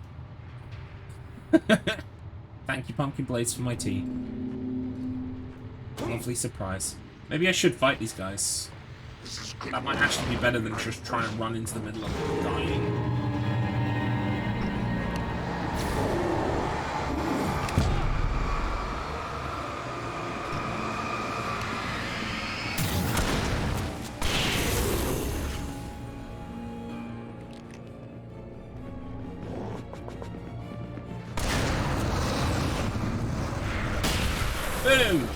Thank you, Pumpkin Blades, for my tea. Lovely surprise. Maybe I should fight these guys. That might actually be better than just trying to run into the middle of them dying. Boom!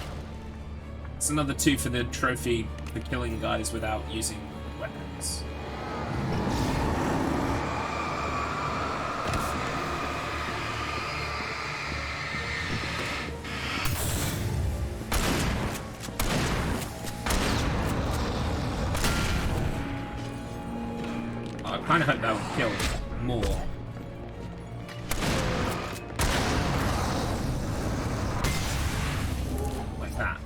It's another 2 for the trophy for killing guys without using weapons. I kind of hope that would kill more. That.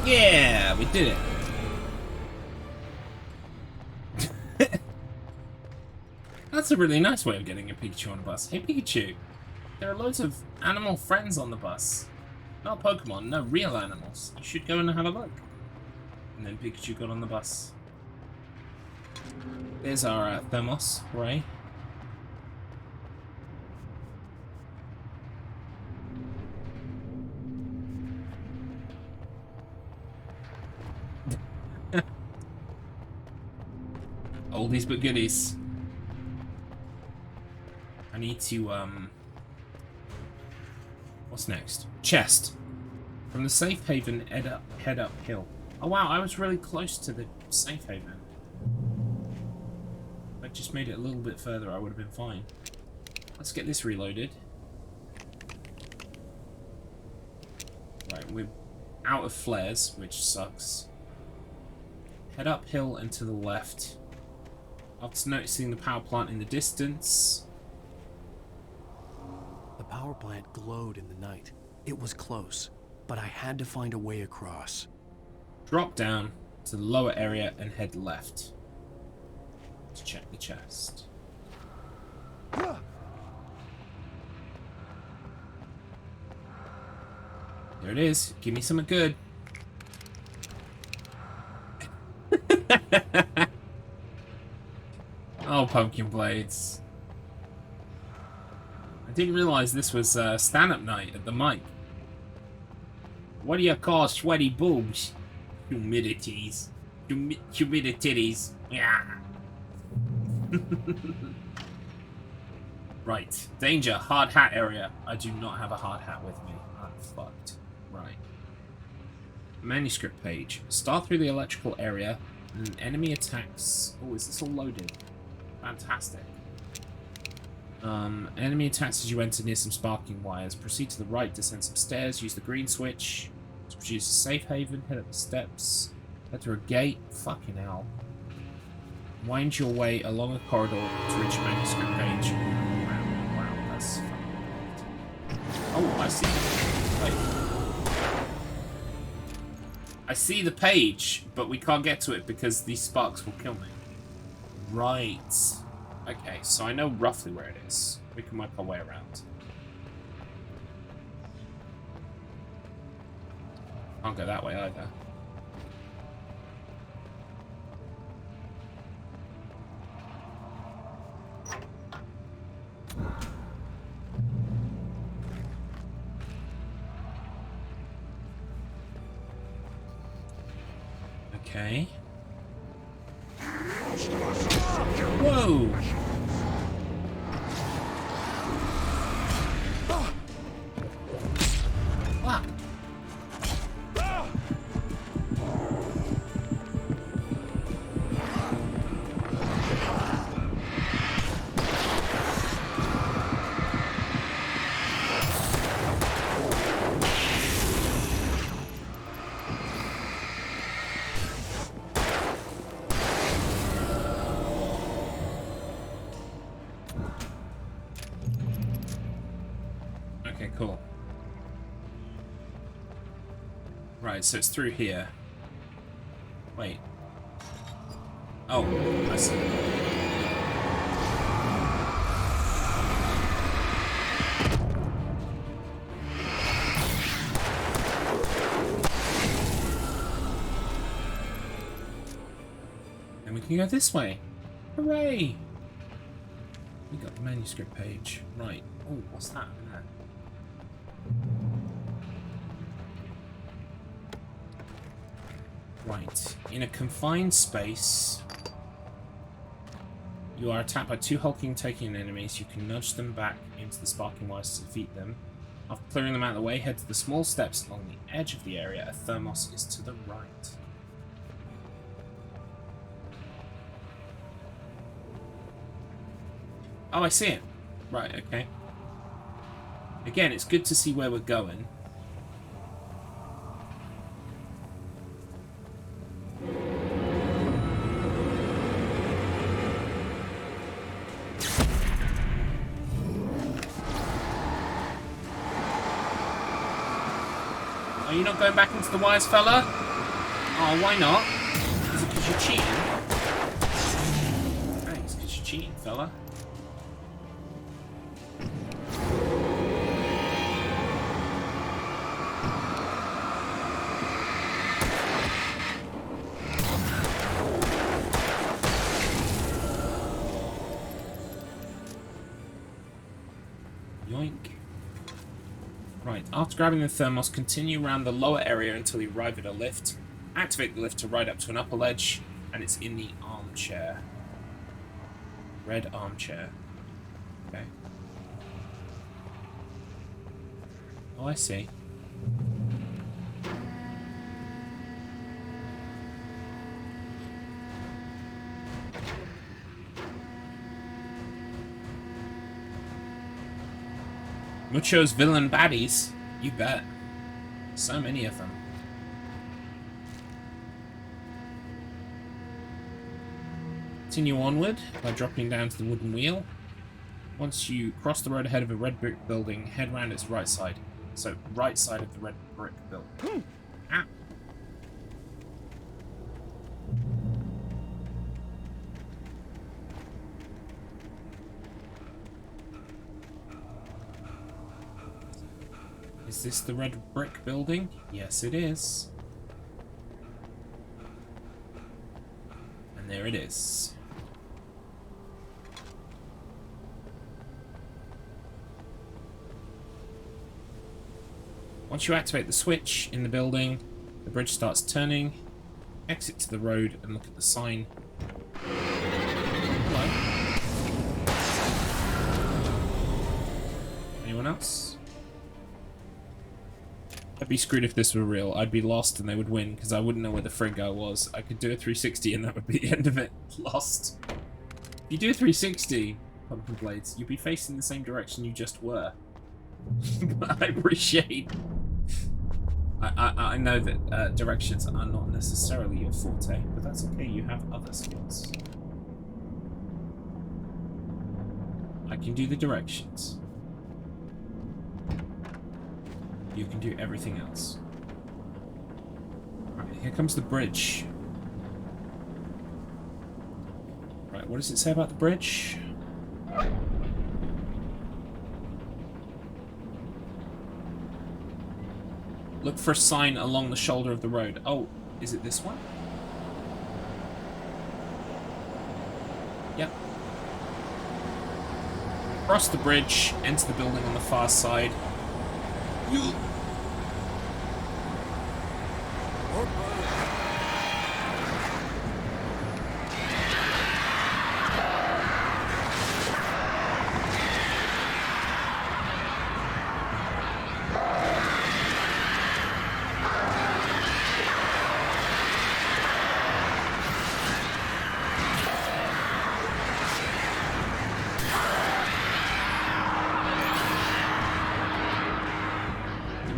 Yeah, we did it. That's a really nice way of getting a Pikachu on a bus. Hey Pikachu, there are loads of animal friends on the bus. Not Pokemon, no, real animals. You should go and have a look. And then Pikachu got on the bus. There's our thermos, Ray. Oldies but goodies. I need to, what's next? Chest. From the safe haven, head uphill. Oh wow, I was really close to the safe haven. If I just made it a little bit further, I would have been fine. Let's get this reloaded. Right, we're out of flares, which sucks. Head uphill and to the left. After noticing the power plant in the distance. The power plant glowed in the night. It was close, but I had to find a way across. Drop down to the lower area and head left. Let's check the chest. There it is. Give me something good. Oh, pumpkin blades. I didn't realize this was stand-up night at the mic. What do you call sweaty boobs? Humidities. Humidities. Yeah. Right. Danger. Hard hat area. I do not have a hard hat with me. I'm fucked. Right. Manuscript page. Start through the electrical area. And enemy attacks. Oh, is this all loaded? Fantastic. Enemy attacks as you enter near some sparking wires. Proceed to the right, descend some stairs, use the green switch to produce a safe haven, head up the steps, head through a gate. Fucking hell. Wind your way along a corridor to reach a manuscript page. Wow, that's fucking. Oh, I see. Wait. I see the page, but we can't get to it because these sparks will kill me. Right. Okay, so I know roughly where it is. We can work our way around. Can't go that way either. Okay. Whoa! Fuck! Okay, cool. Right, so it's through here. Wait. Oh, I see. And we can go this way. Hooray! We got the manuscript page. Right. Oh, what's that in there? Right. In a confined space, you are attacked by two hulking taking enemies. You can nudge them back into the sparking wires to defeat them. After clearing them out of the way, head to the small steps along the edge of the area. A thermos is to the right. Oh, I see it. Right, okay. Again, it's good to see where we're going. Are you not going back into the wires, fella? Oh, why not? Is it because you're cheating? Hey, it's because you're cheating, fella. Yoink. Right, after grabbing the thermos, continue around the lower area until you arrive at a lift. Activate the lift to ride up to an upper ledge, and it's in the armchair. Red armchair. Okay. Oh, I see. Muchos villain baddies. You bet. So many of them. Continue onward by dropping down to the wooden wheel. Once you cross the road ahead of a red brick building, head round its right side. So, right side of the red brick building. Ah. Is this the red brick building? Yes, it is. And there it is. Once you activate the switch in the building, the bridge starts turning. Exit to the road and look at the sign. Hello. Anyone else? I'd be screwed if this were real. I'd be lost and they would win because I wouldn't know where the frig I was. I could do a 360 and that would be the end of it. Lost. If you do a 360, Pumpkin Blades, you'd be facing the same direction you just were. I appreciate... I know that directions are not necessarily your forte, but that's okay, you have other skills. I can do the directions. You can do everything else. Right, here comes the bridge. Right, what does it say about the bridge? Look for a sign along the shoulder of the road. Oh, is it this one? Yep. Cross the bridge, enter the building on the far side.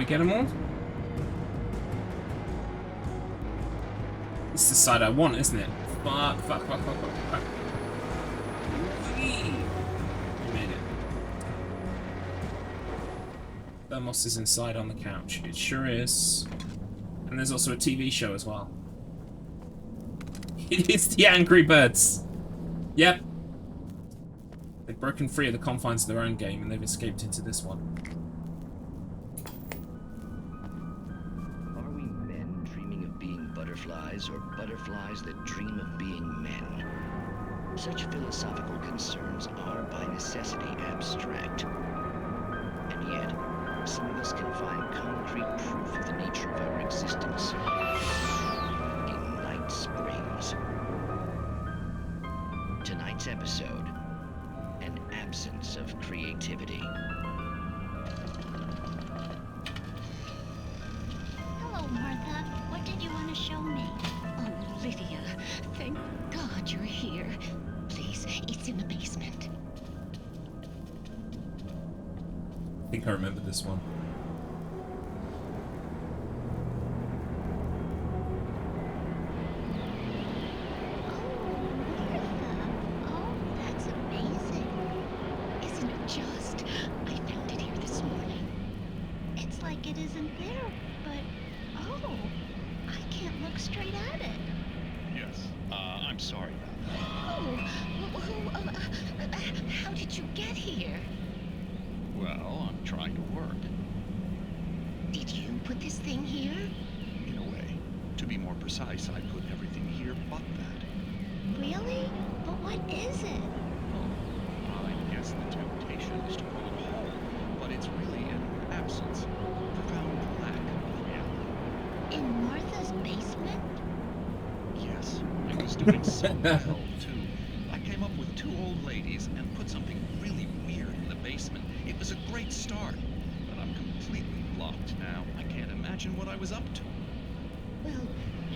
Get them all? This is the side I want, isn't it? Fuck, fuck, fuck, fuck, fuck, fuck. We made it. Thermos is inside on the couch. It sure is. And there's also a TV show as well. It is the Angry Birds. Yep. They've broken free of the confines of their own game and they've escaped into this one. Or butterflies that dream of being men. Such philosophical concerns are by necessity abstract. And yet, some of us can find concrete proof of the nature of our existence in Night Springs. Tonight's episode, an absence of creativity. Hello, Martha. What did you want to show me? Oh, Lydia, thank God you're here. Please, it's in the basement. I think I remember this one. Oh, that's amazing. Isn't it just? I found it here this morning. It's like it isn't there, but oh, I can't look straight at it. Yes, I'm sorry about that. How did you get here? Well, I'm trying to work. Did you put this thing here? In a way. To be more precise, I put everything here but that. Really? But what is it? I guess the temptation is to call it home, but it's really an absence. Profound lack of reality. In Martha's basement? Yes, I was doing some hell, too. I came up with 2 old ladies and put something really weird in the basement. It was a great start, but I'm completely blocked now. I can't imagine what I was up to. Well,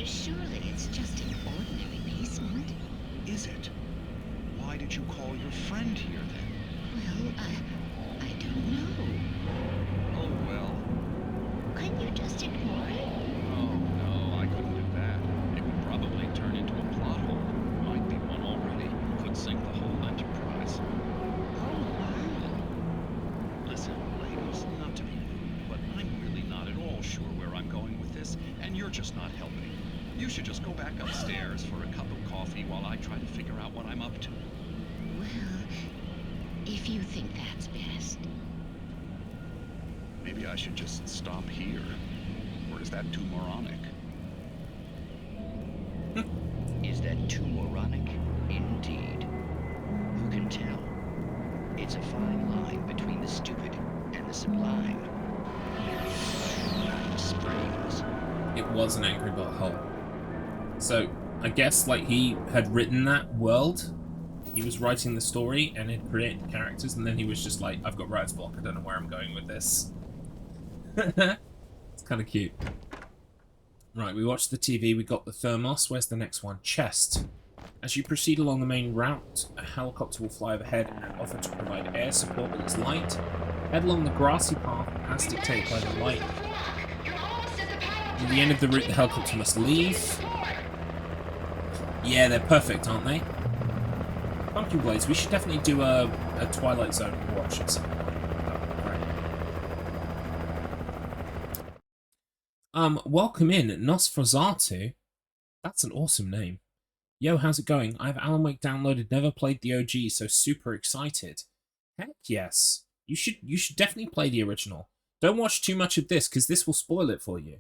surely it's just an ordinary basement. Is it? Why did you call your friend here, then? Well, I don't know. Oh, well. Couldn't you just ignore it? Oh, no, I couldn't do that. It would probably turn into a plot hole. Might be one already. Could sink the whole enterprise. Oh, wow. Listen, ladies, not to be rude, but I'm really not at all sure where I'm going with this, and you're just not helping. You should just go back upstairs for a cup of coffee while I try to figure out what I'm up to. Well, if you think that's best. Maybe I should just stop here. Or is that too moronic? Is that too moronic? Indeed. Who can tell? It's a fine line between the stupid and the sublime. Springs. It was an Angry Bird hole. So, I guess, like, he had written that world, he was writing the story, and had created the characters, and then he was just like, I've got writer's block, I don't know where I'm going with this. It's kind of cute. Right, we watched the TV, we got the thermos, where's the next one? Chest. As you proceed along the main route, a helicopter will fly overhead and offer to provide air support with its light. Head along the grassy path as dictated by the light. At the end of the route, the helicopter must leave. Yeah, they're perfect, aren't they? Pumpkin Blades, we should definitely do a Twilight Zone watch at some point. That would be great. Welcome in, Nosferatu. That's an awesome name. Yo, how's it going? I have Alan Wake downloaded, never played the OG, so super excited. Heck yes. You should definitely play the original. Don't watch too much of this, because this will spoil it for you.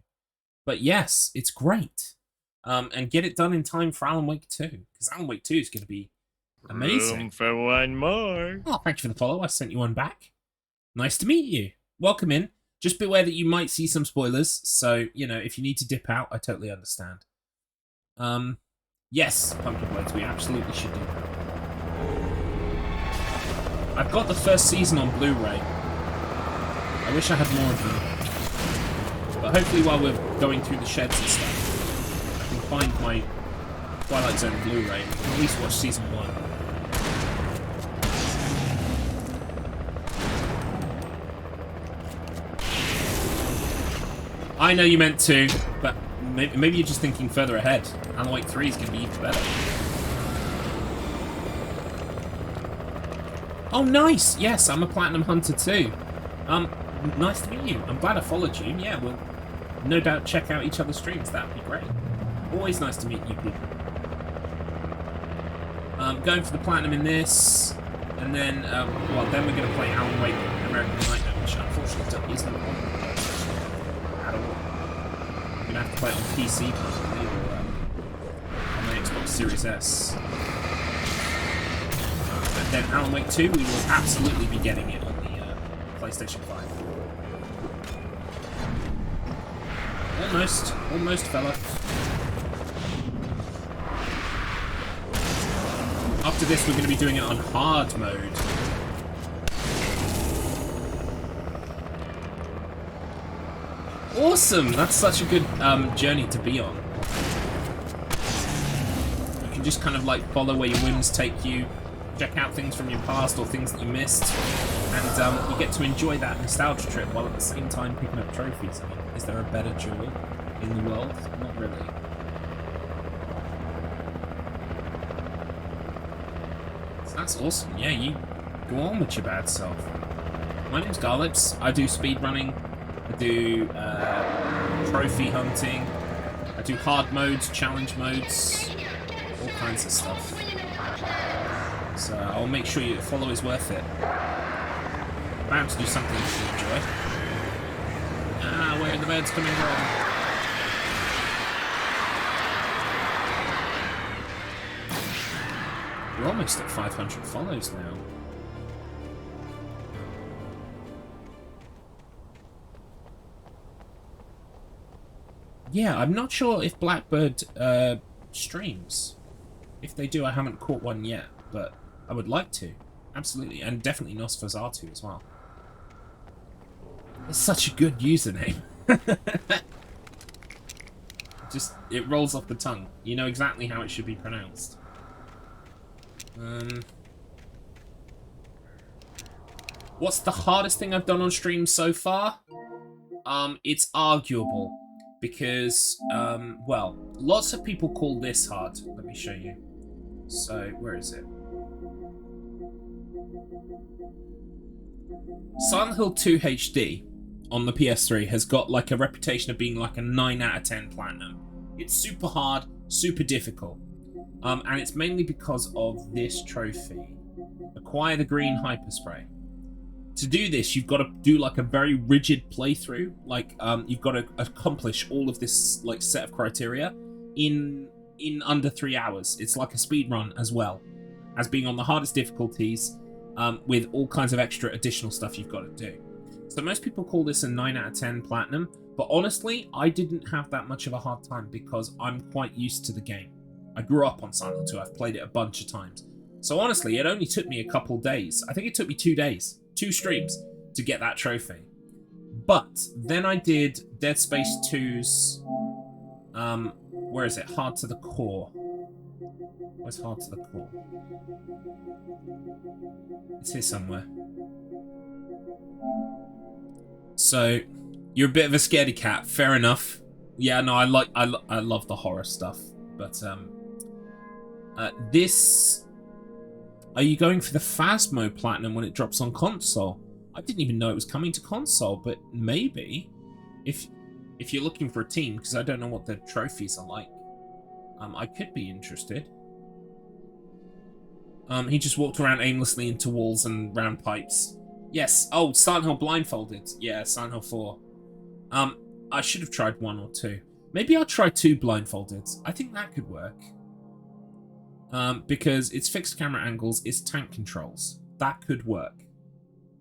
But yes, it's great. And get it done in time for Alan Wake 2, because Alan Wake 2 is going to be amazing. Room for one more. Oh, thank you for the follow. I sent you one back. Nice to meet you. Welcome in. Just beware that you might see some spoilers, so, you know, if you need to dip out, I totally understand. Yes, Pumpkin Blades, we absolutely should do that. I've got the first season on Blu-ray. I wish I had more of them. But hopefully while we're going through the sheds and stuff, I can find my Twilight Zone Blu-ray and at least watch season 1. I know you meant to, but maybe you're just thinking further ahead. Alan Wake 3 is going to be even better. Oh, nice! Yes, I'm a Platinum Hunter too. Nice to meet you. I'm glad I followed you. Yeah, we'll no doubt check out each other's streams. That would be great. Always nice to meet new people. Going for the Platinum in this, and then, well, then we're going to play Alan Wake American Nightmare, which unfortunately isn't on at all. I'm going to have to play it on PC probably, or on the Xbox Series S. But then Alan Wake 2, we will absolutely be getting it on the PlayStation 5. Almost, fella. After this, we're going to be doing it on hard mode. Awesome! That's such a good journey to be on. You can just kind of like follow where your whims take you, check out things from your past or things that you missed, and you get to enjoy that nostalgia trip while at the same time picking up trophies. I mean, is there a better joy in the world? Not really. So that's awesome. Yeah, you go on with your bad self. My name's Garlips. I do speedrunning. I do trophy hunting. I do hard modes, challenge modes, all kinds of stuff. So I'll make sure your follow is worth it. Bound to do something you enjoy. Ah, where are the birds coming from? We're almost at 500 follows now. Yeah, I'm not sure if Blackbird streams. If they do, I haven't caught one yet, but I would like to. Absolutely, and definitely Nosferatu as well. It's such a good username. Just, it rolls off the tongue. You know exactly how it should be pronounced. What's the hardest thing I've done on stream so far? It's arguable. Because, well, lots of people call this hard. Let me show you. So, where is it? Silent Hill 2 HD on the PS3 has got like a reputation of being like a 9 out of 10 platinum. It's super hard, super difficult. And it's mainly because of this trophy. Acquire the green hyperspray. To do this, you've got to do like a very rigid playthrough. Like, you've got to accomplish all of this like set of criteria in under 3 hours. It's like a speed run as well as being on the hardest difficulties, with all kinds of extra additional stuff you've got to do. So most people call this a 9 out of 10 platinum, but honestly, I didn't have that much of a hard time because I'm quite used to the game. I grew up on Silent Hill 2. I've played it a bunch of times. So honestly, it only took me a couple days. I think it took me 2 days. 2 streams to get that trophy. But then I did Dead Space 2's where is it? Hard to the Core. Where's Hard to the Core? It's here somewhere. So you're a bit of a scaredy cat, fair enough. Yeah, no, I love the horror stuff. But this, are you going for the Phasmo Platinum when it drops on console? I didn't even know it was coming to console, but maybe if you're looking for a team, because I don't know what the trophies are like, I could be interested. He just walked around aimlessly into walls and round pipes. Yes. Oh, Silent Hill Blindfolded. Yeah, Silent Hill 4. I should have tried 1 or 2. Maybe I'll try 2 Blindfolded. I think that could work. Because it's fixed camera angles, it's tank controls. That could work.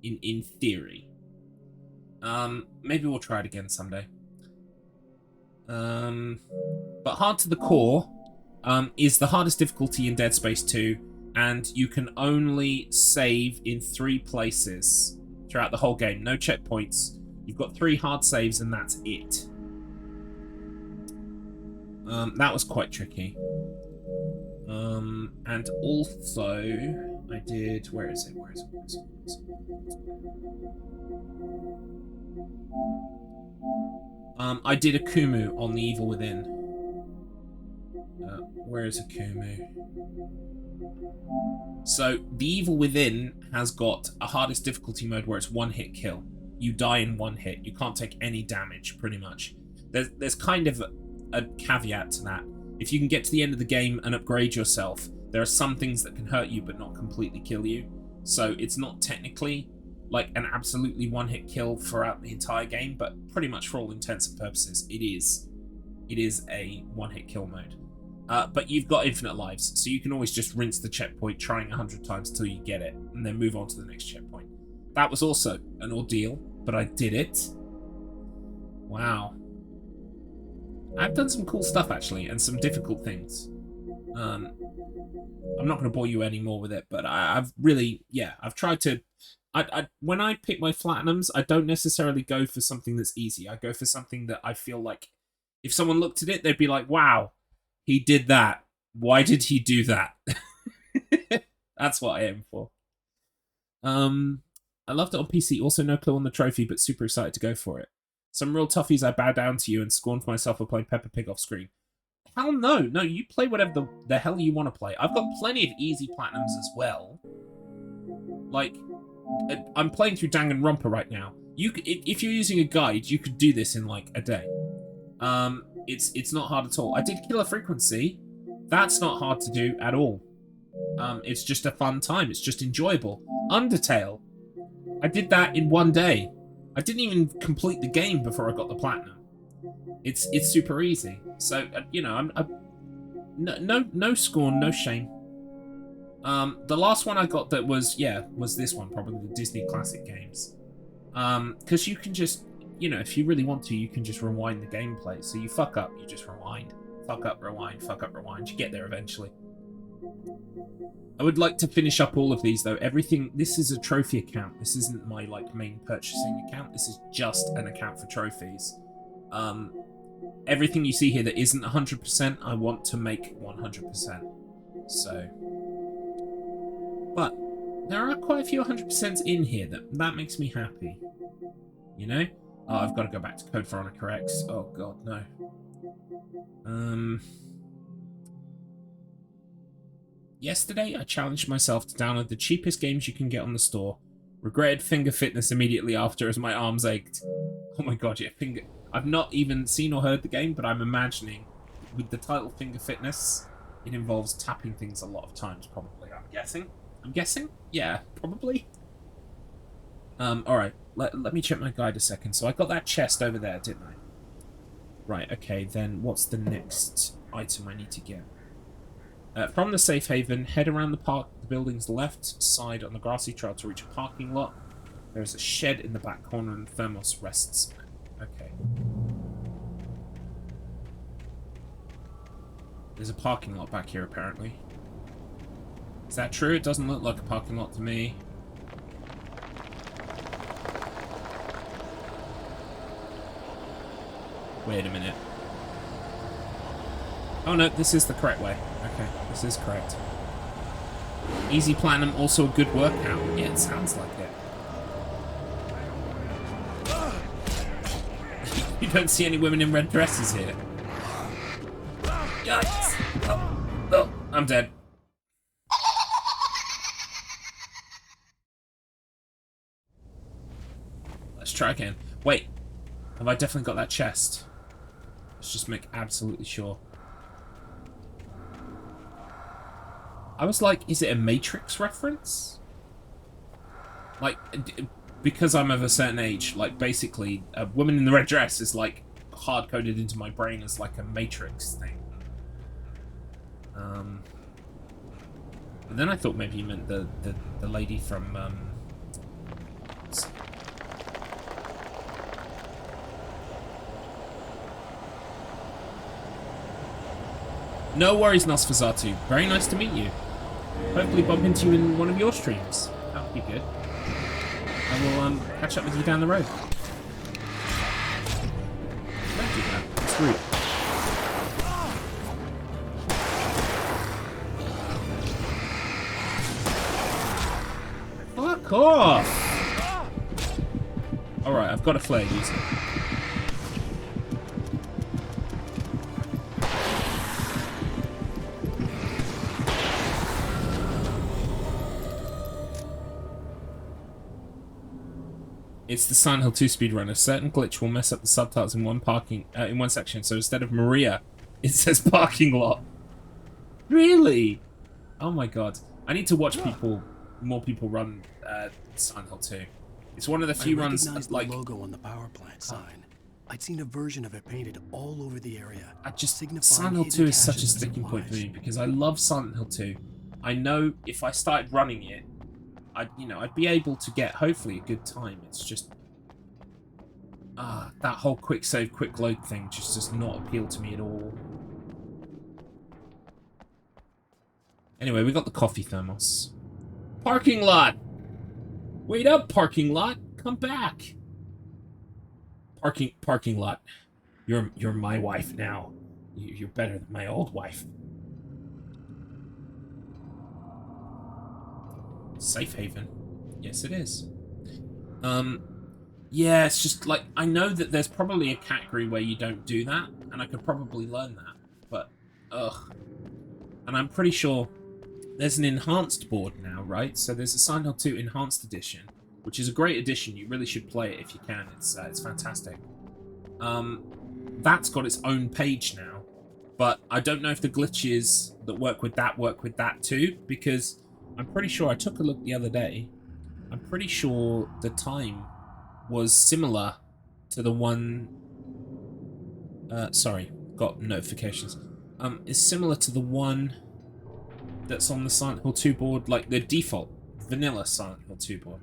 In theory. Maybe we'll try it again someday. But Hard to the Core is the hardest difficulty in Dead Space 2, and you can only save in 3 places throughout the whole game. No checkpoints. You've got 3 hard saves, and that's it. That was quite tricky. And also, I did... Where is it? I did a Kumu on the Evil Within. Where is a Kumu? So, the Evil Within has got a hardest difficulty mode where it's 1-hit kill. You die in 1 hit. You can't take any damage, pretty much. There's kind of a caveat to that. If you can get to the end of the game and upgrade yourself, there are some things that can hurt you but not completely kill you. So it's not technically like an absolutely 1-hit kill throughout the entire game, but pretty much for all intents and purposes, it is a 1-hit kill mode. But you've got infinite lives, so you can always just rinse the checkpoint, trying 100 times till you get it, and then move on to the next checkpoint. That was also an ordeal, but I did it. Wow. I've done some cool stuff, actually, and some difficult things. I'm not going to bore you anymore with it, but I've really, yeah, I've tried to... when I pick my Platinums, I don't necessarily go for something that's easy. I go for something that I feel like if someone looked at it, they'd be like, wow, he did that. Why did he do that? That's what I aim for. I loved it on PC. Also no clue on the trophy, but super excited to go for it. Some real toughies, I bow down to you and scorn for myself for playing Peppa Pig off screen. Hell no. No, you play whatever the hell you want to play. I've got plenty of easy Platinums as well. Like, I'm playing through Danganronpa right now. If you're using a guide, you could do this in like a day. It's not hard at all. I did Killer Frequency. That's not hard to do at all. It's just a fun time. It's just enjoyable. Undertale. I did that in one day. I didn't even complete the game before I got the platinum. It's super easy. So you know, I'm no scorn, no shame. The last one I got that was this one, probably the Disney Classic games. Because you can just, you know, if you really want to, you can just rewind the gameplay. So you fuck up, you just rewind. Fuck up, rewind, fuck up, rewind. You get there eventually. I would like to finish up all of these though. Everything, this is a trophy account. This isn't my like main purchasing account. This is just an account for trophies. Everything you see here that isn't 100%, I want to make 100%. So, but there are quite a few 100% in here that makes me happy. You know? Oh, I've got to go back to Code Veronica X. Oh god, no. Yesterday, I challenged myself to download the cheapest games you can get on the store. Regretted Finger Fitness immediately after as my arms ached. Oh my god, yeah, Finger... I've not even seen or heard the game, but I'm imagining with the title Finger Fitness, it involves tapping things a lot of times, probably. I'm guessing? Yeah, probably. Alright, let me check my guide a second. So I got that chest over there, didn't I? Right, okay, then what's the next item I need to get? From the safe haven, head around the building's left side on the grassy trail to reach a parking lot. There's a shed in the back corner and Thermos rests. Okay. There's a parking lot back here, apparently. Is that true? It doesn't look like a parking lot to me. Wait a minute. Oh no, this is the correct way. Okay, this is correct. Easy Platinum, also a good workout. Yeah, it sounds like it. You don't see any women in red dresses here. Yikes! Oh, I'm dead. Let's try again. Wait, have I definitely got that chest? Let's just make absolutely sure. I was like, is it a Matrix reference? Like, because I'm of a certain age, like, basically, a woman in the red dress is, like, hard-coded into my brain as, like, a Matrix thing. And then I thought maybe you meant the lady from, No worries, Nosferatu. Very nice to meet you. Hopefully bump into you in one of your streams. That would be good. I will catch up with you down the road. Don't do that. It's rude. Fuck off! Alright, I've got a flare user. It's the Silent Hill 2 speedrun. A certain glitch will mess up the subtitles in one section. So instead of Maria, it says parking lot. Really? Oh my god! I need to watch more people run Silent Hill 2. It's one of the few runs like the logo on the power plant sign. I'd seen a version of it painted all over the area. Silent Hill 2 is such a sticking point for me because I love Silent Hill 2. I know if I started running it, I'd be able to get, hopefully, a good time. It's just... that whole quick save, quick load thing just does not appeal to me at all. Anyway, we got the coffee thermos. Parking lot! Wait up, parking lot! Come back! Parking lot. You're my wife now. You're better than my old wife. Safe haven. Yes, it is. Yeah, it's just like, I know that there's probably a category where you don't do that, and I could probably learn that, but, ugh. And I'm pretty sure there's an enhanced board now, right? So there's a Silent Hill 2 Enhanced Edition, which is a great edition. You really should play it if you can. It's fantastic. that's got its own page now. But I don't know if the glitches that work with that too, because I'm pretty sure I took a look the other day. I'm pretty sure the time was similar to the one... sorry, got notifications. Is similar to the one that's on the Silent Hill 2 board, like the default vanilla Silent Hill 2 board.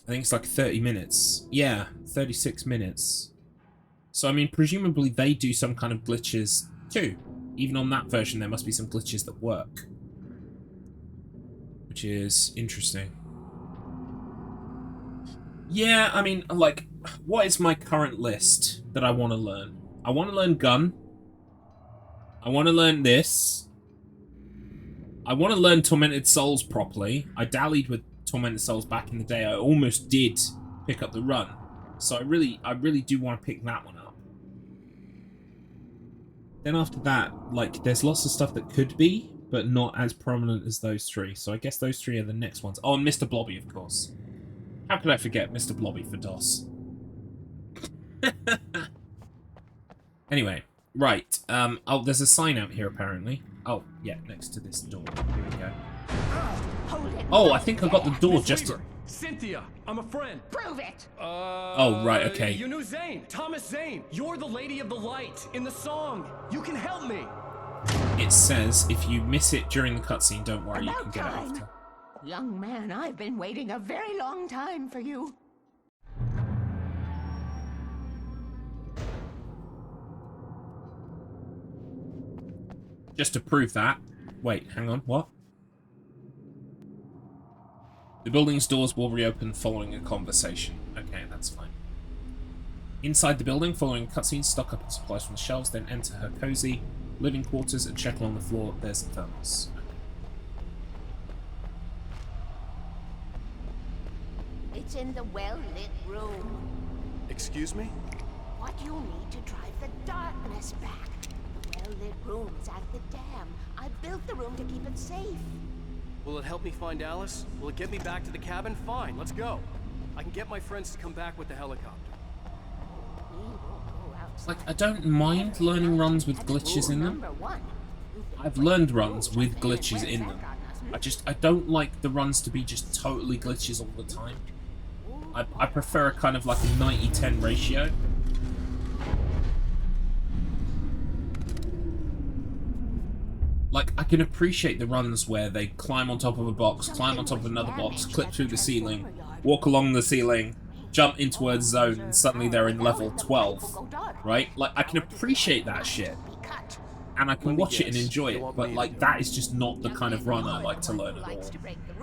I think it's like 30 minutes. Yeah, 36 minutes. So, I mean, presumably they do some kind of glitches too. Even on that version, there must be some glitches that work. Which is interesting. Yeah, I mean, like, what is my current list that I want to learn? I want to learn gun. I want to learn this. I want to learn Tormented Souls properly. I dallied with Tormented Souls back in the day. I almost did pick up the run. So I really do want to pick that one up. Then after that, like, there's lots of stuff that could be, but not as prominent as those three. So I guess those three are the next ones. Oh, and Mr. Blobby, of course. How could I forget Mr. Blobby for DOS? Anyway, right. Oh, there's a sign out here, apparently. Oh, yeah, next to this door. Here we go. Oh, I think I got the door just to... Cynthia, I'm a friend. Prove it. Oh, right, okay. You knew Zane, Thomas Zane. You're the Lady of the Light in the song. You can help me. It says if you miss it during the cutscene, don't worry, you can get it after. Young man, I've been waiting a very long time for you. Just to prove that. Wait, hang on, what? The building's doors will reopen following a conversation. Okay, that's fine. Inside the building, following a cutscene, stock up on supplies from the shelves, then enter her cozy living quarters and check along the floor. There's the thermos. It's in the well-lit room. Excuse me? What you need to drive the darkness back. The well-lit room is at the dam. I built the room to keep it safe. Will it help me find Alice? Will it get me back to the cabin? Fine, let's go. I can get my friends to come back with the helicopter. Like, I don't mind learning runs with glitches in them. I've learned runs with glitches in them. I don't like the runs to be just totally glitches all the time. I prefer a kind of like a 90-10 ratio. Like, I can appreciate the runs where they climb on top of a box, climb on top of another box, clip through the ceiling, walk along the ceiling, jump into a zone, and suddenly they're in level 12, right? Like, I can appreciate that shit, and I can watch it and enjoy it, but, like, that is just not the kind of run I like to learn at all.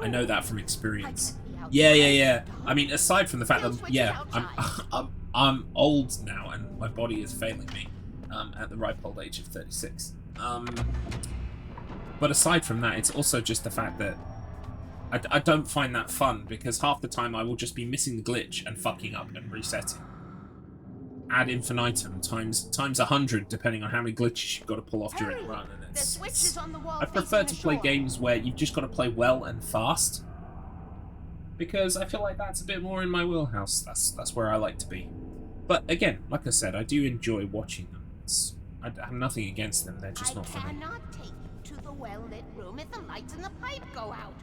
I know that from experience. Yeah. I mean, aside from the fact that, yeah, I'm old now, and my body is failing me at the ripe old age of 36. But aside from that, it's also just the fact that I don't find that fun, because half the time I will just be missing the glitch and fucking up and resetting. Ad infinitum, times 100, depending on how many glitches you've got to pull off during the run. And I prefer to play games where you've just got to play well and fast, because I feel like that's a bit more in my wheelhouse. That's where I like to be. But again, like I said, I do enjoy watching them. I have nothing against them, they're just not for me. I cannot take you to the well-lit room if the lights in the pipe go out.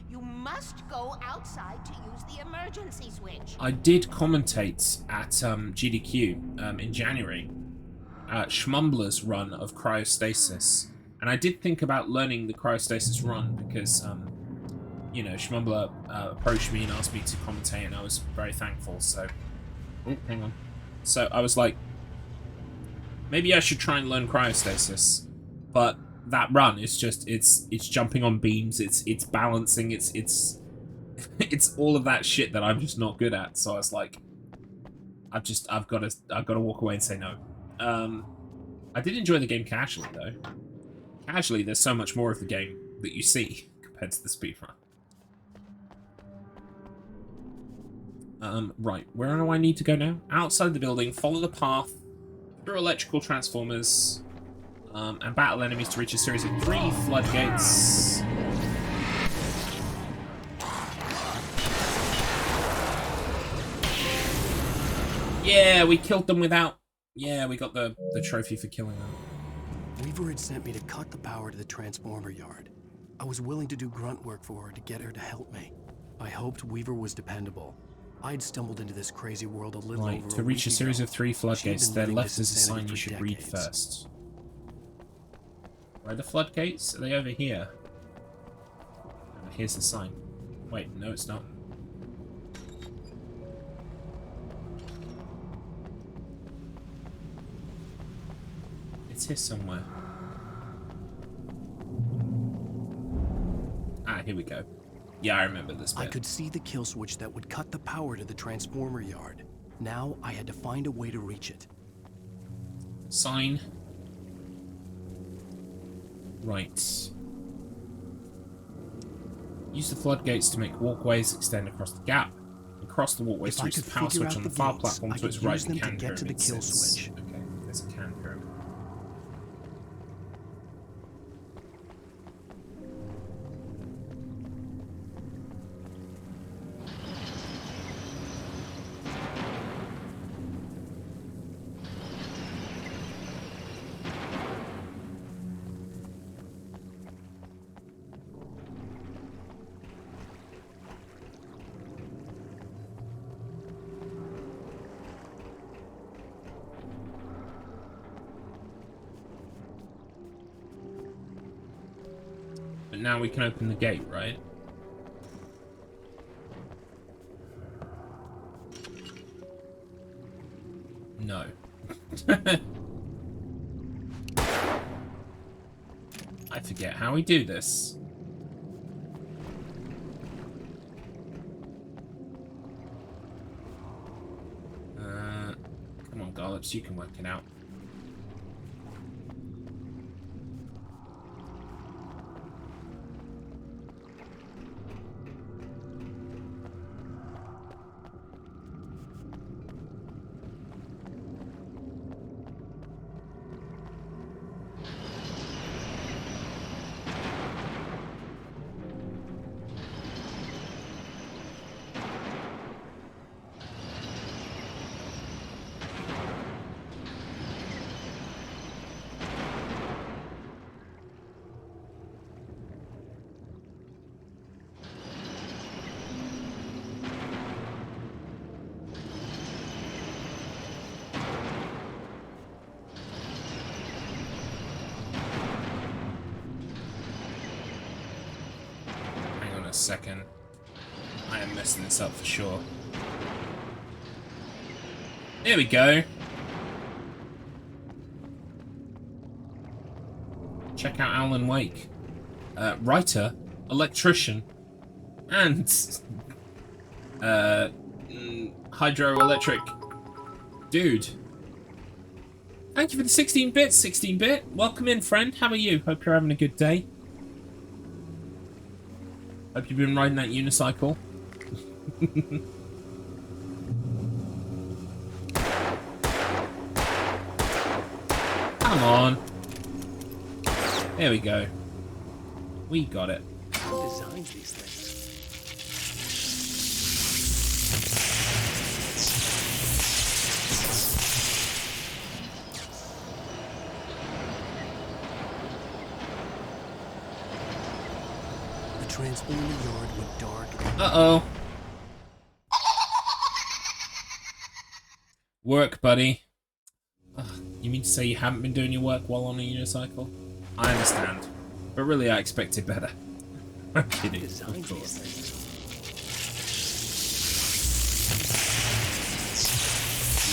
You must go outside to use the emergency switch. I did commentate at GDQ in January, Schmumbler's run of Cryostasis, and I did think about learning the Cryostasis run because, you know, Schmumbler approached me and asked me to commentate, and I was very thankful, so... Oh, hang on. So I was like, maybe I should try and learn Cryostasis, but that run is just, it's jumping on beams, it's balancing, it's all of that shit that I'm just not good at. So I was like, I've got to walk away and say no. I did enjoy the game casually though. Casually, there's so much more of the game that you see compared to the speedrun. Right, where do I need to go now? Outside the building, follow the path through electrical transformers, and battle enemies to reach a series of 3 floodgates. Yeah, we killed them without... Yeah, we got the trophy for killing them. Weaver had sent me to cut the power to the transformer yard. I was willing to do grunt work for her to get her to help me. I hoped Weaver was dependable. I'd stumbled into this crazy world a little over To reach a series of 3 floodgates, they're left as a sign you should read decades. first. Where are the floodgates? Are they over here? Oh, here's the sign. Wait, no it's not. It's here somewhere. Ah, here we go. Yeah, I remember this bit. I could see the kill switch that would cut the power to the transformer yard. Now I had to find a way to reach it. Sign. Right. Use the floodgates to make walkways extend across the gap. And cross the walkways to reach the power switch on the far platform to its right and can get to the kill switch. Okay, there's a can pyramid. But now we can open the gate, right? No. I forget how we do this. Come on, Garlips, you can work it out. Second. I am messing this up for sure. There we go. Check out Alan Wake. Writer, electrician, and hydroelectric dude. Thank you for the 16 bits, 16-bit. Welcome in, friend. How are you? Hope you're having a good day. Hope you've been riding that unicycle. Come on. There we go. We got it. Who designed these things? Transformer yard went dark. Uh-oh. Work, buddy. Ugh, you mean to say you haven't been doing your work while on a unicycle? I understand. But really, I expected better. I'm kidding, of course.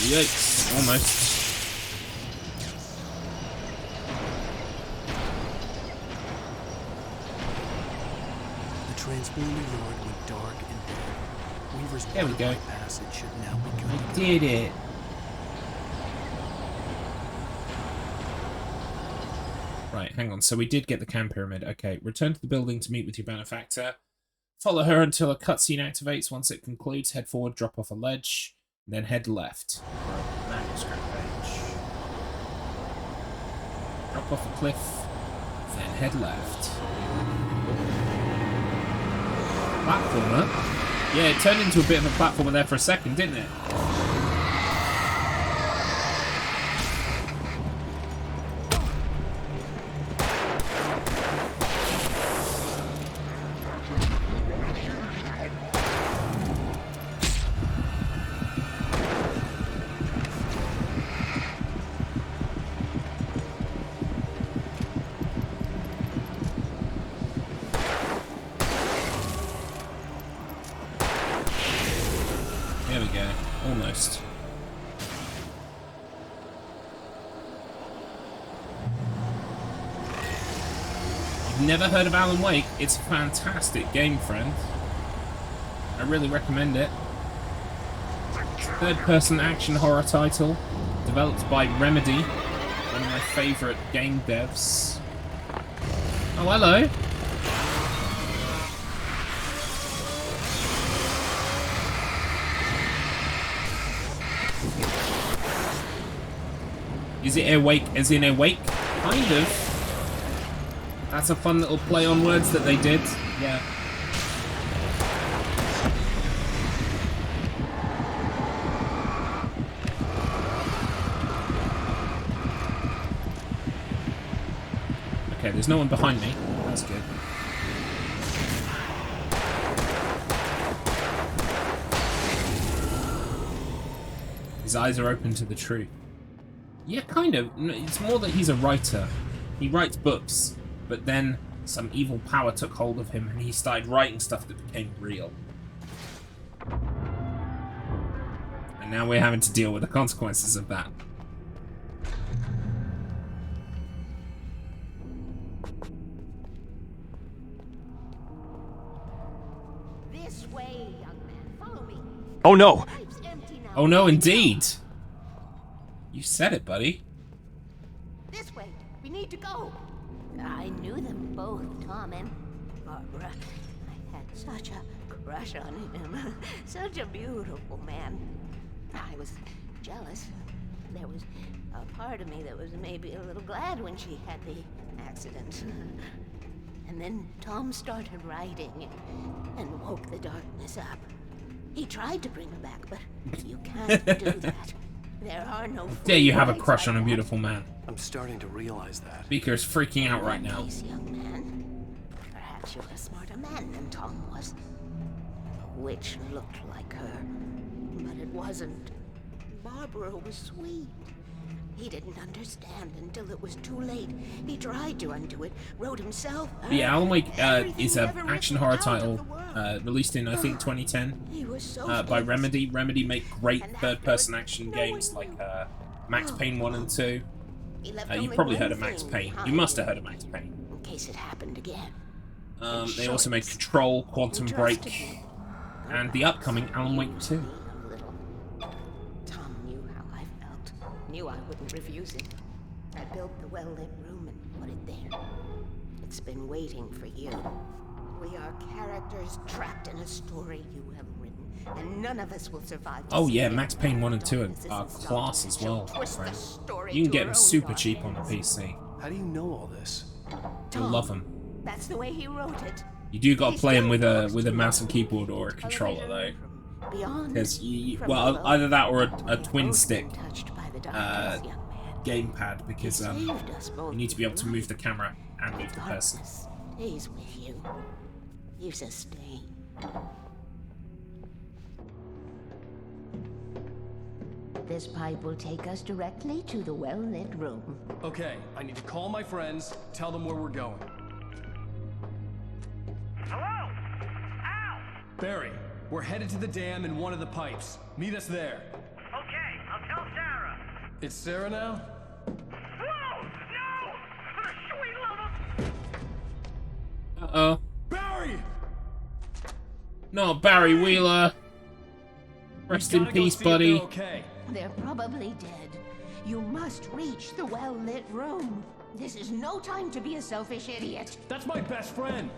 Yikes, almost. Transformer yard went dark and dead. Weaver's there we go. Passage should now be good. I did it. Right, hang on. So we did get the cam pyramid. Okay, return to the building to meet with your benefactor. Follow her until a cutscene activates. Once it concludes, head forward, drop off a ledge, then head left. Manuscript page. Drop off a cliff, then head left. Platformer? Yeah, it turned into a bit of a platformer there for a second, didn't it? There we go. Almost. You've never heard of Alan Wake? It's a fantastic game, friend. I really recommend it. Third-person action horror title, developed by Remedy, one of my favourite game devs. Oh, hello. Is it awake as in awake? Kind of. That's a fun little play on words that they did. Yeah. Okay, there's no one behind me. That's good. His eyes are open to the truth. Yeah, kind of. It's more that he's a writer. He writes books, but then some evil power took hold of him and he started writing stuff that became real. And now we're having to deal with the consequences of that. This way, young man. Follow me. Oh no! Oh no, indeed! You said it, buddy. This way. We need to go. I knew them both, Tom and Barbara. I had such a crush on him. Such a beautiful man. I was jealous. There was a part of me that was maybe a little glad when she had the accident. And then Tom started writing and woke the darkness up. He tried to bring her back, but you can't do that. There are no. Dare you have a crush on a beautiful man? I'm starting to realize that. Beaker is freaking out right now. Nice young man. Perhaps you're a smarter man than Tom was. A witch looked like her, but it wasn't. Barbara was sweet. He didn't understand until it was too late. He tried to undo it, wrote himself. Yeah, Alan Wake is an action horror title released in, I think, 2010 by Remedy. Remedy make great third-person action games like Max Payne 1 and 2. You've probably heard of Max Payne. You must have heard of Max Payne. In case it happened again. They also made Control, Quantum Break, and the upcoming Alan Wake 2. Tom knew how I felt. Knew I wouldn't refuse it. I built the well-lit room and put it there. It's been waiting for you. We are characters trapped in a story you have written, and none of us will survive. Oh yeah, Max Payne 1 and 2 are class as well, friend. You can get them super cheap on the PC. How do you know all this? You'll love them. That's the way he wrote it. You do got to play them with a mouse and keyboard or a controller though, because well, either that or a twin stick gamepad, because you need to be able to move the camera and move the person. Stays with you. You sustain. This pipe will take us directly to the well-lit room. Okay, I need to call my friends, tell them where we're going. Hello? Al! Barry, we're headed to the dam in one of the pipes. Meet us there. Okay, I'll tell Sarah. It's Sarah now? Whoa! No! For the sweet love of... Uh-oh. Barry! No, Barry Wheeler. Rest in peace, buddy. Okay. They're probably dead. You must reach the well-lit room. This is no time to be a selfish idiot. That's my best friend.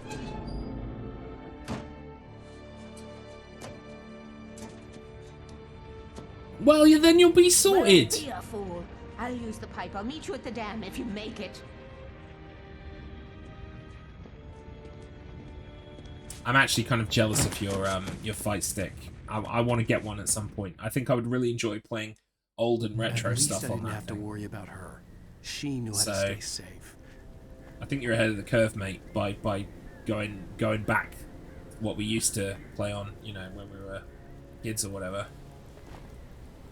Well, then you'll be sorted. Don't be a fool. I'll use the pipe. I'll meet you at the dam if you make it. I'm actually kind of jealous of your fight stick. I want to get one at some point. I think I would really enjoy playing old and retro stuff on that. I didn't have to worry about her. She knew how to stay safe. I think you're ahead of the curve, mate, by going back to what we used to play on, you know, when we were kids or whatever.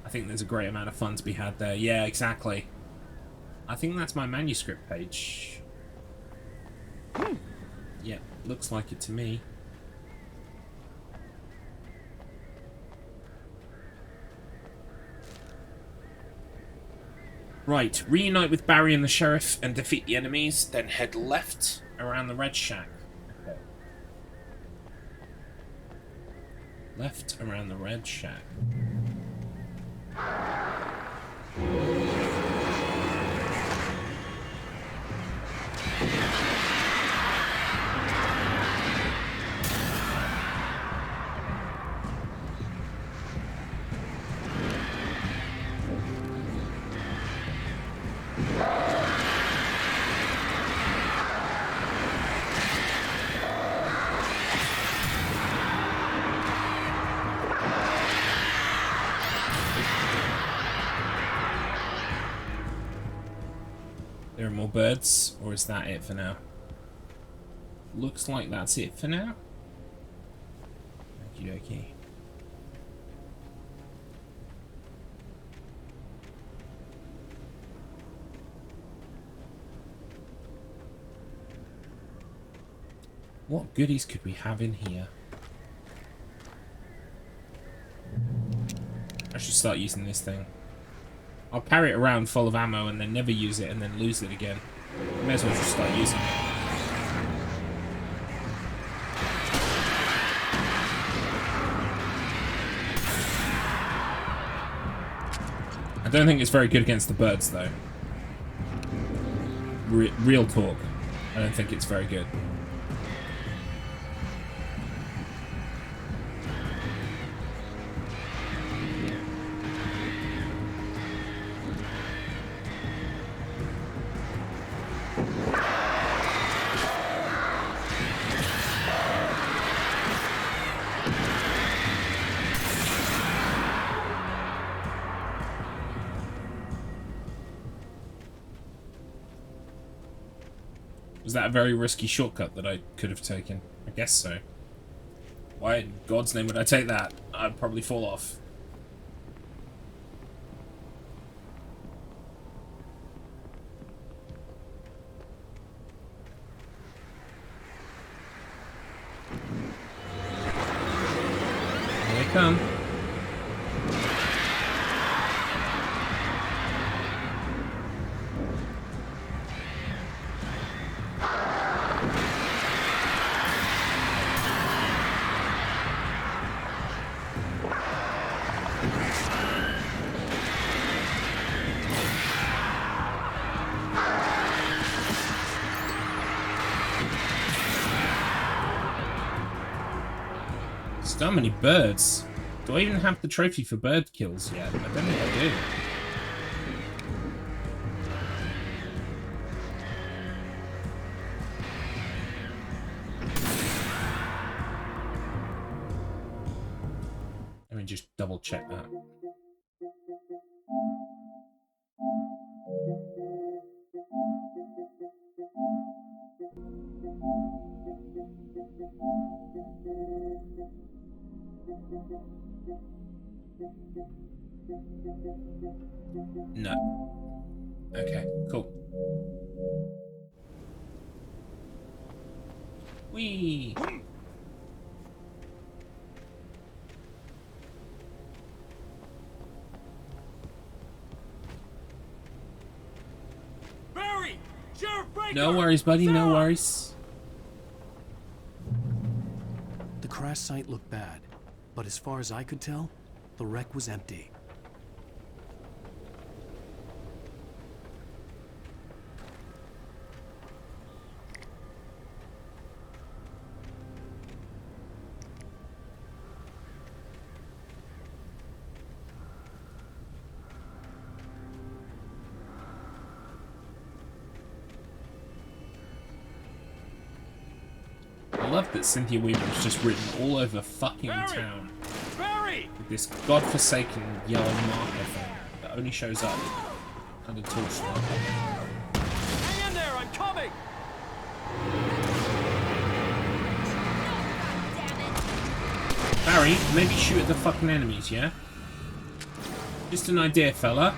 I think there's a great amount of fun to be had there. Yeah, exactly. I think that's my manuscript page. Yeah, looks like it to me. Right, reunite with Barry and the sheriff and defeat the enemies, then head left around the red shack. Okay. Left around the red shack. There are more birds, or is that it for now? Looks like that's it for now. Okie dokie. What goodies could we have in here? I should start using this thing. I'll carry it around full of ammo and then never use it and then lose it again. May as well just start using it. I don't think it's very good against the birds, though. Real talk. I don't think it's very good. Was that a very risky shortcut that I could have taken? I guess so. Why in God's name would I take that? I'd probably fall off. Here they come. So many birds. Do I even have the trophy for bird kills yet? I don't think I do. Let me just double check that. No. Okay, cool. Whee! Barry! Sheriff Breaker! No worries, buddy, no worries. The crash site looked bad, but as far as I could tell, the wreck was empty. I love that Cynthia Weaver was just written all over fucking town. Barry! With this godforsaken yellow marker thing that only shows up under torchlight. Hang in there, I'm coming! Barry, maybe shoot at the fucking enemies, yeah? Just an idea, fella.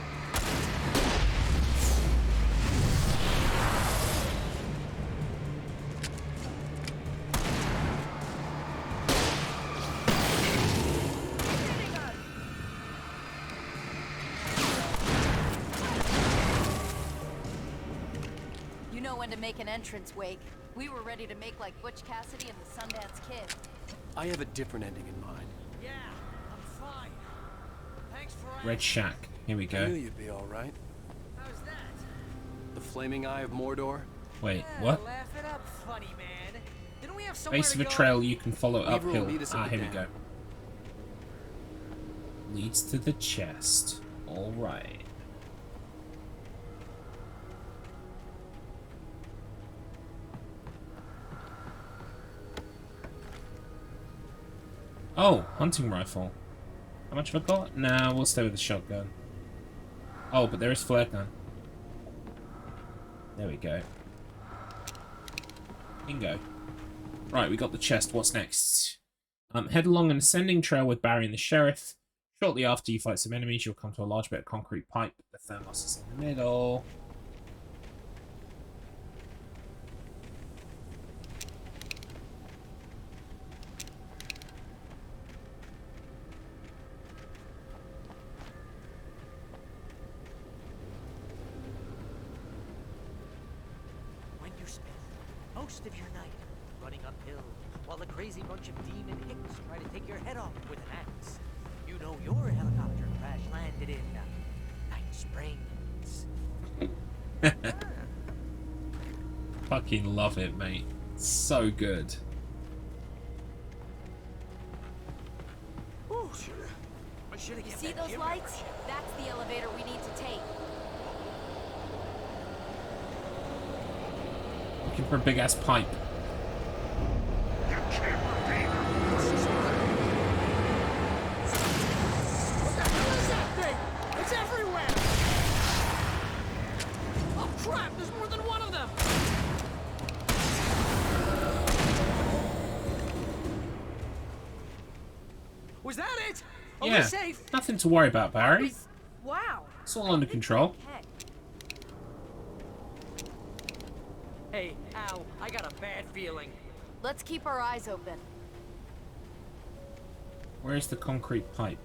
know when to make an entrance, Wake. We were ready to make like Butch Cassidy and the Sundance Kid. I have a different ending in mind. Yeah, I'm fine. Thanks for Red Shack. Here we I go. knew you'd be all right. How's that? The Flaming Eye of Mordor? Wait, what? Laugh it up, funny man. Didn't we have somewhere Base to of a go? trail you can follow Weaver will uphill. meet us at Ah, the here we dam. go. Leads to the chest. Alright. Oh, hunting rifle. How much have I got? Nah, we'll stay with the shotgun. Oh, but there is flare gun. There we go. Bingo. Right, we got the chest. What's next? Head along an ascending trail with Barry and the sheriff. Shortly after you fight some enemies, you'll come to a large bit of concrete pipe. The thermos is in the middle. When you spend most of your night running uphill while a crazy bunch of demon hicks try to take your head off with an axe, you know your helicopter crash landed in Night Springs. Fucking love it, mate. So good. Ooh, I should have You get see that those gear lights? That's the elevator we need to take. Looking for a big ass pipe. What the hell is that thing? It's everywhere! Oh crap, there's more than one of them! Was that it? Are we Yeah, safe? nothing to worry about, Barry. Wow. It's all under control. Hey, Al, I got a bad feeling. Let's keep our eyes open. Where's the concrete pipe?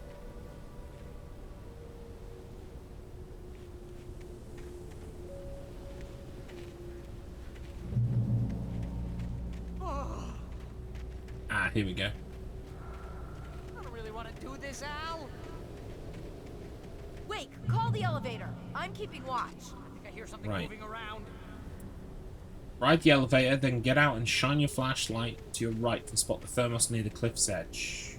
Ah, here we go. I don't really want to do this, Al. Wake, call the elevator. I'm keeping watch. I think I hear something Right. moving around. Ride the elevator, then get out and shine your flashlight to your right to spot the thermos near the cliff's edge.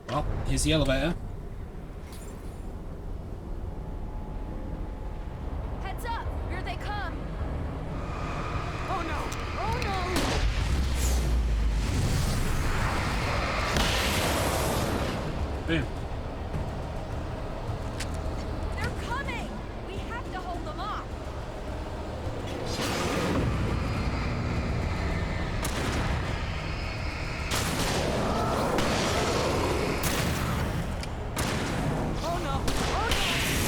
Well, here's the elevator. Heads up! Here they come! Oh no! Oh no! Boom. They're coming! We have to hold them off! Oh no! Oh no!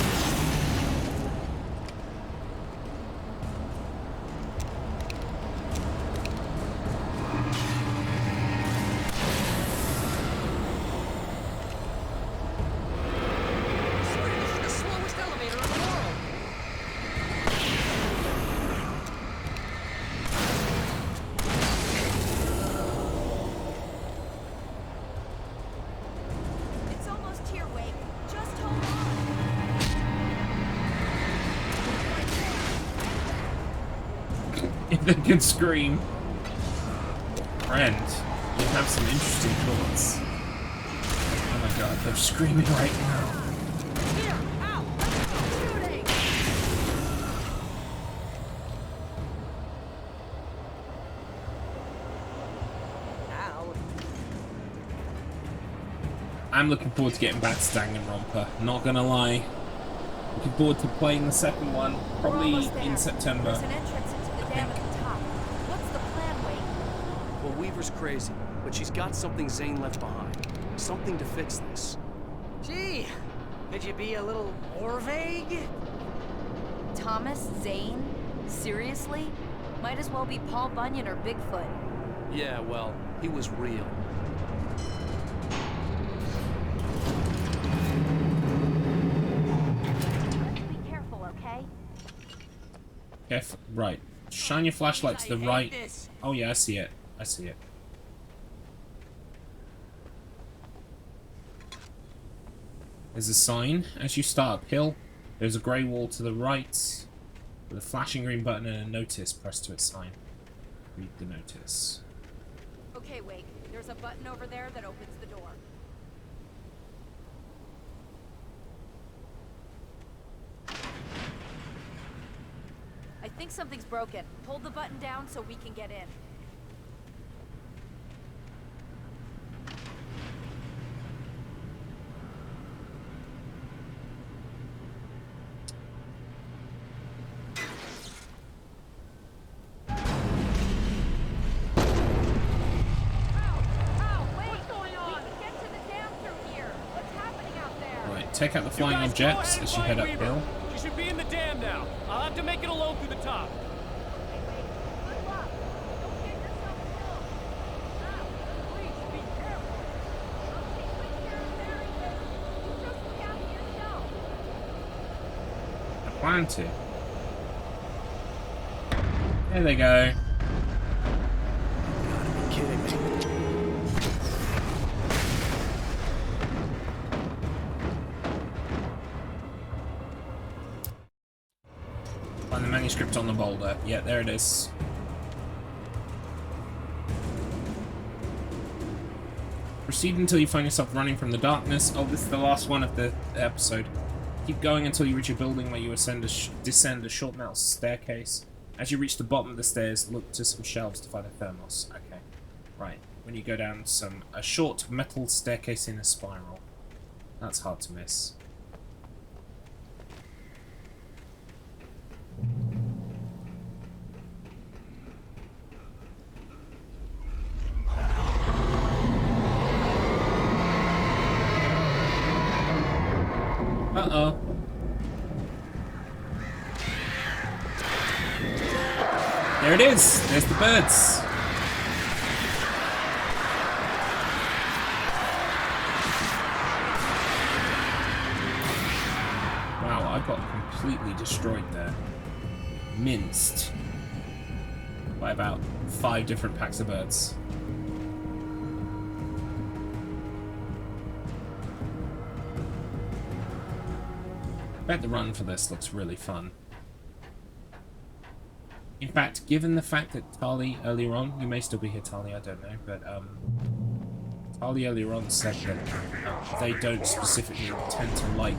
Swear this is the slowest elevator in the world! It's almost here, Wake. Just hold on! If they can scream. Friend, you have some interesting thoughts. Oh my god, they're screaming right now. Here! Al! Shooting! Al, I'm looking forward to getting back to Danganronpa. Not gonna lie. Looking forward to playing the second one, We're probably almost there. in September. There's an entrance into the dam at the top. What's the plan, Wake? Well, Weaver's crazy, but she's got something Zane left behind. Something to fix this. gee, could you be a little more vague? Thomas Zane? Seriously? Might as well be Paul Bunyan or Bigfoot. Yeah, well, He was real. Be careful, okay? Right. Shine your flashlight to the right. Oh yeah, I see it. I see it. There's a sign. As you start uphill, there's a grey wall to the right with a flashing green button and a notice pressed to its sign. Read the notice. Okay, Wake. There's a button over there that opens the door. I think something's broken. Hold the button down so we can get in. Take out the flying objects as you head uphill. You should be in the dam now. I'll have to make it alone through the top. I plan to. There they go. You gotta be kidding me. Find the manuscript on the boulder. Yeah, there it is. Proceed until you find yourself running from the darkness. Oh, this is the last one of the episode. Keep going until you reach a building where you descend a short metal staircase. As you reach the bottom of the stairs, look to some shelves to find a thermos. Okay, right. When you go down a short metal staircase in a spiral. That's hard to miss. Uh-oh. There it is! There's the birds! Wow, I got completely destroyed there. Minced. By about 5 different packs of birds. I bet the run for this looks really fun. In fact, given the fact that Tali earlier on, you may still be here, Tali, I don't know, but Tali earlier on said that they don't specifically tend to like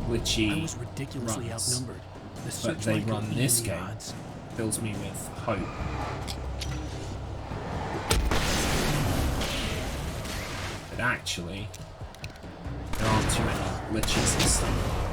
glitchy I was ridiculously runs, outnumbered. but they run this game. Fills me with hope. But actually, there aren't too many glitches and stuff.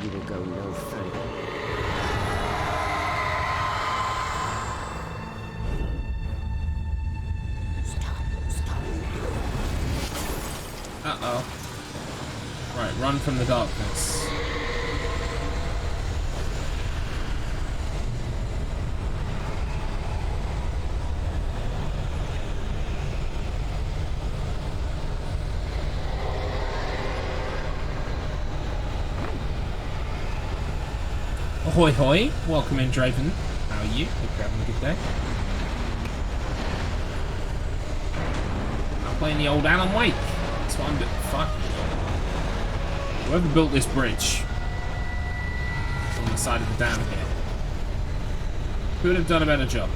You will go no further. Uh-oh. Right, run from the darkness. Ahoy hoy, welcome in Draven. How are you? Hope you're having a good day. I'm playing the old Alan Wake. That's what I'm doing. Fuck. Whoever built this bridge on the side of the dam here could have done a better job.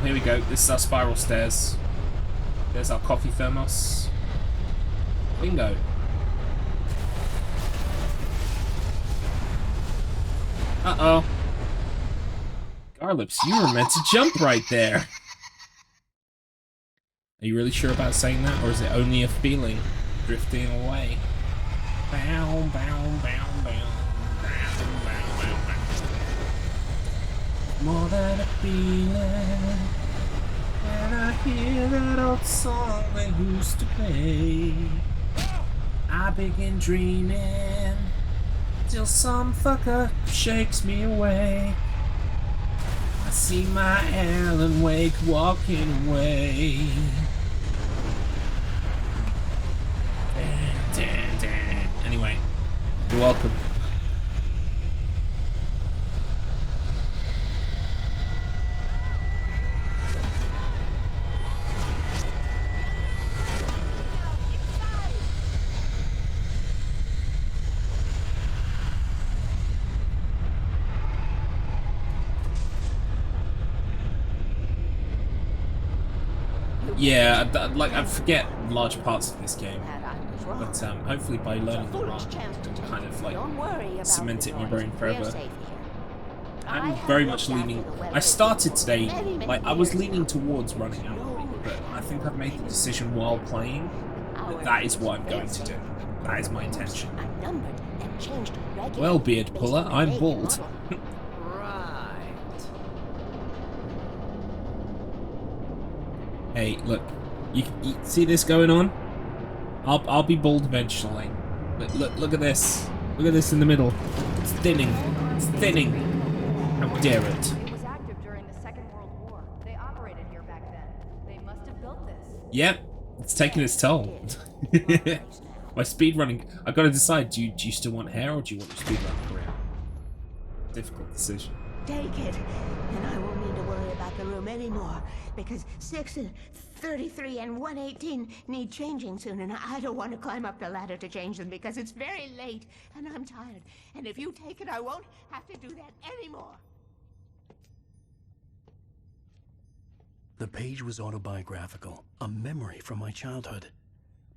here we go. This is our spiral stairs. There's our coffee thermos. Bingo. Uh-oh. Garlips, you were meant to jump right there. Are you really sure about saying that, or is it only a feeling drifting away? Bow, bow, bow, bow. More than a feeling when I hear that old song they used to play. I begin dreaming till some fucker shakes me away. I see my Alan Wake walking away. Anyway, you're welcome. Yeah, like I forget large parts of this game, but hopefully by learning the run, kind of like cement it in my brain forever. I'm very much leaning. I started today, like I was leaning towards running out, but I think I've made the decision while playing that that is what I'm going to do. That is my intention. Well, beard puller, I'm bald. Hey, look, you see this going on? I'll be bald eventually. But look at this. Look at this in the middle. It's thinning. It's thinning. How dare it? It was active during the Second World War. They operated here back then. They must have built this. Yep, it's taking its toll. My speedrunning. I've got to decide. Do you still want hair or do you want your speedrunning career? Difficult decision. Take it, and I won't need to worry about the room anymore, because 6 and 33 and 118 need changing soon, and I don't want to climb up the ladder to change them because it's very late, and I'm tired. And if you take it, I won't have to do that anymore. The page was autobiographical, a memory from my childhood.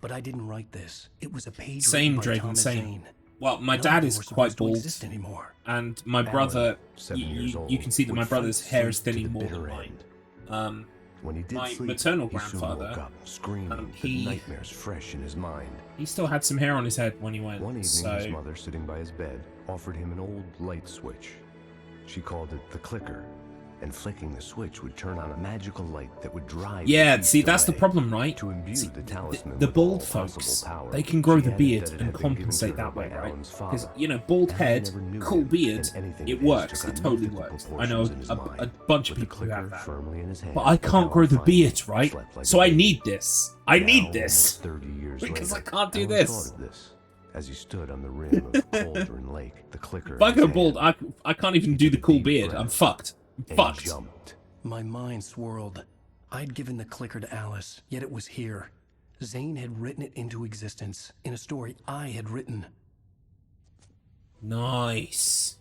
But I didn't write this. It was a page Same, written by Draven, Thomas same. Zane. Well, my None dad of them is were quite supposed to bald, exist anymore. and my brother, you can see that my brother's hair is thinning more than mine. When he did My sleep, maternal he soon grandfather, woke up, screaming, nightmares fresh in his mind. He still had some hair on his head when he went. One evening, so his mother, sitting by his bed, offered him an old light switch. She called it the clicker, and flicking the switch would turn on a magical light that would drive. yeah, the see, beast that's the away. problem, right? To imbue See, the talisman the with all bald possible folks, power, they can grow she the added beard that it and had been given compensate to her that way, by right? Alan's Because, father. you know, bald Alan head, never knew cool that, beard, and anything it of his works. took It on totally mythical works. I know proportions in his a mind. bunch of With the people who have clicker that. firmly in his hand, But I can't grow the Alan beard, finally right? slept like So a I baby. need this. I Now, need this. almost 30 years Because I later, can't do Alan this. thought of this as he stood on the rim of Cauldron Lake, the clicker If I in go his bald, hand. I can't even do the cool beard. I'm fucked. I'm And fucked. jumped. My mind swirled. I'd given the clicker to Alice, yet it was here. Zane had written it into existence in a story I had written. Nice.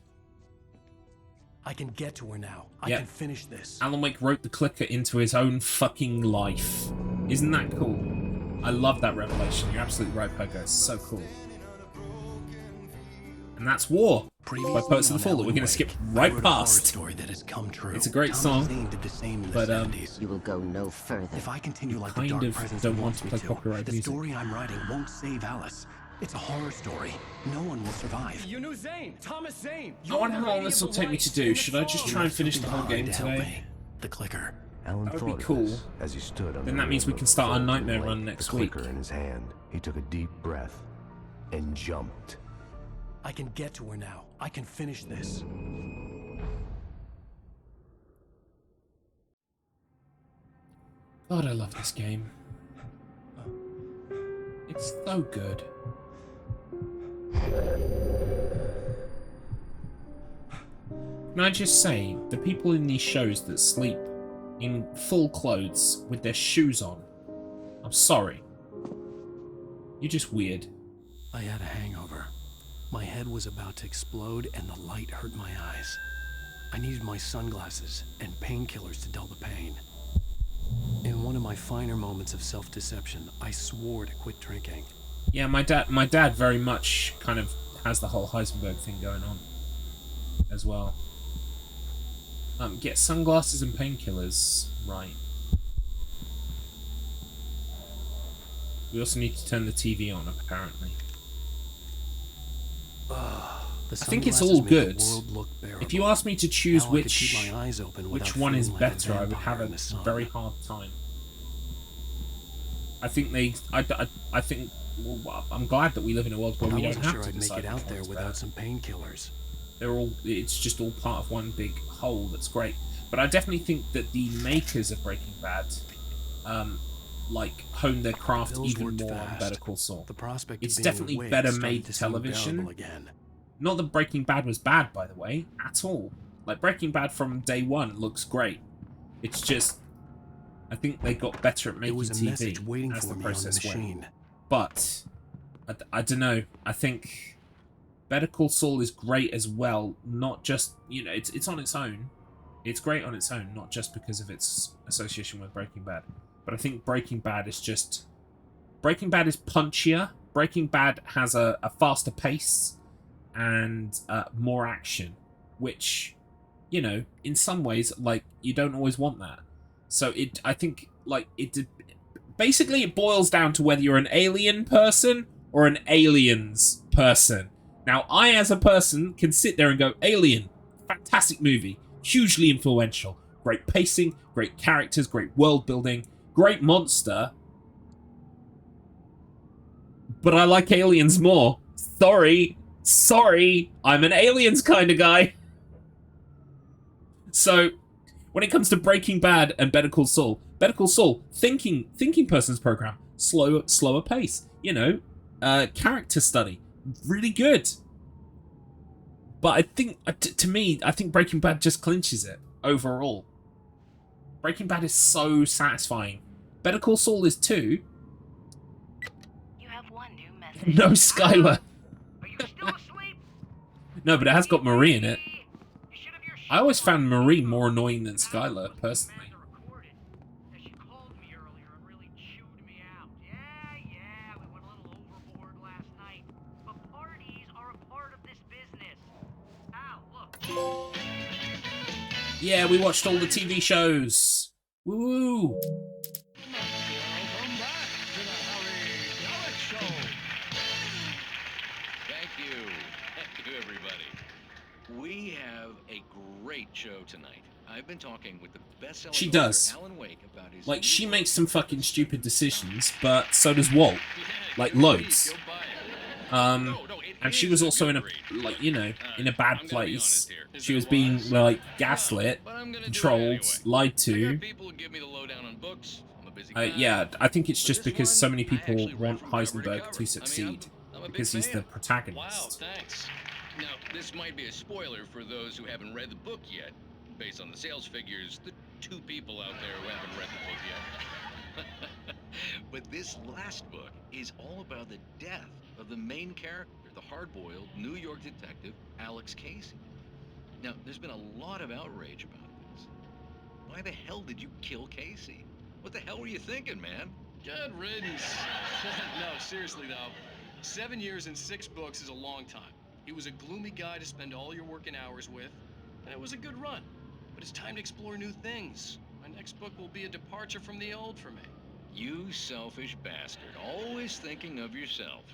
I can get to her now. I Yep. can finish this. Alan Wake wrote the clicker into his own fucking life. Isn't that cool? I love that revelation. You're absolutely right, Pogo. It's so cool. And that's War by Poets of the Fall that we're going to skip right past. Story that has come true. It's a great Thomas song, Zane did the same in the but 70s. You will go no further. If I continue like kind the dark of presence don't want wants to me play to, copyright the music. story I'm writing won't save Alice. It's a horror story. No one will survive. You knew Zane, Thomas Zane. I wonder how long this will take me to do. Should I just try and finish the whole game today? The clicker. Alan That would be thought of cool. this as he stood on Then the that means we rim can of start our Cauldron Nightmare Lake, run next the week. clicker in his hand. He took a deep breath and jumped. I can get to her now. I can finish this. God, I love this game. It's so good. Can I just say, the people in these shows that sleep in full clothes with their shoes on, I'm sorry. You're just weird. I had a hangover. My head was about to explode and the light hurt my eyes. I needed my sunglasses and painkillers to dull the pain. one of my finer moments of self-deception. I swore to quit drinking. Yeah, my dad very much kind of has the whole Heisenberg thing going on as well. Get sunglasses and painkillers right. We also need to turn the TV on, apparently. I think it's all good. If you ask me to choose which one is better, I would have a very hard time. I think I think. Well, I'm glad that we live in a world where we don't have to decide. I'd make it out there without some painkillers. It's just all part of one big whole. That's great. But I definitely think that the makers of Breaking Bad, like, honed their craft even more on Better Call Saul. It's definitely better made television. Not that Breaking Bad was bad, by the way, at all. Like, Breaking Bad from day one looks great. It's just, I think they got better at making TV as the process went. But I don't know. I think Better Call Saul is great as well. Not just, you know, it's on its own. It's great on its own, not just because of its association with Breaking Bad. But I think Breaking Bad is punchier. Breaking Bad has a faster pace and more action, which, you know, in some ways, like, you don't always want that. So I think, like, basically it boils down to whether you're an alien person or an aliens person. Now, I, as a person, can sit there and go, Alien, fantastic movie, hugely influential, great pacing, great characters, great world building, great monster. But I like Aliens more. Sorry, I'm an Aliens kind of guy. So, when it comes to Breaking Bad and Better Call Saul, thinking person's program, slower pace, you know, character study, really good. But I think, to me, I think Breaking Bad just clinches it overall. Breaking Bad is so satisfying. Better Call Saul is too. You have one new message. No Skylar. Are you still asleep? No, but it has got Marie in it. I always found Marie more annoying than Skylar, personally. She called me earlier and really chewed me out. Yeah, we went a little overboard last night. But parties are a part of this business. Al, look. Yeah, we watched all the TV shows. Woo! Welcome back to the Harry Garlips Show. Thank you, everybody. We have a great show tonight. I've been talking with the best-selling She does. author Alan Wake about his Like, she makes some fucking stupid decisions, but so does Walt. Like, loads. And she was also in a, like, you know, in a bad place. She was being, like, gaslit, controlled, lied to. Yeah, I think it's just because so many people want Heisenberg to succeed. Because he's the protagonist. Wow, thanks. Now, this might be a spoiler for those who haven't read the book yet. Based on the sales figures, the 2 people out there who haven't read the book yet. But this last book is all about the death of the main character, the hard-boiled New York detective, Alex Casey. Now, there's been a lot of outrage about this. Why the hell did you kill Casey? What the hell were you thinking, man? Good riddance. No, seriously though. 7 years and 6 books is a long time. He was a gloomy guy to spend all your working hours with, and it was a good run. But it's time to explore new things. My next book will be a departure from the old for me. You selfish bastard, always thinking of yourself.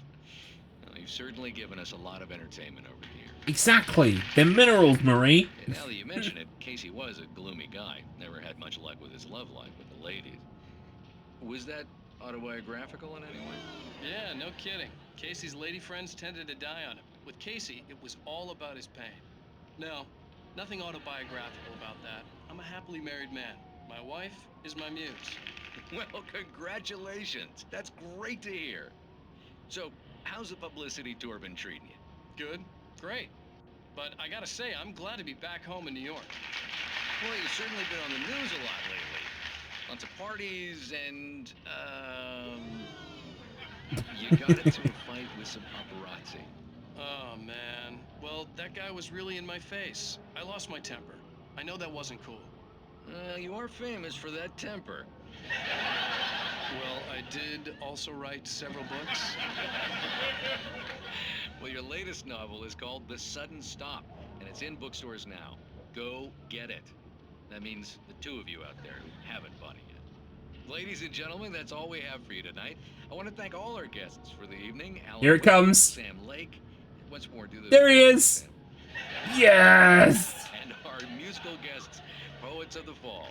Well, you've certainly given us a lot of entertainment over the years. Exactly. They're minerals, Marie. And now that you mention it, Casey was a gloomy guy. Never had much luck with his love life with the ladies. Was that autobiographical in any way? Yeah, no kidding. Casey's lady friends tended to die on him. With Casey, it was all about his pain. No, nothing autobiographical about that. I'm a happily married man. My wife is my muse. Well, congratulations. That's great to hear. So, how's the publicity tour been treating you? Good, great. But I gotta say, I'm glad to be back home in New York. Well, you've certainly been on the news a lot lately. Lots of parties and, you got into a fight with some paparazzi. Oh, man. Well, that guy was really in my face. I lost my temper. I know that wasn't cool. You are famous for that temper. Well, I did also write several books. Well, your latest novel is called The Sudden Stop, and it's in bookstores now. Go get it. That means the two of you out there who haven't bought it yet. Ladies and gentlemen, that's all we have for you tonight. I want to thank all our guests for the evening. Alan Here it Wake, comes. Sam Lake. Once more, do the There he is. Yes. And our musical guests, Poets of the Fall.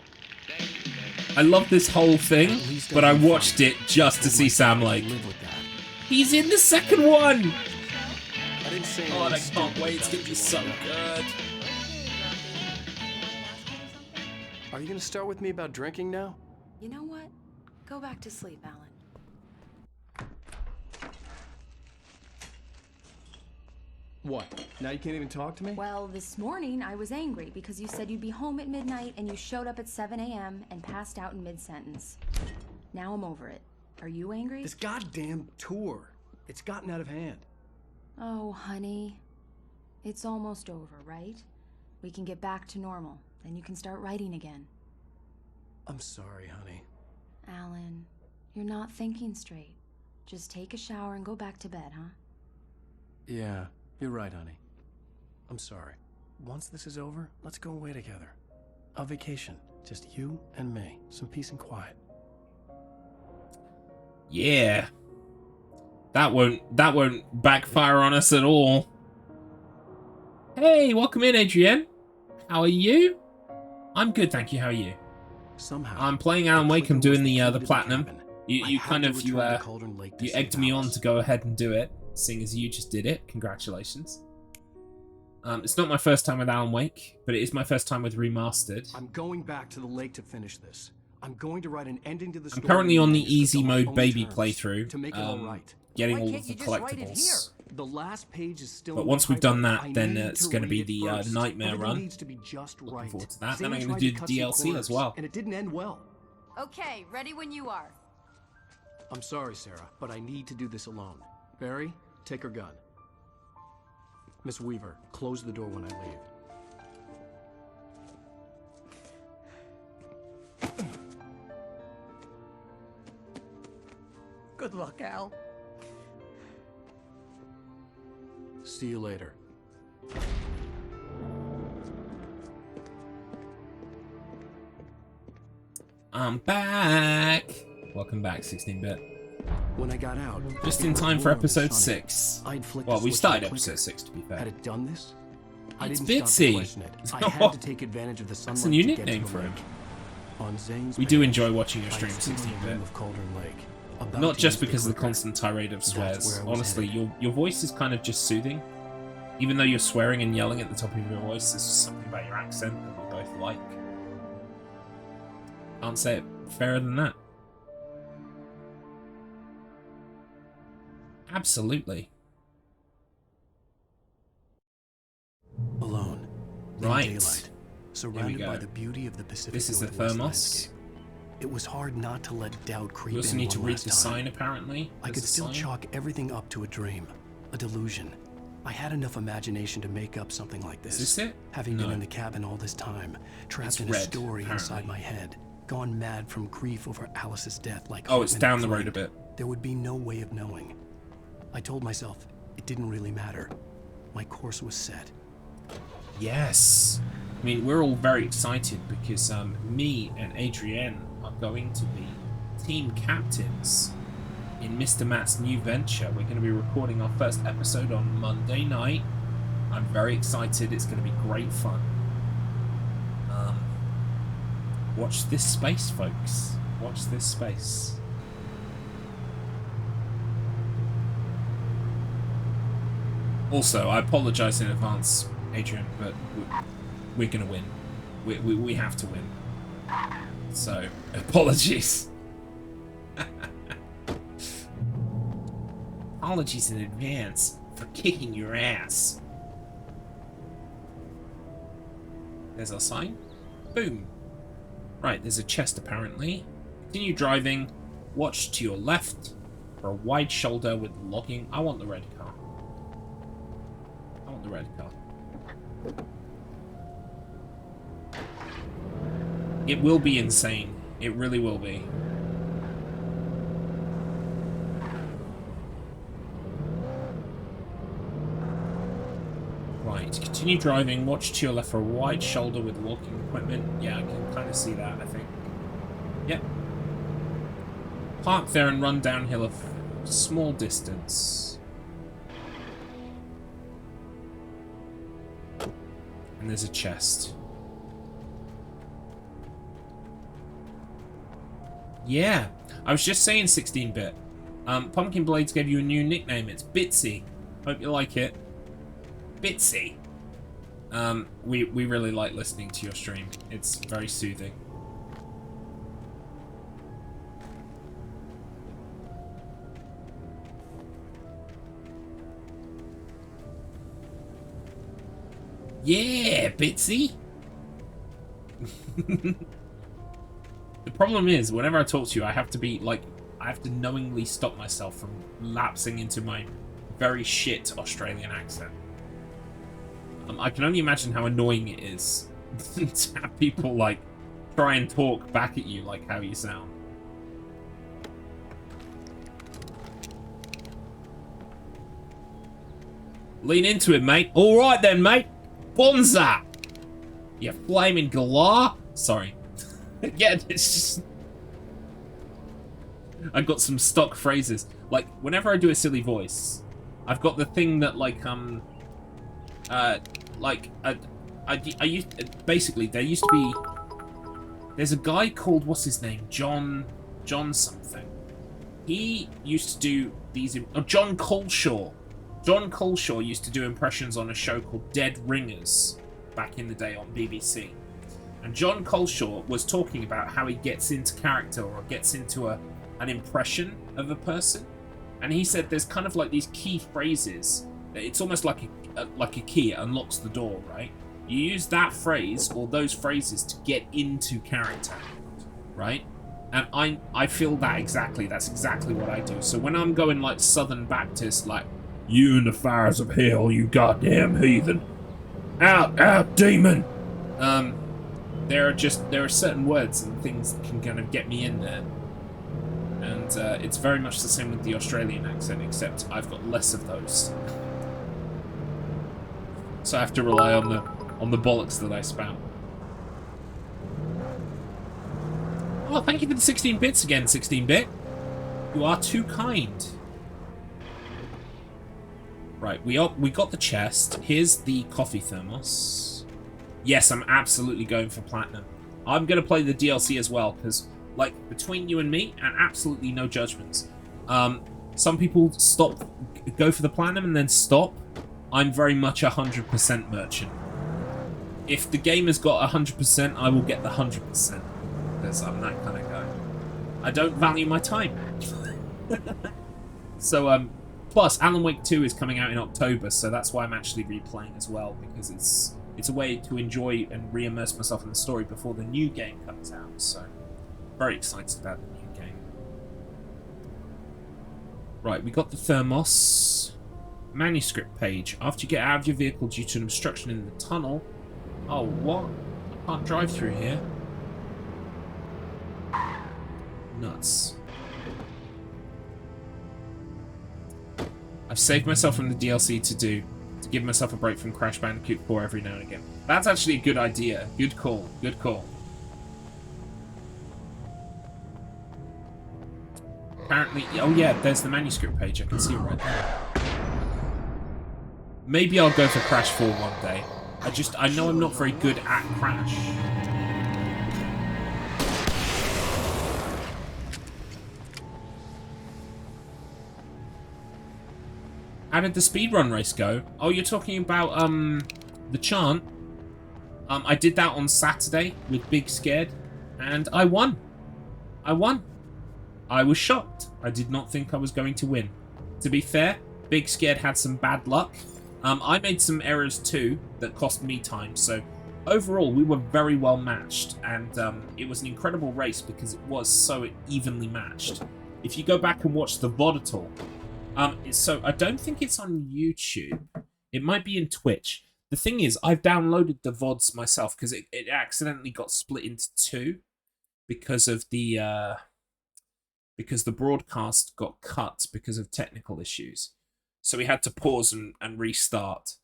Thank you. I love this whole thing, but I watched it just to see Sam Lake. He's in the second one. I didn't say God, I can't wait. It's gonna be so good. Are you gonna start with me about drinking now? You know what? Go back to sleep, Alan. What? Now you can't even talk to me? Well, this morning I was angry because you said you'd be home at midnight and you showed up at 7 a.m. and passed out in mid-sentence. Now I'm over it. Are you angry? This goddamn tour. It's gotten out of hand. Oh, honey. It's almost over, right? We can get back to normal. Then you can start writing again. I'm sorry, honey. Alan, you're not thinking straight. Just take a shower and go back to bed, huh? Yeah, you're right, honey. I'm sorry. Once this is over, let's go away together. A vacation. Just you and me. Some peace and quiet. Yeah. That won't backfire on us at all. Hey, welcome in, Adrienne. How are you? I'm good, thank you. How are you? Somehow, I'm playing Alan Wake. I'm doing the platinum. You egged me on to go ahead and do it, seeing as you just did it. Congratulations. It's not my first time with Alan Wake, but it is my first time with Remastered. I'm going back to the lake to finish this. I'm going to write an ending to the story. I'm currently on the easy mode baby playthrough, to make it all right. getting all of the collectibles. The last page is still But once we've done that, then it's going to be the nightmare run. Needs to be just right. Looking forward to that. Then I'm going to do the DLC as well. And it didn't end well. Okay, ready when you are. I'm sorry, Sarah, but I need to do this alone. Barry, take her gun. Miss Weaver, close the door when I leave. Good luck, Al. See you later. I'm back. Welcome back, 16-bit. When I got out, just in time for episode 6. Well, we started episode 6 to be fair. Had it done this? It's Bitsy. I had to take advantage of the sunlight. That's a new nickname for him. We do enjoy watching your stream, 16-bit. Not just because of the constant tirade of swears. Honestly, your voice is kind of just soothing. Even though you're swearing and yelling at the top of your voice, there's just something about your accent that we both like. Can't say it fairer than that. Absolutely. Alone. Right. Daylight, surrounded by the beauty of the Pacific. This is the Northwest thermos. landscape. It was hard not to let doubt creep in. We also need to one read last the time. sign, apparently. I could still chalk everything up to a dream, a delusion. I had enough imagination to make up something like this. Is this it? Having No. been in the cabin all this time, trapped It's in a red, story apparently. inside my head, gone mad from grief over Alice's death like Oh, it's Hartman down the road claimed. a bit. There would be no way of knowing. I told myself it didn't really matter. My course was set. Yes. I mean, we're all very excited because me and Adrienne are going to be team captains in Mr. Matt's new venture. We're going to be recording our first episode on Monday night. I'm very excited. It's going to be great fun. Watch this space, folks. Watch this space. Also, I apologize in advance, Adrian, but we're going to win. We have to win. So, apologies. Apologies in advance for kicking your ass. There's our sign. Boom. Right, there's a chest apparently. Continue driving. Watch to your left for a wide shoulder with locking. I want the red car. I want the red car. It will be insane. It really will be. Right, continue driving. Watch to your left for a wide shoulder with walking equipment. Yeah, I can kind of see that, I think. Yep. Park there and run downhill a small distance. And there's a chest. Yeah, I was just saying 16-bit. Pumpkin Blades gave you a new nickname. It's Bitsy. Hope you like it. Bitsy. We really like listening to your stream. It's very soothing. Yeah, Bitsy. The problem is, whenever I talk to you, I have to be like, I have to knowingly stop myself from lapsing into my very shit Australian accent. I can only imagine how annoying it is to have people like try and talk back at you like how you sound. Lean into it, mate. All right then, mate. Bonza. You flaming galah. Sorry. Yeah, it's just... I've got some stock phrases. Like, whenever I do a silly voice, I've got the thing that, like, I used... Basically, there used to be... There's a guy called, what's his name? John something. He used to do these... Oh, John Coleshaw. John Coleshaw used to do impressions on a show called Dead Ringers back in the day on BBC. And John Coleshaw was talking about how he gets into character or gets into an impression of a person. And he said there's kind of like these key phrases. It's almost like a key. It unlocks the door, right? You use that phrase or those phrases to get into character, right? And I feel that exactly. That's exactly what I do. So when I'm going like Southern Baptist, like, you in the fires of hell, you goddamn heathen. Out, demon! There are certain words and things that can kind of get me in there. And it's very much the same with the Australian accent, except I've got less of those. So I have to rely on the bollocks that I spout. Oh, thank you for the 16 bits again, 16-bit. You are too kind. Right, we got the chest. Here's the coffee thermos. Yes, I'm absolutely going for platinum. I'm going to play the DLC as well, because, like, between you and me, and absolutely no judgments. Some people go for the platinum and then stop. I'm very much a 100% merchant. If the game has got 100%, I will get the 100%. Because I'm that kind of guy. I don't value my time. So, plus, Alan Wake 2 is coming out in October, so that's why I'm actually replaying as well, because it's a way to enjoy and re-immerse myself in the story before the new game comes out, so very excited about the new game. Right, we got the thermos. Manuscript page. After you get out of your vehicle due to an obstruction in the tunnel... Oh, what? I can't drive through here. Nuts. I've saved myself from the DLC to give myself a break from Crash Bandicoot 4 every now and again. That's actually a good idea. Good call. Good call. Apparently... Oh yeah, there's the manuscript page. I can see it right there. Maybe I'll go for Crash 4 one day. I know I'm not very good at Crash. How did the speedrun race go? Oh, you're talking about, the chant. I did that on Saturday with Big Scared, and I won. I won. I was shocked. I did not think I was going to win. To be fair, Big Scared had some bad luck. I made some errors too that cost me time, so overall we were very well matched, and it was an incredible race because it was so evenly matched. If you go back and watch the VOD at all, so I don't think it's on YouTube. It might be in Twitch. The thing is, I've downloaded the VODs myself because it accidentally got split into two because of the broadcast got cut because of technical issues. So we had to pause and restart.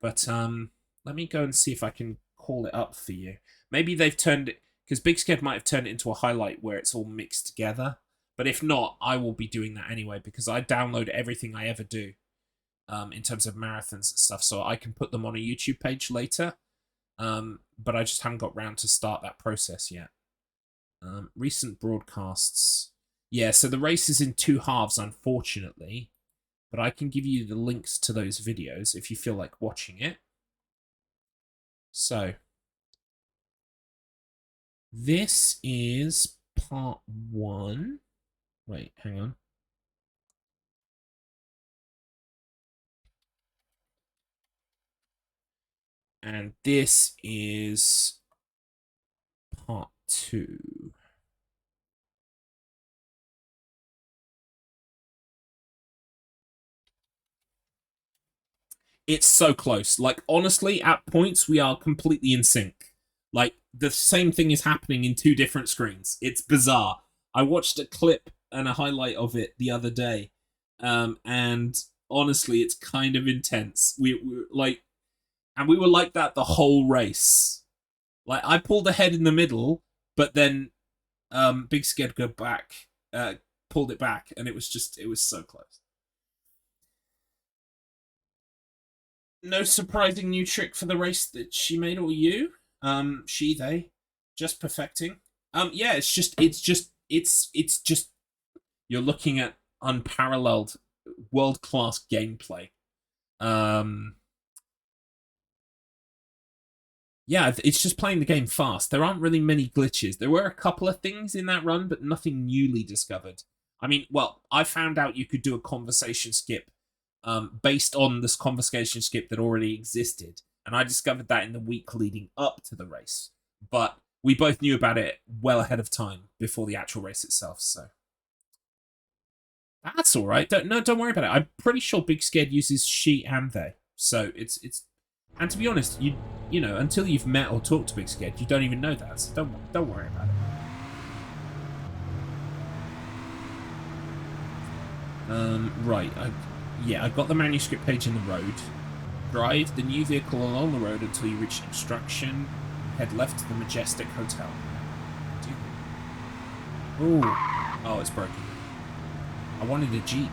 But let me go and see if I can call it up for you. Maybe they've turned it, because Big Scared might have turned it into a highlight where it's all mixed together. But if not, I will be doing that anyway, because I download everything I ever do in terms of marathons and stuff, so I can put them on a YouTube page later. But I just haven't got round to start that process yet. Recent broadcasts. Yeah, so the race is in 2 halves, unfortunately. But I can give you the links to those videos if you feel like watching it. So, this is part 1. Wait, hang on. And this is part 2. It's so close. Like, honestly, at points, we are completely in sync. Like, the same thing is happening in 2 different screens. It's bizarre. I watched a clip and a highlight of it the other day. And honestly, it's kind of intense. We like, and we were like that the whole race. Like, I pulled ahead in the middle, but then Big Scared pulled it back, and it was so close. No surprising new trick for the race that she made, or you? They, just perfecting. Yeah, it's just you're looking at unparalleled, world-class gameplay. Yeah, it's just playing the game fast. There aren't really many glitches. There were a couple of things in that run, but nothing newly discovered. I mean, well, I found out you could do a conversation skip based on this conversation skip that already existed. And I discovered that in the week leading up to the race. But we both knew about it well ahead of time before the actual race itself, so that's all right. Don't worry about it. I'm pretty sure Big Scared uses she and they. So it's and to be honest, you know, until you've met or talked to Big Scared, you don't even know that. So don't worry about it. Right. I got the manuscript page in the road. Drive the new vehicle along the road until you reach instruction. Head left to the Majestic Hotel. Ooh. Oh, it's broken. I wanted a Jeep.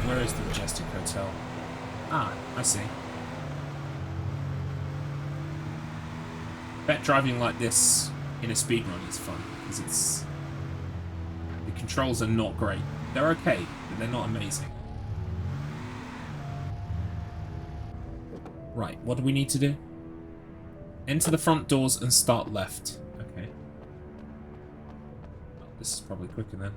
Where is the Majestic Hotel? Ah, I see. Bet driving like this in a speedrun is fun, because the controls are not great. They're okay, but they're not amazing. Right, what do we need to do? Enter the front doors and start left. Okay. Well, this is probably quicker then.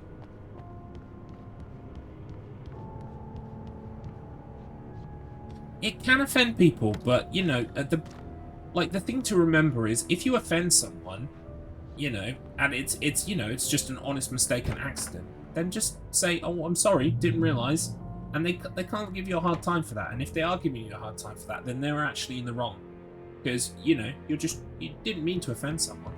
It can offend people, but, you know, the thing to remember is, if you offend someone, you know, and it's just an honest mistake and accident, then just say, oh, I'm sorry, didn't realise, and they can't give you a hard time for that. And if they are giving you a hard time for that, then they're actually in the wrong, because, you know, you didn't mean to offend someone.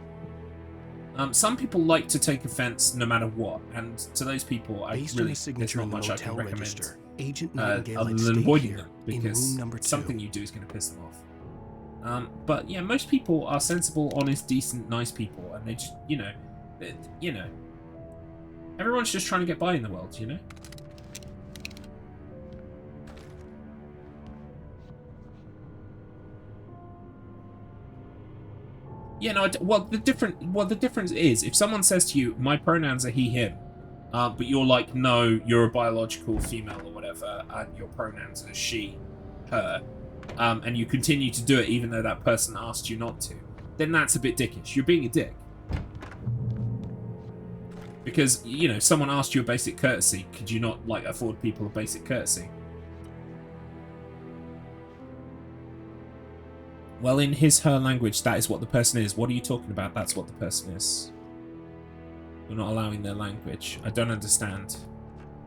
Some people like to take offence no matter what, and to those people, there's not much I can recommend. Register, Agent Nightingale other than avoiding them, because something you do is going to piss them off. But yeah, most people are sensible, honest, decent, nice people, and they just, you know, everyone's just trying to get by in the world, you know. Yeah, no. The difference is, if someone says to you, "My pronouns are he, him," but you're like, "No, you're a biological female or whatever, and your pronouns are she, her," and you continue to do it even though that person asked you not to, then that's a bit dickish. You're being a dick. Because, you know, someone asked you a basic courtesy. Could you not, like, afford people a basic courtesy? Well, in his, her language, that is what the person is. What are you talking about? That's what the person is. You're not allowing their language. I don't understand.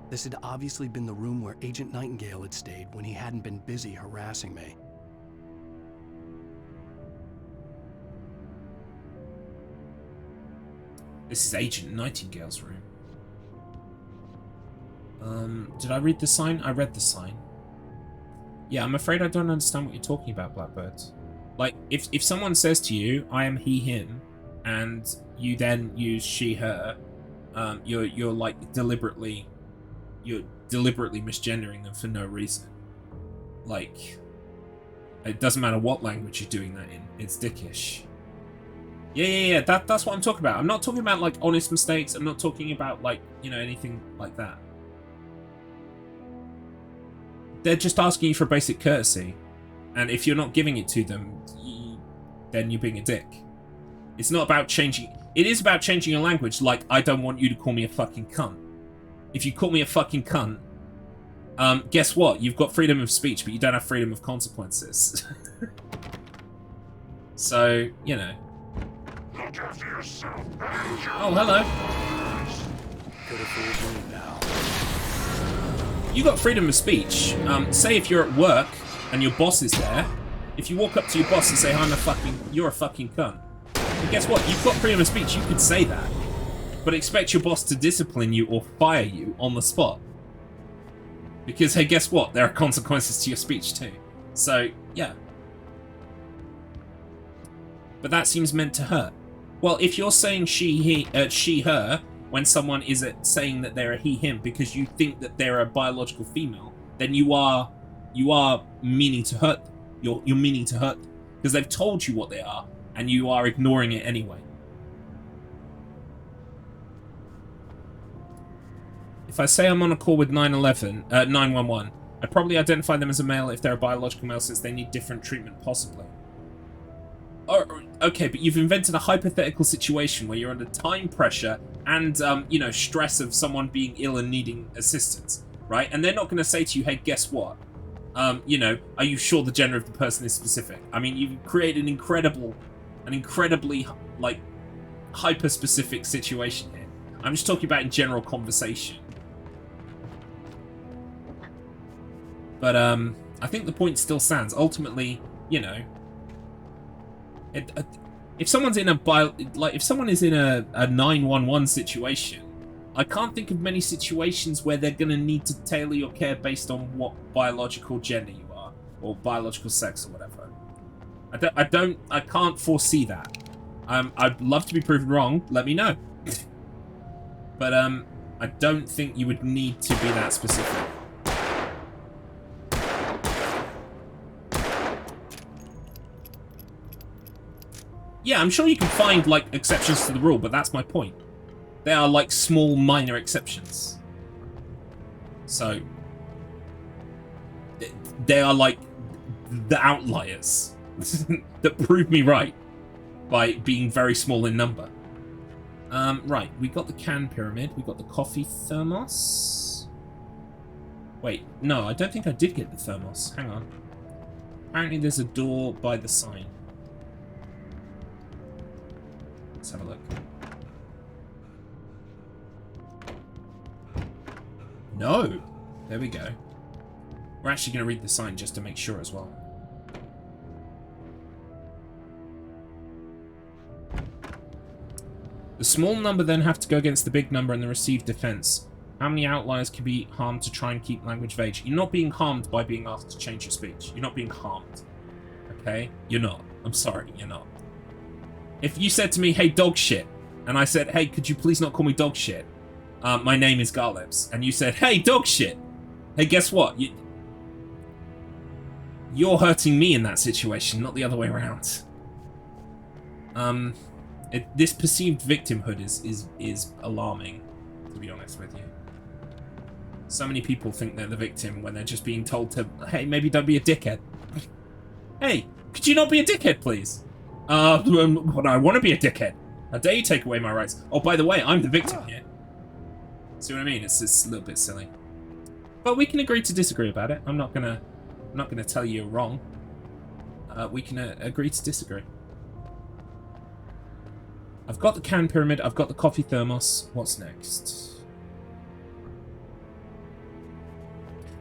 This had obviously been the room where Agent Nightingale had stayed when he hadn't been busy harassing me. This is Agent Nightingale's room. Did I read the sign? I read the sign. Yeah, I'm afraid I don't understand what you're talking about, Blackbird. Like, if someone says to you, I am he, him, and you then use she, her, you're like deliberately misgendering them for no reason. Like, it doesn't matter what language you're doing that in. It's dickish. Yeah. That's what I'm talking about. I'm not talking about, like, honest mistakes. I'm not talking about, like, you know, anything like that. They're just asking you for basic courtesy. And if you're not giving it to them, then you're being a dick. It's not about changing... It is about changing your language, like, I don't want you to call me a fucking cunt. If you call me a fucking cunt, guess what? You've got freedom of speech, but you don't have freedom of consequences. So, you know. Look after yourself. Oh, hello. Could have fooled me now. You got freedom of speech. Say if you're at work and your boss is there, if you walk up to your boss and say, you're a fucking cunt. And guess what? You've got freedom of speech. You could say that. But expect your boss to discipline you or fire you on the spot. Because, hey, guess what? There are consequences to your speech too. So, yeah. But that seems meant to hurt. Well, if you're saying she, her, when someone is saying that they're a he, him, because you think that they're a biological female, then you are meaning to hurt them. You're meaning to hurt them. Because they've told you what they are, and you are ignoring it anyway. If I say I'm on a call with 911, I'd probably identify them as a male if they're a biological male, since they need different treatment, possibly. Okay, but you've invented a hypothetical situation where you're under time pressure and, you know, stress of someone being ill and needing assistance, right? And they're not going to say to you, hey, guess what? You know, are you sure the gender of the person is specific? I mean, you've created an incredibly, like, hyper-specific situation here. I'm just talking about in general conversation. But, I think the point still stands. Ultimately, you know, if someone's in if someone is in a 911 situation, I can't think of many situations where they're going to need to tailor your care based on what biological gender you are, or biological sex, or whatever. I can't foresee that. I'd love to be proven wrong. Let me know. But I don't think you would need to be that specific. Yeah, I'm sure you can find, like, exceptions to the rule, but that's my point. They are, like, small, minor exceptions. So, they are, like, the outliers that prove me right by being very small in number. Right, we got the can pyramid, we got the coffee thermos. Wait, no, I don't think I did get the thermos. Hang on. Apparently there's a door by the sign. Let's have a look. No! There we go. We're actually going to read the sign just to make sure as well. The small number then have to go against the big number in the received defense. How many outliers can be harmed to try and keep language vague? You're not being harmed by being asked to change your speech. You're not being harmed. Okay? You're not. I'm sorry, you're not. If you said to me, hey, dog shit, and I said, hey, could you please not call me dog shit? My name is Garlips. And you said, hey, dog shit. Hey, guess what? You're hurting me in that situation, not the other way around. This perceived victimhood is alarming, to be honest with you. So many people think they're the victim when they're just being told to, hey, maybe don't be a dickhead. Hey, could you not be a dickhead, please? But I want to be a dickhead. How dare you take away my rights? Oh, by the way, I'm the victim here. See what I mean? It's a little bit silly. But we can agree to disagree about it. I'm not gonna tell you you're wrong. We can agree to disagree. I've got the can pyramid. I've got the coffee thermos. What's next?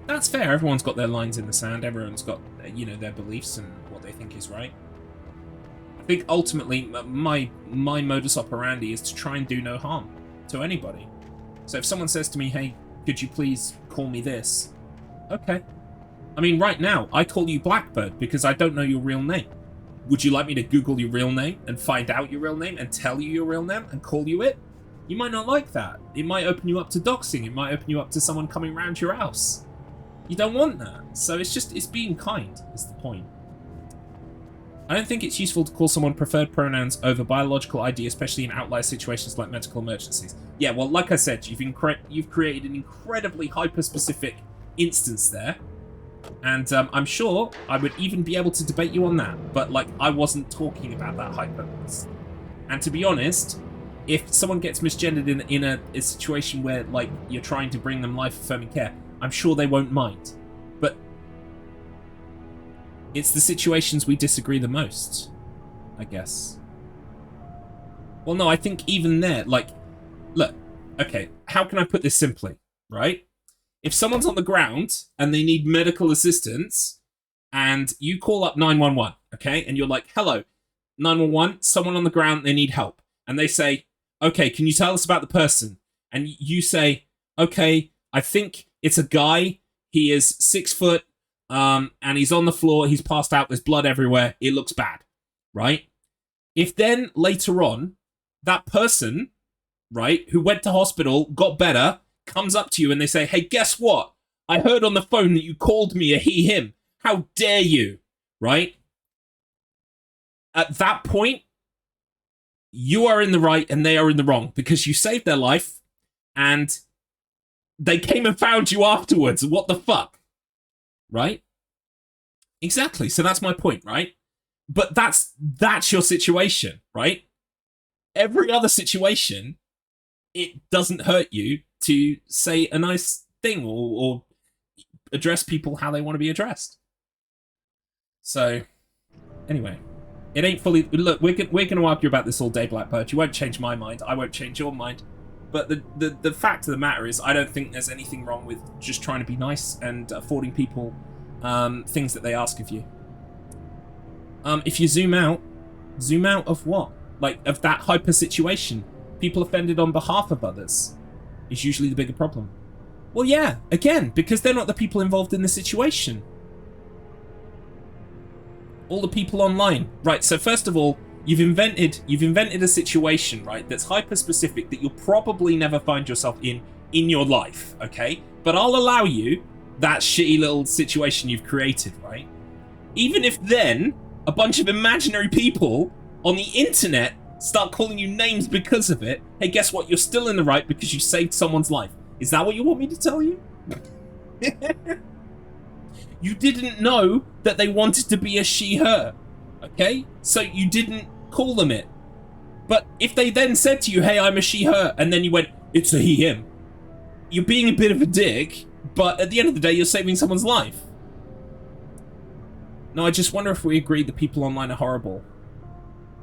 That's fair. Everyone's got their lines in the sand. Everyone's got, you know, their beliefs and what they think is right. I think ultimately my modus operandi is to try and do no harm to anybody. So if someone says to me, hey, could you please call me this? Okay. I mean, right now, I call you Blackbird because I don't know your real name. Would you like me to Google your real name and find out your real name and tell you your real name and call you it? You might not like that. It might open you up to doxing. It might open you up to someone coming around your house. You don't want that. So it's being kind is the point. I don't think it's useful to call someone preferred pronouns over biological ID, especially in outlier situations like medical emergencies. Yeah, well, like I said, you've created an incredibly hyper-specific instance there. And I'm sure I would even be able to debate you on that. But, like, I wasn't talking about that hyperness. And to be honest, if someone gets misgendered in a situation where, like, you're trying to bring them life-affirming care, I'm sure they won't mind. But it's the situations we disagree the most, I guess. Well, no, I think even there, like, look, okay, how can I put this simply, right? If someone's on the ground and they need medical assistance and you call up 911, okay, and you're like, hello, 911, someone on the ground, they need help. And they say, okay, can you tell us about the person? And you say, okay, I think it's a guy. He is 6 foot, and he's on the floor. He's passed out. There's blood everywhere. It looks bad, right? If then later on, that person, right, who went to hospital, got better, comes up to you and they say, hey, guess what? I heard on the phone that you called me a he, him. How dare you, right? At that point, you are in the right and they are in the wrong because you saved their life and they came and found you afterwards. What the fuck? Right? Exactly. So that's my point, right? But that's your situation, right? Every other situation, it doesn't hurt you to say a nice thing or address people how they want to be addressed. So, anyway, it ain't fully... Look, we're going to argue about this all day, Blackbird. You won't change my mind. I won't change your mind. But the fact of the matter is, I don't think there's anything wrong with just trying to be nice and affording people things that they ask of you. If you zoom out of what? Like, of that hyper situation. People offended on behalf of others is usually the bigger problem. Well, yeah, again, because they're not the people involved in the situation. All the people online. Right, so first of all, you've invented a situation, right, that's hyper-specific that you'll probably never find yourself in your life, okay? But I'll allow you that shitty little situation you've created, right? Even if then a bunch of imaginary people on the internet start calling you names because of it, hey, guess what? You're still in the right because you saved someone's life. Is that what you want me to tell you? You didn't know that they wanted to be a she-her, okay? So you didn't call them it. But if they then said to you, hey, I'm a she-her, and then you went, it's a he-him, you're being a bit of a dick, but at the end of the day, you're saving someone's life. No, I just wonder if we agree that people online are horrible.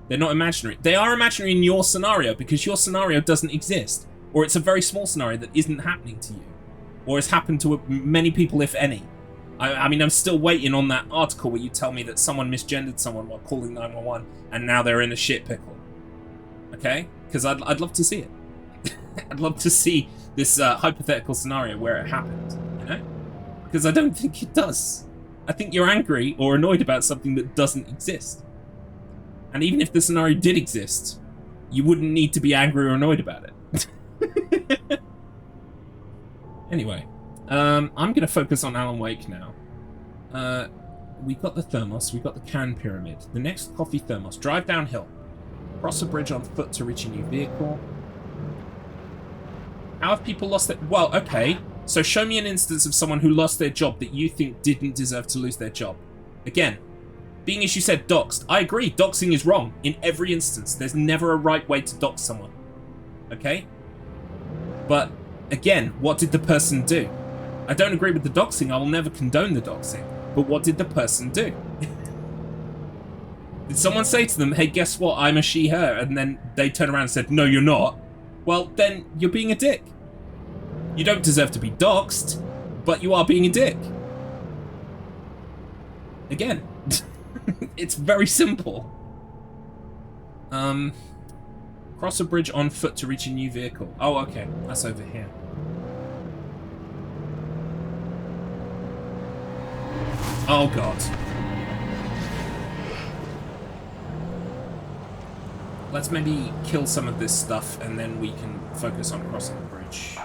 They're not imaginary. They are imaginary in your scenario because your scenario doesn't exist. Or it's a very small scenario that isn't happening to you. Or has happened to many people, if any. I mean, I'm still waiting on that article where you tell me that someone misgendered someone while calling 911 and now they're in a shit pickle. Okay? Because I'd love to see it. I'd love to see this hypothetical scenario where it happened, you know? Because I don't think it does. I think you're angry or annoyed about something that doesn't exist. And even if the scenario did exist, you wouldn't need to be angry or annoyed about it. Anyway, I'm going to focus on Alan Wake now. We got the thermos, we got the can pyramid. The next coffee thermos. Drive downhill. Cross a bridge on foot to reach a new vehicle. How have people lost their... Well, okay. So show me an instance of someone who lost their job that you think didn't deserve to lose their job. Again, being as you said, doxed. I agree, doxing is wrong in every instance. There's never a right way to dox someone. Okay? But, again, what did the person do? I don't agree with the doxing. I will never condone the doxing. But what did the person do? Did someone say to them, hey, guess what? I'm a she, her. And then they turn around and said, no, you're not. Well, then you're being a dick. You don't deserve to be doxed, but you are being a dick. Again, it's very simple. Cross a bridge on foot to reach a new vehicle. Oh, okay. That's over here. Oh, God. Let's maybe kill some of this stuff, and then we can focus on crossing the bridge.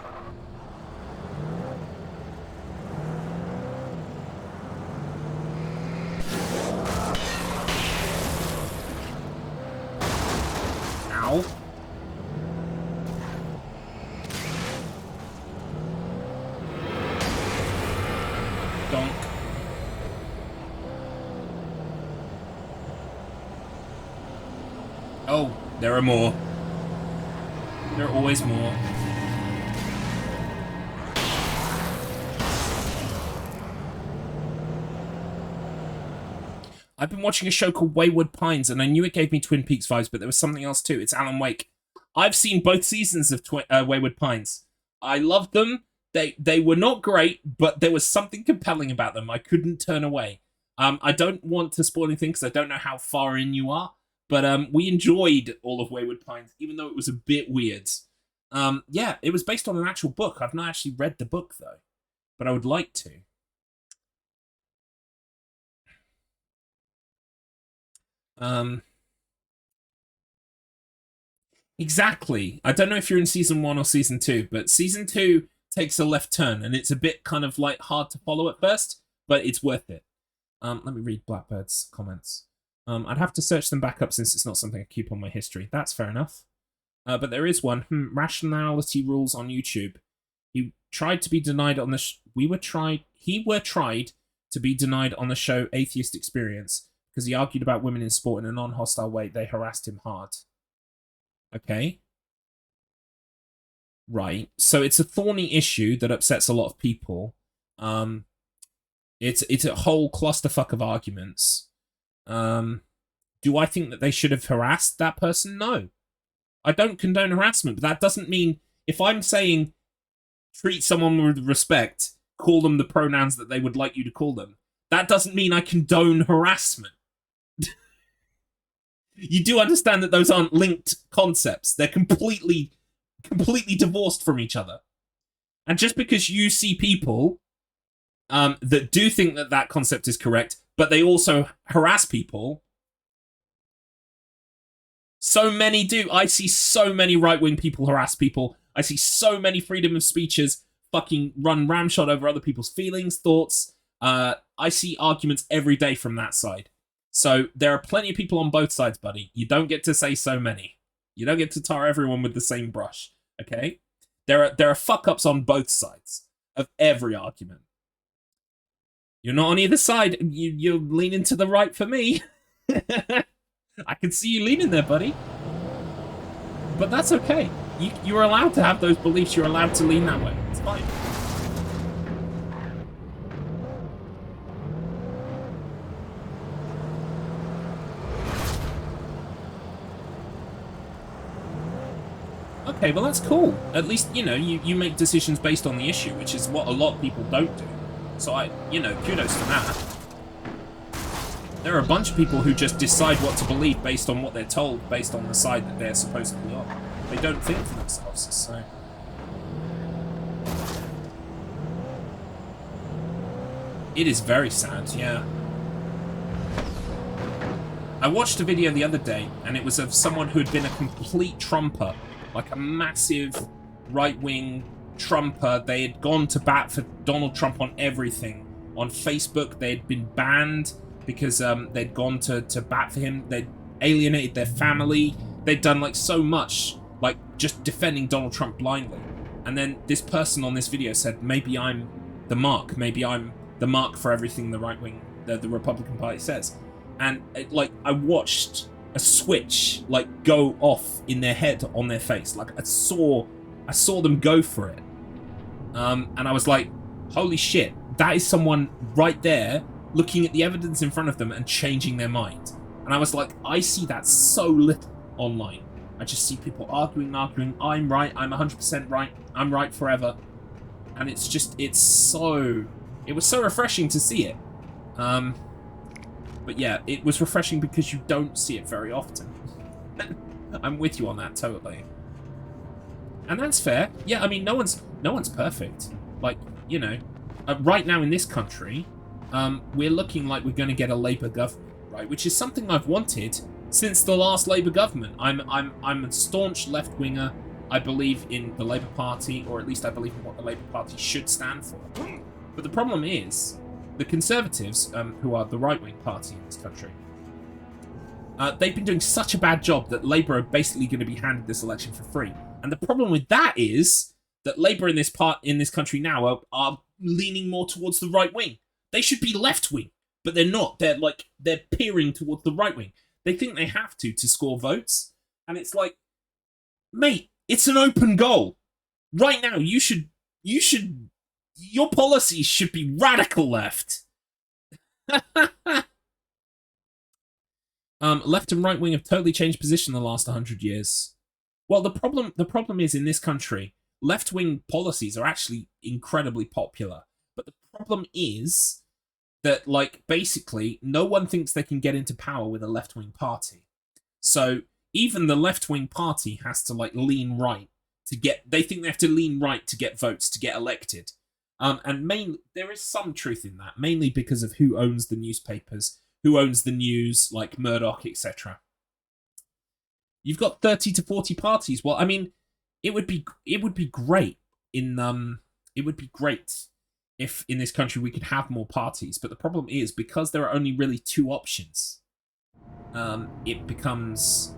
Ow. Donk. Oh, there are more. There are always more. I've been watching a show called Wayward Pines, and I knew it gave me Twin Peaks vibes, but there was something else too. It's Alan Wake. I've seen both seasons of Wayward Pines. I loved them. They were not great, but there was something compelling about them. I couldn't turn away. I don't want to spoil anything because I don't know how far in you are. But we enjoyed all of Wayward Pines, even though it was a bit weird. Yeah, it was based on an actual book. I've not actually read the book, though. But I would like to. Exactly. I don't know if you're in Season 1 or Season 2, but Season 2 takes a left turn, and it's a bit kind of like hard to follow at first, but it's worth it. Let me read Blackbird's comments. I'd have to search them back up since it's not something I keep on my history. That's fair enough. But there is one. Rationality rules on YouTube. He tried to be denied on the... He were tried to be denied on the show Atheist Experience because he argued about women in sport in a non-hostile way. They harassed him hard. Okay. Right. So it's a thorny issue that upsets a lot of people. It's a whole clusterfuck of arguments. Do I think that they should have harassed that person? No. I don't condone harassment, but that doesn't mean if I'm saying treat someone with respect, call them the pronouns that they would like you to call them, that doesn't mean I condone harassment. You do understand that those aren't linked concepts. They're completely divorced from each other. And just because you see people that do think that that concept is correct, but they also harass people. So many do. I see so many right-wing people harass people. I see so many freedom of speeches fucking run ramshot over other people's feelings, thoughts. I see arguments every day from that side. So there are plenty of people on both sides, buddy. You don't get to say so many. You don't get to tar everyone with the same brush, okay? There are fuck-ups on both sides of every argument. You're not on either side. You're leaning to the right for me. I can see you leaning there, buddy. But that's okay. You're allowed to have those beliefs. You're allowed to lean that way. It's fine. Okay, well that's cool. At least, you know, you make decisions based on the issue, which is what a lot of people don't do. So kudos to that. There are a bunch of people who just decide what to believe based on what they're told, based on the side that they're supposedly on. They don't think for themselves, so... It is very sad, yeah. I watched a video the other day, and it was of someone who had been a complete Trumper, like a massive right-wing Trumper. They had gone to bat for Donald Trump on everything. On Facebook, they had been banned because they'd gone to bat for him. They'd alienated their family. They'd done like so much, like just defending Donald Trump blindly. And then this person on this video said, maybe I'm the mark. Maybe I'm the mark for everything the right wing, the Republican Party says. And I watched a switch go off in their head, on their face. Like I saw them go for it. And I was like, holy shit, that is someone right there looking at the evidence in front of them and changing their mind. And I was like, I see that so little online. I just see people arguing, I'm right, I'm 100% right, I'm right forever. And it was so refreshing to see it. But yeah, it was refreshing because you don't see it very often. I'm with you on that, totally. And that's fair. Yeah, I mean, no one's perfect. Like, you know, right now in this country, we're looking like we're going to get a Labour government, right? Which is something I've wanted since the last Labour government. I'm a staunch left-winger. I believe in the Labour Party, or at least I believe in what the Labour Party should stand for. But the problem is, the Conservatives, who are the right-wing party in this country, they've been doing such a bad job that Labour are basically going to be handed this election for free. And the problem with that is that Labour in this country now are leaning more towards the right wing. They should be left wing, but they're not. They're peering towards the right wing. They think they have to score votes, and it's like, mate, it's an open goal. Right now, your policies should be radical left. Left and right wing have totally changed position in the last 100 years. Well, the problem is in this country, left wing policies are actually incredibly popular. But the problem is that, like, basically, no one thinks they can get into power with a left wing party. So even the left wing party has to, like, lean right to get. They think they have to lean right to get votes to get elected. And mainly there is some truth in that, mainly because of who owns the newspapers, who owns the news, like Murdoch, etc. You've got 30 to 40 parties. Well, I mean, it would be great if in this country we could have more parties. But the problem is, because there are only really two options, it becomes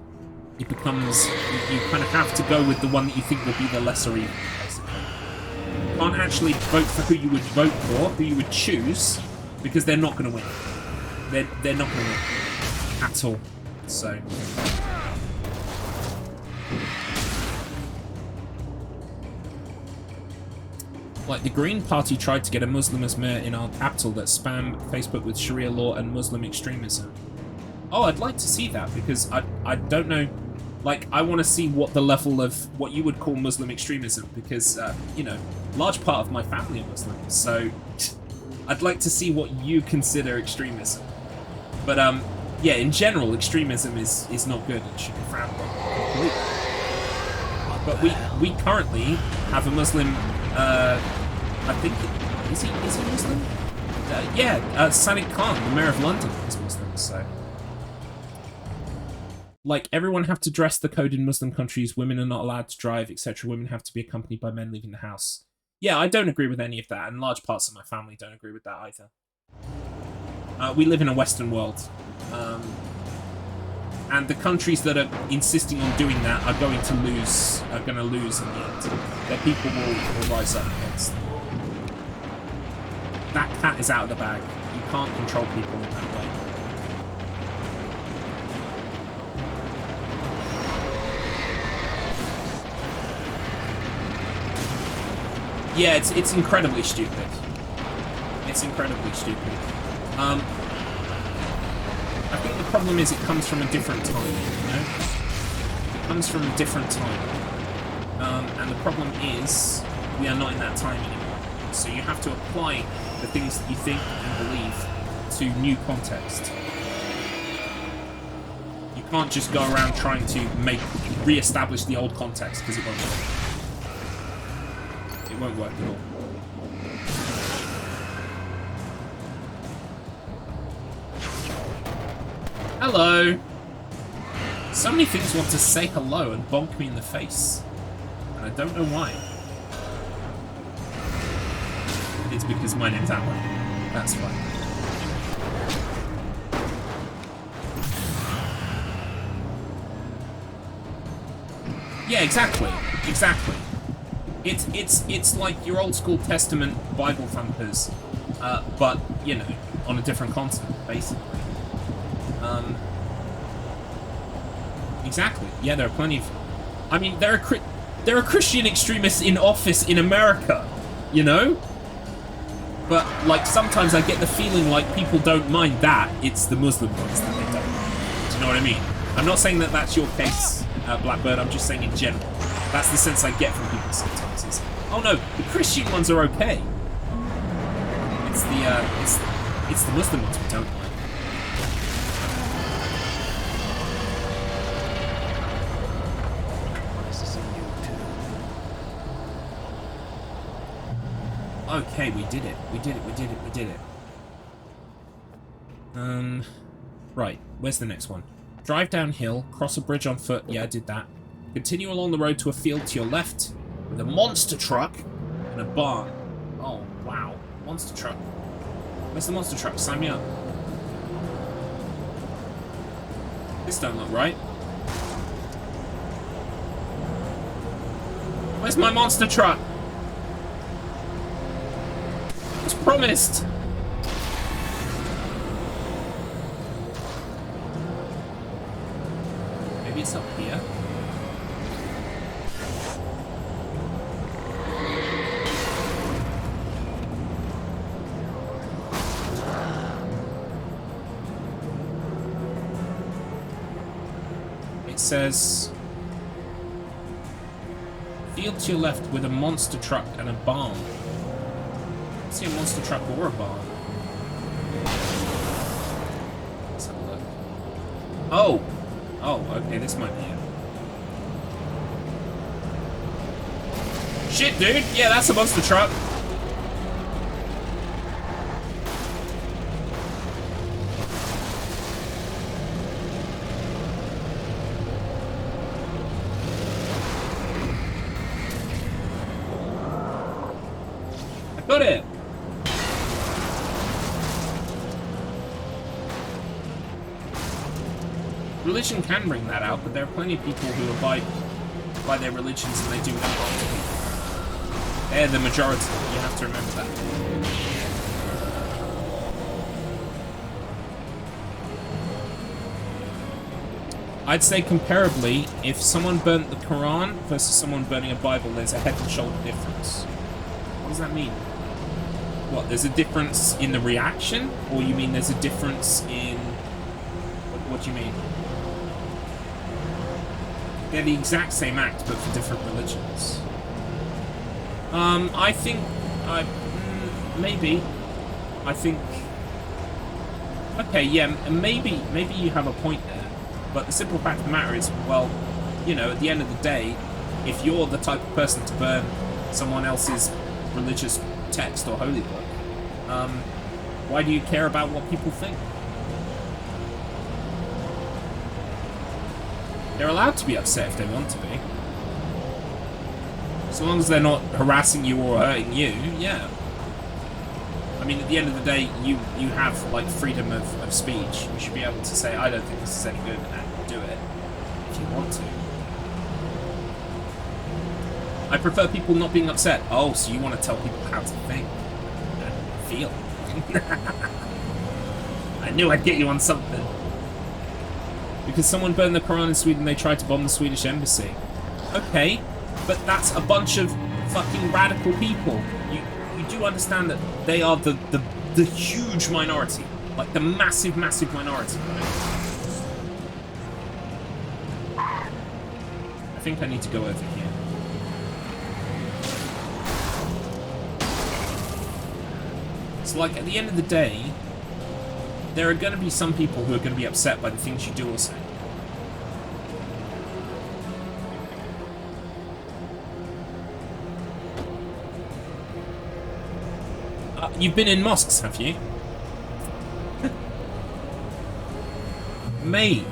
you kind of have to go with the one that you think will be the lesser evil, basically. You can't actually vote for who you would vote for, who you would choose, because they're not going to win. They're not going to win at all. So. Like, the Green Party tried to get a Muslim as mayor in our capital that spammed Facebook with Sharia law and Muslim extremism. Oh, I'd like to see that, because I don't know, like, I want to see what the level of what you would call Muslim extremism, because, you know, large part of my family are Muslim, so I'd like to see what you consider extremism. But, yeah, in general, extremism is not good and should be frowned upon completely. But we currently have a Muslim, I think, is he Muslim? Yeah, Sadiq Khan, the mayor of London, is Muslim, so. Like, everyone have to dress the code in Muslim countries, women are not allowed to drive, etc. Women have to be accompanied by men leaving the house. Yeah, I don't agree with any of that, and large parts of my family don't agree with that either. We live in a Western world, and the countries that are insisting on doing that are going to lose in the end. Their people will rise up against them. That cat is out of the bag. You can't control people in that way. Yeah, it's incredibly stupid. It's incredibly stupid. I think the problem is it comes from a different time, you know? It comes from a different time. And the problem is, we are not in that time anymore. So you have to apply the things that you think and believe to new context. You can't just go around trying to re-establish the old context, because it won't work. It won't work at all. Hello! So many things want to say hello and bonk me in the face. And I don't know why. It's because my name's Alan. That's fine. Yeah, exactly. Exactly. It's like your old school Testament Bible thumpers, but, you know, on a different continent, basically. Exactly. Yeah, there are plenty of... I mean, there are Christian extremists in office in America, you know? But, like, sometimes I get the feeling like people don't mind that. It's the Muslim ones that they don't mind. Do you know what I mean? I'm not saying that that's your case, Blackbird. I'm just saying in general. That's the sense I get from people sometimes. Is, oh no, the Christian ones are okay. It's the Muslim ones we don't like. Okay, we did it. We did it. We did it. We did it. Right. Where's the next one? Drive downhill, cross a bridge on foot. Yeah, I did that. Continue along the road to a field to your left with a monster truck and a barn. Oh, wow. Monster truck. Where's the monster truck? Sign me up. This don't look right. Where's my monster truck? It was promised. Maybe it's up here. It says field to your left with a monster truck and a barn. I don't see a monster truck or a barn. Let's have a look. Oh! Oh, okay, this might be it. Shit, dude! Yeah, that's a monster truck. I got it! Religion can bring that out, but there are plenty of people who abide by their religions and they do no harm to people. They're the majority. You have to remember that. I'd say comparably, if someone burnt the Quran versus someone burning a Bible, there's a head and shoulder difference. What does that mean? What, there's a difference in the reaction? Or you mean there's a difference in... What do you mean? They're the exact same act, but for different religions. I think... maybe. I think... Okay, yeah, maybe you have a point there. But the simple fact of the matter is, well, you know, at the end of the day, if you're the type of person to burn someone else's religious text or holy book, why do you care about what people think? They're allowed to be upset if they want to be. As long as they're not harassing you or hurting you, yeah. I mean, at the end of the day, you have, like, freedom of speech. You should be able to say, I don't think this is any good, and do it, if you want to. I prefer people not being upset. Oh, so you want to tell people how to think and feel. I knew I'd get you on something. Because someone burned the Quran in Sweden, they tried to bomb the Swedish embassy. Okay, but that's a bunch of fucking radical people. You do understand that they are the huge minority. Like, the massive, massive minority, right? I think I need to go over here. So, like, at the end of the day, there are going to be some people who are going to be upset by the things you do or say. You've been in mosques, have you? Mate,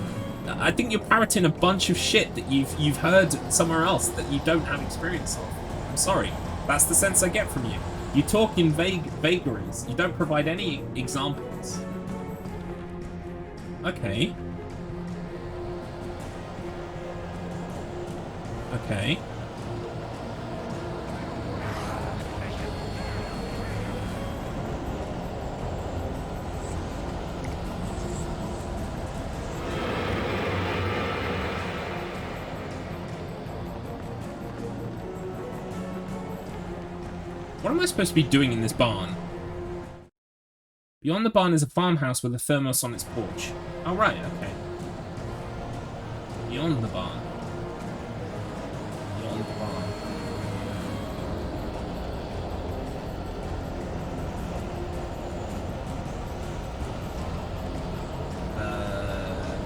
I think you're parroting a bunch of shit that you've heard somewhere else that you don't have experience of. I'm sorry. That's the sense I get from you. You talk in vagaries. You don't provide any examples. Okay. Okay. What am I supposed to be doing in this barn? Beyond the barn is a farmhouse with a thermos on its porch. Oh, right, okay. Beyond the barn. Beyond the barn.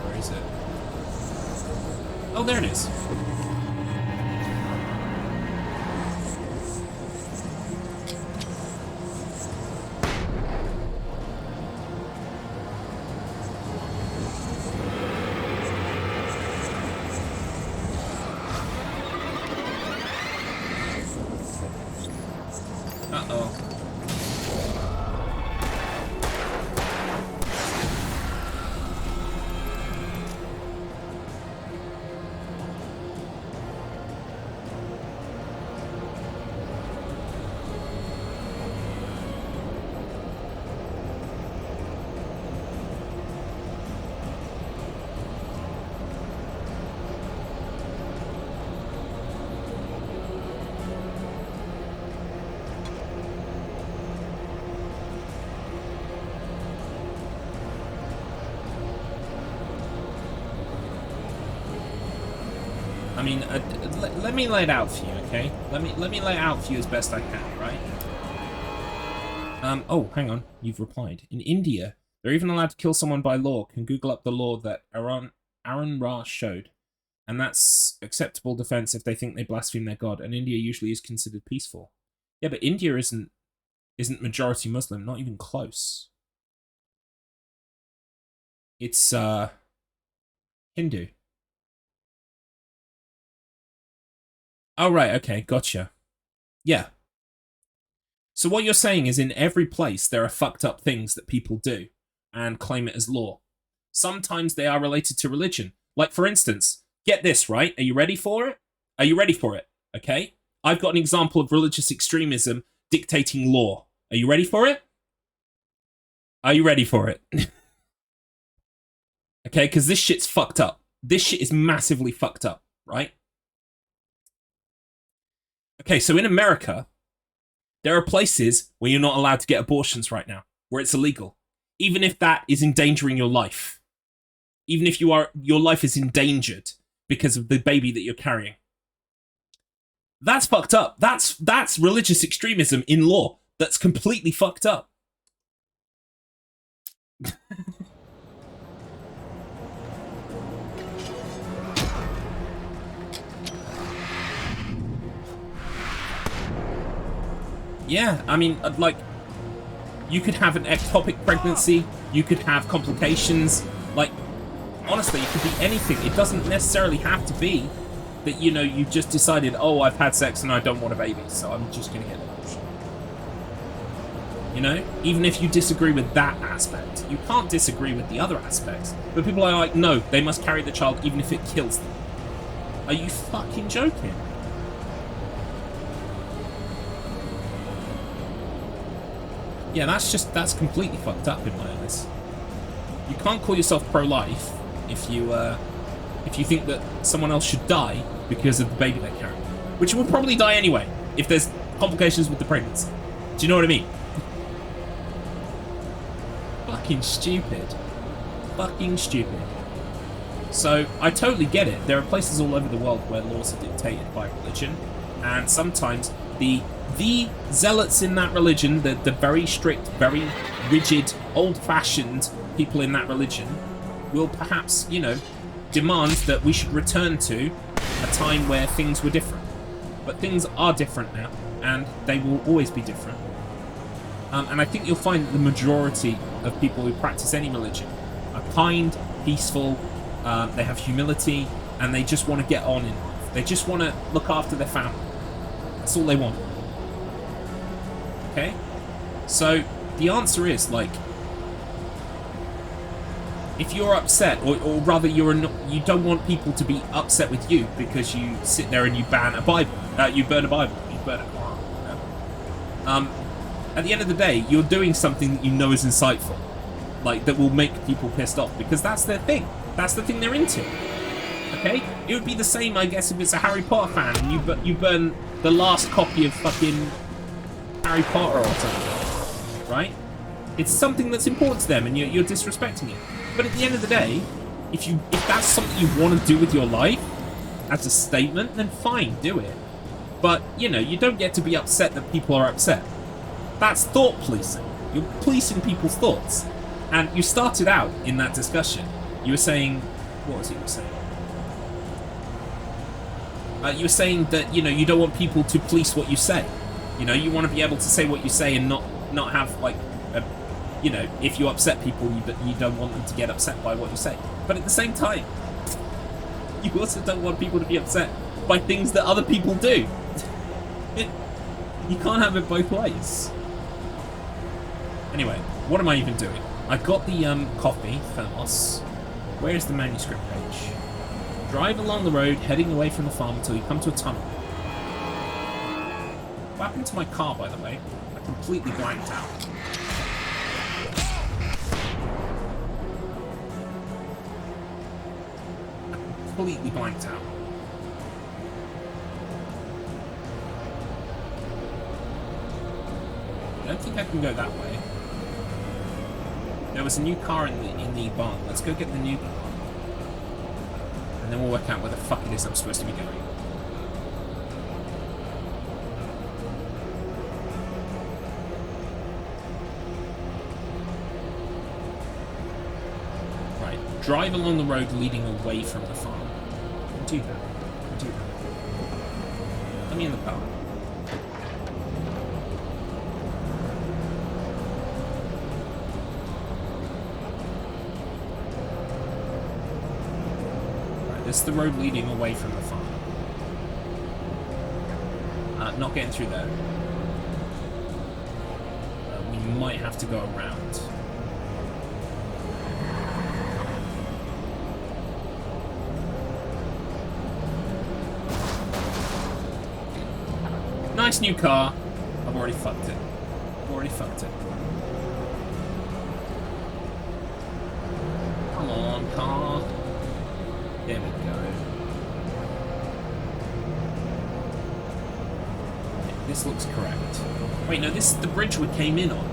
Where is it? Oh, there it is. I mean, let me lay it out for you, okay? Let me lay it out for you as best I can, right? Oh, hang on. You've replied. In India, they're even allowed to kill someone by law. Can Google up the law that Aaron Ra showed. And that's acceptable defense if they think they blaspheme their god. And India usually is considered peaceful. Yeah, but India isn't majority Muslim, not even close. It's Hindu. Oh right, okay, gotcha. Yeah. So what you're saying is in every place there are fucked up things that people do and claim it as law. Sometimes they are related to religion. Like for instance, get this, right? Are you ready for it? Are you ready for it? Okay? I've got an example of religious extremism dictating law. Are you ready for it? Are you ready for it? Okay, because this shit's fucked up. This shit is massively fucked up, right? Okay, so in America, there are places where you're not allowed to get abortions right now, where it's illegal. Even if that is endangering your life. Even if your life is endangered because of the baby that you're carrying. That's fucked up. That's religious extremism in law. That's completely fucked up. Yeah, I mean, like, you could have an ectopic pregnancy, you could have complications, like, honestly, it could be anything. It doesn't necessarily have to be that, you know, you just decided, oh, I've had sex and I don't want a baby, so I'm just going to get an abortion. You know? Even if you disagree with that aspect. You can't disagree with the other aspects. But people are like, no, they must carry the child even if it kills them. Are you fucking joking? Yeah, that's completely fucked up in my eyes. You can't call yourself pro-life if you think that someone else should die because of the baby they're carrying, which will probably die anyway if there's complications with the pregnancy. Do you know what I mean? Fucking stupid. Fucking stupid. So I totally get it. There are places all over the world where laws are dictated by religion, and sometimes the zealots in that religion, the very strict, very rigid, old-fashioned people in that religion will perhaps, you know, demand that we should return to a time where things were different. But things are different now, and they will always be different. And I think you'll find that the majority of people who practice any religion are kind, peaceful, they have humility, and they just want to get on in life. They just want to look after their family. That's all they want. Okay? So, the answer is, like, if you're upset, or rather you don't want people to be upset with you because you sit there and you ban a Bible, you burn a Bible, you burn a Quran. At the end of the day, you're doing something that you know is insightful, like that will make people pissed off because that's their thing. That's the thing they're into. Okay? It would be the same, I guess, if it's a Harry Potter fan and you burn the last copy of fucking Harry Potter or something, right? It's something that's important to them and you're disrespecting it. But at the end of the day, if that's something you want to do with your life as a statement, then fine, do it. But, you know, you don't get to be upset that people are upset. That's thought policing. You're policing people's thoughts. And you started out in that discussion. You were saying... What was it you were saying? You were saying that, you know, you don't want people to police what you say. You know, you want to be able to say what you say and not have, like, you know, if you upset people, you don't want them to get upset by what you say. But at the same time, you also don't want people to be upset by things that other people do. You can't have it both ways. Anyway, what am I even doing? I've got the coffee, thermos. Where is the manuscript page? Drive along the road, heading away from the farm until you come to a tunnel. What happened to my car, by the way? I completely blanked out. Completely blanked out. I don't think I can go that way. There was a new car in the barn. Let's go get the new car. And then we'll work out where the fuck it is I'm supposed to be going. Right, drive along the road leading away from the farm. Do that. Do that. Let me in the car. This is the road leading away from the farm. Not getting through there. We might have to go around. Nice new car. I've already fucked it. I've already fucked it. Come on, car. There we go. Okay, this looks correct. Wait, no, this is the bridge we came in on.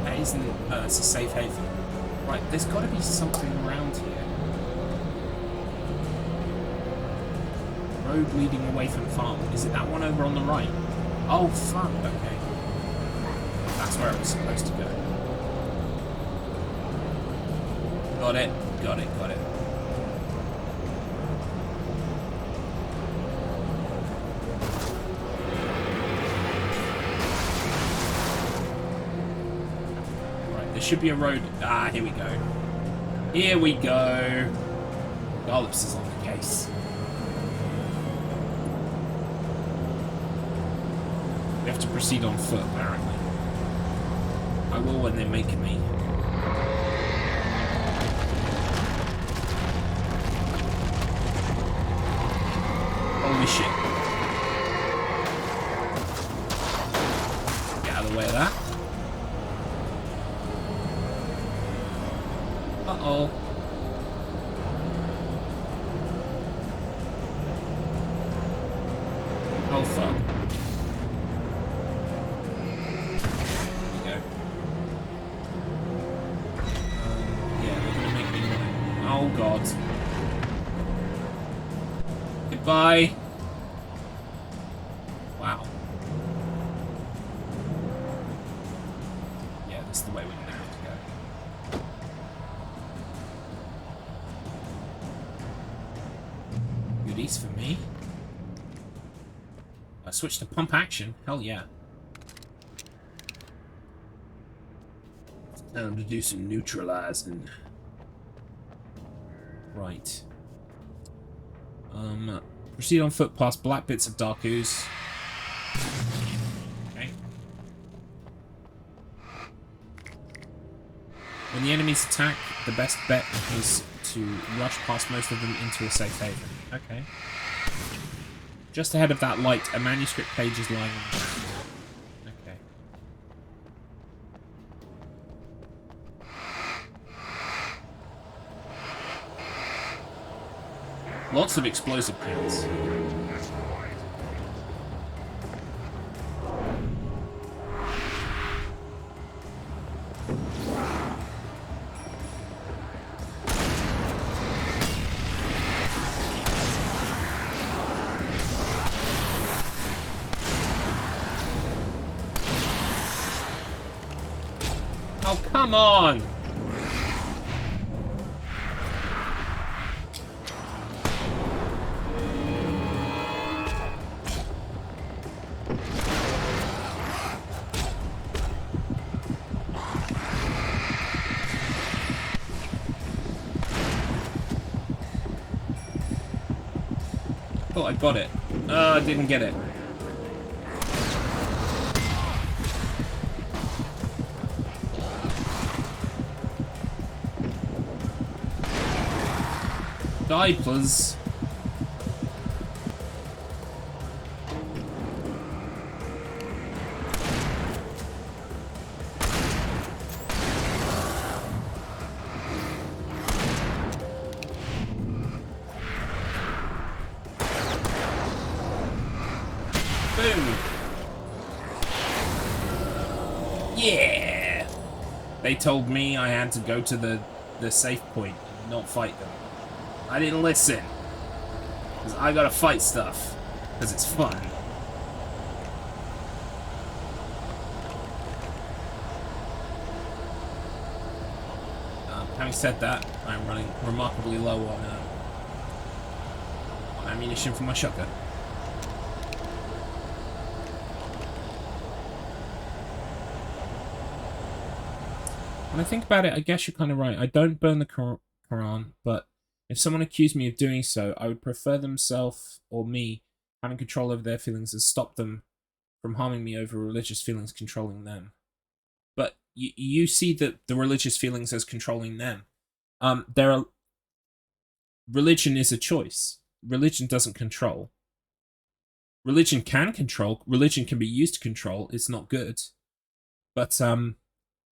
That isn't... it's a safe haven. Right, there's got to be something around here. Road leading away from the farm. Is it that one over on the right? Oh, fuck, okay. That's where it was supposed to go. Got it, got it, got it. Right, there should be a road. Ah, here we go. Here we go. Garlips is on the case. We have to proceed on foot, apparently. I will when they make me. Holy shit. Get out of the way of that. Uh-oh. Oh, fuck. Oh god. Goodbye. Wow. Yeah, this is the way we're gonna have to go. Goodies for me. I switched to pump action. Hell yeah. Time to do some neutralizing. Right. Proceed on foot past black bits of dark ooze. Okay. When the enemies attack, the best bet is to rush past most of them into a safe haven. Okay. Just ahead of that light, a manuscript page is lying on the ground. Okay. Lots of explosive pins. Oh, come on! Oh, I got it. I didn't get it. Die, please. Boom. Yeah! They told me I had to go to the safe point and not fight them. I didn't listen. Because I gotta fight stuff. Because it's fun. Having said that, I'm running remarkably low on ammunition for my shotgun. When I think about it, I guess you're kind of right. I don't burn the Quran, but if someone accused me of doing so, I would prefer themselves or me having control over their feelings and stop them from harming me over religious feelings controlling them. But you see the religious feelings as controlling them. Religion is a choice. Religion doesn't control. Religion can control. Religion can be used to control. It's not good. But,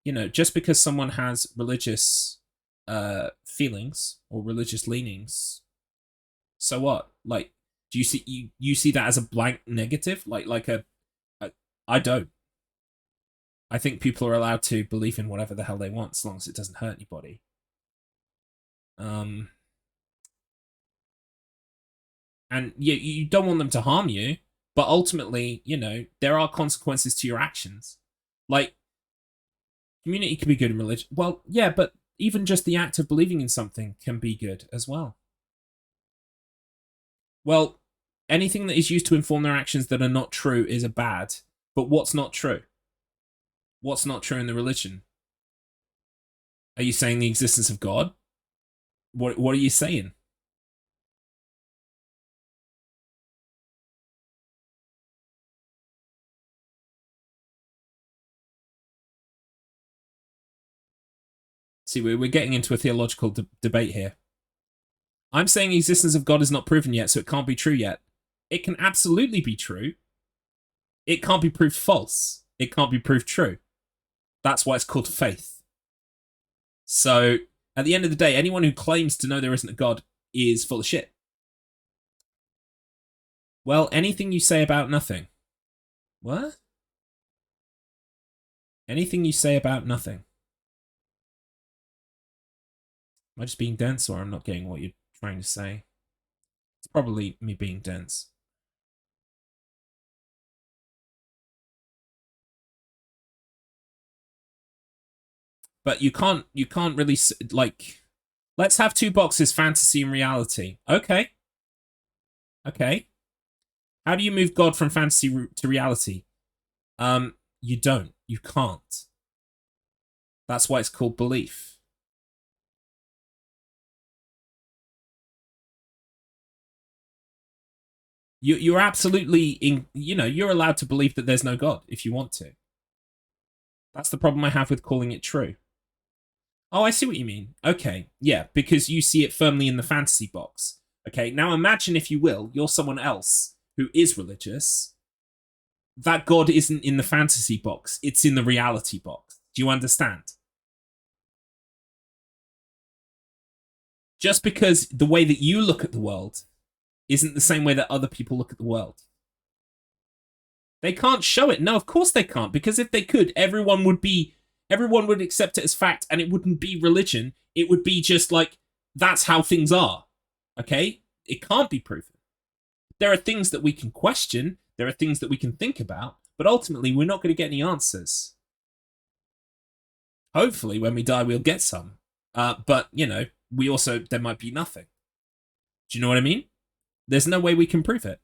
you know, just because someone has religious feelings or religious leanings, so what? Like, do you see you see that as a blank negative? I don't. I think people are allowed to believe in whatever the hell they want, as long as it doesn't hurt anybody. And you don't want them to harm you, but ultimately, you know, there are consequences to your actions. Like, community can be good in religion. Well, yeah, but even just the act of believing in something can be good as well. Well, anything that is used to inform their actions that are not true is a bad. But what's not true? What's not true in the religion? Are you saying the existence of God? What are you saying? See, we're getting into a theological debate here. I'm saying the existence of God is not proven yet, so it can't be true yet. It can absolutely be true. It can't be proved false. It can't be proved true. That's why it's called faith. So, at the end of the day, anyone who claims to know there isn't a God is full of shit. Well, anything you say about nothing. What? Anything you say about nothing. Am I just being dense, or I'm not getting what you're trying to say? It's probably me being dense. But you can't really, like, let's have two boxes, fantasy and reality. Okay. Okay. How do you move God from fantasy to reality? You don't. You can't. That's why it's called belief. You're absolutely, you're allowed to believe that there's no God if you want to. That's the problem I have with calling it true. Oh, I see what you mean. Okay, yeah, because you see it firmly in the fantasy box. Okay, now imagine, if you will, you're someone else who is religious. That God isn't in the fantasy box, it's in the reality box. Do you understand? Just because the way that you look at the world isn't the same way that other people look at the world. They can't show it. No, of course they can't, because if they could, everyone would accept it as fact, and it wouldn't be religion. It would be just like, that's how things are. Okay? It can't be proven. There are things that we can question, there are things that we can think about, but ultimately we're not going to get any answers. Hopefully when we die we'll get some. But, there might be nothing. Do you know what I mean? There's no way we can prove it.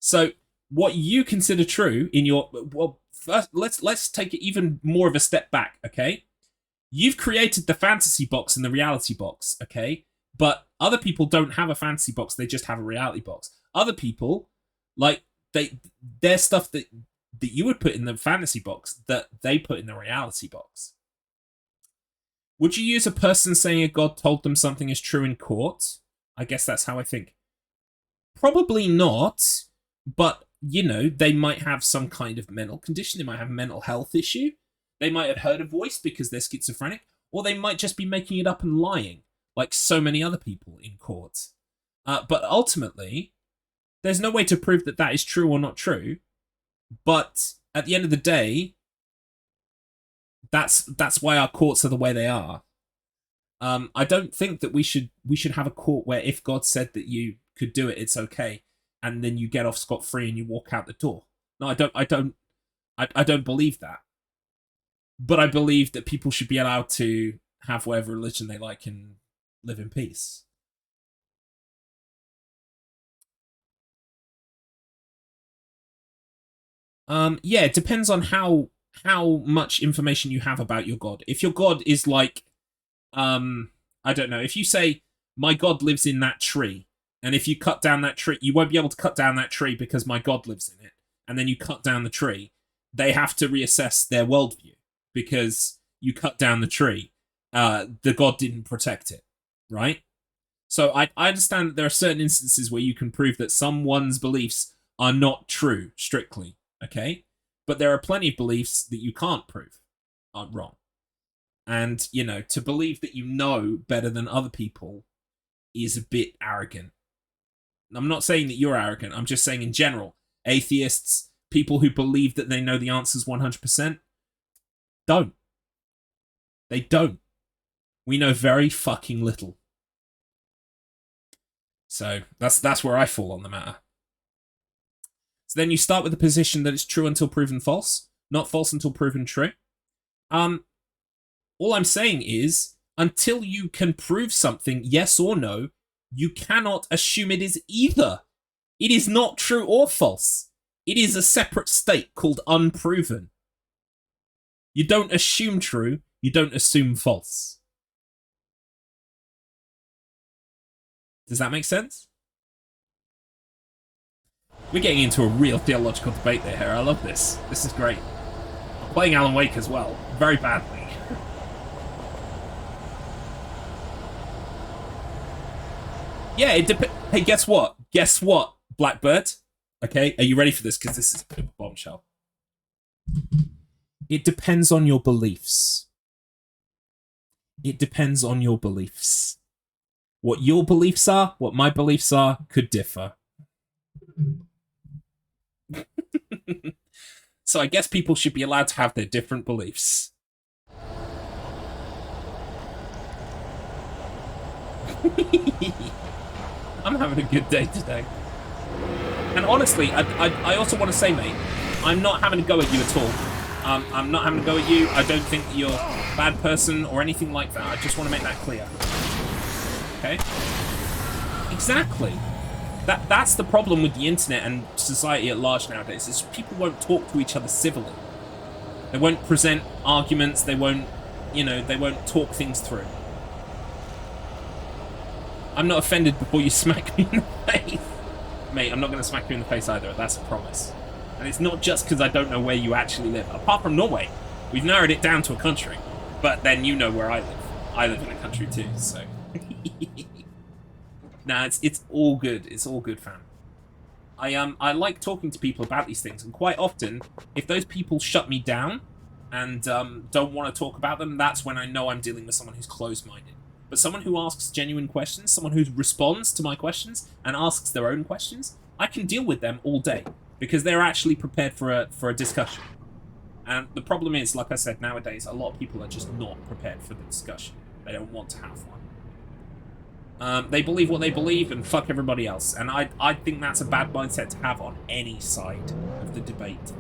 So, what you consider true in your... Well, first, let's take it even more of a step back, okay? You've created the fantasy box and the reality box, okay? But other people don't have a fantasy box, they just have a reality box. Other people, like, there's stuff that you would put in the fantasy box that they put in the reality box. Would you use a person saying a god told them something is true in court? I guess that's how I think. Probably not, but, they might have some kind of mental condition, they might have a mental health issue, they might have heard a voice because they're schizophrenic, or they might just be making it up and lying, like so many other people in court. But ultimately, there's no way to prove that that is true or not true, but at the end of the day, That's why our courts are the way they are. I don't think that we should have a court where if God said that you could do it, it's okay, and then you get off scot-free and you walk out the door. No, I don't believe that. But I believe that people should be allowed to have whatever religion they like and live in peace. Yeah, it depends on how much information you have about your God. If your God is like, I don't know, if you say, my God lives in that tree, and if you cut down that tree, you won't be able to cut down that tree because my God lives in it, and then you cut down the tree, they have to reassess their worldview because you cut down the tree. The God didn't protect it, right? So I understand that there are certain instances where you can prove that someone's beliefs are not true, strictly, okay? But there are plenty of beliefs that you can't prove aren't wrong. And, you know, to believe that you know better than other people is a bit arrogant. I'm not saying that you're arrogant. I'm just saying in general, atheists, people who believe that they know the answers 100%, don't. They don't. We know very fucking little. So that's where I fall on the matter. So then you start with the position that it's true until proven false, not false until proven true. All I'm saying is, until you can prove something, yes or no, you cannot assume it is either. It is not true or false. It is a separate state called unproven. You don't assume true, you don't assume false. Does that make sense? We're getting into a real theological debate there here. I love this. This is great. I'm playing Alan Wake as well, very badly. Yeah, it depends. Hey, guess what? Guess what, Blackbird? Okay, are you ready for this? Because this is a bit of a bombshell. It depends on your beliefs. It depends on your beliefs. What your beliefs are, what my beliefs are, could differ. So I guess people should be allowed to have their different beliefs. I'm having a good day today. And honestly, I also want to say, mate, I'm not having a go at you at all. I'm not having a go at you. I don't think that you're a bad person or anything like that. I just want to make that clear. Okay? Exactly. That's the problem with the internet and society at large nowadays, is people won't talk to each other civilly. They won't present arguments, they won't, you know, they won't talk things through. I'm not offended before you smack me in the face. Mate, I'm not going to smack you in the face either, that's a promise. And it's not just because I don't know where you actually live. Apart from Norway, we've narrowed it down to a country. But then you know where I live. I live in a country too, so... Nah, it's all good. It's all good, fam. I like talking to people about these things, and quite often, if those people shut me down and don't want to talk about them, that's when I know I'm dealing with someone who's closed-minded. But someone who asks genuine questions, someone who responds to my questions and asks their own questions, I can deal with them all day because they're actually prepared for a discussion. And the problem is, like I said, nowadays, a lot of people are just not prepared for the discussion. They don't want to have one. They believe what they believe and fuck everybody else. And I think that's a bad mindset to have on any side of the debate.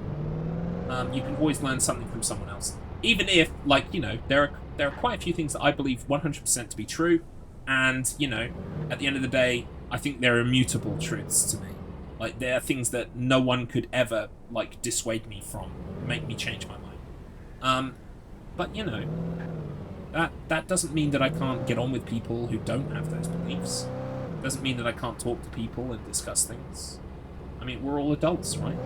You can always learn something from someone else. Even if, like, you know, there are quite a few things that I believe 100% to be true. And, you know, at the end of the day, I think they're immutable truths to me. Like, they're things that no one could ever, like, dissuade me from, make me change my mind. But, you know, that doesn't mean that I can't get on with people who don't have those beliefs. Doesn't mean that I can't talk to people and discuss things. I mean, we're all adults, right?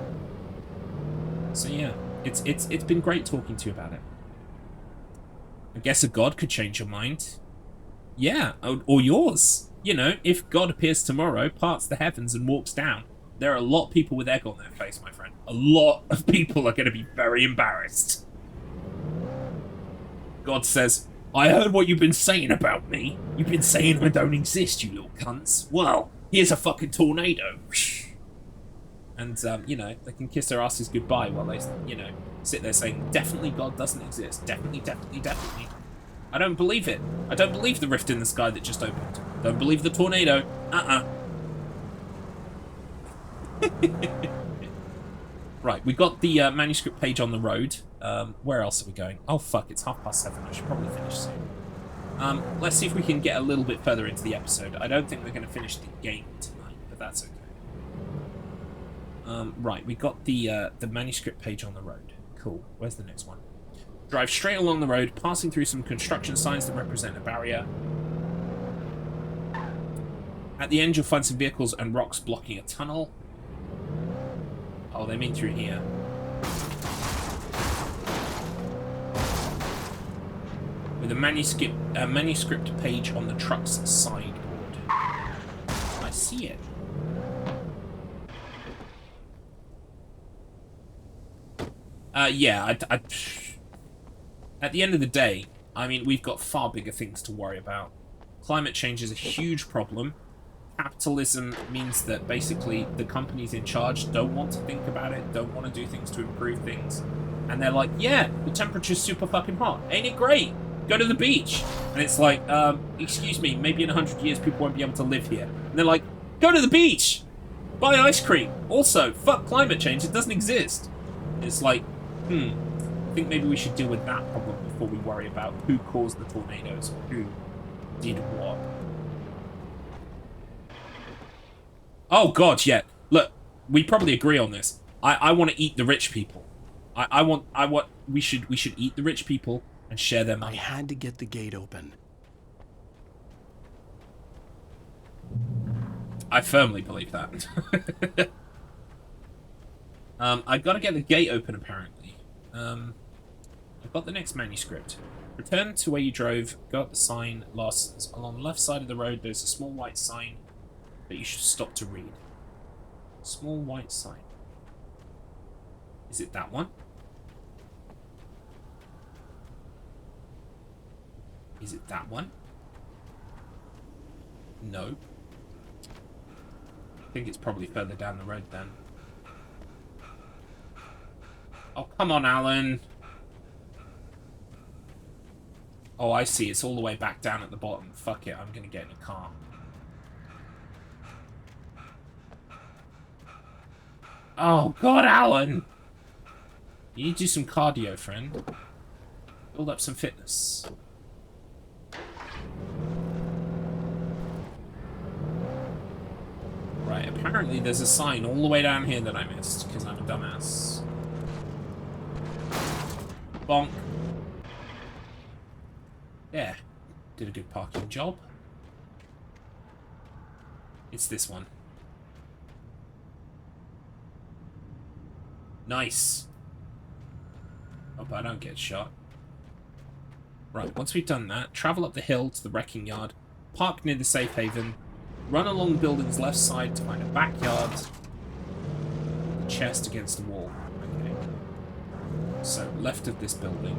So yeah, it's been great talking to you about it. I guess a god could change your mind. Yeah, or yours. You know, if God appears tomorrow, parts the heavens and walks down, there are a lot of people with egg on their face, my friend. A lot of people are going to be very embarrassed. God says, I heard what you've been saying about me. You've been saying I don't exist, you little cunts. Well, here's a fucking tornado. And, you know, they can kiss their asses goodbye while they, you know, sit there saying, definitely God doesn't exist. Definitely, definitely, definitely. I don't believe it. I don't believe the rift in the sky that just opened. Don't believe the tornado. Right, we got the manuscript page on the road. Where else are we going? Oh, fuck, it's 7:30. I should probably finish soon. Let's see if we can get a little bit further into the episode. I don't think we're going to finish the game tonight, but that's okay. Right, we got the manuscript page on the road. Cool. Where's the next one? Drive straight along the road, passing through some construction signs that represent a barrier. At the end, you'll find some vehicles and rocks blocking a tunnel. Oh, they mean through here. With a manuscript page on the truck's sideboard. I see it. Yeah, at the end of the day, I mean, we've got far bigger things to worry about. Climate change is a huge problem. Capitalism means that basically the companies in charge don't want to think about it, don't want to do things to improve things. And they're like, yeah, the temperature's super fucking hot. Ain't it great? Go to the beach. And it's like, excuse me, maybe in 100 years people won't be able to live here. And they're like, go to the beach! Buy ice cream! Also, fuck climate change, it doesn't exist. It's like, I think maybe we should deal with that problem before we worry about who caused the tornadoes or who did what. Oh god, yeah. Look, we probably agree on this. I want to eat the rich people. We should eat the rich people and share their money. I had to get the gate open. I firmly believe that. I've got to get the gate open apparently. I've got the next manuscript. Return to where you drove, go up the sign, along the left side of the road there's a small white sign that you should stop to read. Small white sign. Is it that one? Is it that one? No. I think it's probably further down the road then. Oh, come on, Alan. Oh, I see. It's all the way back down at the bottom. Fuck it. I'm going to get in a car. Oh, God, Alan. You need to do some cardio, friend. Build up some fitness. Right, apparently there's a sign all the way down here that I missed, because I'm a dumbass. Bonk. Yeah, did a good parking job. It's this one. Nice. Hope I don't get shot. Right, once we've done that, travel up the hill to the wrecking yard, park near the safe haven, run along the building's left side to find a backyard, the chest against the wall. Okay. So, left of this building.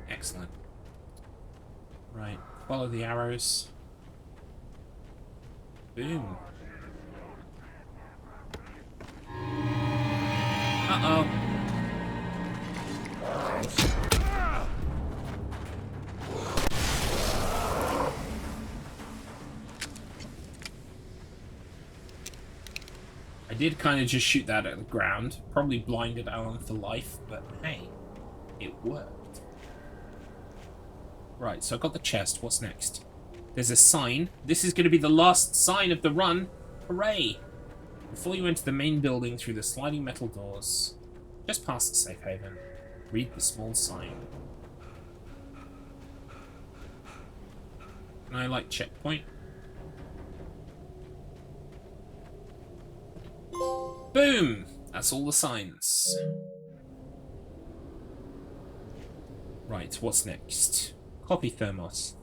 Excellent. Right, follow the arrows. Boom. Uh-oh. I did kind of just shoot that at the ground. Probably blinded Alan for life, but hey, it worked. Right, so I got the chest. What's next? There's a sign. This is going to be the last sign of the run. Hooray! Before you enter the main building through the sliding metal doors, just past the safe haven, read the small sign. Can I, like, checkpoint? Boom! That's all the signs. Right, what's next? Copy thermos.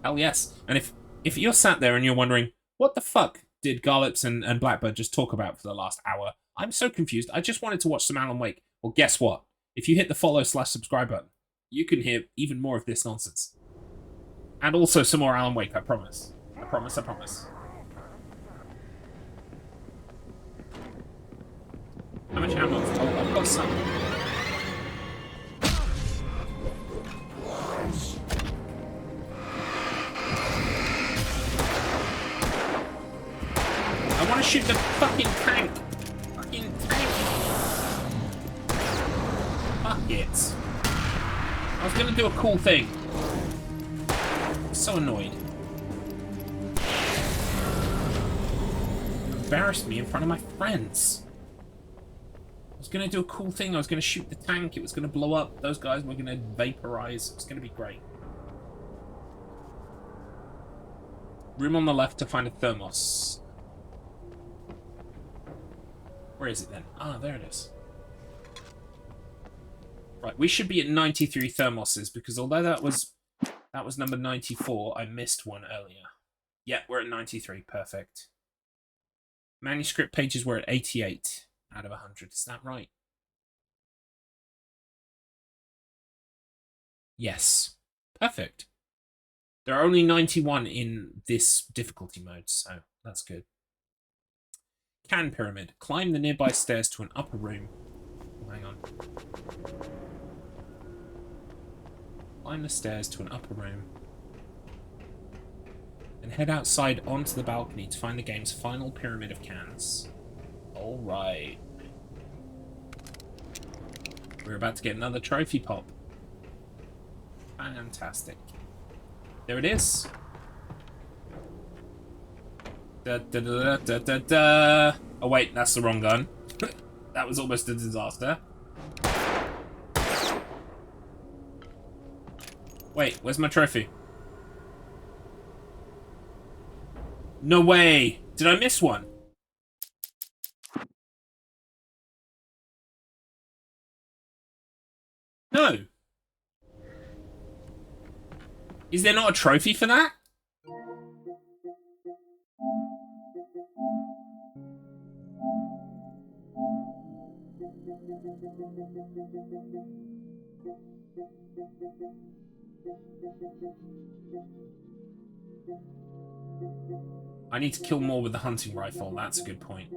Hell yes. And if you're sat there and you're wondering, what the fuck? did Garlips and Blackbird just talk about for the last hour? I'm so confused. I just wanted to watch some Alan Wake. Well, guess what? If you hit the follow/subscribe button, you can hear even more of this nonsense. And also some more Alan Wake, I promise. I promise, I promise. How much ammo? Oh, I've got some. I want to shoot the fucking tank. Fucking tank. Fuck it. I was gonna do a cool thing. I'm so annoyed. Embarrassed me in front of my friends. I was gonna do a cool thing. I was gonna shoot the tank. It was gonna blow up. Those guys were gonna vaporize. It was gonna be great. Room on the left to find a thermos. Where is it then? Ah, there it is. Right, we should be at 93 thermoses because although that was number 94, I missed one earlier. Yeah, we're at 93. Perfect. Manuscript pages were at 88 out of 100. Is that right? Yes. Perfect. There are only 91 in this difficulty mode, so that's good. Can pyramid. Climb the nearby stairs to an upper room. Oh, hang on. Climb the stairs to an upper room. And head outside onto the balcony to find the game's final pyramid of cans. Alright. We're about to get another trophy pop. Fantastic. There it is. Da, da, da, da, da, da. Oh wait, that's the wrong gun. That was almost a disaster. Wait, where's my trophy? No way! Did I miss one? No. Is there not a trophy for that? I need to kill more with the hunting rifle. That's a good point.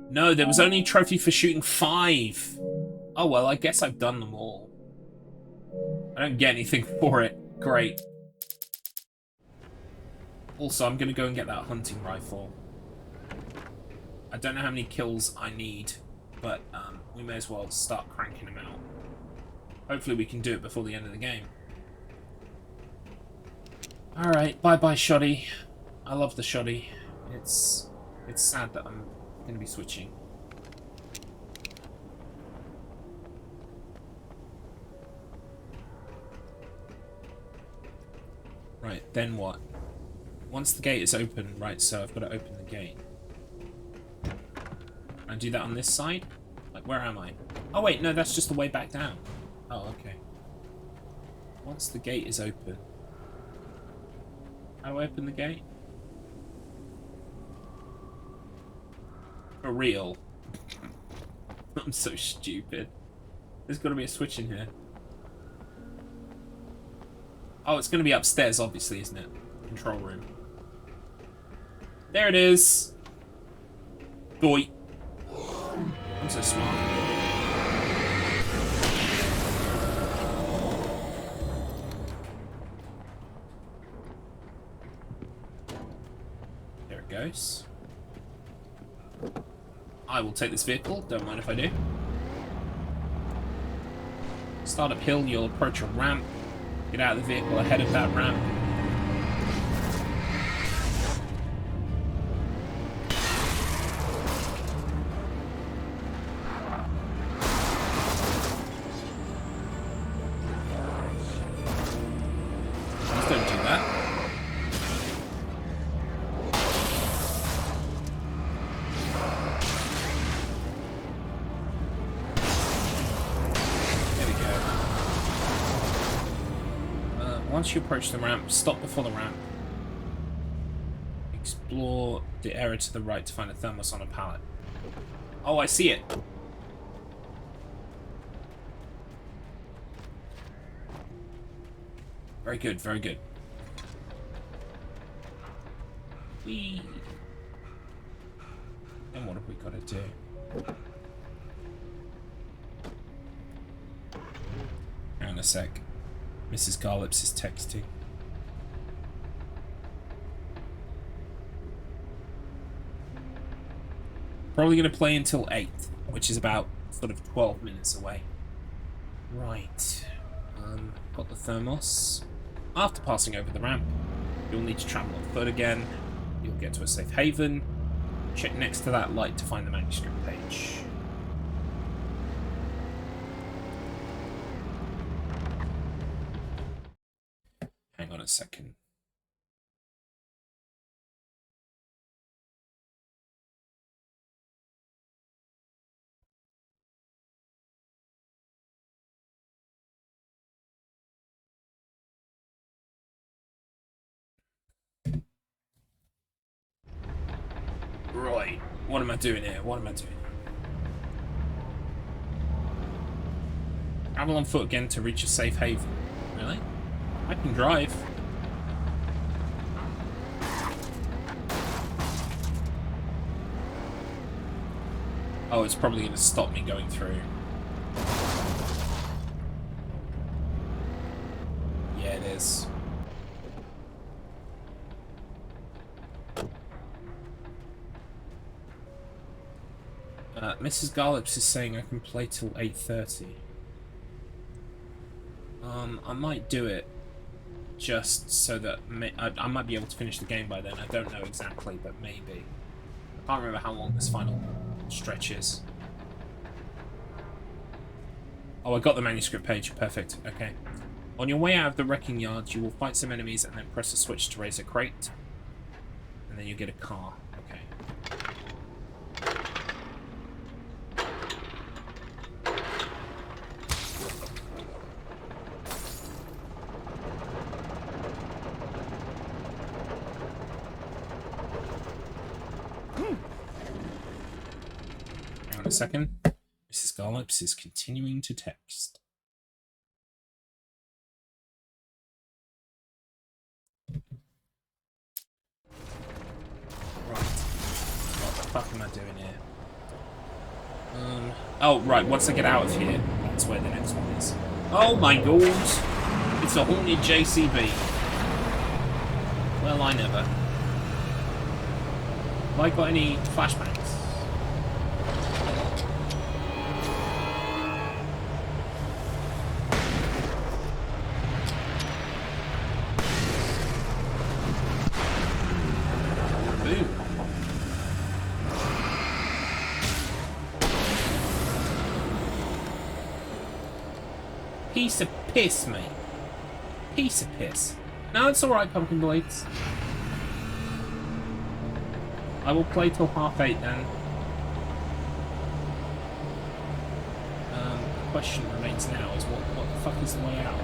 No, there was only a trophy for shooting 5. Oh, well, I guess I've done them all. I don't get anything for it. Great. Also, I'm going to go and get that hunting rifle. I don't know how many kills I need, but we may as well start cranking them out. Hopefully we can do it before the end of the game. Alright, bye-bye shoddy. I love the shoddy. It's sad that I'm going to be switching. Right, then what? Once the gate is open, right, so I've got to open the gate. And do that on this side? Like, where am I? Oh wait, no, that's just the way back down. Oh, okay. Once the gate is open. How do I open the gate? For real. I'm so stupid. There's got to be a switch in here. Oh, it's going to be upstairs, obviously, isn't it? Control room. There it is. Boy. I'm so smart. There it goes. I will take this vehicle, don't mind if I do. Start uphill, you'll approach a ramp. Get out of the vehicle ahead of that ramp. Please don't do that. once you approach the ramp, stop before the ramp. Explore the area to the right to find a thermos on a pallet. Oh, I see it. Very good, very good. Whee! And what have we got to do? Hang on a sec. Mrs. Garlips is texting. Probably going to play until 8, which is about sort of 12 minutes away. Right. Got the thermos. After passing over the ramp, you'll need to travel on foot again. You'll get to a safe haven. Check next to that light to find the manuscript page. Hang on a second. Right, what am I doing here? What am I doing? Travel on foot again to reach a safe haven. Really? I can drive. Oh, it's probably going to stop me going through. Yeah, it is. Mrs. Garlips is saying I can play till 8:30. I might do it just so that I might be able to finish the game by then. I don't know exactly, but maybe. I can't remember how long this final stretch is. Oh, I got the manuscript page. Perfect. Okay. On your way out of the wrecking yard, you will fight some enemies and then press a switch to raise a crate. And then you get a car. Okay. Hang on a second. Mrs. Garlips is continuing to text. Right. What the fuck am I doing here? Oh, right, once I get out of here, that's where the next one is. Oh my god! It's a haunted JCB. Well, I never. Have I got any flashbangs? Piece of piss, mate. Piece of piss. No, it's alright, Pumpkin Blades. I will play till 8:30 then. The question remains now is what the fuck is the way out?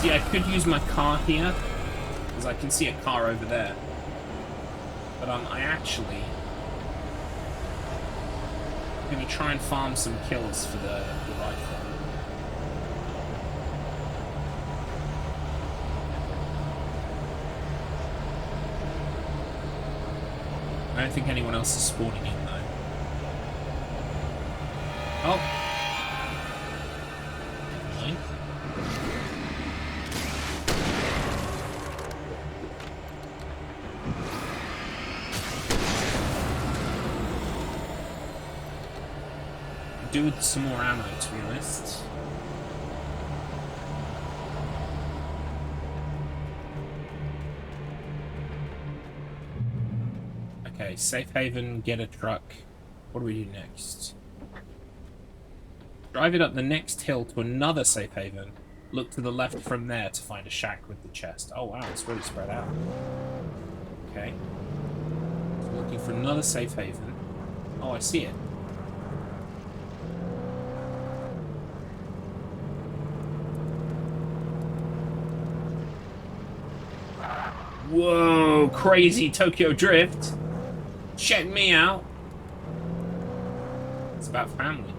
See, I could use my car here, because I can see a car over there. But I actually I'm going to try and farm some kills for the rifle. I don't think anyone else is spawning in though. Oh. Fine. Do with some more ammo, to be honest. Okay, safe haven, get a truck. What do we do next? Drive it up the next hill to another safe haven. Look to the left from there to find a shack with the chest. Oh wow, it's really spread out. Okay. So looking for another safe haven. Oh, I see it. Whoa, crazy Tokyo Drift. Check me out. It's about family.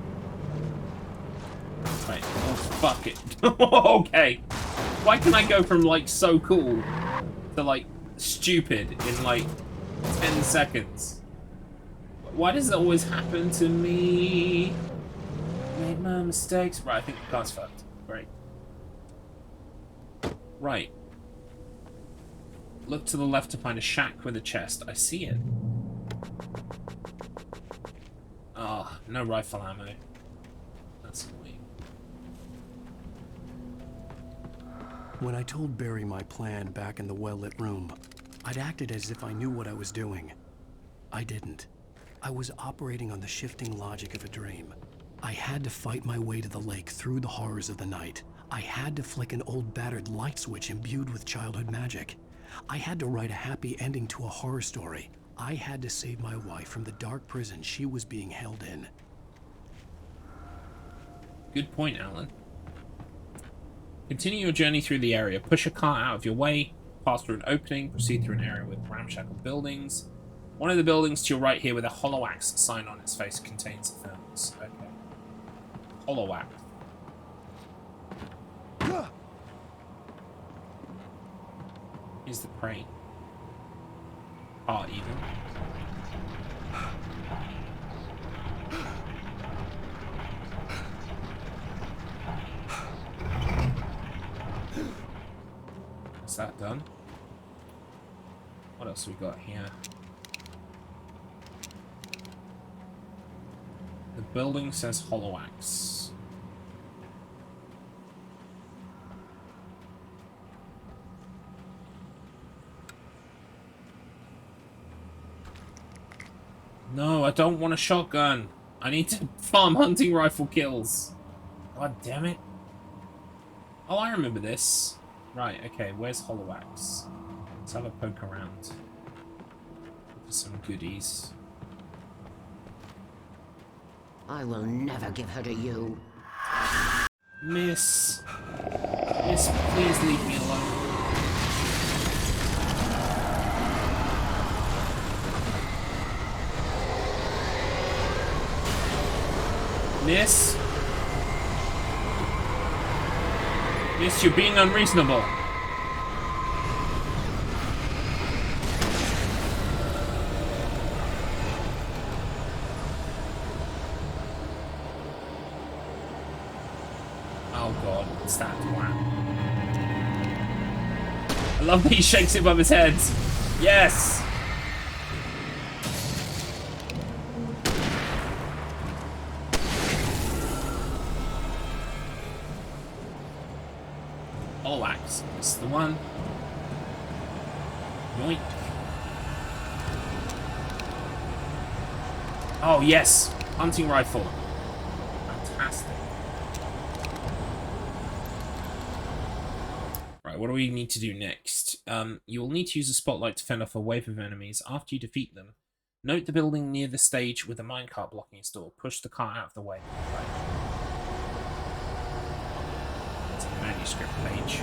Right, oh, fuck it. Okay. Why can I go from, like, so cool to, like, stupid in, like, 10 seconds? Why does it always happen to me? Made my mistakes. Right, I think the car's fucked. Great. Right. Look to the left to find a shack with a chest. I see it. Ah, oh, no rifle ammo. That's annoying. When I told Barry my plan back in the well-lit room, I'd acted as if I knew what I was doing. I didn't. I was operating on the shifting logic of a dream. I had to fight my way to the lake through the horrors of the night. I had to flick an old battered light switch imbued with childhood magic. I had to write a happy ending to a horror story. I had to save my wife from the dark prison she was being held in. Good point, Alan. Continue your journey through the area. Push a car out of your way. Pass through an opening. Proceed through an area with ramshackle buildings. One of the buildings to your right here with a hollow axe sign on its face contains a thermos. Okay. Hollow axe. Here's the prey. Even. Is that done? What else we got here? The building says hollow axe. No, I don't want a shotgun. I need to farm hunting rifle kills. God damn it. Oh, I remember this. Right, okay, where's hollow axe? Let's have a poke around for some goodies. I will never give her to you. Miss. Miss, please leave me alone. Miss? Miss, you're being unreasonable. Oh god, it's that wow. I love that he shakes it above his head. Yes! Hollow axe. This is the one. Yoink. Oh yes! Hunting rifle. Fantastic. Right, what do we need to do next? You will need to use a spotlight to fend off a wave of enemies. After you defeat them, note the building near the stage with a minecart blocking its door. Push the car out of the way. Right. It's a manuscript page.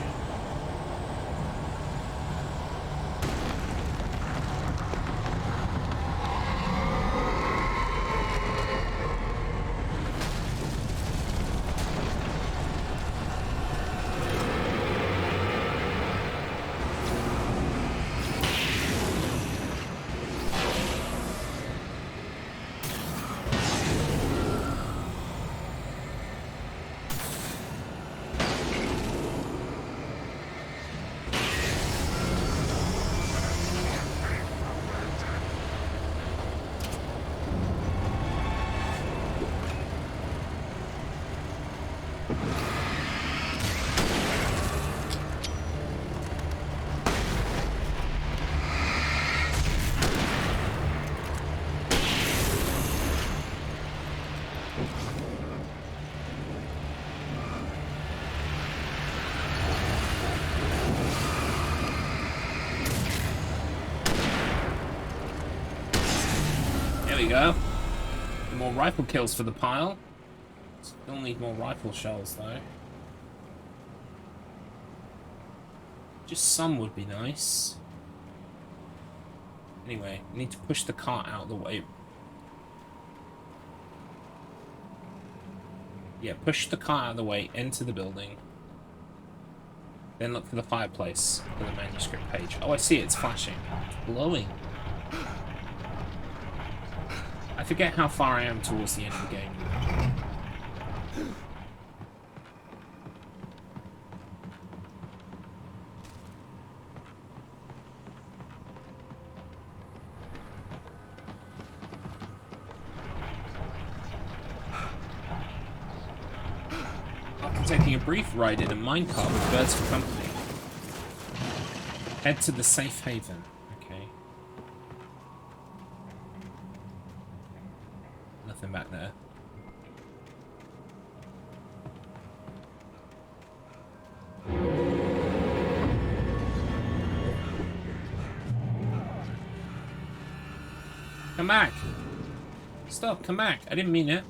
There we go. More rifle kills for the pile. Still need more rifle shells though. Just some would be nice. Anyway, I need to push the cart out of the way. Yeah, push the cart out of the way, enter the building. Then look for the fireplace for the manuscript page. Oh, I see it. It's flashing. It's glowing. I forget how far I am towards the end of the game. After taking a brief ride in a minecart with birds for company, head to the safe haven. Okay. Nothing back there. Come back! Stop, come back. I didn't mean it.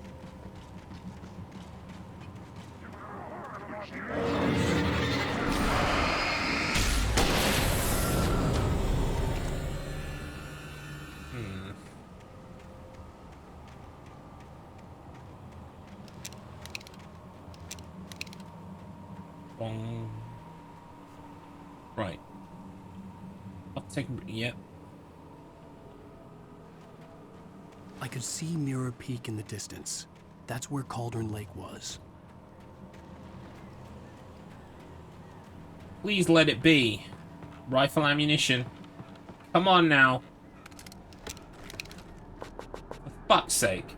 Right. I'll take a... Yep. I could see Mirror Peak in the distance. That's where Cauldron Lake was. Please let it be. Rifle ammunition. Come on now. For fuck's sake.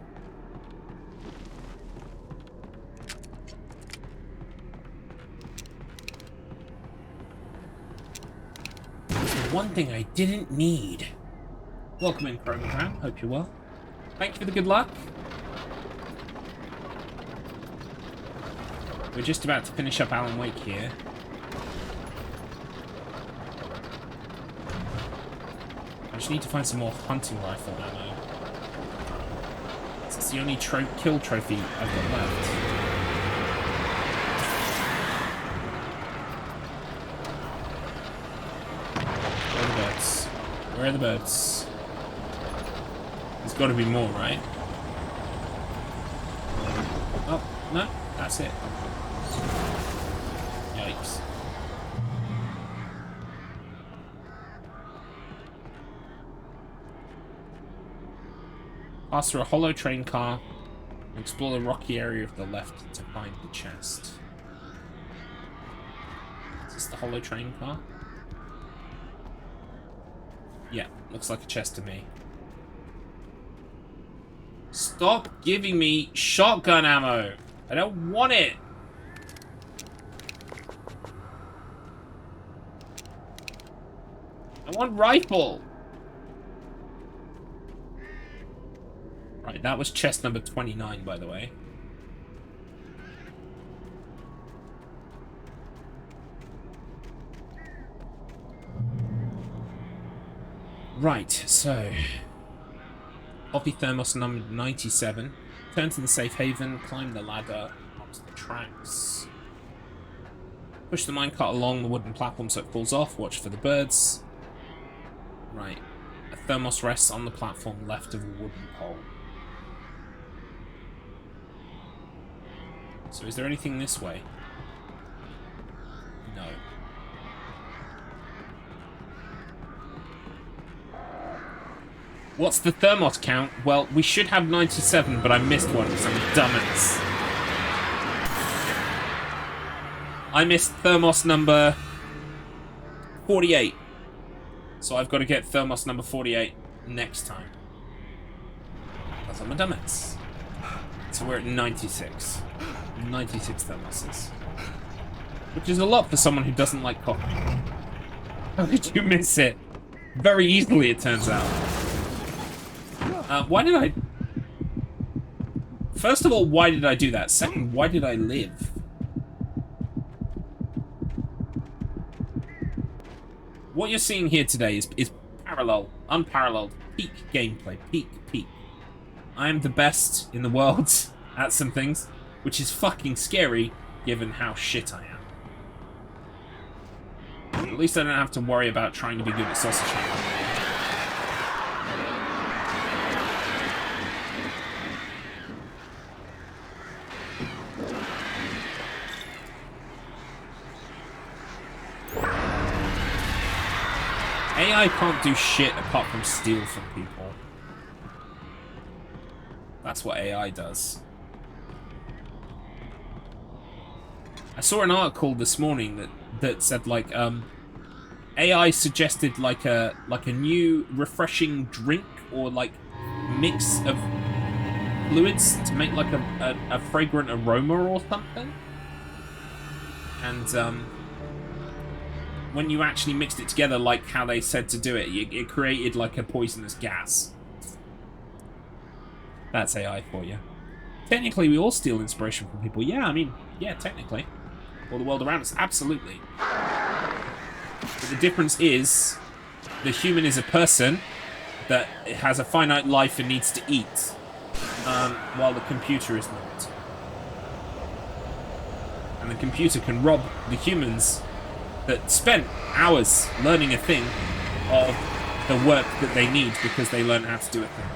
One thing I didn't need. Welcome in, Chromogram. Hope you're well. Thank you for the good luck. We're just about to finish up Alan Wake here. I just need to find some more hunting rifle ammo. It's the only kill trophy I've got left. Where are the birds? There's got to be more, right? Oh, no, that's it. Yikes. Pass through a hollow train car and explore the rocky area of the left to find the chest. Is this the hollow train car? Yeah, looks like a chest to me. Stop giving me shotgun ammo! I don't want it! I want rifle! Right, that was chest number 29, by the way. Right, so... Copy thermos number 97. Turn to the safe haven, climb the ladder, onto the tracks. Push the minecart along the wooden platform so it falls off, watch for the birds. Right. A thermos rests on the platform left of a wooden pole. So is there anything this way? No. What's the thermos count? Well, we should have 97, but I missed one because I'm a dumbass. I missed thermos number 48. So I've got to get thermos number 48 next time. Because I'm a dumbass. So we're at 96. 96 thermoses. Which is a lot for someone who doesn't like coffee. How did you miss it? Very easily, it turns out. Why did I... First of all, why did I do that? Second, why did I live? What you're seeing here today is parallel, unparalleled, peak gameplay. Peak. I am the best in the world at some things, which is fucking scary, given how shit I am. At least I don't have to worry about trying to be good at sausage handling. AI can't do shit apart from steal from people. That's what AI does. I saw an article this morning that said like AI suggested like a new refreshing drink or like mix of fluids to make like a fragrant aroma or something. And when you actually mixed it together like how they said to do it, it created like a poisonous gas. That's AI for you. Technically, we all steal inspiration from people. Yeah, I mean, yeah, technically. Or the world around us, absolutely. But the difference is, the human is a person that has a finite life and needs to eat, while the computer is not. And the computer can rob the humans that spent hours learning a thing of the work that they need because they learn how to do a thing.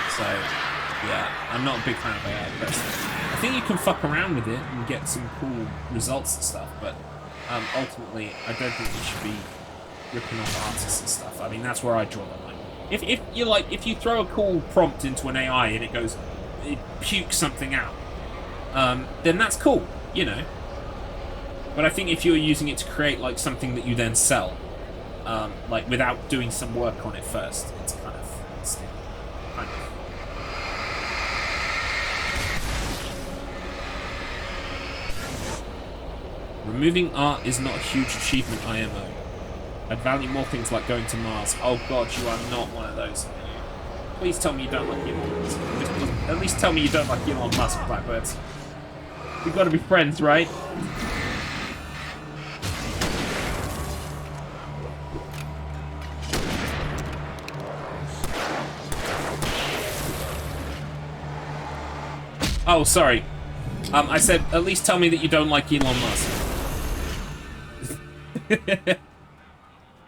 So, yeah, I'm not a big fan of AI personally. I think you can fuck around with it and get some cool results and stuff, but ultimately, I don't think you should be ripping off artists and stuff. I mean, that's where I draw the line. If you throw a cool prompt into an AI and it pukes something out, then that's cool, you know. But I think if you're using it to create like something that you then sell, like without doing some work on it first, it's kind of. Removing art is not a huge achievement, IMO. I'd value more things like going to Mars. Oh god, you are not one of those. Please tell me you don't like Elon Musk. At least tell me you don't like Elon Musk, Blackbirds. We've got to be friends, right? Oh, sorry. I said, at least tell me that you don't like Elon Musk.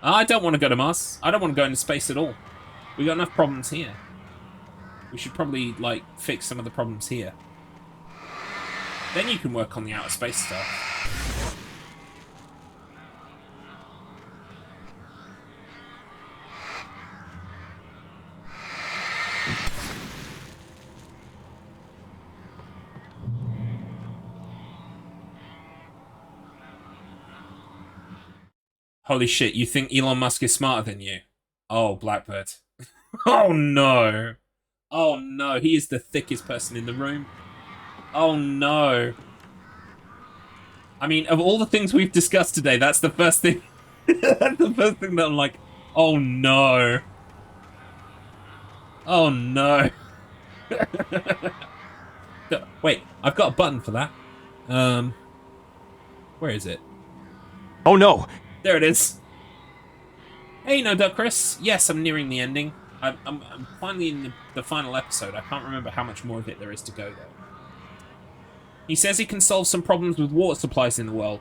I don't want to go to Mars. I don't want to go into space at all. We got enough problems here. We should probably, like, fix some of the problems here. Then you can work on the outer space stuff. Holy shit, you think Elon Musk is smarter than you? Oh, Blackbird. Oh no. Oh no, he is the thickest person in the room. Oh no. I mean, of all the things we've discussed today, that's the first thing. That's the first thing that I'm like, oh no. Oh no. Wait, I've got a button for that. Where is it? Oh no! There it is. Hey, No Duck Chris. Yes, I'm nearing the ending. I'm finally in the final episode. I can't remember how much more of it there is to go, though. He says he can solve some problems with water supplies in the world.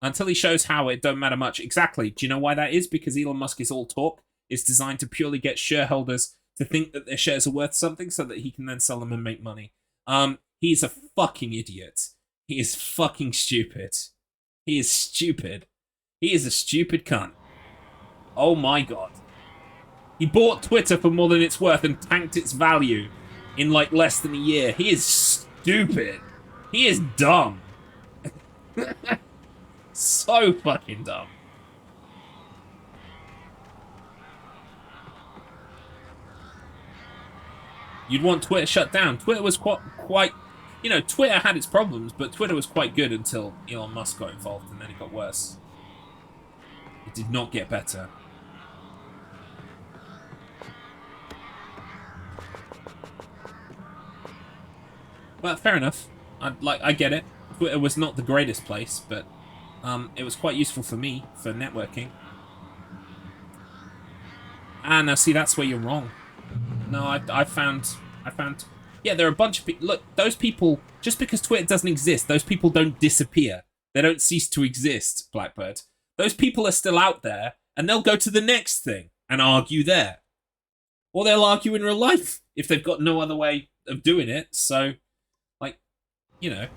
Until he shows how, it don't matter much. Exactly. Do you know why that is? Because Elon Musk is all talk. It's designed to purely get shareholders to think that their shares are worth something so that he can then sell them and make money. He's a fucking idiot. He is fucking stupid. He is stupid. He is a stupid cunt. Oh my god. He bought Twitter for more than it's worth and tanked its value in like less than a year. He is stupid. He is dumb. So fucking dumb. You'd want Twitter shut down. Twitter was quite... You know, Twitter had its problems, but Twitter was quite good until Elon Musk got involved, and then it got worse. It did not get better. But fair enough. I get it. Twitter was not the greatest place, but it was quite useful for me, for networking. Ah, now see, that's where you're wrong. No, I found... Yeah, there are a bunch of people... Look, those people... Just because Twitter doesn't exist, those people don't disappear. They don't cease to exist, Blackbird. Those people are still out there, and they'll go to the next thing and argue there. Or they'll argue in real life, if they've got no other way of doing it. So, like, you know...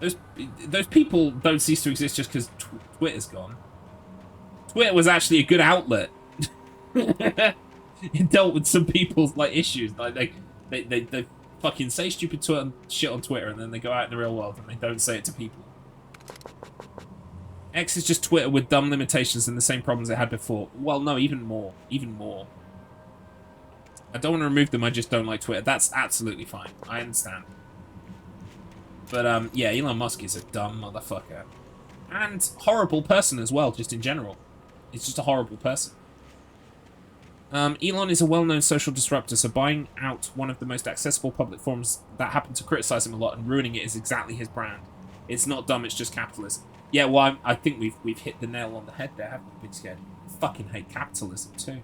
Those people don't cease to exist just because Twitter's gone. Twitter was actually a good outlet. It dealt with some people's like issues. Like they fucking say stupid shit on Twitter and then they go out in the real world and they don't say it to people. X is just Twitter with dumb limitations and the same problems it had before. Well, no, even more. Even more. I don't want to remove them, I just don't like Twitter. That's absolutely fine. I understand. But, yeah, Elon Musk is a dumb motherfucker. And horrible person as well, just in general. He's just a horrible person. Elon is a well-known social disruptor, so buying out one of the most accessible public forums that happen to criticize him a lot and ruining it is exactly his brand. It's not dumb, it's just capitalism. Yeah, well, I think we've hit the nail on the head there, haven't we, Big Scared? Fucking hate capitalism, too.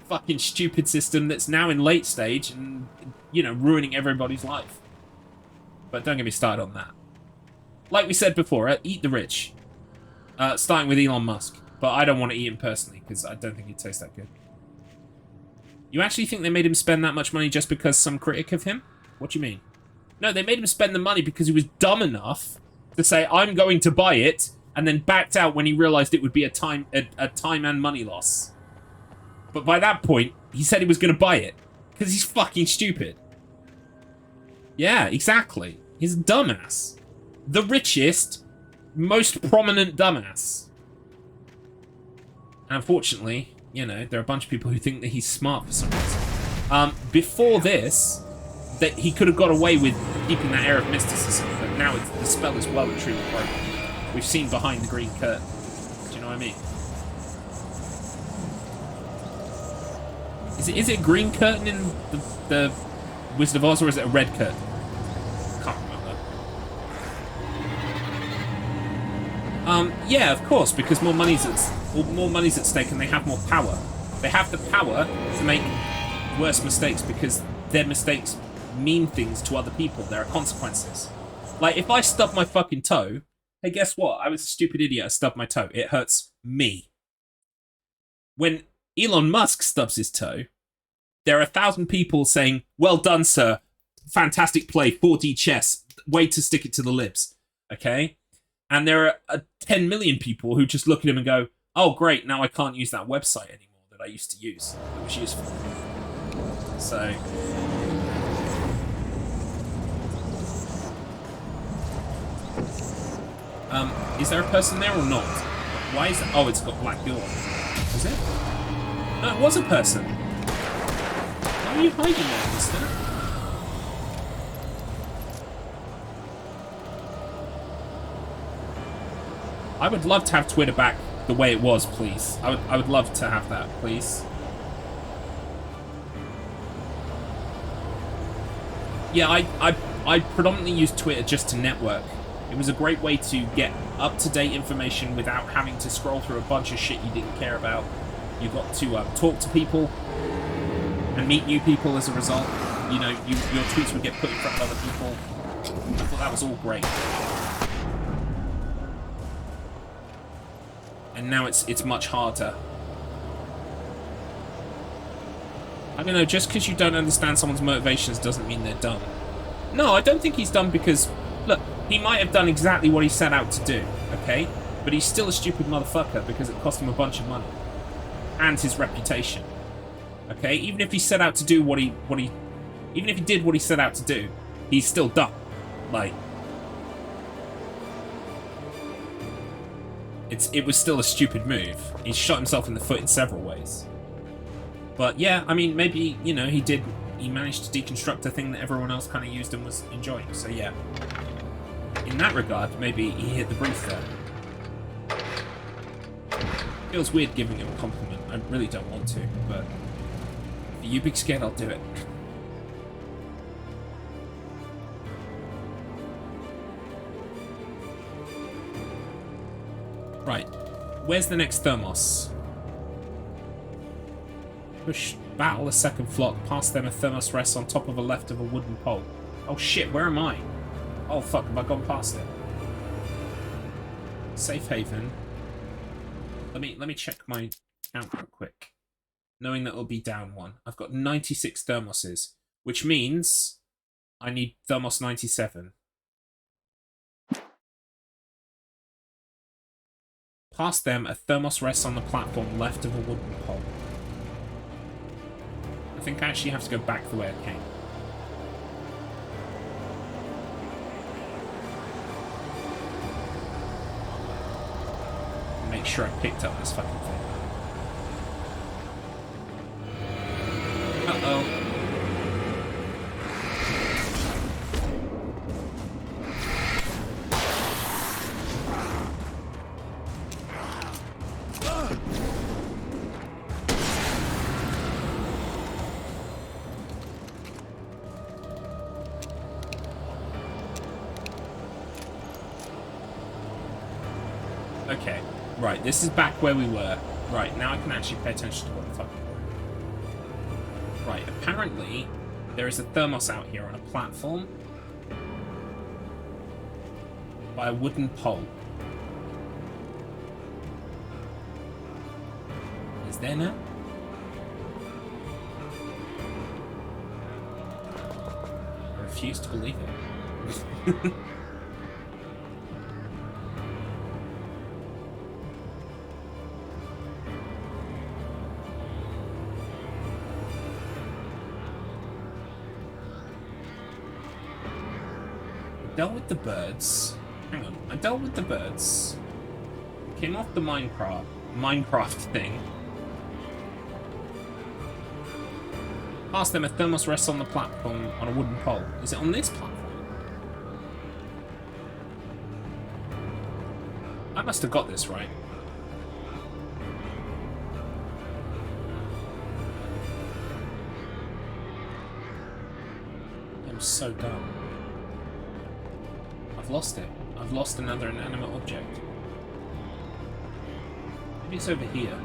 Fucking stupid system that's now in late stage and, you know, ruining everybody's life. But don't get me started on that. Like we said before, eat the rich. Starting with Elon Musk. But I don't want to eat him personally, because I don't think he'd taste that good. You actually think they made him spend that much money just because some critic of him? What do you mean? No, they made him spend the money because he was dumb enough to say, I'm going to buy it, and then backed out when he realized it would be a time and money loss. But by that point, he said he was going to buy it. Because he's fucking stupid. Yeah, exactly. He's a dumbass. The richest, most prominent dumbass. And unfortunately, you know, there are a bunch of people who think that he's smart for some reason. Before this, that he could have got away with keeping that air of mysticism, but now the spell is well and truly broken. We've seen behind the green curtain. Do you know what I mean? Is it a green curtain in the Wizard of Oz, or is it a red curtain? Can't remember. Yeah, of course, because more money's at stake, and they have more power. They have the power to make worse mistakes because their mistakes mean things to other people. There are consequences. Like, if I stub my fucking toe, hey, guess what? I was a stupid idiot. I stubbed my toe. It hurts me. When Elon Musk stubs his toe, there are 1,000 people saying, well done, sir. Fantastic play. 4D chess. Way to stick it to the libs. Okay? And there are 10 million people who just look at him and go, oh, great, now I can't use that website anymore that I used to use. That was useful. So... is there a person there or not? Why is it? Oh, it's got black door. Is it? No, it was a person. Why are you hiding there, mister? I would love to have Twitter back the way it was, please. I would love to have that, please. Yeah, I predominantly use Twitter just to network. It was a great way to get up-to-date information without having to scroll through a bunch of shit you didn't care about. You got to talk to people and meet new people as a result. You know, your tweets would get put in front of other people. I thought that was all great. And now it's much harder. I don't know, just because you don't understand someone's motivations doesn't mean they're dumb. No, I don't think he's dumb because, look, he might have done exactly what he set out to do, okay? But he's still a stupid motherfucker because it cost him a bunch of money. And his reputation. Okay? Even if he set out to do even if he did what he set out to do, he's still dumb. Like... It was still a stupid move. He shot himself in the foot in several ways. But yeah, I mean, maybe, you know, he managed to deconstruct a thing that everyone else kind of used and was enjoying. So yeah. In that regard, maybe he hit the brief there. Feels weird giving him a compliment. I really don't want to, but for you, Big Scared, I'll do it. Right. Where's the next thermos? Push battle a second flock. Past them a thermos rests on top of a left of a wooden pole. Oh shit, where am I? Oh fuck, have I gone past it? Safe haven. Let me check my count real quick. Knowing that it'll be down one. I've got 96 thermoses, which means I need thermos 97. Past them, a thermos rests on the platform left of a wooden pole. I think I actually have to go back the way I came. Make sure I picked up this fucking thing. Uh-oh. Okay, right, this is back where we were. Right, now I can actually pay attention to what the fuck I'm doing. Right, apparently, there is a thermos out here on a platform by a wooden pole. Is there now? I refuse to believe it. Dealt with the birds. Hang on, I dealt with the birds. Came off the Minecraft thing. Past them, a thermos rests on the platform on a wooden pole. Is it on this platform? I must have got this right. I'm so dumb. I've lost it. I've lost another inanimate object. Maybe it's over here.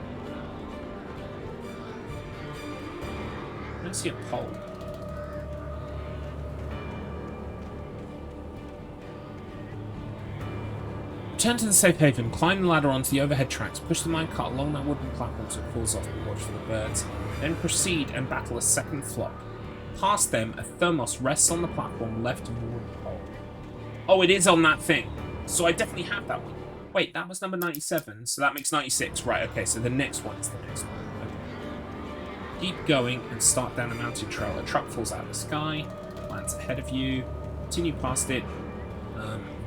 I don't see a pole. Return to the safe haven, climb the ladder onto the overhead tracks, push the minecart along that wooden platform so it falls off and watch for the birds, then proceed and battle a second flock. Past them, a thermos rests on the platform left of the wooden pole. Oh, it is on that thing. So I definitely have that one. Wait, that was number 97, so that makes 96. Right, okay, so the next one is the next one. Okay. Keep going and start down a mountain trail. A truck falls out of the sky, lands ahead of you. Continue past it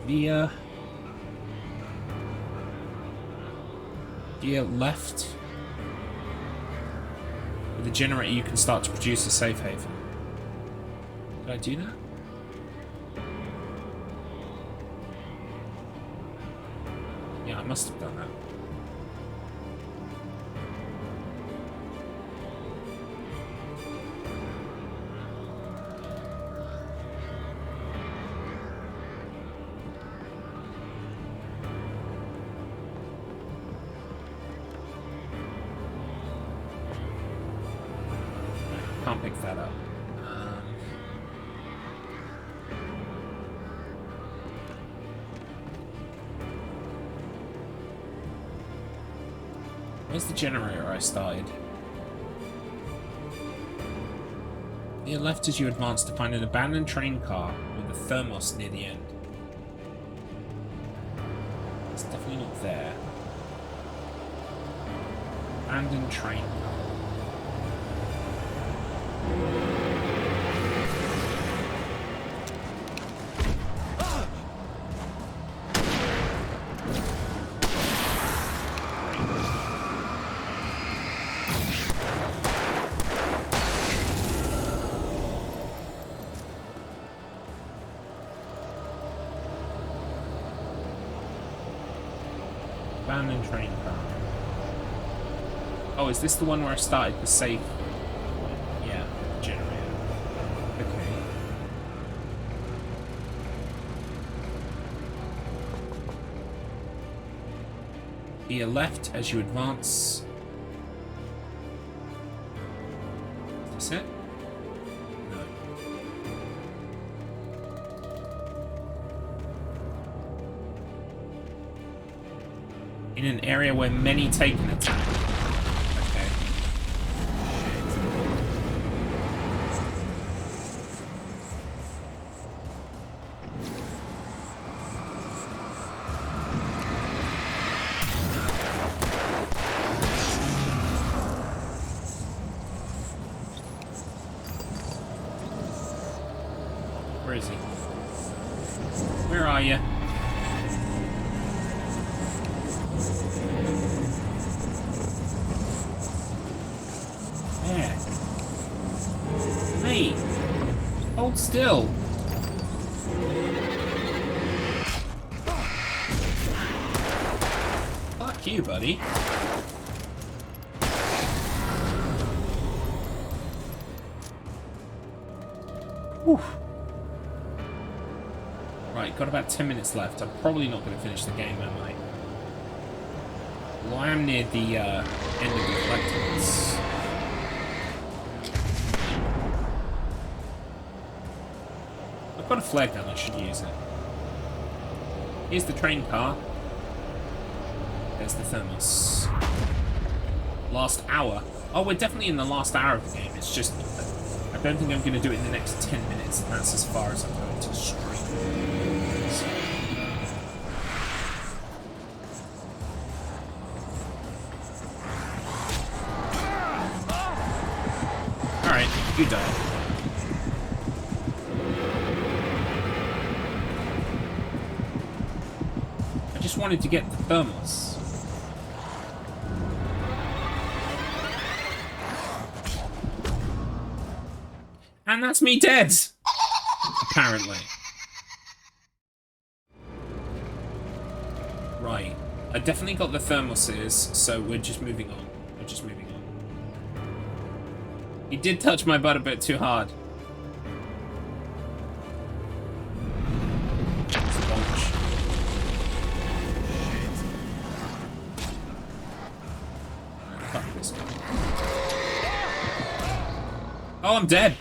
via left. With the generator, you can start to produce a safe haven. Did I do that? Yeah, I must have done that. Can't pick that up. Where's the generator I started? Near left as you advance to find an abandoned train car with a thermos near the end. It's definitely not there. Abandoned train car. Abandoned train car. Oh, is this the one where I started the safe? Yeah, generator. Okay. To your left as you advance. Is this it? No. In an area where many take an attack. Okay. Where is he? Where are you? There. Hey! Hold still! Fuck you, buddy. Whew. Right, got about 10 minutes left. I'm probably not going to finish the game, am I? Well, I am near the end of the collectibles. I've got a flare gun, I should use it. Here's the train car. There's the thermos. Last hour. Oh, we're definitely in the last hour of the game. It's just, I don't think I'm going to do it in the next 10 minutes, and that's as far as I'm going to stream. So. Alright, you die. I just wanted to get the thermos. And that's me dead! Apparently. Right. I definitely got the thermoses, so we're just moving on. We're just moving on. He did touch my butt a bit too hard. Fuck this guy. Oh, I'm dead.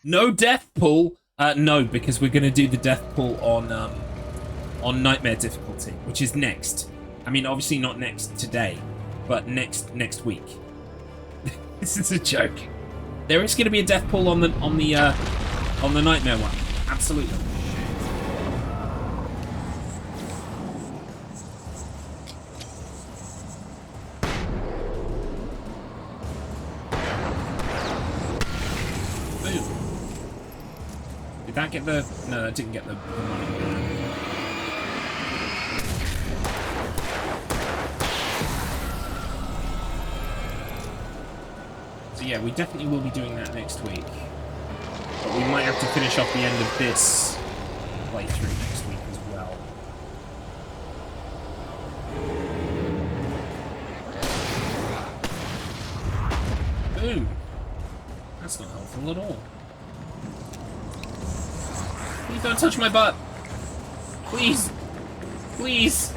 No death pool? No, because we're going to do the death pool on Nightmare difficulty, which is next. I mean, obviously not next today, but next week. This is a joke. There is going to be a death pool on the Nightmare one. Absolutely. Did that get the... No, that didn't get the money. So yeah, we definitely will be doing that next week. But we might have to finish off the end of this playthrough next week as well. Boom! That's not helpful at all. Please don't touch my butt. Please. Please.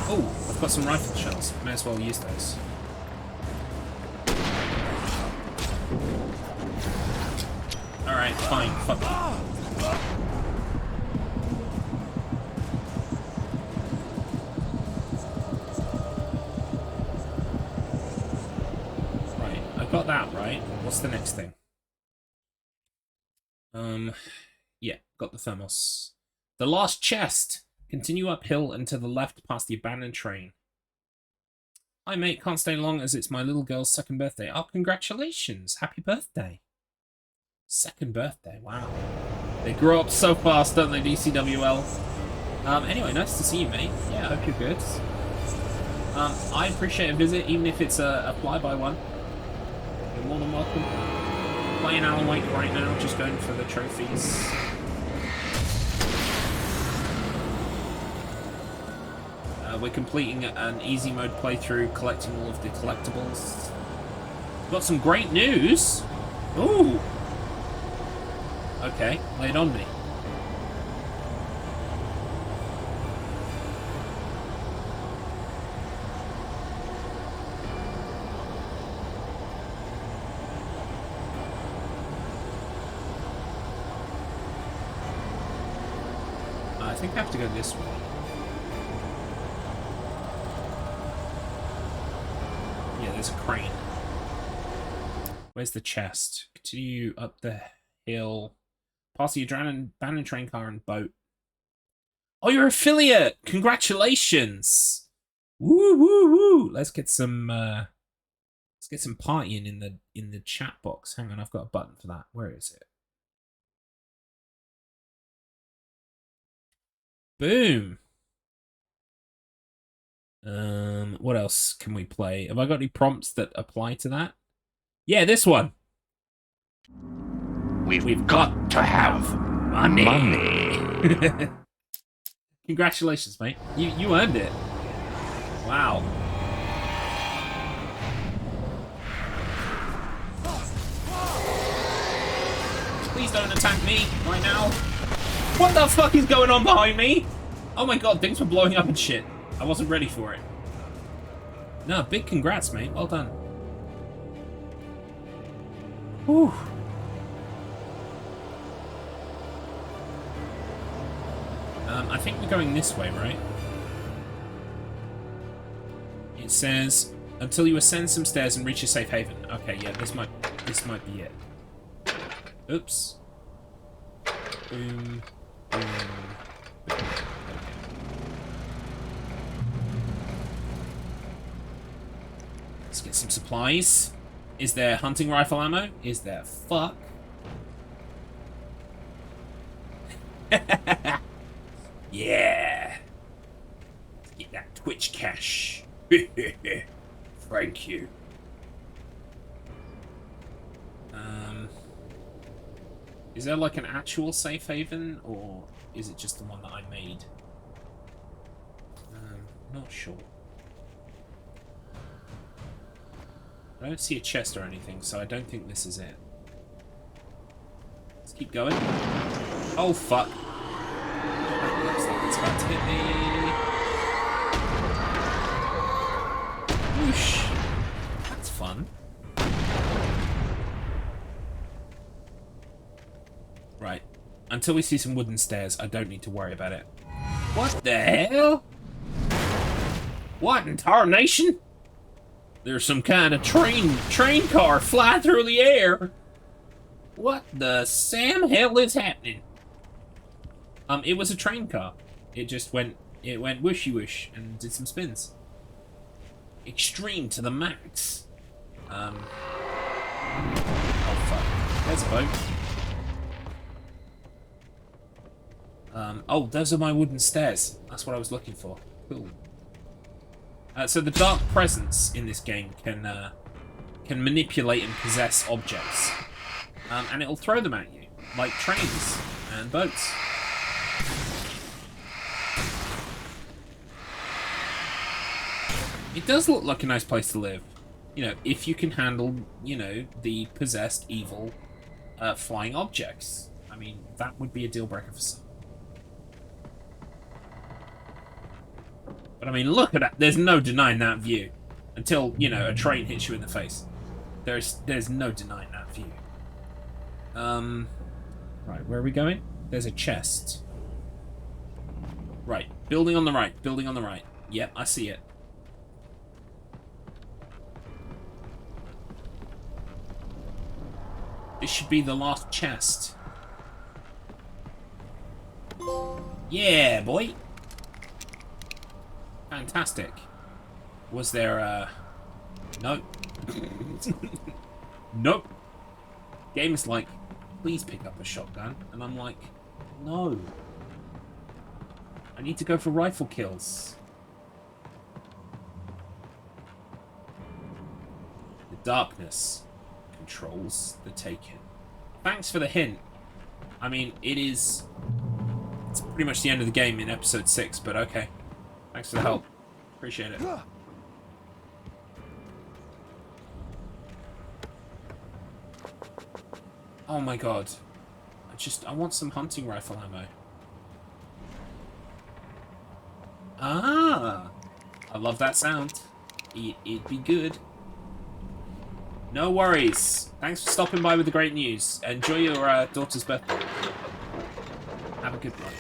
Oh, I've got some rifle shells. May as well use those. Alright, fine. Fuck you. Got that right. What's the next thing? Yeah, got the thermos. The last chest. Continue uphill and to the left past the abandoned train. Hi mate, can't stay long as it's my little girl's second birthday. Oh, congratulations. Happy birthday. Second birthday, wow. They grow up so fast, don't they, DCWL? Anyway, nice to see you, mate. Yeah, I hope you're good. I appreciate a visit, even if it's a fly-by one. You're more than welcome. Playing Alan Wake right now, just going for the trophies. We're completing an easy mode playthrough, collecting all of the collectibles. Got some great news! Ooh! Okay, lay it on me. I think I have to go this way. Yeah, there's a crane. Where's the chest? Continue up the hill. Pass the abandoned train car and boat. Oh, you're affiliate! Congratulations! Woo woo woo! Let's get some partying in the chat box. Hang on, I've got a button for that. Where is it? Boom. What else can we play? Have I got any prompts that apply to that? Yeah, this one. We've got to have money. Congratulations, mate. You earned it. Wow. Please don't attack me right now. What the fuck is going on behind me? Oh my god, things were blowing up and shit. I wasn't ready for it. No, big congrats, mate. Well done. Whew. I think we're going this way, right? It says, until you ascend some stairs and reach a safe haven. Okay, yeah, this might be it. Oops. Boom. Boom. Boom. Let's get some supplies. Is there hunting rifle ammo? Is there? Fuck. Yeah. Let's get that Twitch cash. Thank you. Is there like an actual safe haven, or is it just the one that I made? Not sure. I don't see a chest or anything, so I don't think this is it. Let's keep going. Oh, fuck. Looks like it's about to hit me. Whoosh. That's fun. Right. Until we see some wooden stairs, I don't need to worry about it. What the hell? What in tarnation? There's some kind of train car fly through the air. What the Sam hell is happening? It was a train car. It just went whooshy whoosh and did some spins. Extreme to the max. Oh fuck. There's a boat. Oh, those are my wooden stairs. That's what I was looking for. Cool. So the dark presence in this game can manipulate and possess objects, and it'll throw them at you, like trains and boats. It does look like a nice place to live, you know, if you can handle, you know, the possessed evil flying objects. I mean, that would be a deal breaker for some. But I mean, look at that. There's no denying that view. Until, you know, a train hits you in the face. There's no denying that view. Right, where are we going? There's a chest. Right, building on the right, building on the right. Yep, I see it. This should be the last chest. Yeah, boy. Fantastic. Was there nope. Nope. Game's like, please pick up a shotgun. And I'm like, no. I need to go for rifle kills. The darkness controls the taken. Thanks for the hint. I mean, it's pretty much the end of the game in episode 6, but okay. Thanks for the help. Appreciate it. Oh my god. I want some hunting rifle ammo. Ah! I love that sound. It'd be good. No worries. Thanks for stopping by with the great news. Enjoy your daughter's birthday. Have a good one.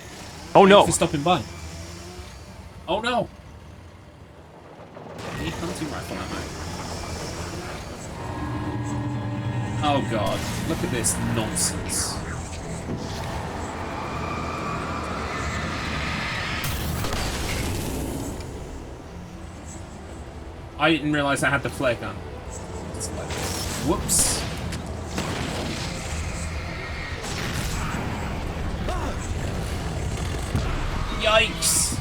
Oh no! Thanks for stopping by. Oh no! I need hunting rifle ammo. Oh god, look at this nonsense. I didn't realise I had the flare gun. Whoops. Yikes.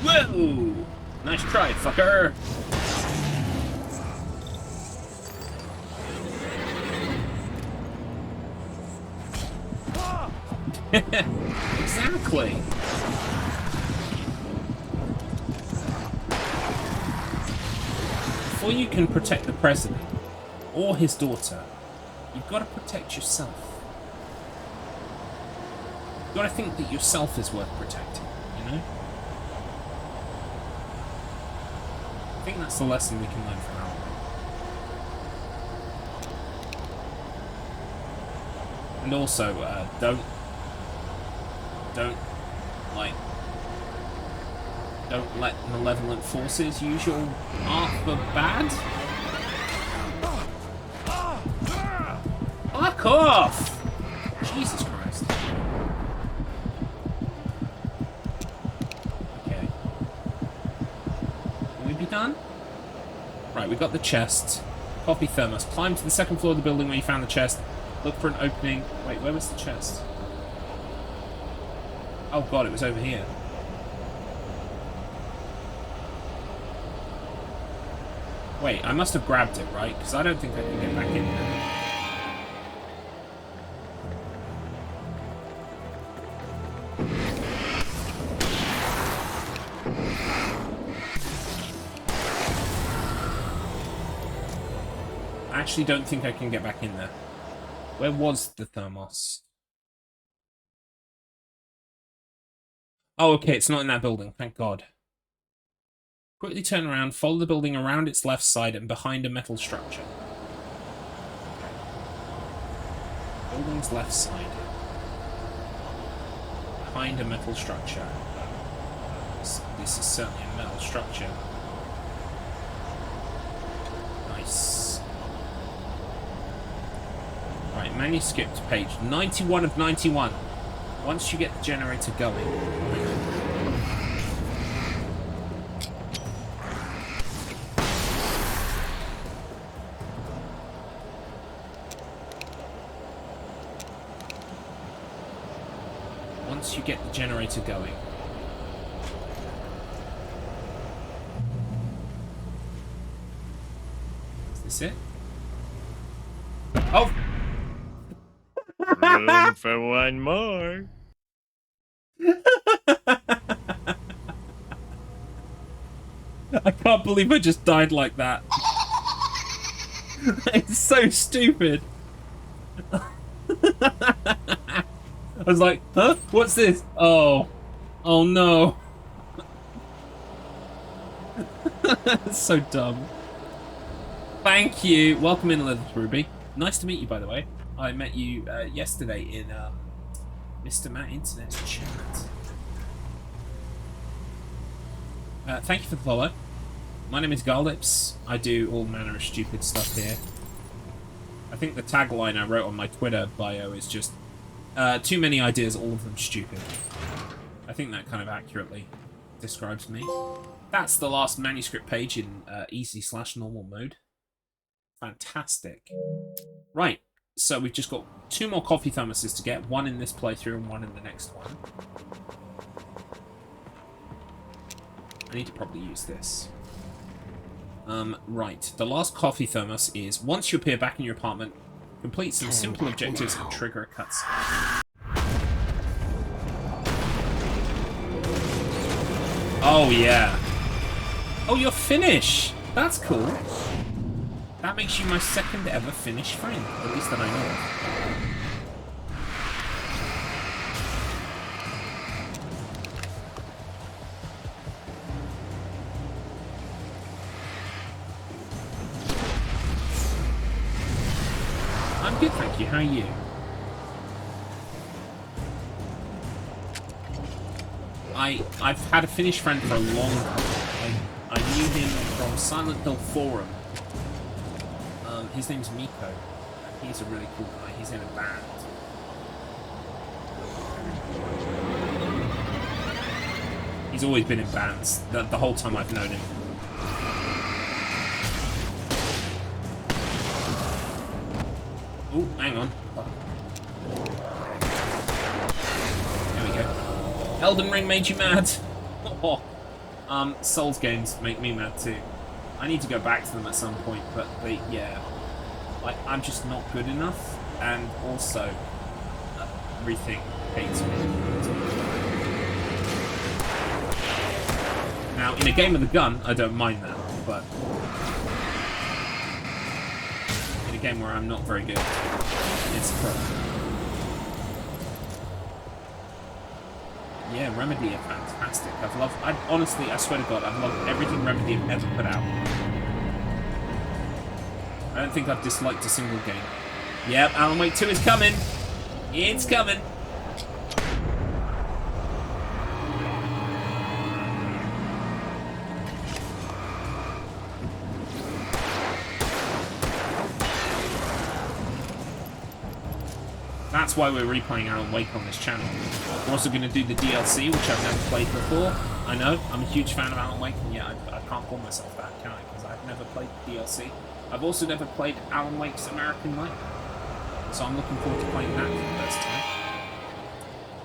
Whoa! Nice try, fucker. Exactly. Before you can protect the president or his daughter, you've got to protect yourself. You've got to think that yourself is worth protecting, you know? I think that's the lesson we can learn from Alan. And also, don't let malevolent forces use your art for bad. Fuck off! Jesus Christ. Okay. Will we be done? Right, we've got the chest. Copy thermos. Climb to the second floor of the building where you found the chest. Look for an opening. Wait, where was the chest? Oh god, it was over here. Wait, I must have grabbed it, right? Because I don't think I can get back in there. I actually don't think I can get back in there. Where was the thermos? Oh, okay, it's not in that building, thank God. Quickly turn around, follow the building around its left side and behind a metal structure. Building's left side. Behind a metal structure. This is certainly a metal structure. Nice. Right, manuscript page 91 of 91. Once you get the generator going. Once you get the generator going. Is this it? Oh! Room for one more. I can't believe I just died like that. It's so stupid. I was like, huh? What's this? Oh. Oh no. That's so dumb. Thank you. Welcome in, Elizabeth Ruby. Nice to meet you, by the way. I met you yesterday in Mr. Matt Internet's chat. Thank you for the follow. My name is Garlips. I do all manner of stupid stuff here. I think the tagline I wrote on my Twitter bio is just too many ideas, all of them stupid. I think that kind of accurately describes me. That's the last manuscript page in easy/normal mode. Fantastic. Right, so we've just got 2 more coffee thermoses to get, 1 in this playthrough and 1 in the next one. I need to probably use this. Right, the last coffee thermos is, once you appear back in your apartment, complete some simple objectives and trigger a cutscene. Oh, yeah. Oh, you're Finnish! That's cool. That makes you my second ever Finnish friend, at least that I know of. I'm good, thank you. How are you? I've had a Finnish friend for a long time. I knew him from Silent Hill Forum. His name's Miko. He's a really cool guy. He's in a band. He's always been in bands, the whole time I've known him. Oh, hang on. There we go. Elden Ring made you mad. Oh. Souls games make me mad too. I need to go back to them at some point, but yeah, like I'm just not good enough, and also everything hates me. Now, in a game with a gun, I don't mind that, but in a game where I'm not very good, it's a problem. Yeah, Remedy are fantastic. Honestly, I swear to God, I've loved everything Remedy have ever put out. I don't think I've disliked a single game. Yep, Alan Wake 2 is coming. It's coming. That's why we're replaying Alan Wake on this channel. We're also going to do the DLC, which I've never played before. I know, I'm a huge fan of Alan Wake, and yeah, I can't call myself that, can I? Because I've never played the DLC. I've also never played Alan Wake's American Life. So I'm looking forward to playing that for the first time.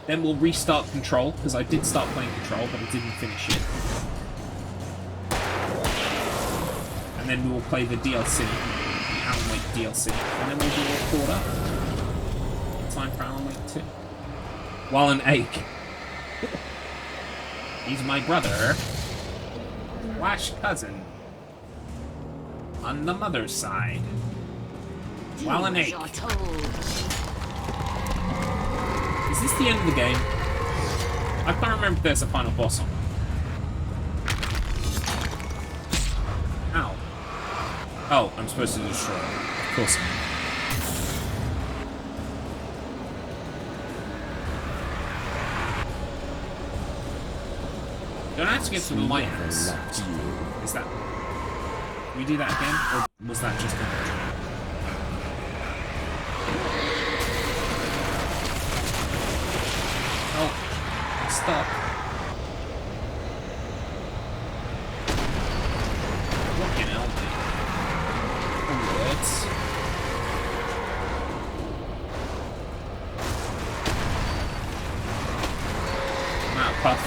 Then we'll restart Control, because I did start playing Control, but I didn't finish it. And then we will play the DLC, the Alan Wake DLC, and then we'll be all caught up. Time for Alan Wake 2. Wallen Ake. He's my brother. / cousin. On the mother's side. Wallen Ake. Is this the end of the game? I can't remember if there's a final boss on. Ow. Oh, I'm supposed to destroy it. Of course I am. Don't have to get to the lighthouse. Is that... Can we do that again? Or was that just a... Oh. Stop. Fucking hell, dude. Words. Wow, puff.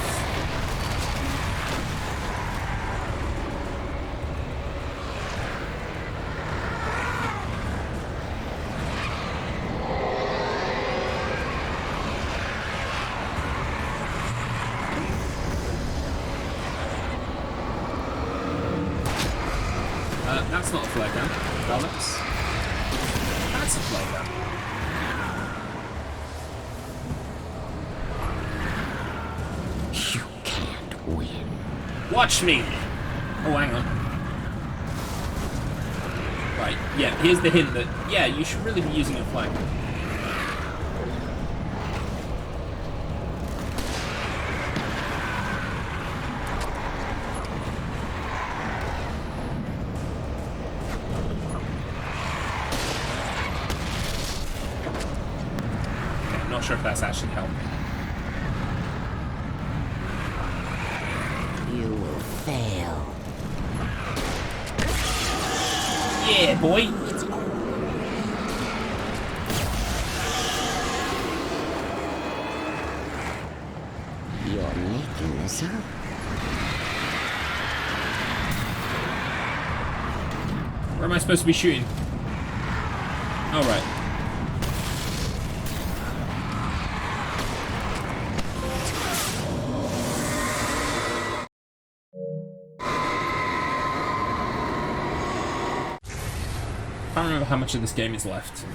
That's not a flare gun. Garlips. That's a flare gun. You can't win. Watch me! Oh, hang on. Right, yeah, here's the hint that, yeah, you should really be using a flare gun. Not sure if that's actually helping. You will fail. Yeah, boy. You're making this up. Where am I supposed to be shooting? Oh, right. I can't remember how much of this game is left.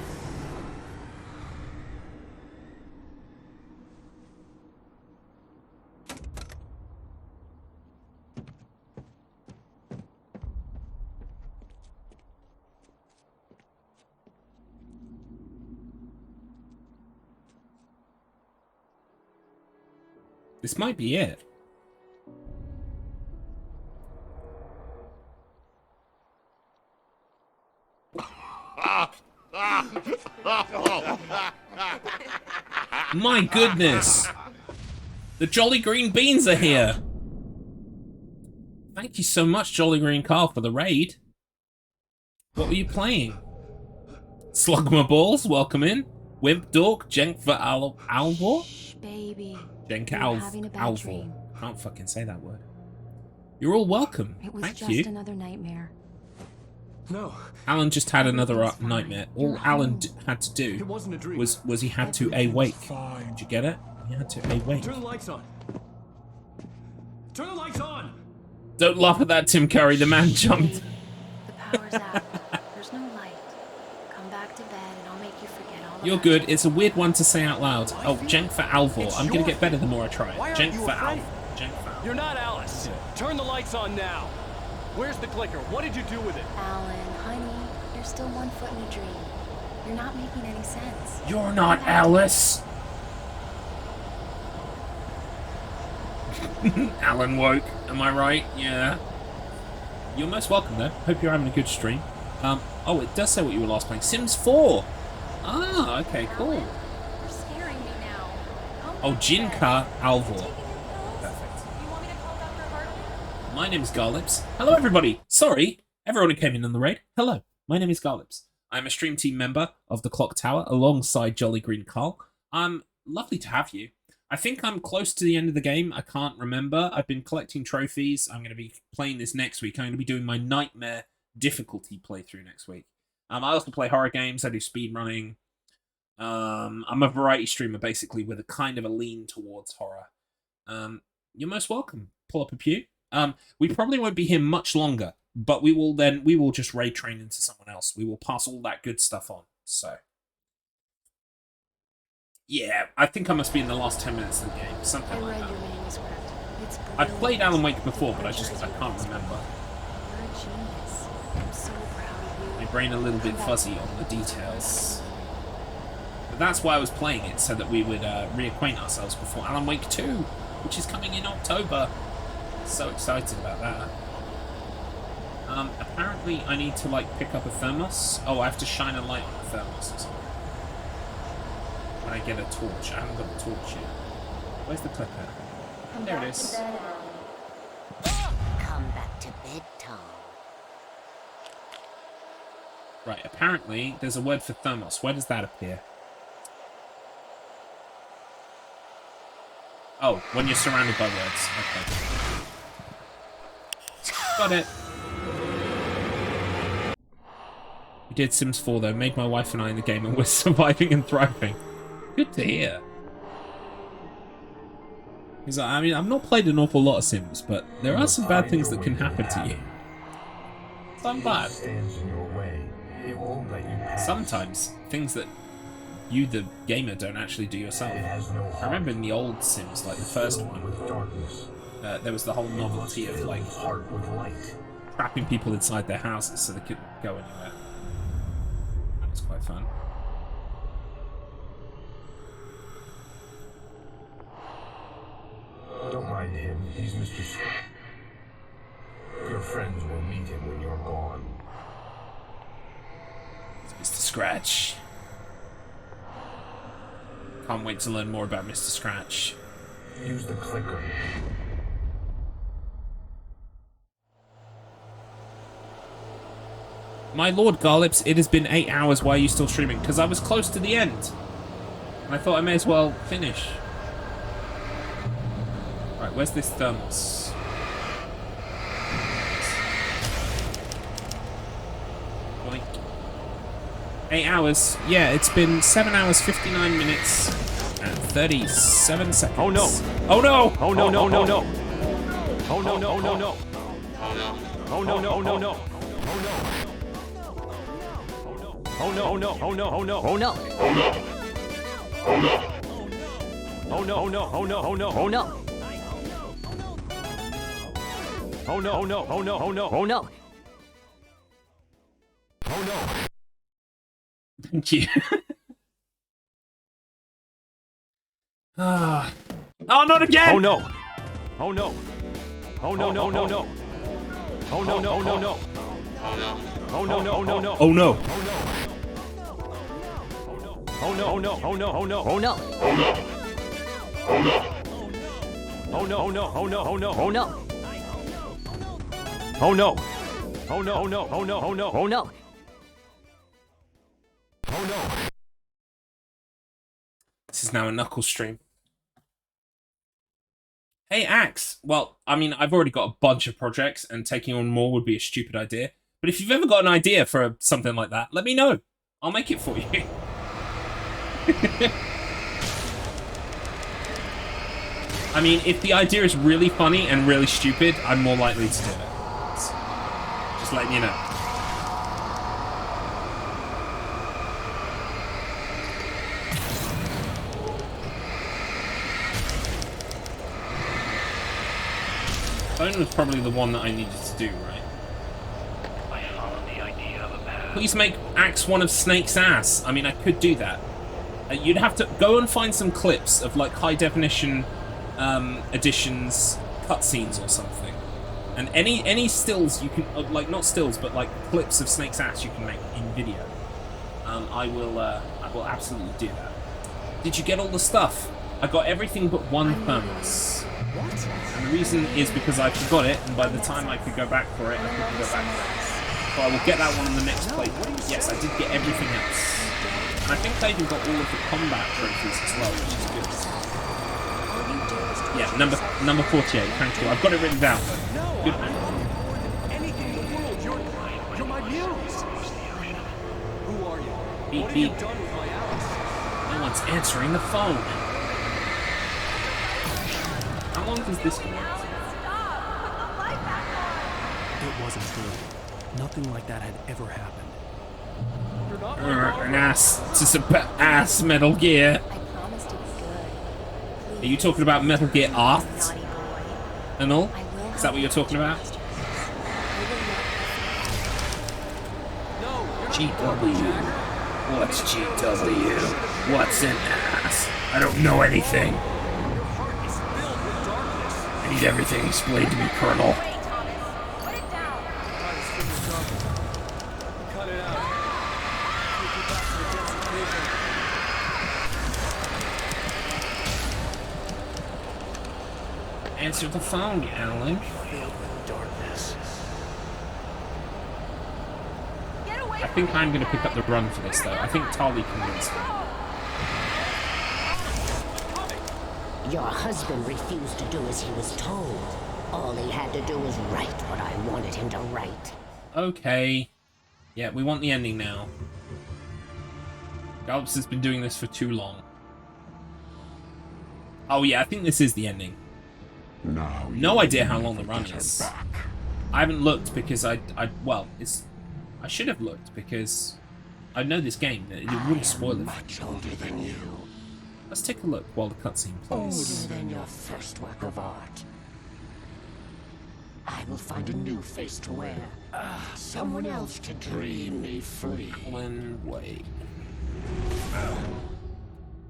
This might be it. My goodness! The Jolly Green Beans are here! Thank you so much, Jolly Green Carl, for the raid. What were you playing? Slugma Balls, welcome in. Wimp Dork, Jenk for Alvor? Baby. Jenk having a bad Alvor. dream. I can't fucking say that word. You're all welcome. It was Thank just you. another nightmare. No. Alan just had another Everything's nightmare. fine. All You're Alan home. had to do It wasn't a dream. was he had to awake. Did you get it? He had to awake. Turn the lights on. Turn the lights on. Don't laugh at that, Tim Curry. The man jumped. The power's out. There's no light. Come back to bed and I'll make you forget all You're about good. it. It's a weird one to say out loud. Oh, Jenk for Alvor. I'm gonna get better the more I try Why it. aren't Jenk you for afraid? Alvor. Jenk for Alvor. You're not Alice. Turn the lights on now. Where's the clicker? What did you do with it? Alan, honey, you're still 1 foot in a dream. You're not making any sense. You're not Alice. Alan woke. Am I right? Yeah. You're most welcome, though. Hope you're having a good stream. Oh, it does say what you were last playing. Sims 4. Ah, okay, cool. You're scaring me now. Oh, Jinka Alvor. Perfect. You want me to call Dr. Hartley? My name is Garlips. Hello, everybody. Sorry, everyone who came in on the raid. Hello, my name is Garlips. I'm a stream team member of the Clock Tower alongside Jolly Green Carl. Lovely to have you. I think I'm close to the end of the game. I can't remember. I've been collecting trophies. I'm going to be playing this next week. I'm going to be doing my Nightmare difficulty playthrough next week. I also play horror games. I do speed running. I'm a variety streamer, basically, with a kind of a lean towards horror. You're most welcome. Pull up a pew. We probably won't be here much longer, but we will just raid train into someone else. We will pass all that good stuff on. So, yeah, I think I must be in the last 10 minutes of the game, something I like read that. your manuscript. It's I've brilliant. played Alan Wake before, but I can't remember. You're a genius. I'm so proud of you. My brain a little bit fuzzy on the details. But that's why I was playing it, so that we would reacquaint ourselves before Alan Wake 2, which is coming in October. So excited about that. Apparently I need to, like, pick up a thermos. Oh, I have to shine a light on the thermos or something. When I get a torch. I haven't got a torch yet. Where's the clicker? There it is. Come back to bed, Tom. Right, apparently there's a word for thermos. Where does that appear? Oh, when you're surrounded by words. Okay. Got it. We did Sims 4 though, made my wife and I in the game, and we're surviving and thriving. Good to hear. Because, I mean, I've not played an awful lot of Sims, but there are some bad things that can happen to you. Some bad. Sometimes, things that you, the gamer, don't actually do yourself. I remember in the old Sims, like the first one, there was the whole novelty of, like, trapping people inside their houses so they couldn't go anywhere. That was quite fun. Don't mind him. He's Mr. Your friends will meet him when you're gone. It's Mr. Scratch. Can't wait to learn more about Mr. Scratch. Use the clicker. My lord Garlips, it has been 8 hours. Why are you still streaming? Because I was close to the end. And I thought I may as well finish. Right, where's this thermos? 8 hours. Yeah, it's been 7 hours, 59 minutes, and 37 seconds. Oh no! Oh no! Oh no! No! No! No! Oh no! No! No! No! Oh no! No! No! No! Oh no! Oh no! Oh no! Oh no! Oh no! Oh no! Oh no! Oh no! Oh no! Oh no! Oh no! Oh no! Oh no! Oh no! Oh no! Oh no! Thank you. Ah. Oh, not again! Oh no! Oh no! Oh no! No! No! No! Oh no! No! No! No! Oh no! No! No! No! Oh no! Oh no! Oh no! Oh no! Oh no! Oh no! Oh no! Oh no! Oh no! Oh no! Oh no! Oh no! Oh no! Oh no! Oh no! Oh no! Oh no! Oh no! Oh no! This is now a Knuckles stream. Hey, Axe. Well, I mean, I've already got a bunch of projects, and taking on more would be a stupid idea. But if you've ever got an idea for something like that, let me know. I'll make it for you. I mean, if the idea is really funny and really stupid, I'm more likely to do it. Just letting you know. Phone was probably the one that I needed to do, right? I followed the idea of a path. Please make Axe one of Snake's ass. I mean, I could do that. You'd have to go and find some clips of, like, high-definition editions, cutscenes or something. And any stills you can, like, not stills, but, like, clips of Snake's ass you can make in video. I will absolutely do that. Did you get all the stuff? I got everything but one thermos. What? And the reason is because I forgot it, and by the time I could go back for it, I couldn't go back for it. So I will get that one on the next playthrough. Yes, I did get everything else. And I think I even got all of the combat trophies as well, which is good. Yeah, number 48, thank you. I've got it written down. Good man. Anything in the world, you're my muse. Who are you? Beep, What have you beep. done with my Alice? No one's answering the phone. How long does this go on? It wasn't true. Nothing like that had ever happened. An ass. Just an ass Metal Gear. Are you talking about Metal Gear art? And all? Is that what you're talking about? GW. What's GW? What's an ass? I don't know anything. I need everything explained to me, Colonel. Answer the phone, Alan. I think I'm going to pick up the run for this, though. I think Tali convinced me. Your husband refused to do as he was told. All he had to do was write what I wanted him to write. Okay. Yeah, we want the ending now. Garlips has been doing this for too long. Oh yeah, I think this is the ending. No idea how long the run is. I haven't looked because I should have looked because I know this game. It wouldn't spoil it. Much older than you. Let's take a look while the cutscene plays. Older than your first work of art. I will find a new face to wear. Someone else to dream me free. Wait.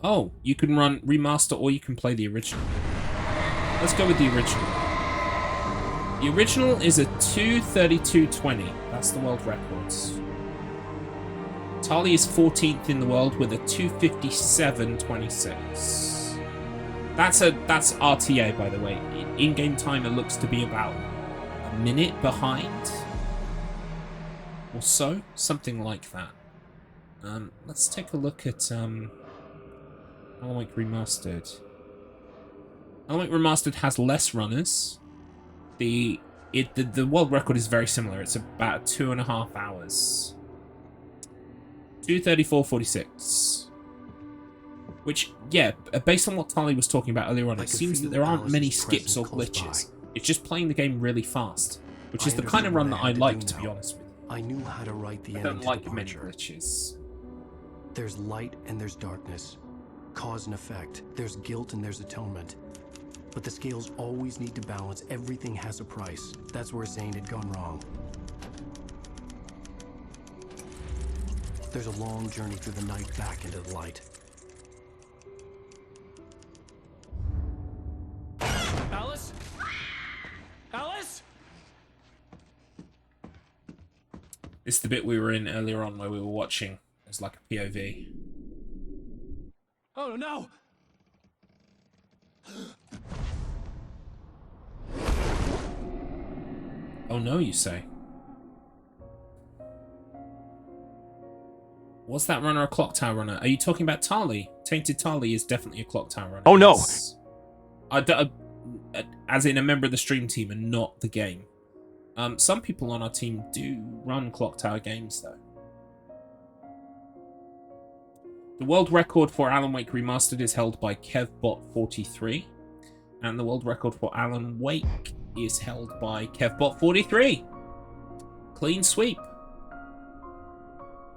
Oh, you can run remaster or you can play the original. Let's go with the original. The original is a 2:32:20. That's the world records. Tali is 14th in the world with a 2:57:26. That's RTA, by the way. In-game timer looks to be about a minute behind, or so, something like that. Let's take a look at Alan Wake Remastered. Alan Wake Remastered has less runners. The world record is very similar. It's about 2.5 hours. 2:34:46. Which, yeah, based on what Tali was talking about earlier on, it seems that there aren't many skips or glitches. It's just playing the game really fast, which is the kind of run that I like, to be honest with you. I knew how to write the I ending don't to like the many Punisher. glitches. There's light and there's darkness. Cause and effect. There's guilt and there's atonement. But the scales always need to balance. Everything has a price. That's where Zane had gone wrong. There's a long journey through the night back into the light. Alice? Alice? This is the bit we were in earlier on where we were watching as like a POV. Oh no! Oh no, you say. Was that runner a clock tower runner? Are you talking about Tali? Tainted Tali is definitely a clock tower runner. Oh no! Yes. As in a member of the stream team and not the game. Some people on our team do run clock tower games though. The world record for Alan Wake Remastered is held by KevBot43. And the world record for Alan Wake is held by KevBot43. Clean sweep.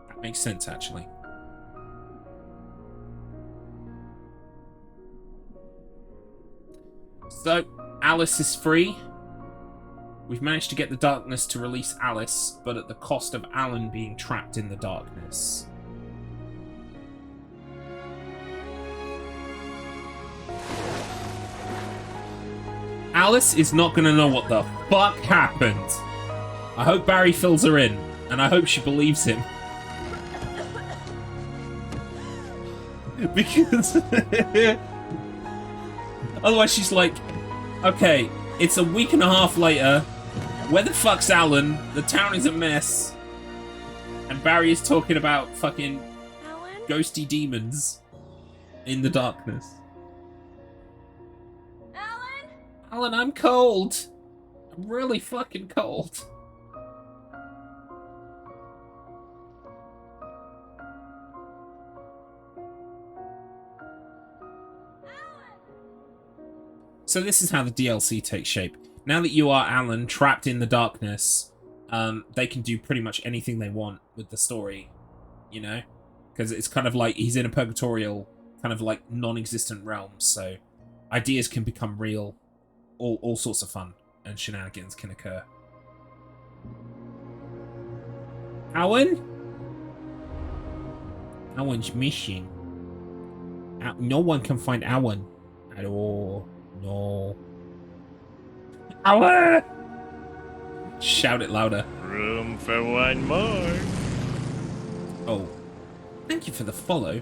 That makes sense, actually. So, Alice is free. We've managed to get the darkness to release Alice, but at the cost of Alan being trapped in the darkness. Alice is not going to know what the fuck happened. I hope Barry fills her in, and I hope she believes him. Because... otherwise she's like, okay, it's a week and a half later. Where the fuck's Alan? The town is a mess. And Barry is talking about fucking ghosty demons in the darkness. Alan, I'm cold. I'm really fucking cold. So this is how the DLC takes shape. Now that you are Alan, trapped in the darkness, they can do pretty much anything they want with the story, you know? Because it's kind of like he's in a purgatorial, kind of like non-existent realm, so ideas can become real. All sorts of fun and shenanigans can occur. Alan? Alan's missing. No one can find Alan at all. No. Alan! Shout it louder. Room for one more. Oh. Thank you for the follow.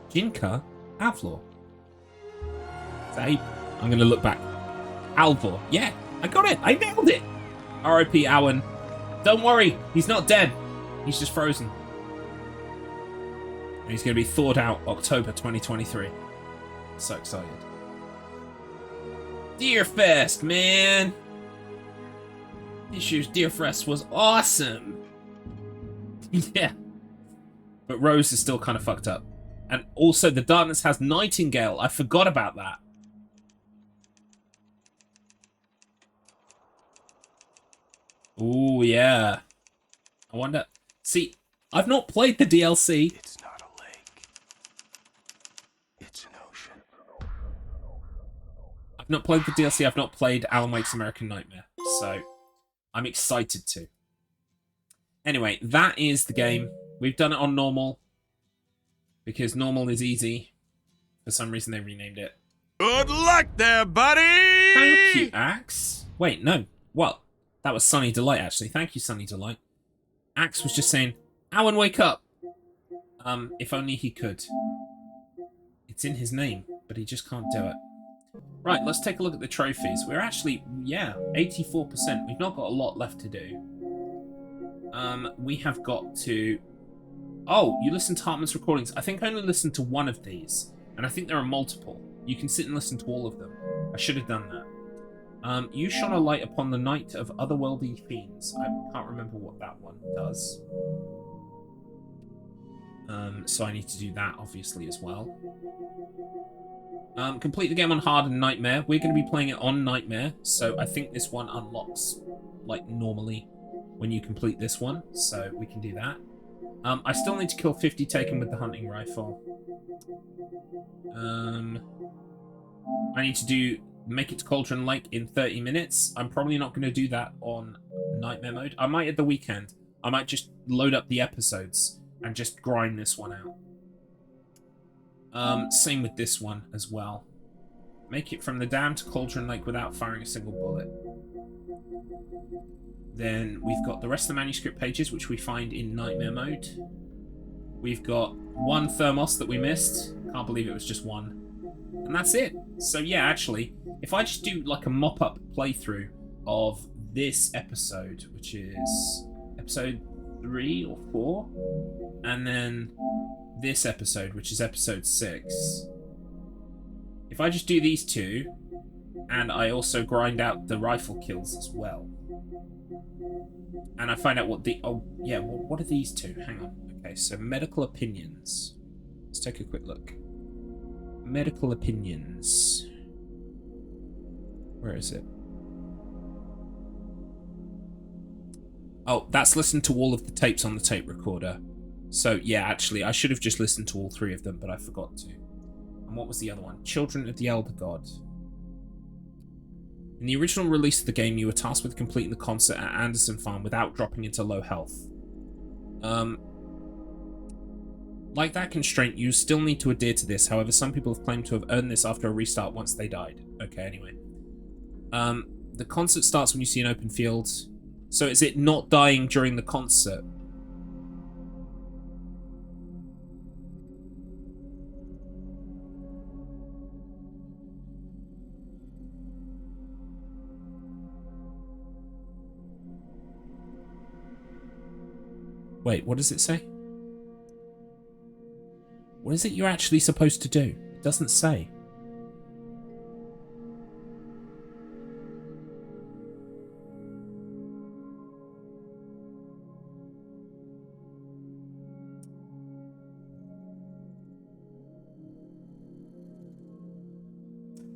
Jinka Avlor. Say, I'm going to look back. Alvor. Yeah, I got it. I nailed it. R.I.P. Alan. Don't worry. He's not dead. He's just frozen. And he's going to be thawed out October 2023. So excited. Deerfest, man. This year's Deerfest was awesome. Yeah. But Rose is still kind of fucked up. And also, the darkness has Nightingale. I forgot about that. Ooh, yeah. I wonder... See, I've not played the DLC. It's not a lake. It's an ocean. I've not played the DLC. I've not played Alan Wake's American Nightmare. So, I'm excited to. Anyway, that is the game. We've done it on normal. Because normal is easy. For some reason, they renamed it. Good luck there, buddy! Thank you, Axe. Wait, no. What? That was Sunny Delight, actually. Thank you, Sunny Delight. Axe was just saying, Alan, wake up! If only he could. It's in his name, but he just can't do it. Right, let's take a look at the trophies. We're actually, yeah, 84%. We've not got a lot left to do. We have got to... Oh, you listened to Hartman's recordings. I think I only listened to one of these, and I think there are multiple. You can sit and listen to all of them. I should have done that. You shone a light upon the night of otherworldly fiends. I can't remember what that one does. So I need to do that, obviously, as well. Complete the game on Hard and Nightmare. We're going to be playing it on Nightmare, so I think this one unlocks, like, normally when you complete this one, so we can do that. I still need to kill 50 taken with the hunting rifle. I need to make it to Cauldron Lake in 30 minutes. I'm probably not going to do that on Nightmare mode. I might at the weekend. I might just load up the episodes and just grind this one out. Same with this one as well. Make it from the dam to Cauldron Lake without firing a single bullet. Then we've got the rest of the manuscript pages, which we find in Nightmare mode. We've got one Thermos that we missed. Can't believe it was just one. And that's it. So yeah, actually, if I just do like a mop-up playthrough of this episode, which is episode 3 or 4, and then this episode, which is episode 6. If I just do these 2, and I also grind out the rifle kills as well, and I find out what the... Oh, yeah, what are these 2? Hang on. Okay, so medical opinions. Let's take a quick look. Medical opinions. Where is it? Oh, that's listened to all of the tapes on the tape recorder. So, yeah, actually, I should have just listened to all 3 of them, but I forgot to. And what was the other one? Children of the Elder God. In the original release of the game, you were tasked with completing the concert at Anderson Farm without dropping into low health. Like that constraint, you still need to adhere to this. However, some people have claimed to have earned this after a restart once they died. Okay, anyway. The concert starts when you see an open field. So is it not dying during the concert? Wait, what does it say? What is it you're actually supposed to do? It doesn't say.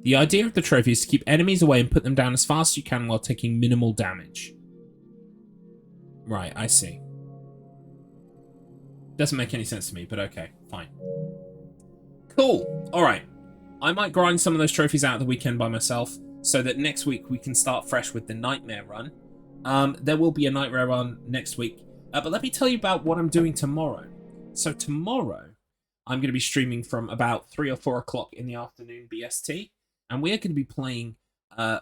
The idea of the trophy is to keep enemies away and put them down as fast as you can while taking minimal damage. Right, I see. Doesn't make any sense to me, but okay, fine. Cool. Alright. I might grind some of those trophies out of the weekend by myself, so that next week we can start fresh with the Nightmare run. There will be a Nightmare run next week. But let me tell you about what I'm doing tomorrow. So tomorrow, I'm going to be streaming from about 3 or 4 o'clock in the afternoon BST. And we're going to be playing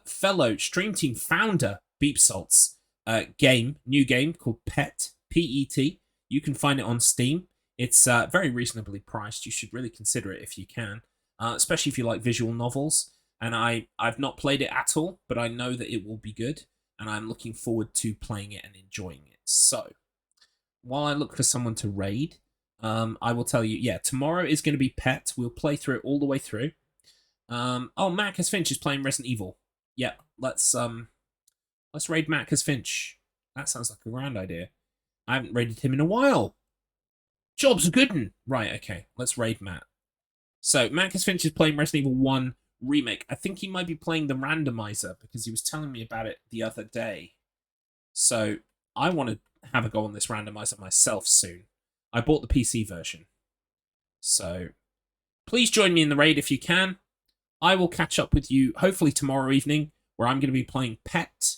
fellow Stream Team founder Beep Salt's new game called Pet, P-E-T. You can find it on Steam. It's very reasonably priced. You should really consider it if you can, especially if you like visual novels. And I've not played it at all, but I know that it will be good, and I'm looking forward to playing it and enjoying it. So, while I look for someone to raid, I will tell you, yeah, tomorrow is going to be Pet. We'll play through it all the way through. Oh, Marcus Finch is playing Resident Evil. Yeah, let's raid Marcus Finch. That sounds like a grand idea. I haven't raided him in a while. Job's a good one. Right, okay. Let's raid Matt. So, Marcus Finch is playing Resident Evil 1 Remake. I think he might be playing the randomizer because he was telling me about it the other day. So, I want to have a go on this randomizer myself soon. I bought the PC version. So, please join me in the raid if you can. I will catch up with you hopefully tomorrow evening, where I'm going to be playing Pet.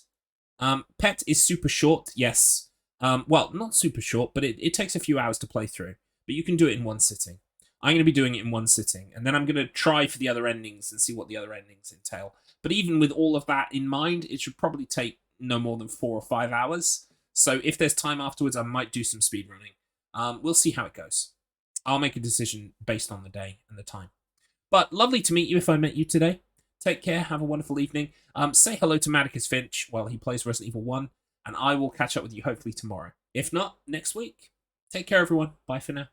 Pet is super short, yes. Well, not super short, but it takes a few hours to play through. But you can do it in one sitting. I'm going to be doing it in one sitting. And then I'm going to try for the other endings and see what the other endings entail. But even with all of that in mind, it should probably take no more than 4 or 5 hours. So if there's time afterwards, I might do some speedrunning. We'll see how it goes. I'll make a decision based on the day and the time. But lovely to meet you if I met you today. Take care. Have a wonderful evening. Say hello to Marcus Finch while he plays Resident Evil 1. And I will catch up with you hopefully tomorrow. If not, next week. Take care, everyone. Bye for now.